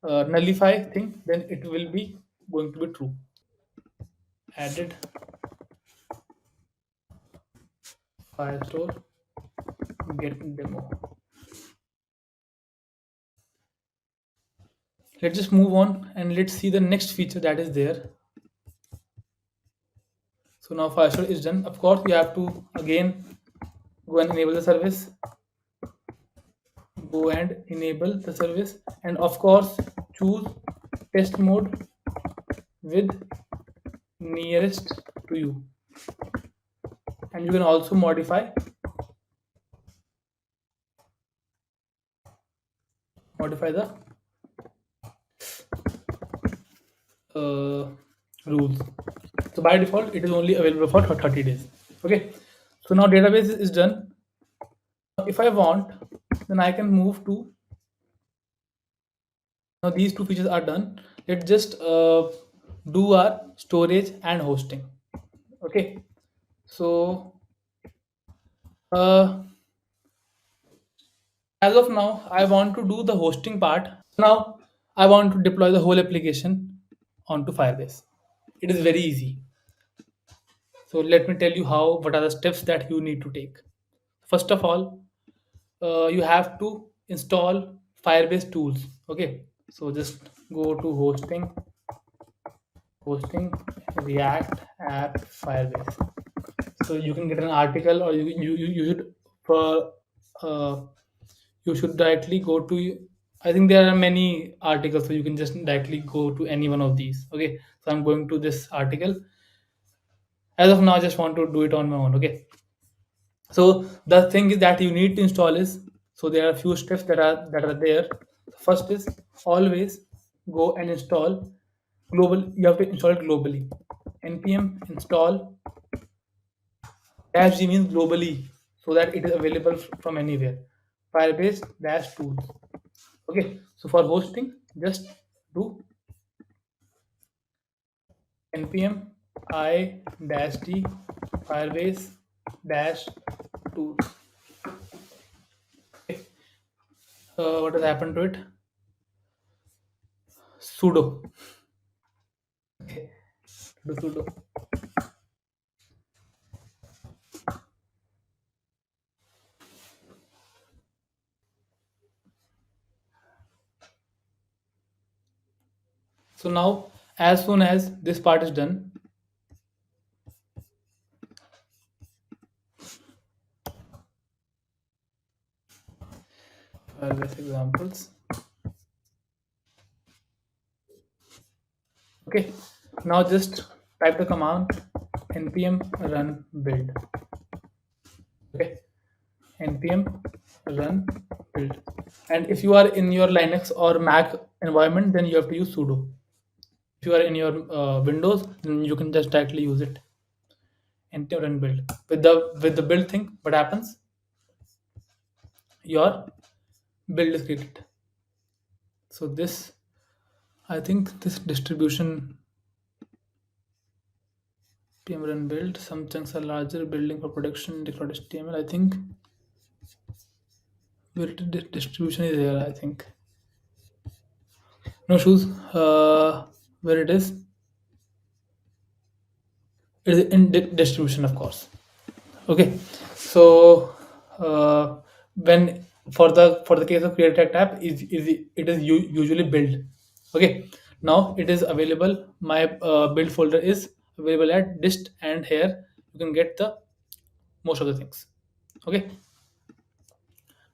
nullify thing, then it will be going to be true. Added firestore get demo. Let's just move on and let's see the next feature that is there. So now firestore is done. Of course, you have to again go and enable the service. Go and enable the service, and of course choose test mode with nearest to you, and you can also modify the rules. So by default it is only available for 30 days. Okay, so now database is done. If I want, then I can move to, now these two features are done. Let's just do our storage and hosting. Okay, so as of now I want to do the hosting part. Now I want to deploy the whole application onto Firebase. It is very easy. So let me tell you how, what are the steps that you need to take. First of all, you have to install Firebase tools. Okay, so just go to hosting React app Firebase. So you can get an article, or you should uh, you should directly go to, I think there are many articles, so you can just directly go to any one of these. Okay, so I'm going to this article. As of now, I just want to do it on my own. Okay, so the thing is that you need to install is, so there are a few steps that are there. First is always go and install global. You have to install it globally. Npm install dash g means globally, so that it is available from anywhere. Firebase dash tools. Okay, so for hosting, just do npm I dash d firebase dash tools. Okay. What has happened to it? Sudo. Okay, sudo. So now, as soon as this part is done, Firebase examples. Okay, now just type the command npm run build. Okay, npm run build. And if you are in your Linux or Mac environment, then you have to use sudo. If you are in your Windows, then you can just directly use it. Npm run build. With the build thing, what happens? Your build is created. So this, I think this distribution PM run build, some chunks are larger, building for production, declared HTML. I think where distribution is there, I think. No shoes. Where it is in distribution, of course. Okay, so when for the case of Create React app, is it is usually build. Okay, now it is available. My build folder is available at dist, and here you can get the most of the things. Okay,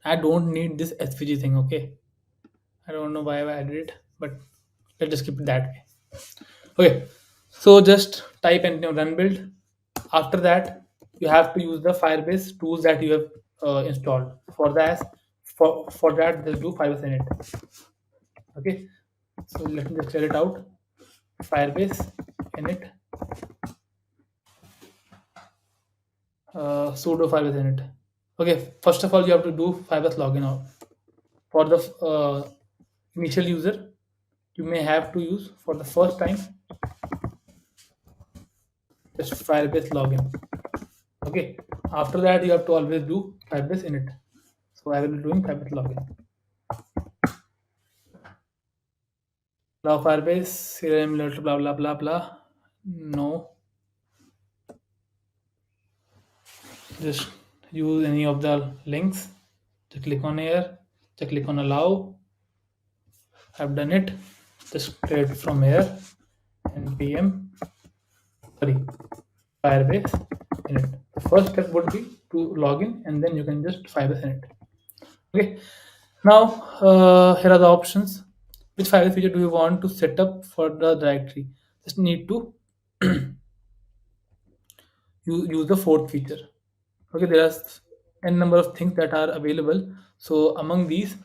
I don't need this SVG thing. Okay, I don't know why I added it, but let's just keep it that way. Okay, so just type and run build. After that, you have to use the Firebase tools that you have installed. For that, just do Firebase init. Okay, so let me just clear it out. Firebase init, sudo Firebase init. Okay, first of all, you have to do Firebase login out. For the initial user, you may have to use for the first time just Firebase login. Okay, after that you have to always do Firebase init. So I will be doing Firebase login. Now Firebase serial blah blah blah blah. No, just use any of the links. Just click on here. Just click on allow. I've done it. Just create from here npm Firebase init. The first step would be to log in, and then you can just Firebase init. Okay. Now here are the options. Which Firebase feature do you want to set up for the directory? Just need to use the fourth feature. Okay, there are n number of things that are available. So among these,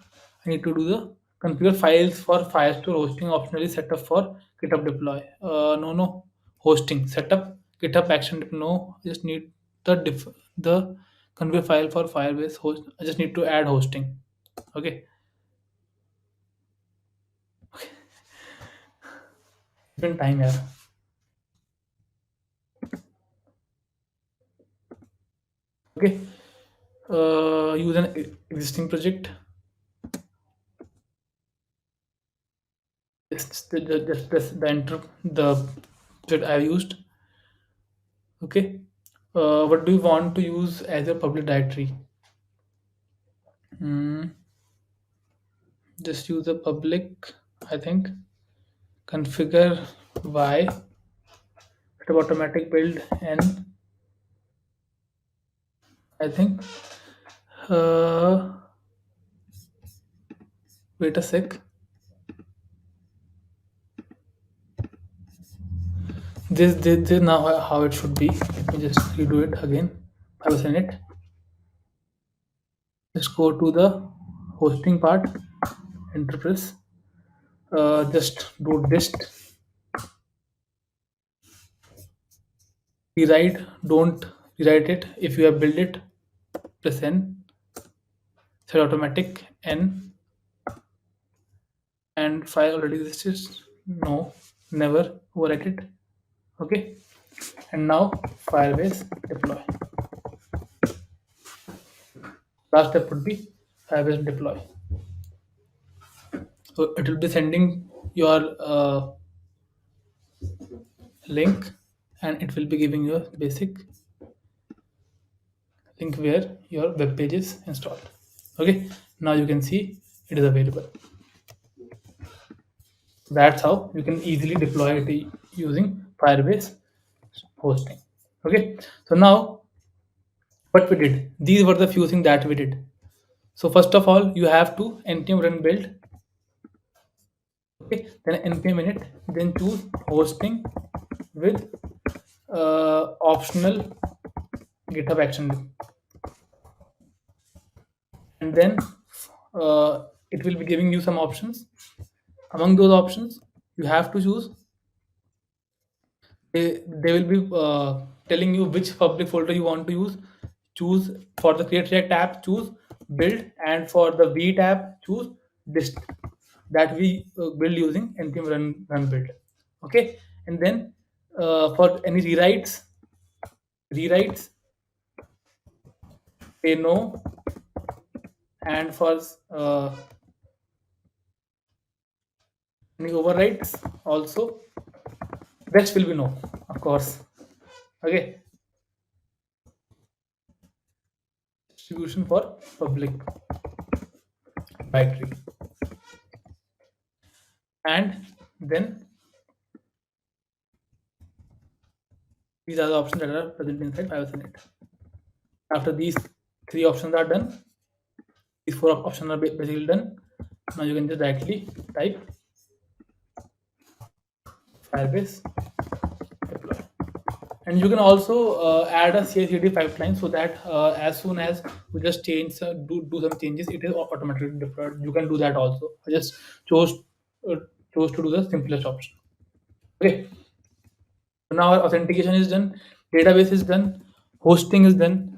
I need to do the configure files for Firestore hosting optionally set up for GitHub deploy. No, hosting setup GitHub action no. I just need the configure file for Firebase host. I just need to add hosting. Okay, different time here. Okay, use an existing project. Just press the enter the that I used. Okay, what do you want to use as a public directory? Just use a public, I think. Configure y automatic build, and I think Uh, Wait a sec. This now how it should be. Let me just redo it again. I was in it. Just go to the hosting part. Enterprise. Just do dist rewrite. Don't rewrite it. If you have built it, press N. Set automatic N. And file already exists. No, never overwrite it. Okay. And now Firebase deploy. Last step would be Firebase deploy. So it will be sending your link, and it will be giving you a basic link where your web page is installed. Okay, now you can see it is available. That's how you can easily deploy it using Firebase hosting. Okay, so now what we did, these were the few things that we did. So first of all, you have to npm run build. Okay, then npm init, then choose hosting with optional GitHub action, and then it will be giving you some options. Among those options, you have to choose. They will be telling you which public folder you want to use. Choose for the create react tab, choose build, and for the v tab, choose dist, that we build using npm run build. Okay, and then for any rewrites say no, and for any overwrites also, rest will be no, of course. Okay, distribution for public directory, and then these are the options that are present inside Firebase. After these three options are done, these four options are basically done. Now you can just directly type Firebase deploy, and you can also add a CI/CD pipeline so that as soon as you just change do some changes, it is automatically deployed. You can do that also. I just chose uh, chose to do the simplest option. Okay. So now our authentication is done, database is done, hosting is done.